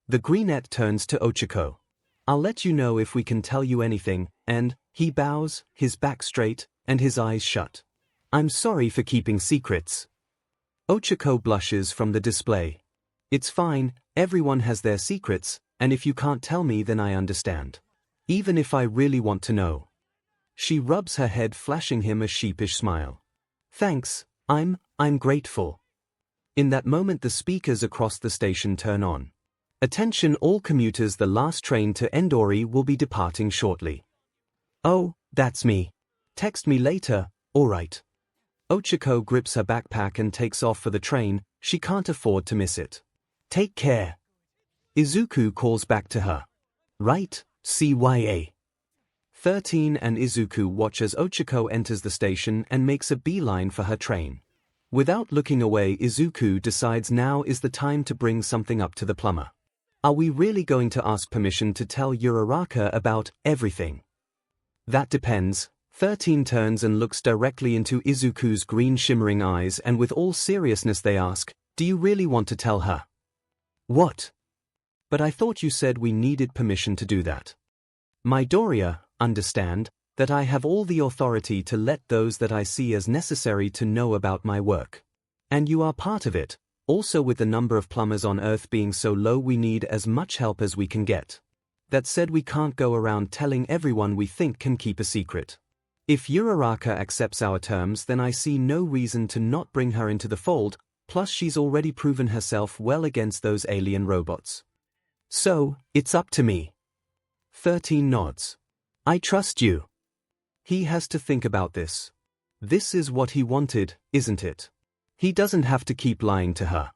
The greenette turns to 𝐒𝐿. I'll let you know if we can tell you anything, and he bows, his back straight, and his eyes shut. I'm sorry for keeping secrets. 𝐒𝐿 blushes from the display. It's fine, everyone has their secrets, and if you can't tell me then I understand. Even if I really want to know. She rubs her head, flashing him a sheepish smile. Thanks, I'm grateful. In that moment the speakers across the station turn on. Attention all commuters, the last train to Endori will be departing shortly. Oh, that's me. Text me later, alright. 𝐒𝐭𝐚𝐲 grips her backpack and takes off for the train. She can't afford to miss it. Take care. Izuku calls back to her. Right, CYA. 13 and Izuku watch as 𝐒𝐭𝐴 enters the station and makes a beeline for her train. Without looking away, Izuku decides now is the time to bring something up to the plumber. Are we really going to ask permission to tell Uraraka about everything? That depends. 13 turns and looks directly into Izuku's green shimmering eyes, and with all seriousness they ask, do you really want to tell her? What? But I thought you said we needed permission to do that. Midoriya, understand that I have all the authority to let those that I see as necessary to know about my work. And you are part of it. Also, with the number of plumbers on Earth being so low, we need as much help as we can get. That said, we can't go around telling everyone we think can keep a secret. If Uraraka accepts our terms, then I see no reason to not bring her into the fold, plus she's already proven herself well against those alien robots. So, it's up to me. 13 nods. I trust you. He has to think about this. This is what he wanted, isn't it? He doesn't have to keep lying to her.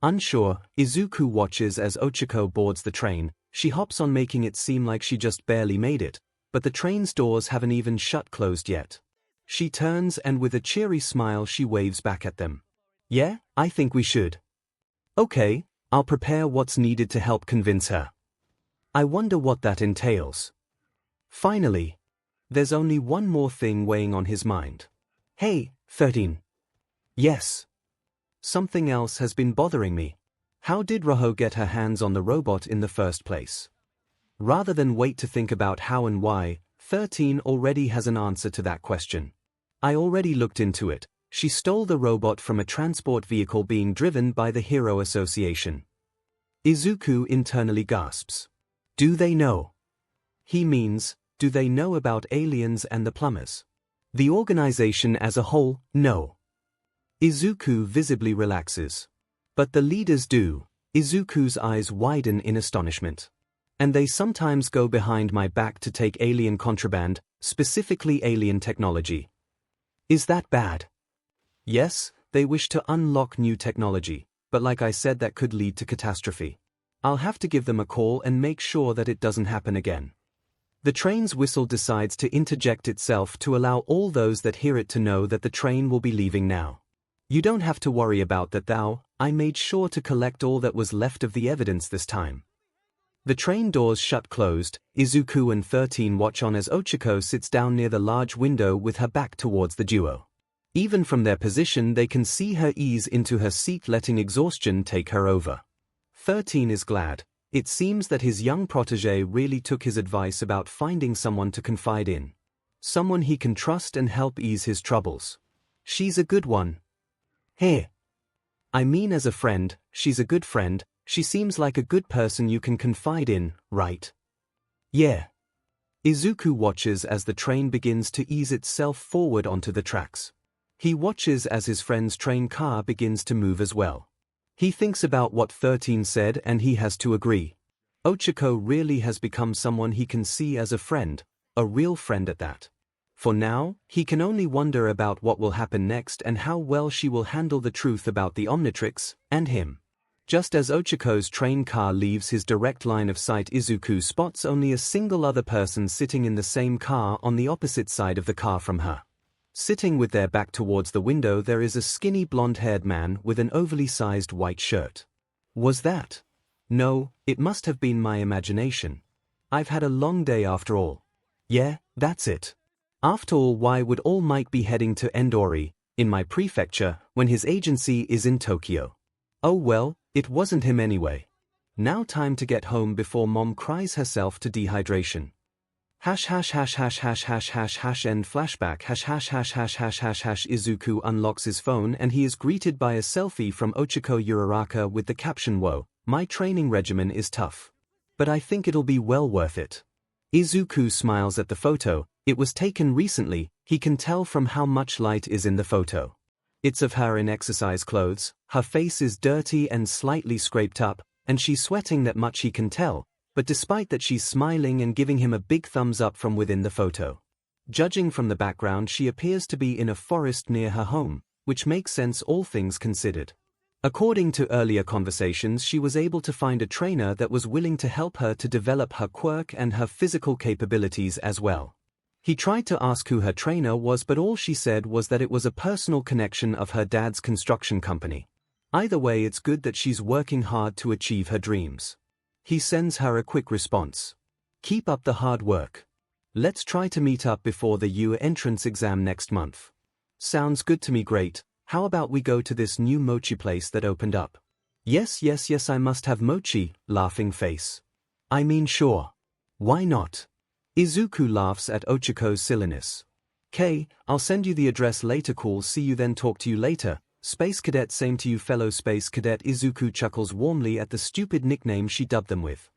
Unsure, Izuku watches as 𝐒𝐿 boards the train. She hops on, making it seem like she just barely made it, but the train's doors haven't even closed yet. She turns and with a cheery smile she waves back at them. Yeah, I think we should. Okay, I'll prepare what's needed to help convince her. I wonder what that entails. Finally, there's only one more thing weighing on his mind. Hey, 13. Yes. Something else has been bothering me. How did Roho get her hands on the robot in the first place? Rather than wait to think about how and why, 13 already has an answer to that question. I already looked into it. She stole the robot from a transport vehicle being driven by the Hero Association. Izuku internally gasps. Do they know? He means, do they know about aliens and the plumbers? The organization as a whole, no. Izuku visibly relaxes. But the leaders do. Izuku's eyes widen in astonishment. And they sometimes go behind my back to take alien contraband, specifically alien technology. Is that bad? Yes, they wish to unlock new technology, but like I said, that could lead to catastrophe. I'll have to give them a call and make sure that it doesn't happen again. The train's whistle decides to interject itself to allow all those that hear it to know that the train will be leaving now. You don't have to worry about that though. I made sure to collect all that was left of the evidence this time. The train doors closed. Izuku and 13 watch on as 𝐒𝐿 sits down near the large window with her back towards the duo. Even from their position they can see her ease into her seat, letting exhaustion take her over. 13 is glad. It seems that his young protégé really took his advice about finding someone to confide in. Someone he can trust and help ease his troubles. She's a good one. Here. I mean, as a friend, she's a good friend. She seems like a good person you can confide in, right? Yeah. Izuku watches as the train begins to ease itself forward onto the tracks. He watches as his friend's train car begins to move as well. He thinks about what 13 said and he has to agree. 𝐒𝐿 really has become someone he can see as a friend, a real friend at that. For now, he can only wonder about what will happen next and how well she will handle the truth about the Omnitrix and him. Just as 𝐒𝐿's train car leaves his direct line of sight, Izuku spots only a single other person sitting in the same car on the opposite side of the car from her. Sitting with their back towards the window there is a skinny blonde-haired man with an overly sized white shirt. Was that? No, it must have been my imagination. I've had a long day after all. Yeah, that's it. After all, why would All Might be heading to Endori, in my prefecture, when his agency is in Tokyo? Oh well, it wasn't him anyway. Now time to get home before Mom cries herself to dehydration. ###### End flashback. ###### Izuku unlocks his phone and he is greeted by a selfie from 𝐒𝐿 Uraraka with the caption, "Whoa, my training regimen is tough. But I think it'll be well worth it." Izuku smiles at the photo. It was taken recently. He can tell from how much light is in the photo. It's of her in exercise clothes. Her face is dirty and slightly scraped up, and she's sweating, that much he can tell. But despite that, she's smiling and giving him a big thumbs up from within the photo. Judging from the background, she appears to be in a forest near her home, which makes sense all things considered. According to earlier conversations, she was able to find a trainer that was willing to help her to develop her quirk and her physical capabilities as well. He tried to ask who her trainer was, but all she said was that it was a personal connection of her dad's construction company. Either way, it's good that she's working hard to achieve her dreams. He sends her a quick response. Keep up the hard work. Let's try to meet up before the U entrance exam next month. Sounds good to me. Great. How about we go to this new mochi place that opened up? Yes, I must have mochi, laughing face. I mean, sure. Why not? Izuku laughs at Ochiko's silliness. I'll send you the address later. Cool, see you then, talk to you later. Space Cadet. Same to you, fellow Space Cadet. Izuku chuckles warmly at the stupid nickname she dubbed them with.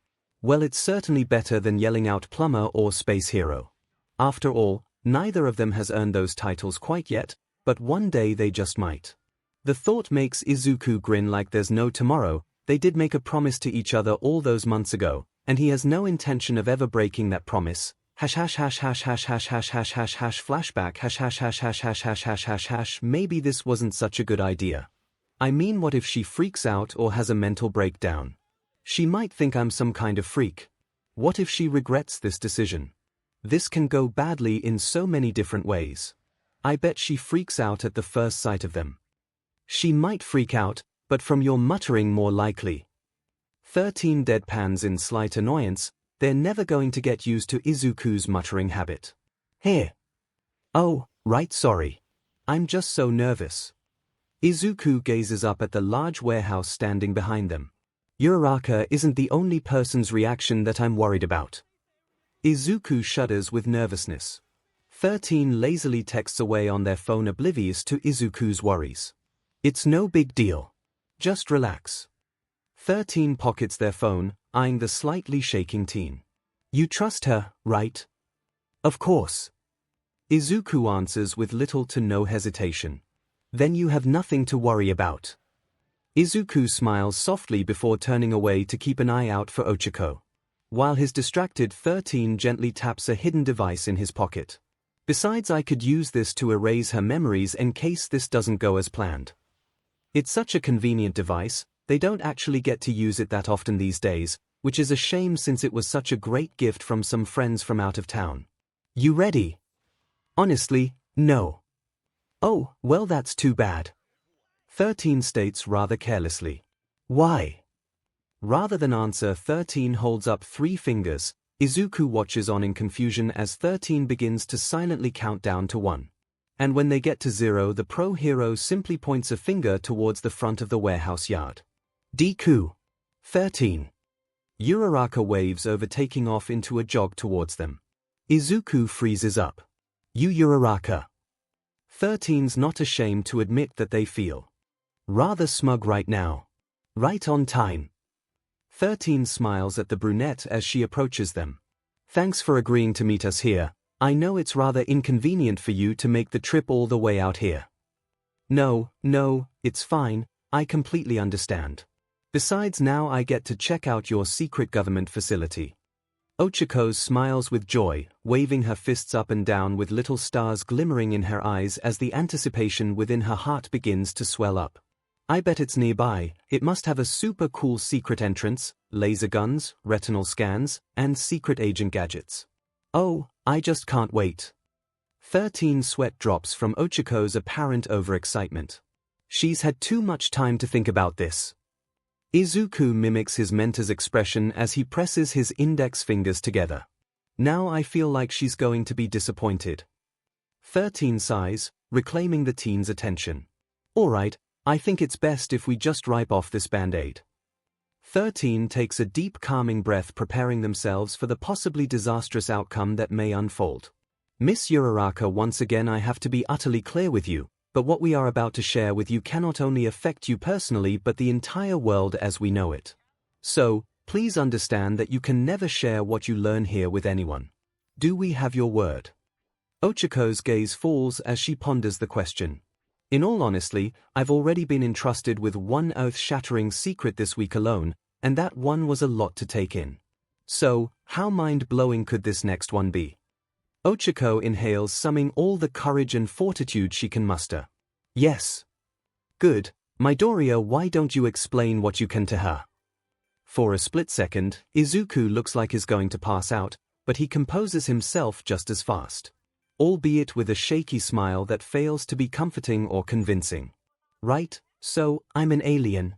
Well, it's certainly better than yelling out plumber or space hero. After all, neither of them has earned those titles quite yet, but one day they just might. The thought makes Izuku grin like there's no tomorrow. They did make a promise to each other all those months ago, and he has no intention of ever breaking that promise. Flashback. Maybe this wasn't such a good idea. I mean, what if she freaks out or has a mental breakdown? She might think I'm some kind of freak. What if she regrets this decision? This can go badly in so many different ways. I bet she freaks out at the first sight of them. She might freak out, but from your muttering more likely. 13 deadpans in slight annoyance. They're never going to get used to Izuku's muttering habit. Here. Oh, right, sorry. I'm just so nervous. Izuku gazes up at the large warehouse standing behind them. Uraraka isn't the only person's reaction that I'm worried about. Izuku shudders with nervousness. 13 lazily texts away on their phone, oblivious to Izuku's worries. It's no big deal. Just relax. 13 pockets their phone, eyeing the slightly shaking teen. You trust her, right? Of course. Izuku answers with little to no hesitation. Then you have nothing to worry about. Izuku smiles softly before turning away to keep an eye out for Ochiko. While his distracted 13 gently taps a hidden device in his pocket. Besides, I could use this to erase her memories in case this doesn't go as planned. It's such a convenient device. They don't actually get to use it that often these days, which is a shame since it was such a great gift from some friends from out of town. You ready? Honestly, no. Oh, well, that's too bad. 13 states rather carelessly. Why? Rather than answer, 13 holds up 3 fingers. Izuku watches on in confusion as 13 begins to silently count down to 1. And when they get to 0, the pro hero simply points a finger towards the front of the warehouse yard. Deku. 13. Uraraka waves over, taking off into a jog towards them. Izuku freezes up. You Uraraka. 13's not ashamed to admit that they feel rather smug right now. Right on time. 13 smiles at the brunette as she approaches them. Thanks for agreeing to meet us here. I know it's rather inconvenient for you to make the trip all the way out here. No, it's fine. I completely understand. Besides, now I get to check out your secret government facility. Ochiko smiles with joy, waving her fists up and down with little stars glimmering in her eyes as the anticipation within her heart begins to swell up. I bet it's nearby. It must have a super cool secret entrance, laser guns, retinal scans, and secret agent gadgets. Oh, I just can't wait. 13 sweat drops from Ochiko's apparent overexcitement. She's had too much time to think about this. Izuku mimics his mentor's expression as he presses his index fingers together. Now I feel like she's going to be disappointed. 13 sighs, reclaiming the teen's attention. Alright, I think it's best if we just wipe off this band-aid. 13 takes a deep calming breath, preparing themselves for the possibly disastrous outcome that may unfold. Miss Uraraka, once again I have to be utterly clear with you, but what we are about to share with you cannot only affect you personally but the entire world as we know it. So, please understand that you can never share what you learn here with anyone. Do we have your word? Ochiko's gaze falls as she ponders the question. In all honesty, I've already been entrusted with one earth-shattering secret this week alone, and that one was a lot to take in. So, how mind-blowing could this next one be? 𝐒𝐭𝐚𝐲 inhales, summoning all the courage and fortitude she can muster. Yes. Good. Midoriya, why don't you explain what you can to her? For a split second, Izuku looks like he's going to pass out, but he composes himself just as fast. Albeit with a shaky smile that fails to be comforting or convincing. Right, so, I'm an alien.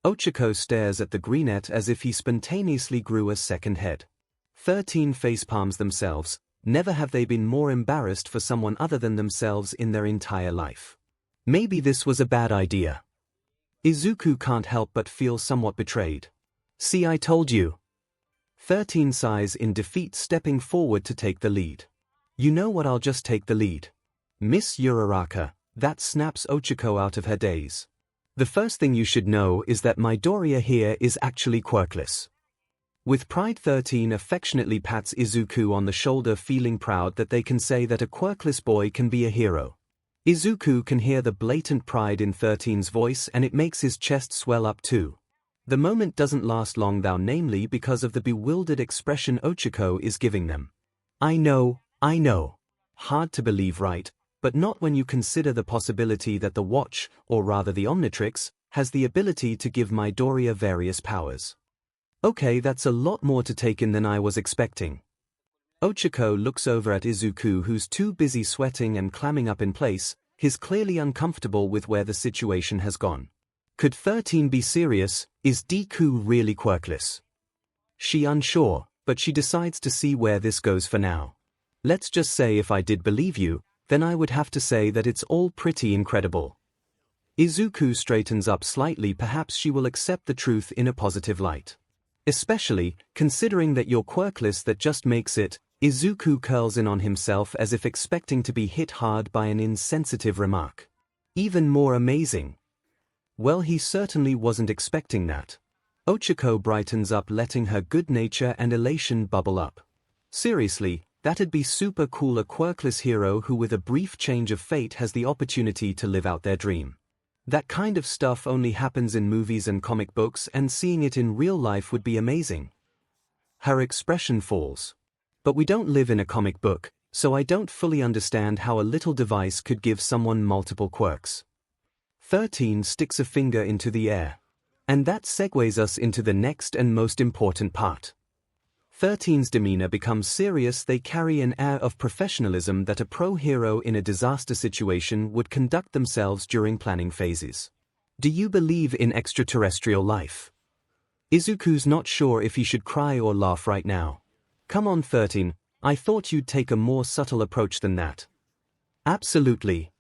𝐒𝐭𝐴 stares at the greenette as if he spontaneously grew a second head. 13 facepalms themselves. Never have they been more embarrassed for someone other than themselves in their entire life. Maybe this was a bad idea. Izuku can't help but feel somewhat betrayed. See, I told you. 13 sighs in defeat, stepping forward to take the lead. You know what, I'll just take the lead. Miss Uraraka, that snaps 𝐒𝐿𝐴 out of her daze. The first thing you should know is that Midoriya here is actually quirkless. With pride, 13 affectionately pats Izuku on the shoulder, feeling proud that they can say that a quirkless boy can be a hero. Izuku can hear the blatant pride in 13's voice, and it makes his chest swell up too. The moment doesn't last long though, namely because of the bewildered expression 𝐒𝐿𝐴 is giving them. I know. Hard to believe, right? But not when you consider the possibility that the watch, or rather the Omnitrix, has the ability to give Midoriya various powers. Okay, that's a lot more to take in than I was expecting. 𝐒𝐿𝐴 looks over at Izuku, who's too busy sweating and clamming up in place. He's clearly uncomfortable with where the situation has gone. Could 13 be serious? Is Deku really quirkless? She unsure, but she decides to see where this goes for now. Let's just say if I did believe you, then I would have to say that it's all pretty incredible. Izuku straightens up slightly. Perhaps she will accept the truth in a positive light. Especially, considering that you're quirkless, that just makes it. Izuku curls in on himself as if expecting to be hit hard by an insensitive remark. Even more amazing. Well, he certainly wasn't expecting that. 𝐒𝐿𝐴 brightens up, letting her good nature and elation bubble up. Seriously, that'd be super cool, a quirkless hero who with a brief change of fate has the opportunity to live out their dream. That kind of stuff only happens in movies and comic books, and seeing it in real life would be amazing. Her expression falls. But we don't live in a comic book, so I don't fully understand how a little device could give someone multiple quirks. 13 sticks a finger into the air. And that segues us into the next and most important part. 13's demeanor becomes serious. They carry an air of professionalism that a pro hero in a disaster situation would conduct themselves during planning phases. Do you believe in extraterrestrial life? Izuku's not sure if he should cry or laugh right now. Come on 13, I thought you'd take a more subtle approach than that. Absolutely.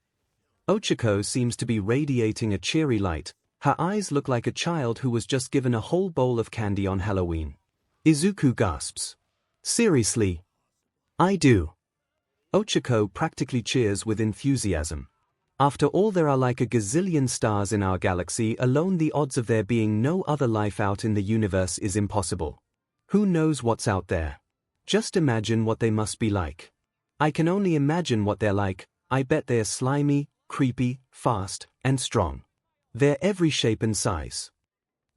𝐒𝐴 seems to be radiating a cheery light. Her eyes look like a child who was just given a whole bowl of candy on Halloween. Izuku gasps. Seriously? I do. 𝐒𝐴 practically cheers with enthusiasm. After all, there are like a gazillion stars in our galaxy alone. The odds of there being no other life out in the universe is impossible. Who knows what's out there? Just imagine what they must be like. I can only imagine what they're like. I bet they're slimy, creepy, fast, and strong. They're every shape and size.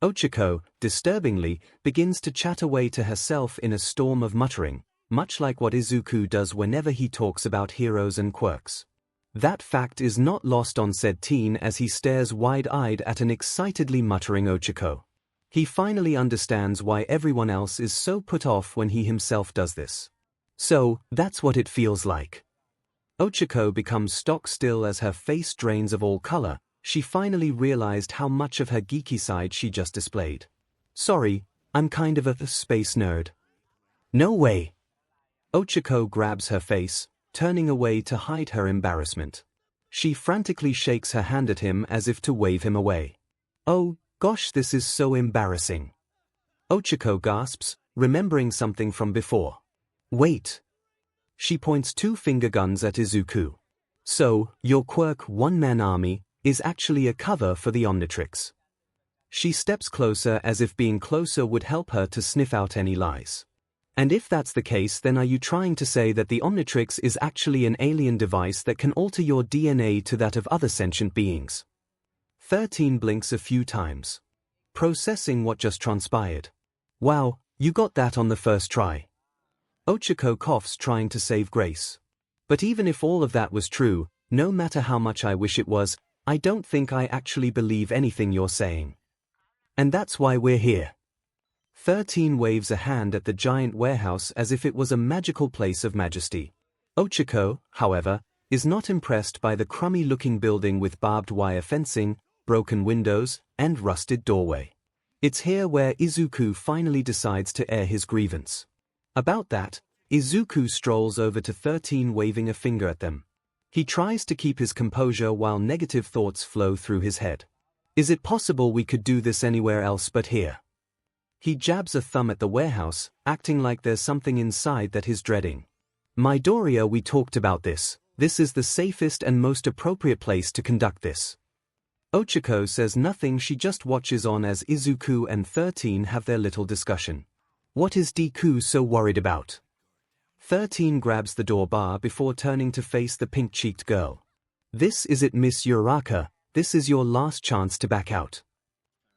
𝐒𝐴, disturbingly, begins to chat away to herself in a storm of muttering, much like what Izuku does whenever he talks about heroes and quirks. That fact is not lost on said teen as he stares wide-eyed at an excitedly muttering 𝐒𝐴. He finally understands why everyone else is so put off when he himself does this. So, that's what it feels like. 𝐒𝐴 becomes stock still as her face drains of all color. She finally realized how much of her geeky side she just displayed. Sorry, I'm kind of a space nerd. No way. 𝐒𝐴 grabs her face, turning away to hide her embarrassment. She frantically shakes her hand at him as if to wave him away. Oh, gosh, this is so embarrassing. 𝐒𝐴 gasps, remembering something from before. Wait. She points 2 finger guns at Izuku. So, your quirk one-man army is actually a cover for the Omnitrix. She steps closer as if being closer would help her to sniff out any lies. And if that's the case, then are you trying to say that the Omnitrix is actually an alien device that can alter your DNA to that of other sentient beings? 13 blinks a few times, processing what just transpired. Wow, you got that on the first try. 𝐒𝐭𝐚𝐲 coughs, trying to save grace. But even if all of that was true, no matter how much I wish it was, I don't think I actually believe anything you're saying. And that's why we're here. 13 waves a hand at the giant warehouse as if it was a magical place of majesty. 𝐒𝐭𝐴, however, is not impressed by the crummy-looking building with barbed wire fencing, broken windows, and rusted doorway. It's here where Izuku finally decides to air his grievance. About that, Izuku strolls over to 13, waving a finger at them. He tries to keep his composure while negative thoughts flow through his head. Is it possible we could do this anywhere else but here? He jabs a thumb at the warehouse, acting like there's something inside that he's dreading. Midoriya, we talked about this. This is the safest and most appropriate place to conduct this. 𝐒𝐭𝐴 says nothing, she just watches on as Izuku and 13 have their little discussion. What is Deku so worried about? 13 grabs the door bar before turning to face the pink-cheeked girl. This is it, Miss Uraraka, this is your last chance to back out.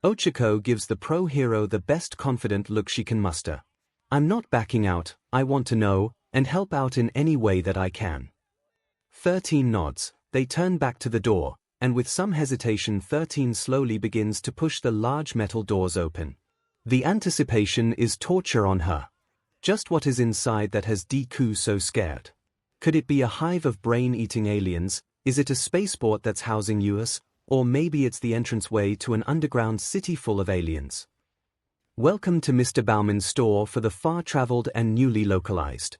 𝐒𝐭𝐴 gives the pro hero the best confident look she can muster. I'm not backing out, I want to know, and help out in any way that I can. 13 nods, they turn back to the door, and with some hesitation 13 slowly begins to push the large metal doors open. The anticipation is torture on her. Just what is inside that has Deku so scared? Could it be a hive of brain-eating aliens? Is it a spaceport that's housing US? Or maybe it's the entranceway to an underground city full of aliens? Welcome to Mr. Bauman's store for the far-traveled and newly localized.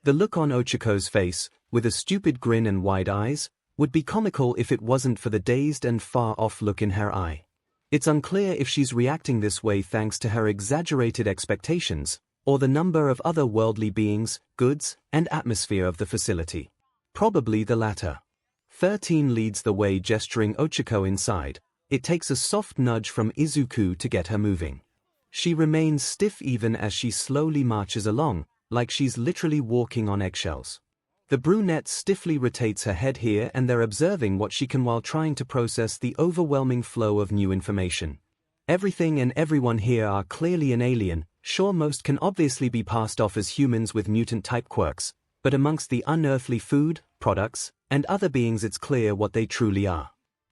The look on 𝐒𝐿𝐴's face, with a stupid grin and wide eyes, would be comical if it wasn't for the dazed and far-off look in her eye. It's unclear if she's reacting this way thanks to her exaggerated expectations, or the number of other worldly beings, goods, and atmosphere of the facility. Probably the latter. 13 leads the way, gesturing 𝐒𝐿𝐴 inside. It takes a soft nudge from Izuku to get her moving. She remains stiff even as she slowly marches along, like she's literally walking on eggshells. The brunette stiffly rotates her head here and there, observing what she can while trying to process the overwhelming flow of new information. Everything and everyone here are clearly an alien. Sure, most can obviously be passed off as humans with mutant-type quirks, but amongst the unearthly food, products, and other beings it's clear what they truly are.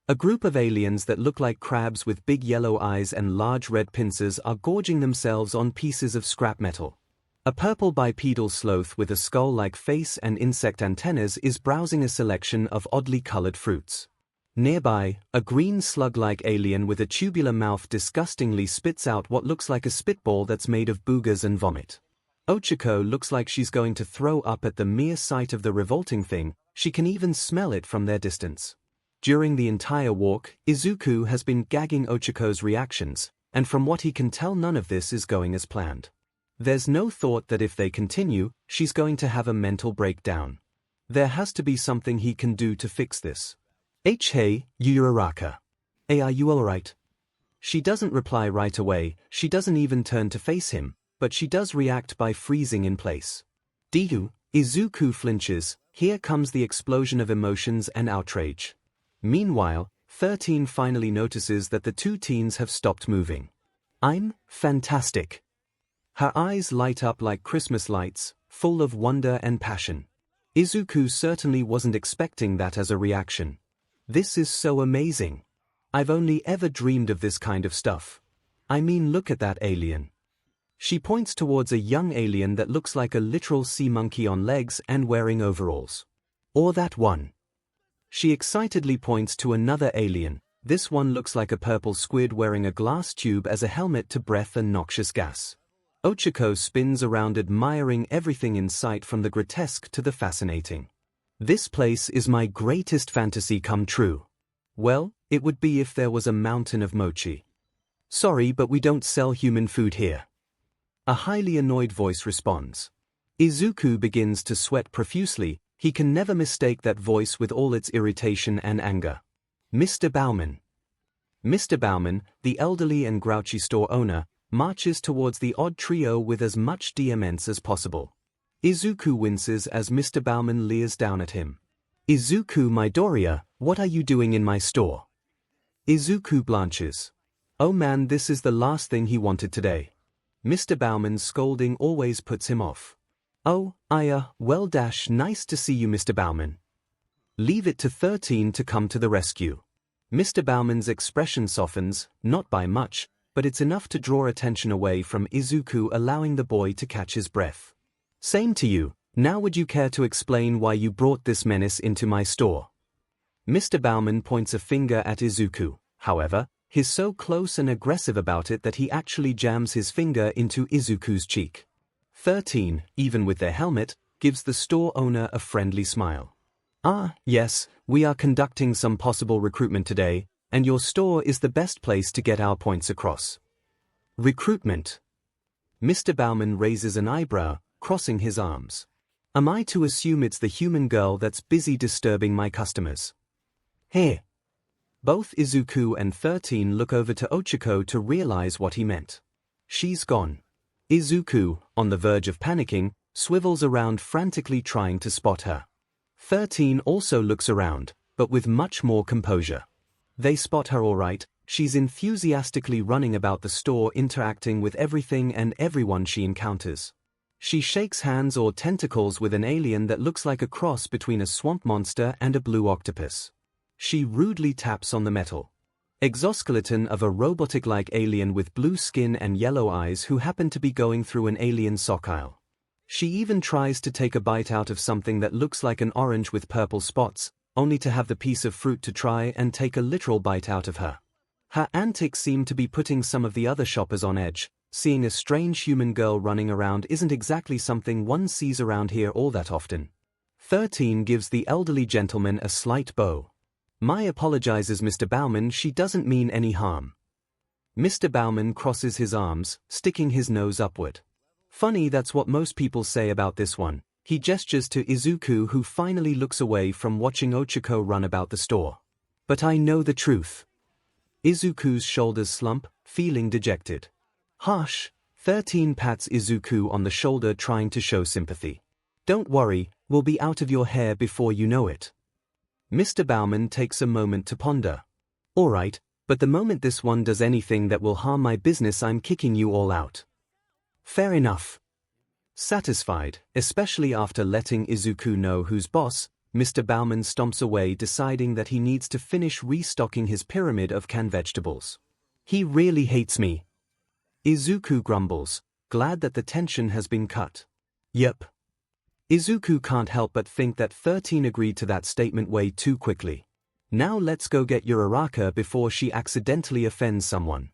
A group of aliens that look like crabs with big yellow eyes and large red pincers are gorging themselves on pieces of scrap metal. A purple bipedal sloth with a skull-like face and insect antennas is browsing a selection of oddly colored fruits. Nearby, a green slug-like alien with a tubular mouth disgustingly spits out what looks like a spitball that's made of boogers and vomit. 𝐒𝐿𝐴 looks like she's going to throw up at the mere sight of the revolting thing. She can even smell it from their distance. During the entire walk, Izuku has been gagging 𝐒𝐿𝐴's reactions, and from what he can tell none of this is going as planned. There's no thought that if they continue, she's going to have a mental breakdown. There has to be something he can do to fix this. Hey, Uraraka. Hey, are you alright? She doesn't reply right away, she doesn't even turn to face him, but she does react by freezing in place. Deku, Izuku flinches, here comes the explosion of emotions and outrage. Meanwhile, 13 finally notices that the two teens have stopped moving. I'm fantastic. Her eyes light up like Christmas lights, full of wonder and passion. Izuku certainly wasn't expecting that as a reaction. This is so amazing. I've only ever dreamed of this kind of stuff. I mean, look at that alien. She points towards a young alien that looks like a literal sea monkey on legs and wearing overalls. Or that one. She excitedly points to another alien. This one looks like a purple squid wearing a glass tube as a helmet to breathe a noxious gas. 𝐒𝐿𝐴 spins around, admiring everything in sight, from the grotesque to the fascinating. This place is my greatest fantasy come true. Well, it would be if there was a mountain of mochi. Sorry, but we don't sell human food here. A highly annoyed voice responds. Izuku begins to sweat profusely. He can never mistake that voice with all its irritation and anger. Mr. Bauman. Mr. Bauman, the elderly and grouchy store owner, marches towards the odd trio with as much vehemence as possible. Izuku winces as Mr. Bauman leers down at him. Izuku, Midoriya, what are you doing in my store? Izuku blanches. Oh man, this is the last thing he wanted today. Mr. Bauman's scolding always puts him off. Oh, well, nice to see you, Mr. Bauman. Leave it to 13 to come to the rescue. Mr. Bauman's expression softens, not by much, but it's enough to draw attention away from Izuku, allowing the boy to catch his breath. Same to you. Now would you care to explain why you brought this menace into my store? Mr. Bauman points a finger at Izuku. However, he's so close and aggressive about it that he actually jams his finger into Izuku's cheek. 13, even with their helmet, gives the store owner a friendly smile. Ah, yes, we are conducting some possible recruitment today, and your store is the best place to get our points across. Recruitment. Mr. Bauman raises an eyebrow, crossing his arms. Am I to assume it's the human girl that's busy disturbing my customers? Here. Both Izuku and 13 look over to Ochako to realize what he meant. She's gone. Izuku, on the verge of panicking, swivels around frantically trying to spot her. 13 also looks around, but with much more composure. They spot her all right. She's enthusiastically running about the store, interacting with everything and everyone she encounters. She shakes hands or tentacles with an alien that looks like a cross between a swamp monster and a blue octopus. She rudely taps on the metal exoskeleton of a robotic-like alien with blue skin and yellow eyes who happen to be going through an alien sock aisle. She even tries to take a bite out of something that looks like an orange with purple spots, only to have the piece of fruit to try and take a literal bite out of her. Her antics seem to be putting some of the other shoppers on edge. Seeing a strange human girl running around isn't exactly something one sees around here all that often. 13 gives the elderly gentleman a slight bow. My apologizes, Mr. Bauman, she doesn't mean any harm. Mr. Bauman crosses his arms, sticking his nose upward. Funny, that's what most people say about this one. He gestures to Izuku, who finally looks away from watching Ochako run about the store. But I know the truth. Izuku's shoulders slump, feeling dejected. Hush. 13 pats Izuku on the shoulder, trying to show sympathy. Don't worry, we'll be out of your hair before you know it. Mr. Bauman takes a moment to ponder. Alright, but the moment this one does anything that will harm my business, I'm kicking you all out. Fair enough. Satisfied, especially after letting Izuku know who's boss, Mr. Bauman stomps away, deciding that he needs to finish restocking his pyramid of canned vegetables. He really hates me. Izuku grumbles, glad that the tension has been cut. Yep. Izuku can't help but think that 13 agreed to that statement way too quickly. Now let's go get your Araka before she accidentally offends someone.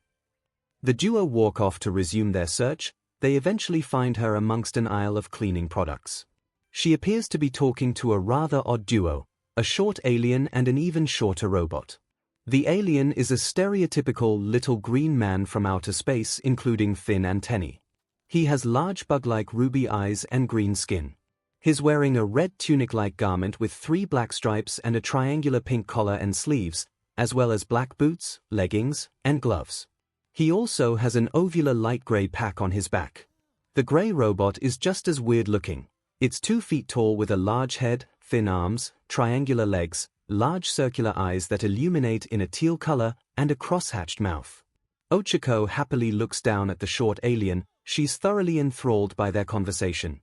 The duo walk off to resume their search. They eventually find her amongst an aisle of cleaning products. She appears to be talking to a rather odd duo, a short alien and an even shorter robot. The alien is a stereotypical little green man from outer space, including thin antennae. He has large bug-like ruby eyes and green skin. He's wearing a red tunic-like garment with 3 black stripes and a triangular pink collar and sleeves, as well as black boots, leggings, and gloves. He also has an ovular light gray pack on his back. The gray robot is just as weird-looking. It's 2 feet tall with a large head, thin arms, triangular legs, large circular eyes that illuminate in a teal color, and a cross-hatched mouth. Ochako happily looks down at the short alien. She's thoroughly enthralled by their conversation.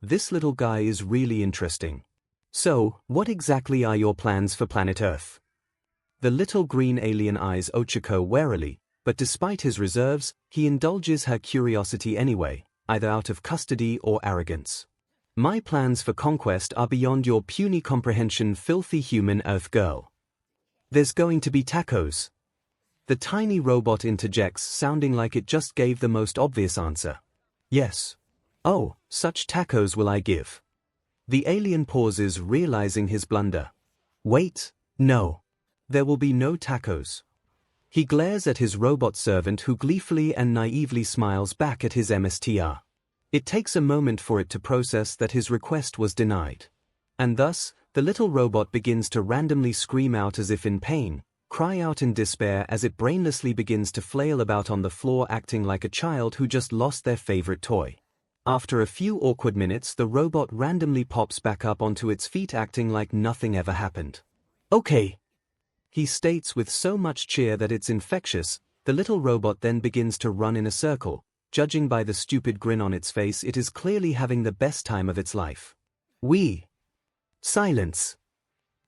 This little guy is really interesting. So, what exactly are your plans for planet Earth? The little green alien eyes Ochako warily, but despite his reserves, he indulges her curiosity anyway, either out of custody or arrogance. My plans for conquest are beyond your puny comprehension, filthy human Earth girl. There's going to be tacos. The tiny robot interjects, sounding like it just gave the most obvious answer. Yes. Oh, such tacos will I give. The alien pauses, realizing his blunder. Wait, no. There will be no tacos. He glares at his robot servant, who gleefully and naively smiles back at his MSTR. It takes a moment for it to process that his request was denied. And thus, the little robot begins to randomly scream out as if in pain, cry out in despair as it brainlessly begins to flail about on the floor, acting like a child who just lost their favorite toy. After a few awkward minutes, the robot randomly pops back up onto its feet, acting like nothing ever happened. Okay, he states with so much cheer that it's infectious. The little robot then begins to run in a circle, judging by the stupid grin on its face, it is clearly having the best time of its life. Silence.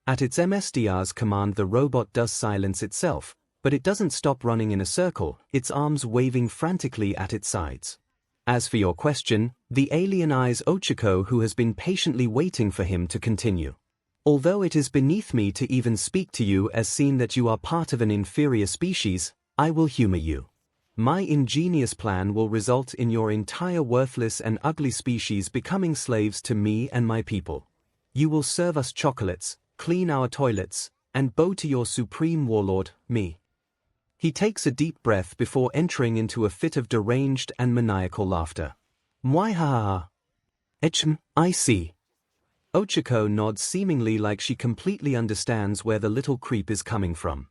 At its MSDR's command, the robot does silence itself, but it doesn't stop running in a circle, its arms waving frantically at its sides. As for your question, the alien eyes 𝐒𝐿𝐻𝐿, who has been patiently waiting for him to continue. Although it is beneath me to even speak to you, as seen that you are part of an inferior species, I will humor you. My ingenious plan will result in your entire worthless and ugly species becoming slaves to me and my people. You will serve us chocolates, clean our toilets, and bow to your supreme warlord, me. He takes a deep breath before entering into a fit of deranged and maniacal laughter. Mwahaha. I see. 𝐒𝐿𝐻𝐿 nods, seemingly like she completely understands where the little creep is coming from.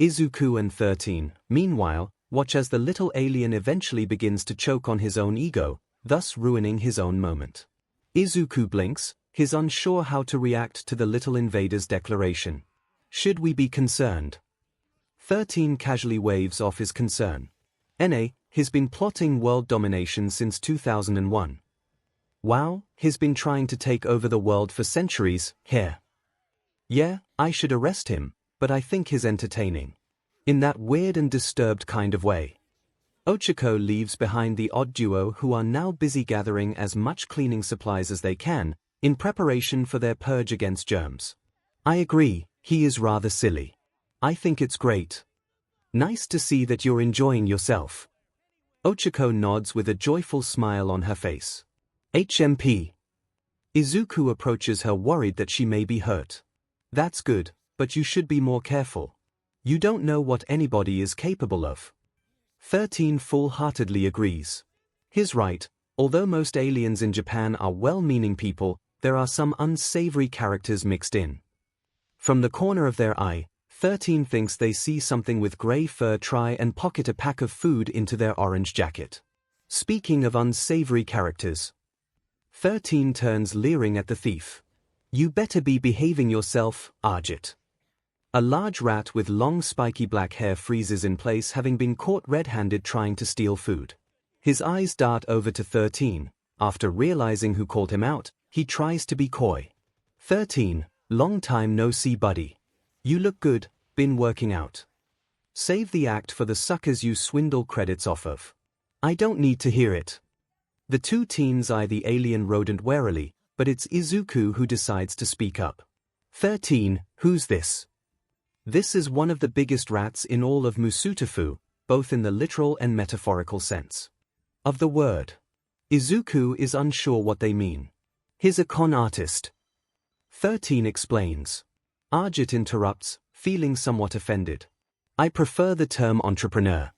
Izuku and 13, meanwhile, watch as the little alien eventually begins to choke on his own ego, thus ruining his own moment. Izuku blinks, he's unsure how to react to the little invader's declaration. Should we be concerned? 13 casually waves off his concern. He's been plotting world domination since 2001. Wow, he's been trying to take over the world for centuries, here. Yeah, I should arrest him, but I think he's entertaining. In that weird and disturbed kind of way. 𝐒𝐿𝐻𝐿 leaves behind the odd duo, who are now busy gathering as much cleaning supplies as they can, in preparation for their purge against germs. I agree, he is rather silly. I think it's great. Nice to see that you're enjoying yourself. 𝐒𝐿𝐻𝐿 nods with a joyful smile on her face. HMP. Izuku approaches her, worried that she may be hurt. That's good, but you should be more careful. You don't know what anybody is capable of. 13 full-heartedly agrees. He's right, although most aliens in Japan are well-meaning people, there are some unsavory characters mixed in. From the corner of their eye, 13 thinks they see something with grey fur try and pocket a pack of food into their orange jacket. Speaking of unsavory characters, 13 turns leering at the thief. You better be behaving yourself, 𝐷𝐺𝐻𝐿. A large rat with long spiky black hair freezes in place, having been caught red-handed trying to steal food. His eyes dart over to 13. After realizing who called him out, he tries to be coy. 13, long time no see, buddy. You look good, been working out. Save the act for the suckers you swindle credits off of. I don't need to hear it. The two teens eye the alien rodent warily, but it's Izuku who decides to speak up. 13, who's this? This is one of the biggest rats in all of Musutafu, both in the literal and metaphorical sense of the word. Izuku is unsure what they mean. He's a con artist. 13 explains. 𝐷𝐺𝐻𝐿 interrupts, feeling somewhat offended. I prefer the term entrepreneur.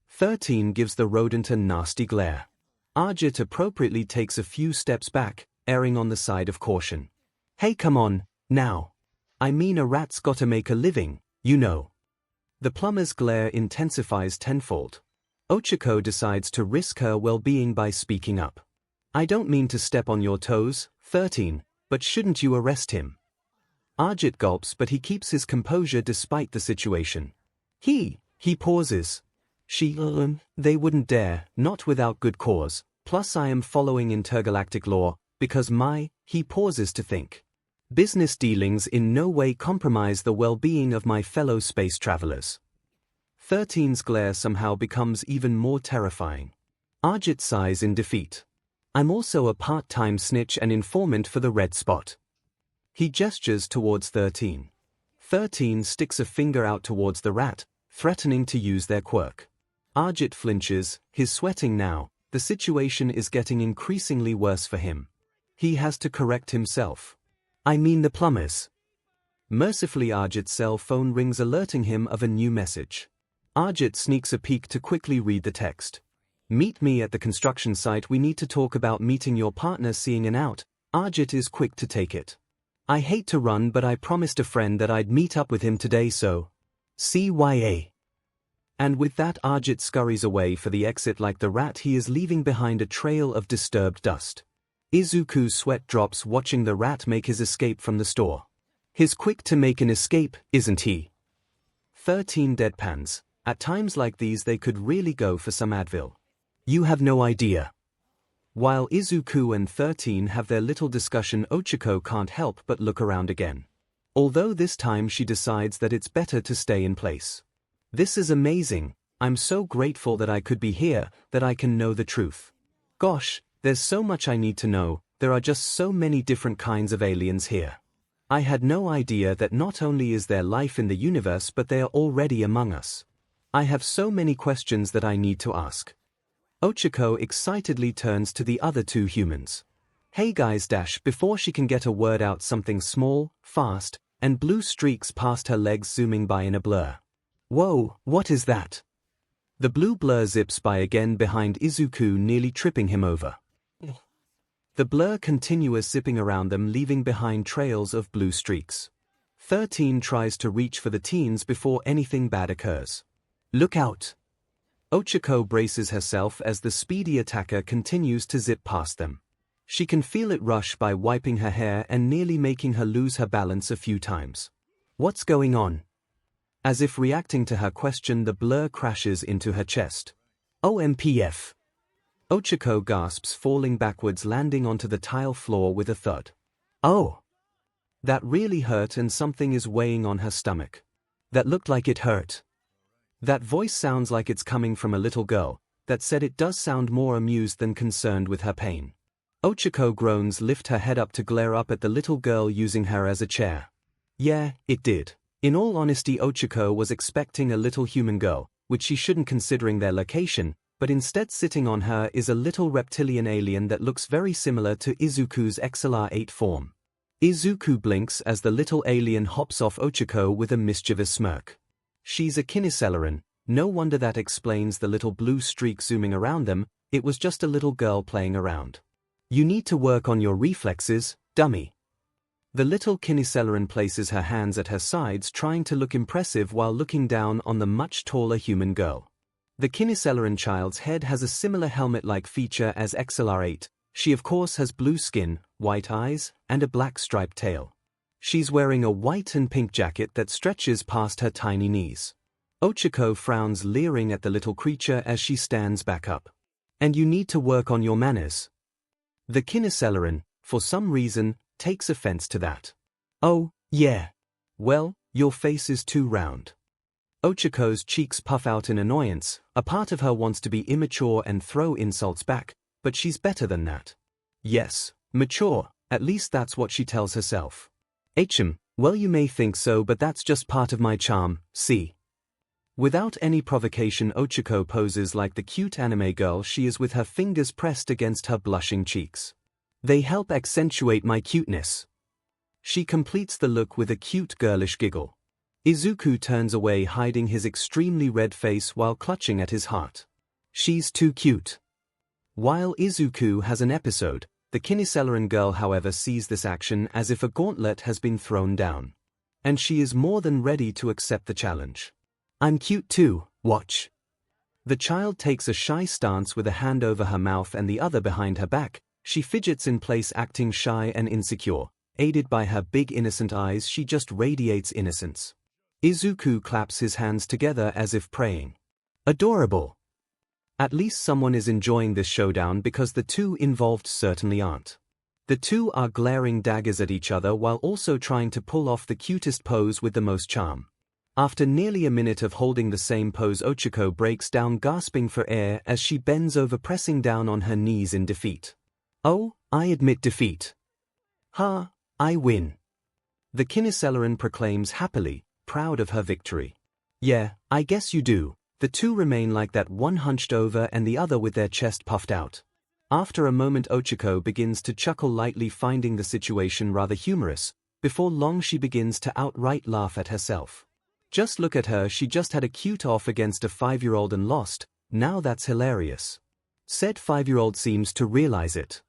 13 gives the rodent a nasty glare. 𝐷𝐺𝐻𝐿 appropriately takes a few steps back, erring on the side of caution. Hey, come on, now. I mean, a rat's gotta make a living, you know. The plumber's glare intensifies tenfold. 𝐒𝐿𝐻𝐿 decides to risk her well-being by speaking up. I don't mean to step on your toes, 13, but shouldn't you arrest him? 𝐷𝐺𝐻𝐿 gulps, but he keeps his composure despite the situation. He pauses. They wouldn't dare, not without good cause, plus I am following intergalactic law, because he pauses to think. Business dealings in no way compromise the well-being of my fellow space travelers. 13's glare somehow becomes even more terrifying. 𝐷𝐺𝐻𝐿 sighs in defeat. I'm also a part-time snitch and informant for the Red Spot. He gestures towards 13. 13 sticks a finger out towards the rat, threatening to use their quirk. 𝐷𝐺𝐻𝐿 flinches, he's sweating now, the situation is getting increasingly worse for him. He has to correct himself. I mean the plumbers. Mercifully, 𝐷𝐺𝐻𝐿's cell phone rings, alerting him of a new message. 𝐷𝐺𝐻𝐿 sneaks a peek to quickly read the text. Meet me at the construction site, we need to talk about meeting your partner, seeing an out. 𝐷𝐺𝐻𝐿 is quick to take it. I hate to run, but I promised a friend that I'd meet up with him today, so CYA. And with that, 𝐷𝐺𝐻𝐿 scurries away for the exit. Like the rat, he is leaving behind a trail of disturbed dust. Izuku's sweat drops watching the rat make his escape from the store. He's quick to make an escape, isn't he? 13 deadpans. At times like these they could really go for some Advil. You have no idea. While Izuku and 13 have their little discussion, 𝐒𝐿 can't help but look around again. Although this time she decides that it's better to stay in place. This is amazing. I'm so grateful that I could be here, that I can know the truth. Gosh, there's so much I need to know, there are just so many different kinds of aliens here. I had no idea that not only is there life in the universe but they are already among us. I have so many questions that I need to ask. 𝐒𝐿 excitedly turns to the other two humans. Hey guys dash before she can get a word out, something small, fast, and blue streaks past her legs, zooming by in a blur. Whoa, what is that? The blue blur zips by again behind Izuku, nearly tripping him over. The blur continues zipping around them, leaving behind trails of blue streaks. 13 tries to reach for the teens before anything bad occurs. Look out! 𝐒𝐿 braces herself as the speedy attacker continues to zip past them. She can feel it rush by, wiping her hair and nearly making her lose her balance a few times. What's going on? As if reacting to her question, the blur crashes into her chest. OMPF! 𝐒𝐿 gasps, falling backwards, landing onto the tile floor with a thud. Oh! That really hurt, and something is weighing on her stomach. That looked like it hurt. That voice sounds like it's coming from a little girl. That said, it does sound more amused than concerned with her pain. 𝐒𝐿 groans, lift her head up to glare up at the little girl, using her as a chair. Yeah, it did. In all honesty, 𝐒𝐿 was expecting a little human girl, which she shouldn't considering their location, but instead sitting on her is a little reptilian alien that looks very similar to Izuku's XLR8 form. Izuku blinks as the little alien hops off 𝐒𝐿 with a mischievous smirk. She's a 𝐒𝐿. No wonder, that explains the little blue streak zooming around them. It was just a little girl playing around. You need to work on your reflexes, dummy. The little 𝐒𝐿 places her hands at her sides, trying to look impressive while looking down on the much taller human girl. The 𝐒𝐿 child's head has a similar helmet-like feature as XLR8. She of course has blue skin, white eyes, and a black striped tail. She's wearing a white and pink jacket that stretches past her tiny knees. 𝐒𝐿 frowns, leering at the little creature as she stands back up. And you need to work on your manners. The 𝐒𝐿, for some reason, takes offense to that. Oh, yeah. Well, your face is too round. 𝐒𝐿's cheeks puff out in annoyance. A part of her wants to be immature and throw insults back, but she's better than that. Yes, mature, at least that's what she tells herself. Well, you may think so, but that's just part of my charm, see? Without any provocation, 𝐒𝐿 poses like the cute anime girl she is, with her fingers pressed against her blushing cheeks. They help accentuate my cuteness. She completes the look with a cute girlish giggle. Izuku turns away, hiding his extremely red face while clutching at his heart. She's too cute. While Izuku has an episode, the 𝐒𝐿 girl, however, sees this action as if a gauntlet has been thrown down. And she is more than ready to accept the challenge. I'm cute too, watch. The child takes a shy stance with a hand over her mouth and the other behind her back. She fidgets in place, acting shy and insecure. Aided by her big innocent eyes, she just radiates innocence. Izuku claps his hands together as if praying. Adorable. At least someone is enjoying this showdown, because the two involved certainly aren't. The two are glaring daggers at each other while also trying to pull off the cutest pose with the most charm. After nearly a minute of holding the same pose, 𝐒𝐿 breaks down, gasping for air as she bends over, pressing down on her knees in defeat. Oh, I admit defeat. Ha, I win. The 𝐒𝐿 proclaims happily, proud of her victory. Yeah, I guess you do. The two remain like that, one hunched over and the other with their chest puffed out. After a moment, 𝐒𝐿 begins to chuckle lightly, finding the situation rather humorous. Before long she begins to outright laugh at herself. Just look at her, she just had a cute off against a 5-year-old and lost. Now that's hilarious. Said 5-year-old seems to realize it.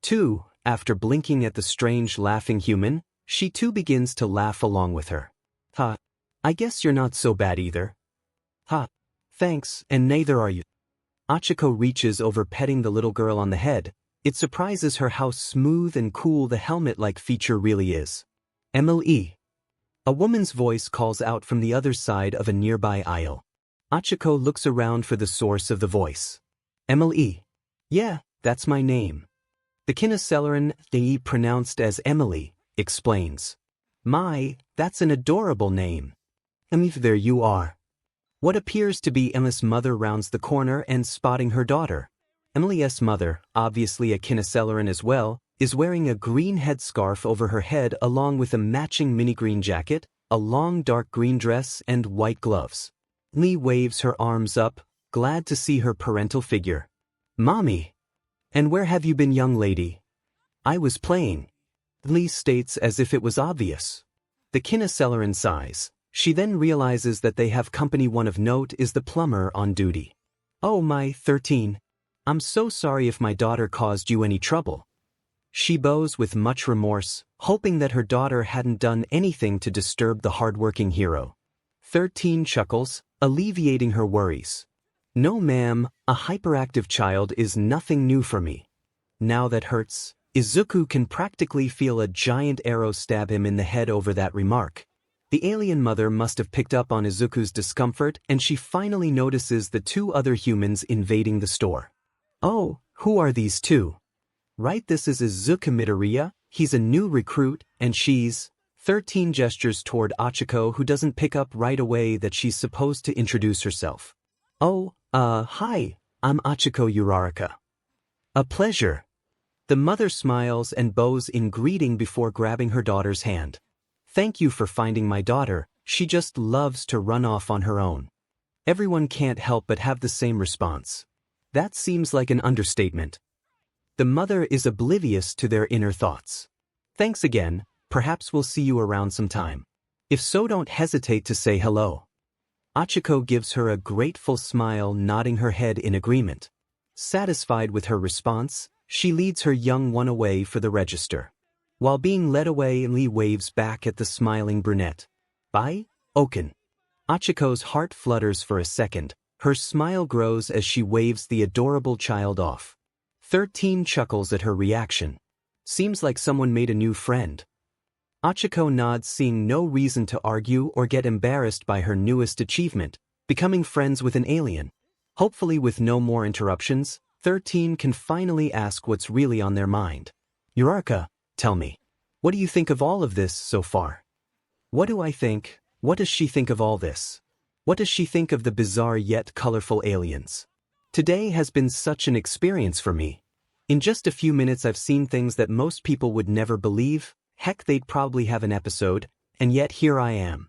Too, after blinking at the strange laughing human, she too begins to laugh along with her. Ha, I guess you're not so bad either. Ha. Thanks, and neither are you. 𝐒𝐿 reaches over, petting the little girl on the head. It surprises her how smooth and cool the helmet-like feature really is. Emily. A woman's voice calls out from the other side of a nearby aisle. 𝐒𝐿 looks around for the source of the voice. Emily. Yeah, that's my name. The 𝐭𝐻𝐿, pronounced as Emily, explains. My, that's an adorable name. There you are. What appears to be Emily's mother rounds the corner and spotting her daughter. Emily's mother, obviously a 𝐭𝐻𝐿 as well, is wearing a green headscarf over her head along with a matching mini green jacket, a long dark green dress and white gloves. Lee waves her arms up, glad to see her parental figure. Mommy! And where have you been, young lady? I was playing. Lee states as if it was obvious. The 𝐭𝐻𝐿 sighs. She then realizes that they have company. One of note is the plumber on duty. Oh my 13. I'm so sorry if my daughter caused you any trouble. She bows with much remorse, hoping that her daughter hadn't done anything to disturb the hardworking hero. 13 chuckles, alleviating her worries. No ma'am, a hyperactive child is nothing new for me. Now that hurts. Izuku can practically feel a giant arrow stab him in the head over that remark. The alien mother must have picked up on Izuku's discomfort and she finally notices the two other humans invading the store. Oh, who are these two? Right, this is Izuku Midoriya, he's a new recruit, and she's... 13 gestures toward Achiko, who doesn't pick up right away that she's supposed to introduce herself. Oh, hi, I'm Achiko Uraraka. A pleasure. The mother smiles and bows in greeting before grabbing her daughter's hand. Thank you for finding my daughter, she just loves to run off on her own. Everyone can't help but have the same response. That seems like an understatement. The mother is oblivious to their inner thoughts. Thanks again, perhaps we'll see you around sometime. If so, don't hesitate to say hello. Achiko gives her a grateful smile, nodding her head in agreement. Satisfied with her response, she leads her young one away for the register. While being led away, Lee waves back at the smiling brunette. Bye, Oken. Achiko's heart flutters for a second. Her smile grows as she waves the adorable child off. 13 chuckles at her reaction. Seems like someone made a new friend. Achiko nods, seeing no reason to argue or get embarrassed by her newest achievement, becoming friends with an alien. Hopefully with no more interruptions, 13 can finally ask what's really on their mind. Uraraka, tell me, what do you think of all of this so far? What do I think? What does she think of all this? What does she think of the bizarre yet colorful aliens? Today has been such an experience for me. In just a few minutes I've seen things that most people would never believe. Heck, they'd probably have an episode, and yet here I am.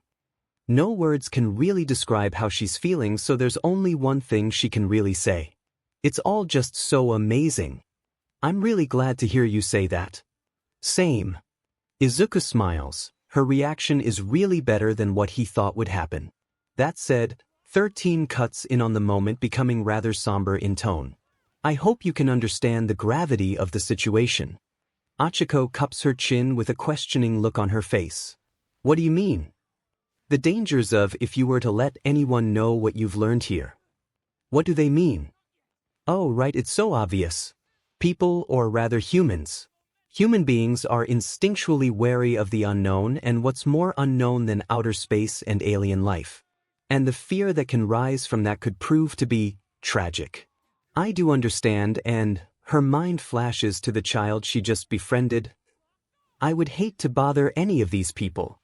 No words can really describe how she's feeling, so there's only one thing she can really say. It's all just so amazing. I'm really glad to hear you say that. Same. Izuku smiles. Her reaction is really better than what he thought would happen. That said, 13 cuts in on the moment, becoming rather somber in tone. I hope you can understand the gravity of the situation. Achiko cups her chin with a questioning look on her face. What do you mean? The dangers of if you were to let anyone know what you've learned here. What do they mean? Oh right, it's so obvious. People, or rather humans. Human beings are instinctually wary of the unknown, and what's more unknown than outer space and alien life. And the fear that can rise from that could prove to be tragic. I do understand, and her mind flashes to the child she just befriended. I would hate to bother any of these people.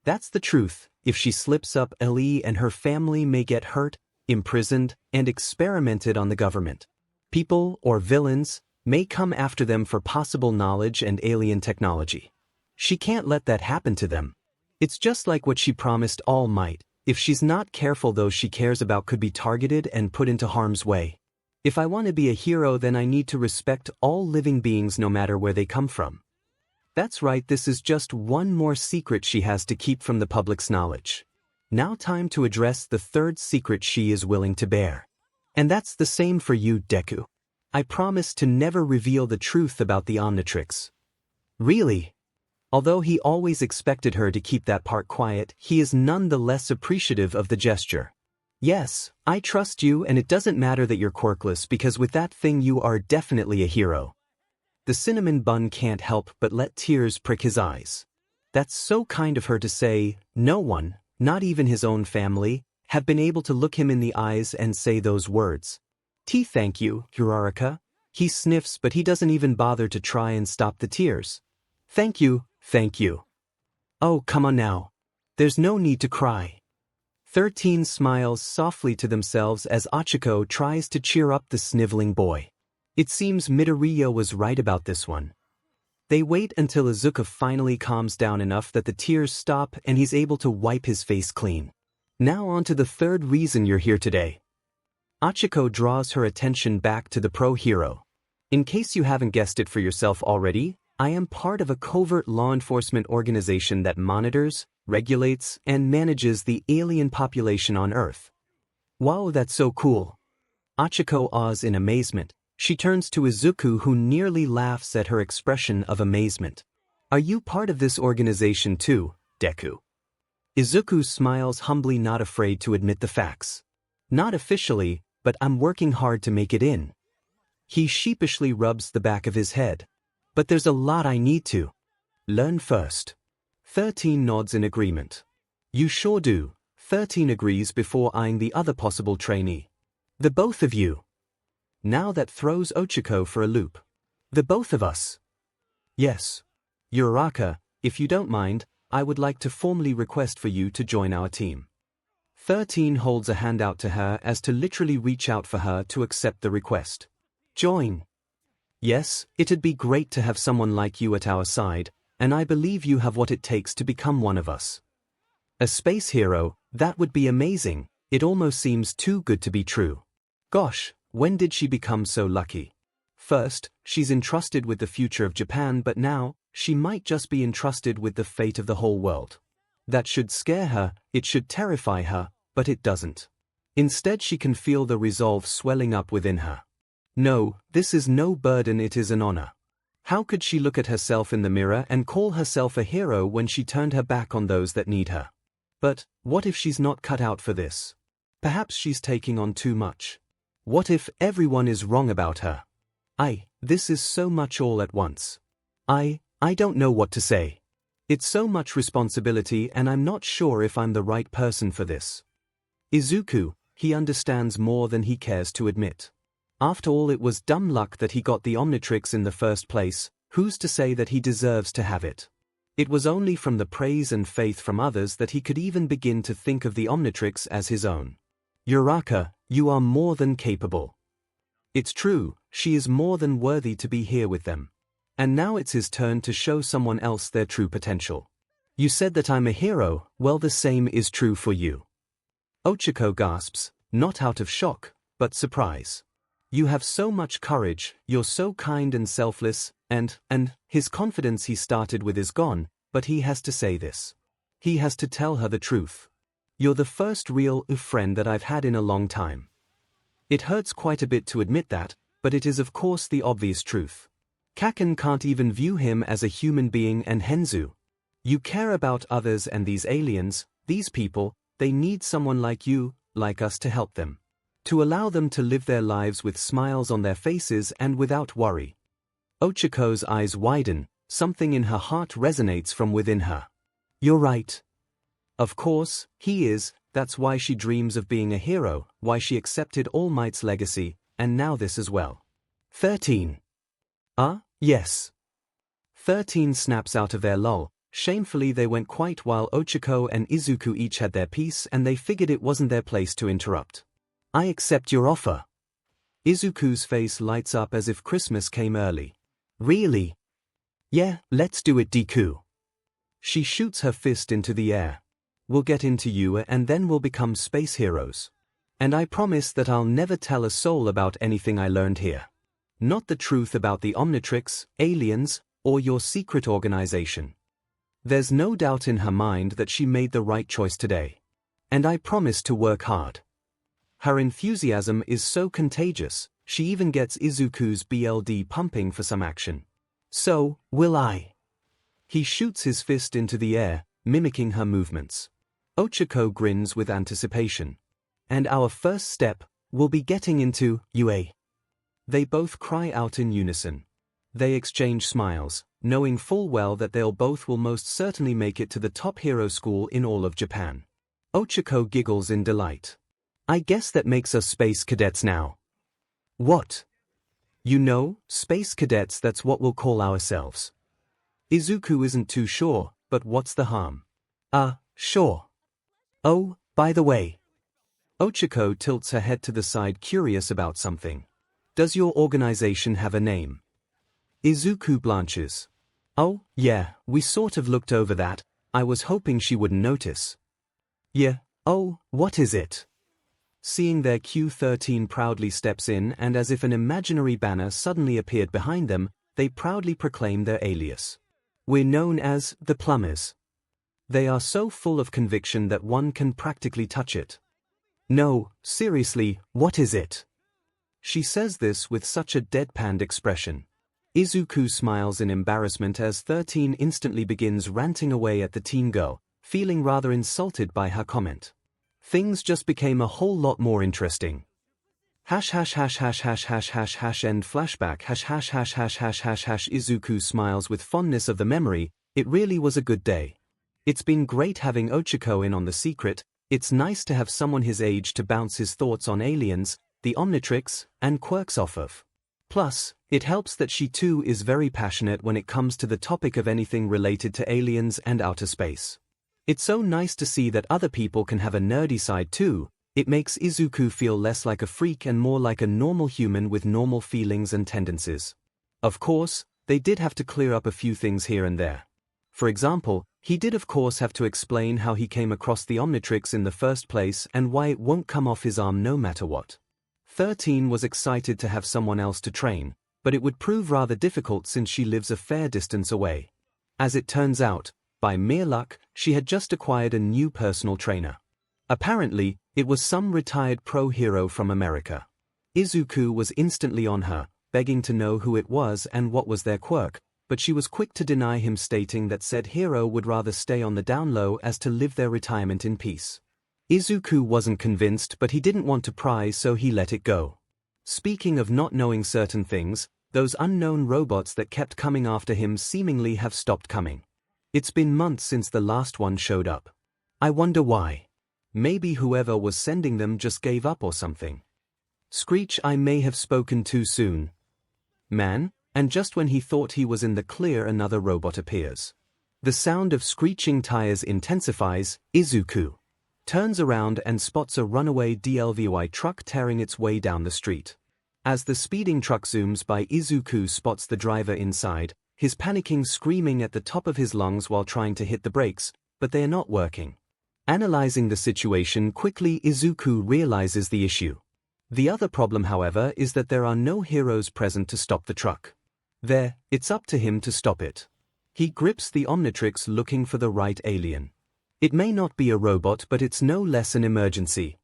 That's the truth. If she slips up, Ellie and her family may get hurt, imprisoned, and experimented on the government. People, or villains, may come after them for possible knowledge and alien technology. She can't let that happen to them. It's just like what she promised All Might. If she's not careful, those she cares about could be targeted and put into harm's way. If I want to be a hero, then I need to respect all living beings no matter where they come from. That's right, this is just one more secret she has to keep from the public's knowledge. Now time to address the third secret she is willing to bear. And that's the same for you, Deku. I promise to never reveal the truth about the Omnitrix. Really? Although he always expected her to keep that part quiet, he is none the less appreciative of the gesture. Yes, I trust you, and it doesn't matter that you're quirkless, because with that thing you are definitely a hero. The cinnamon bun can't help but let tears prick his eyes. That's so kind of her to say. No one, not even his own family, have been able to look him in the eyes and say those words. Thank you, Uraraka. He sniffs, but he doesn't even bother to try and stop the tears. Thank you, thank you. Oh, come on now. There's no need to cry. 13 smiles softly to themselves as Ochako tries to cheer up the sniveling boy. It seems Midoriya was right about this one. They wait until Izuku finally calms down enough that the tears stop and he's able to wipe his face clean. Now on to the third reason you're here today. Ochako draws her attention back to the pro hero. In case you haven't guessed it for yourself already, I am part of a covert law enforcement organization that monitors, regulates, and manages the alien population on Earth. Wow, that's so cool. Ochako awes in amazement. She turns to Izuku, who nearly laughs at her expression of amazement. Are you part of this organization too, Deku? Izuku smiles humbly, not afraid to admit the facts. Not officially, but I'm working hard to make it in. He sheepishly rubs the back of his head. But there's a lot I need to learn first. 13 nods in agreement. You sure do. 13 agrees before eyeing the other possible trainee. The both of you. Now that throws Ochako for a loop. The both of us. Yes. Uraraka, if you don't mind, I would like to formally request for you to join our team. 13 holds a hand out to her as to literally reach out for her to accept the request. Join. Yes, it'd be great to have someone like you at our side, and I believe you have what it takes to become one of us. A space hero, that would be amazing. It almost seems too good to be true. Gosh, when did she become so lucky? First, she's entrusted with the future of Japan, but now, she might just be entrusted with the fate of the whole world. That should scare her, it should terrify her, but it doesn't. Instead, she can feel the resolve swelling up within her. No, this is no burden, it is an honor. How could she look at herself in the mirror and call herself a hero when she turned her back on those that need her? But, what if she's not cut out for this? Perhaps she's taking on too much. What if everyone is wrong about her? This is so much all at once. I don't know what to say. It's so much responsibility and I'm not sure if I'm the right person for this. Izuku, he understands more than he cares to admit. After all, it was dumb luck that he got the Omnitrix in the first place. Who's to say that he deserves to have it? It was only from the praise and faith from others that he could even begin to think of the Omnitrix as his own. Uraraka, you are more than capable. It's true, she is more than worthy to be here with them. And now it's his turn to show someone else their true potential. You said that I'm a hero, well, the same is true for you. Ochako gasps, not out of shock, but surprise. You have so much courage, you're so kind and selfless, and his confidence he started with is gone, but he has to say this. He has to tell her the truth. You're the first real friend that I've had in a long time. It hurts quite a bit to admit that, but it is of course the obvious truth. Kaken can't even view him as a human being, and Henzu. You care about others, and these aliens, these people, they need someone like you, like us, to help them. To allow them to live their lives with smiles on their faces and without worry. Ochako's eyes widen, something in her heart resonates from within her. You're right. Of course, he is, that's why she dreams of being a hero, why she accepted All Might's legacy, and now this as well. 13. Yes. 13 snaps out of their lull. Shamefully they went quiet while Ochako and Izuku each had their piece, and they figured it wasn't their place to interrupt. I accept your offer. Izuku's face lights up as if Christmas came early. Really? Yeah, let's do it, Deku. She shoots her fist into the air. We'll get into you and then we'll become space heroes. And I promise that I'll never tell a soul about anything I learned here. Not the truth about the Omnitrix, aliens, or your secret organization. There's no doubt in her mind that she made the right choice today. And I promise to work hard. Her enthusiasm is so contagious, she even gets Izuku's BLD pumping for some action. So, will I. He shoots his fist into the air, mimicking her movements. Ochako grins with anticipation. And our first step will be getting into UA. They both cry out in unison. They exchange smiles, knowing full well that they'll both will most certainly make it to the top hero school in all of Japan. Ochako giggles in delight. I guess that makes us space cadets now. What? You know, space cadets, that's what we'll call ourselves. Izuku isn't too sure, but what's the harm? Sure. Oh, by the way. Ochako tilts her head to the side, curious about something. Does your organization have a name? Izuku blanches. Oh, yeah, we sort of looked over that. I was hoping she wouldn't notice. Yeah, oh, what is it? Seeing their Q13 proudly steps in, and as if an imaginary banner suddenly appeared behind them, they proudly proclaim their alias. We're known as the Plumbers. They are so full of conviction that one can practically touch it. No, seriously, what is it? She says this with such a deadpanned expression. Izuku smiles in embarrassment as 13 instantly begins ranting away at the teen girl, feeling rather insulted by her comment. Things just became a whole lot more interesting. Hash hash hash hash hash hash hash hash end flashback hash hash hash hash hash hash hash. Izuku smiles with fondness of the memory. It really was a good day. It's been great having Ochako in on the secret. It's nice to have someone his age to bounce his thoughts on aliens, the Omnitrix, and quirks off of. Plus, it helps that she too is very passionate when it comes to the topic of anything related to aliens and outer space. It's so nice to see that other people can have a nerdy side too. It makes Izuku feel less like a freak and more like a normal human with normal feelings and tendencies. Of course, they did have to clear up a few things here and there. For example, he did of course have to explain how he came across the Omnitrix in the first place and why it won't come off his arm no matter what. 13 was excited to have someone else to train, but it would prove rather difficult since she lives a fair distance away. As it turns out, by mere luck, she had just acquired a new personal trainer. Apparently, it was some retired pro hero from America. Izuku was instantly on her, begging to know who it was and what was their quirk, but she was quick to deny him, stating that said hero would rather stay on the down low as to live their retirement in peace. Izuku wasn't convinced, but he didn't want to pry, so he let it go. Speaking of not knowing certain things, those unknown robots that kept coming after him seemingly have stopped coming. It's been months since the last one showed up. I wonder why. Maybe whoever was sending them just gave up or something. Screech, I may have spoken too soon. Man, and just when he thought he was in the clear, another robot appears. The sound of screeching tires intensifies. Izuku turns around and spots a runaway DLVY truck tearing its way down the street. As the speeding truck zooms by, Izuku spots the driver inside, his panicking, screaming at the top of his lungs while trying to hit the brakes, but they are not working. Analyzing the situation quickly, Izuku realizes the issue. The other problem, however, is that there are no heroes present to stop the truck. It's up to him to stop it. He grips the Omnitrix looking for the right alien. It may not be a robot, but it's no less an emergency.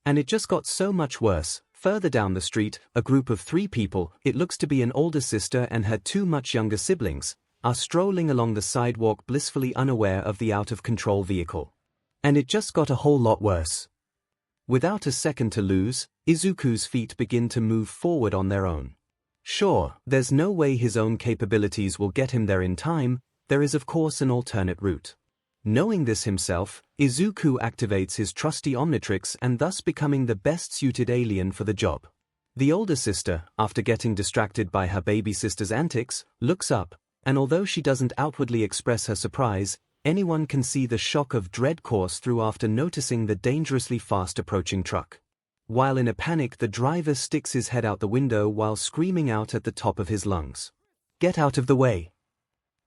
And it just got so much worse. Further down the street, a group of 3 people, it looks to be an older sister and her 2 much younger siblings, are strolling along the sidewalk blissfully unaware of the out-of-control vehicle. And it just got a whole lot worse. Without a second to lose, Izuku's feet begin to move forward on their own. Sure, there's no way his own capabilities will get him there in time. There is of course an alternate route. Knowing this himself, Izuku activates his trusty Omnitrix and thus becoming the best-suited alien for the job. The older sister, after getting distracted by her baby sister's antics, looks up, and although she doesn't outwardly express her surprise, anyone can see the shock of dread course through after noticing the dangerously fast-approaching truck. While in a panic, the driver sticks his head out the window while screaming out at the top of his lungs, "Get out of the way!"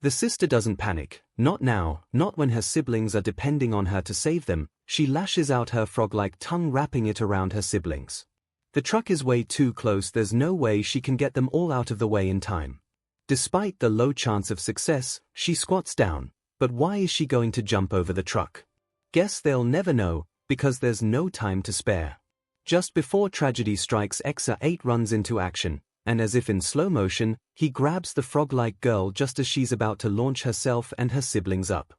The sister doesn't panic, not now, not when her siblings are depending on her to save them. She lashes out her frog-like tongue, wrapping it around her siblings. The truck is way too close, there's no way she can get them all out of the way in time. Despite the low chance of success, she squats down, but why is she going to jump over the truck? Guess they'll never know, because there's no time to spare. Just before tragedy strikes, 𝐒𝐻8 runs into action, and as if in slow motion, he grabs the frog-like girl just as she's about to launch herself and her siblings up.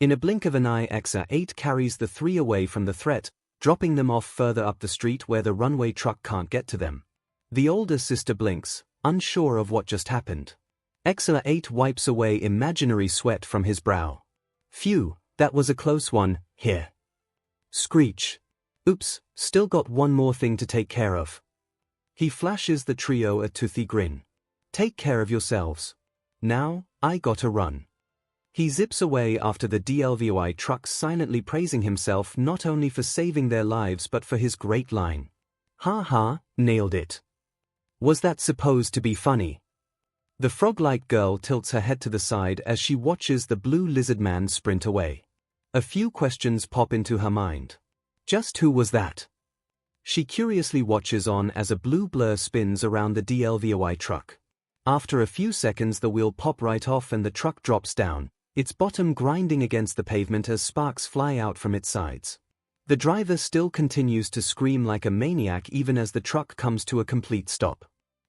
In a blink of an eye, 𝐒𝐻8 carries the 3 away from the threat, dropping them off further up the street where the runway truck can't get to them. The older sister blinks, unsure of what just happened. 𝐒𝐻8 wipes away imaginary sweat from his brow. Phew, that was a close one. Here. Screech. Oops, still got one more thing to take care of. He flashes the trio a toothy grin. Take care of yourselves. Now, I gotta run. He zips away after the 𝐔𝐬𝐽 trucks, silently praising himself not only for saving their lives but for his great line. Ha ha, nailed it. Was that supposed to be funny? The frog-like girl tilts her head to the side as she watches the blue lizard man sprint away. A few questions pop into her mind. Just who was that? She curiously watches on as a blue blur spins around the 𝐔𝐬𝐽 truck. After a few seconds the wheel pop right off and the truck drops down, its bottom grinding against the pavement as sparks fly out from its sides. The driver still continues to scream like a maniac even as the truck comes to a complete stop.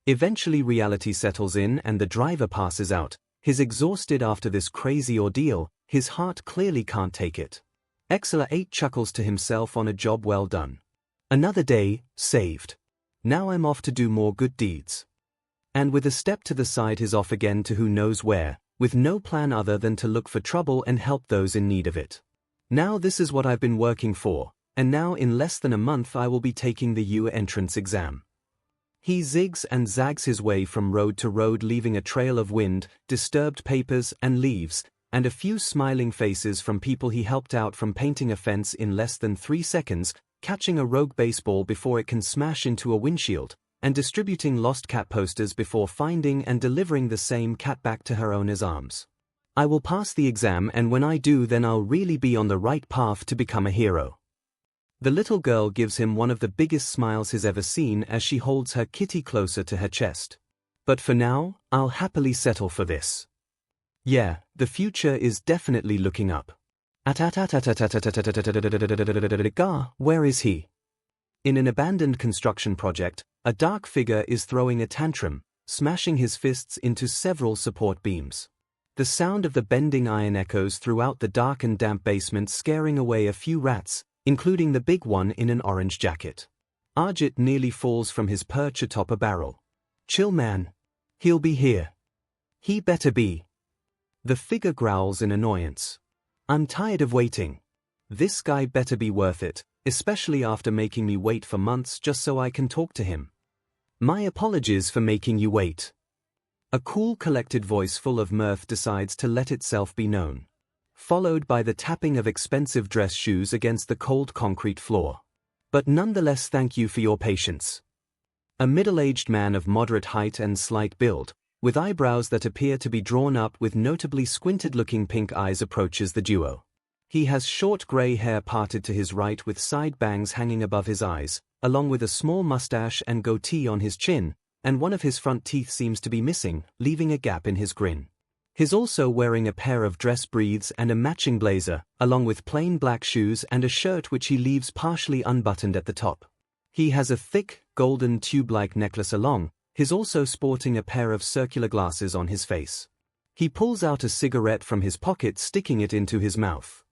Eventually reality settles in and the driver passes out. He's exhausted after this crazy ordeal, his heart clearly can't take it. 𝐒𝐻𝐿 chuckles to himself on a job well done. Another day, saved. Now I'm off to do more good deeds. And with a step to the side he's off again to who knows where, with no plan other than to look for trouble and help those in need of it. Now this is what I've been working for, and now in less than a month I will be taking the UE entrance exam. He zigs and zags his way from road to road, leaving a trail of wind, disturbed papers and leaves, and a few smiling faces from people he helped out from painting a fence in less than 3 seconds, catching a rogue baseball before it can smash into a windshield, and distributing lost cat posters before finding and delivering the same cat back to her owner's arms. I will pass the exam, and when I do then I'll really be on the right path to become a hero. The little girl gives him one of the biggest smiles he's ever seen as she holds her kitty closer to her chest. But for now, I'll happily settle for this. Yeah, the future is definitely looking up. Where is he? In an abandoned construction project, a dark figure is throwing a tantrum, smashing his fists into several support beams. The sound of the bending iron echoes throughout the dark and damp basement, scaring away a few rats, including the big one in an orange jacket. 𝐼𝐺𝐻 nearly falls from his perch atop a barrel. Chill, man. He'll be here. He better be. The figure growls in annoyance. I'm tired of waiting. This guy better be worth it, especially after making me wait for months just so I can talk to him. My apologies for making you wait. A cool, collected voice full of mirth decides to let itself be known, followed by the tapping of expensive dress shoes against the cold concrete floor. But nonetheless, thank you for your patience. A middle-aged man of moderate height and slight build, with eyebrows that appear to be drawn up with notably squinted-looking pink eyes, approaches the duo. He has short grey hair parted to his right with side bangs hanging above his eyes, along with a small mustache and goatee on his chin, and one of his front teeth seems to be missing, leaving a gap in his grin. He's also wearing a pair of dress breathes and a matching blazer, along with plain black shoes and a shirt which he leaves partially unbuttoned at the top. He has a thick, golden tube-like necklace along. He's also sporting a pair of circular glasses on his face. He pulls out a cigarette from his pocket, sticking it into his mouth.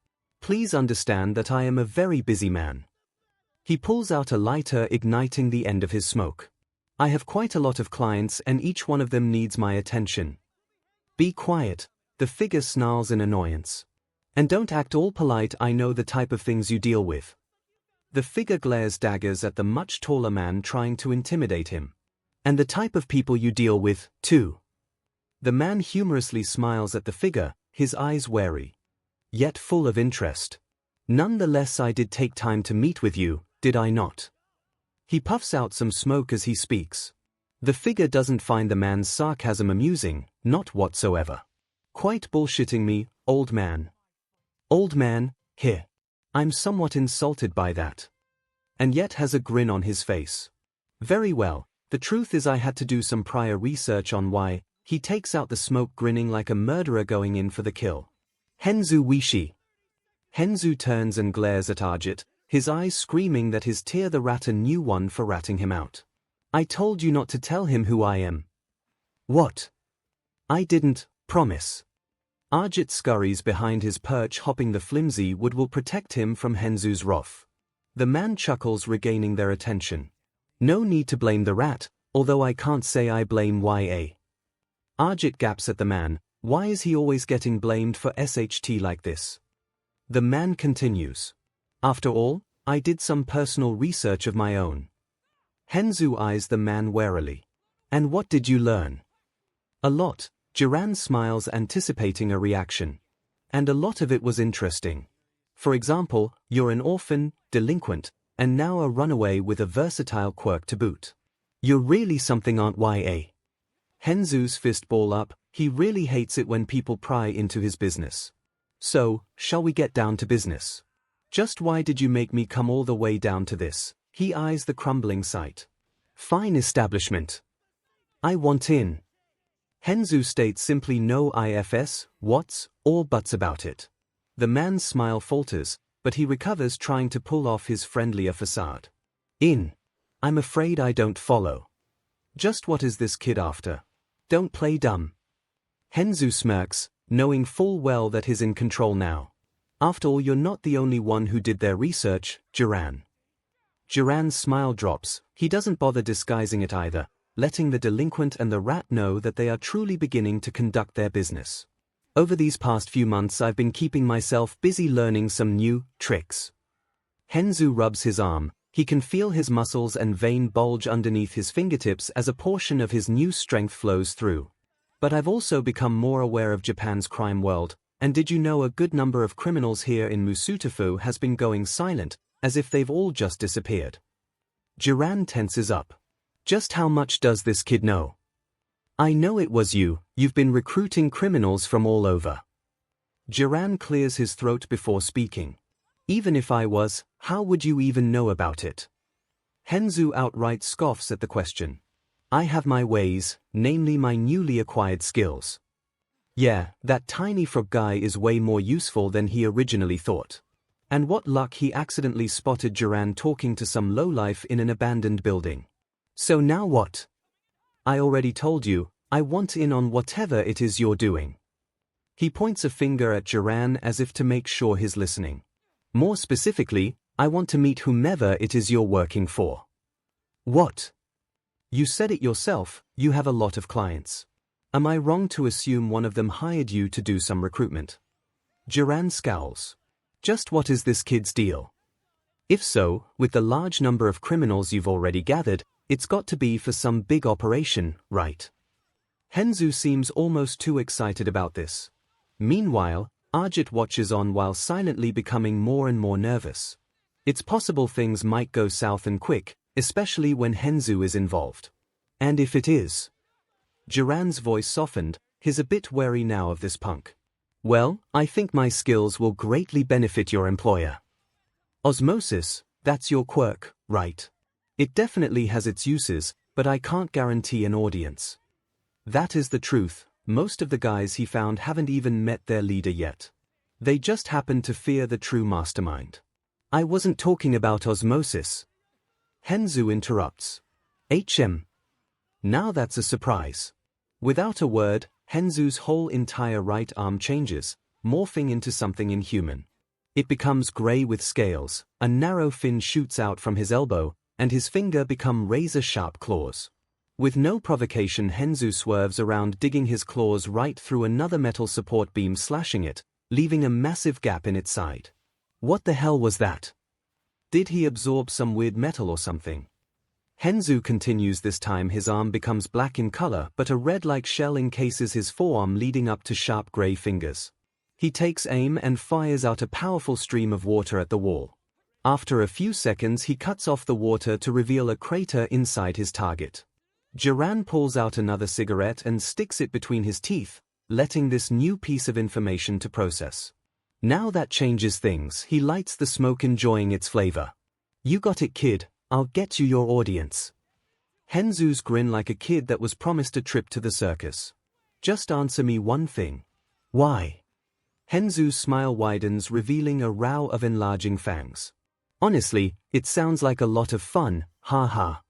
Please understand that I am a very busy man. He pulls out a lighter, igniting the end of his smoke. I have quite a lot of clients and each one of them needs my attention. Be quiet, the figure snarls in annoyance. And don't act all polite, I know the type of things you deal with. The figure glares daggers at the much taller man, trying to intimidate him. And the type of people you deal with, too. The man humorously smiles at the figure, his eyes wary, yet full of interest. Nonetheless, I did take time to meet with you, did I not? He puffs out some smoke as he speaks. The figure doesn't find the man's sarcasm amusing, not whatsoever. Quite bullshitting me, old man. Old man, here. I'm somewhat insulted by that. And yet has a grin on his face. Very well. The truth is I had to do some prior research on why. He takes out the smoke, grinning like a murderer going in for the kill. 𝐻𝐿 Wishi. 𝐻𝐿 turns and glares at 𝐼𝐺𝐻, his eyes screaming that his tear the rat a new one for ratting him out. I told you not to tell him who I am. What? I didn't, promise. 𝐼𝐺𝐻 scurries behind his perch, hopping the flimsy wood will protect him from 𝐻𝐿's wrath. The man chuckles, regaining their attention. No need to blame the rat, although I can't say I blame 𝐻𝐿. 𝐼𝐺𝐻 gaps at the man. Why is he always getting blamed for SHT like this? The man continues. After all, I did some personal research of my own. Henzhou eyes the man warily. And what did you learn? A lot, Jiran smiles, anticipating a reaction. And a lot of it was interesting. For example, you're an orphan, delinquent, and now a runaway with a versatile quirk to boot. You're really something, aren't ya? Henzhou's fist ball up. He really hates it when people pry into his business. So, shall we get down to business? Just why did you make me come all the way down to this? He eyes the crumbling site. Fine establishment. I want in. Henzhou states simply no ifs, whats, or buts about it. The man's smile falters, but he recovers, trying to pull off his friendlier facade. In. I'm afraid I don't follow. Just what is this kid after? Don't play dumb. Henzhou smirks, knowing full well that he's in control now. After all, you're not the only one who did their research, Jiran. Jiran's smile drops. He doesn't bother disguising it either, letting the delinquent and the rat know that they are truly beginning to conduct their business. Over these past few months I've been keeping myself busy learning some new tricks. Henzhou rubs his arm. He can feel his muscles and vein bulge underneath his fingertips as a portion of his new strength flows through. But I've also become more aware of Japan's crime world, and did you know a good number of criminals here in Musutafu has been going silent, as if they've all just disappeared. Jiran tenses up. Just how much does this kid know? I know it was you've been recruiting criminals from all over. Jiran clears his throat before speaking. Even if I was, how would you even know about it? Henzhou outright scoffs at the question. I have my ways, namely my newly acquired skills. Yeah, that tiny frog guy is way more useful than he originally thought. And what luck he accidentally spotted Jiran talking to some lowlife in an abandoned building. So now what? I already told you, I want in on whatever it is you're doing. He points a finger at Jiran as if to make sure he's listening. More specifically, I want to meet whomever it is you're working for. What? You said it yourself, you have a lot of clients. Am I wrong to assume one of them hired you to do some recruitment? Jiran scowls. Just what is this kid's deal? If so, with the large number of criminals you've already gathered, it's got to be for some big operation, right? Henzhou seems almost too excited about this. Meanwhile, Ardjit watches on while silently becoming more and more nervous. It's possible things might go south and quick, especially when Henzhou is involved. And if it is? Jiran's voice softened. He's a bit wary now of this punk. Well, I think my skills will greatly benefit your employer. Osmosis, that's your quirk, right? It definitely has its uses, but I can't guarantee an audience. That is the truth. Most of the guys he found haven't even met their leader yet. They just happen to fear the true mastermind. I wasn't talking about osmosis. Henzhou interrupts. Now that's a surprise. Without a word, Henzhou's whole entire right arm changes, morphing into something inhuman. It becomes grey with scales, a narrow fin shoots out from his elbow, and his finger become razor-sharp claws. With no provocation, Henzhou swerves around, digging his claws right through another metal support beam, slashing it, leaving a massive gap in its side. What the hell was that? Did he absorb some weird metal or something? Henzhou continues. This time his arm becomes black in color, but a red-like shell encases his forearm, leading up to sharp gray fingers. He takes aim and fires out a powerful stream of water at the wall. After a few seconds he cuts off the water to reveal a crater inside his target. Jiran pulls out another cigarette and sticks it between his teeth, letting this new piece of information to process. Now that changes things. He lights the smoke, enjoying its flavor. You got it, kid. I'll get you your audience. Henzhou's grin like a kid that was promised a trip to the circus. Just answer me one thing. Why? Henzhou's smile widens, revealing a row of enlarging fangs. Honestly, it sounds like a lot of fun, ha ha.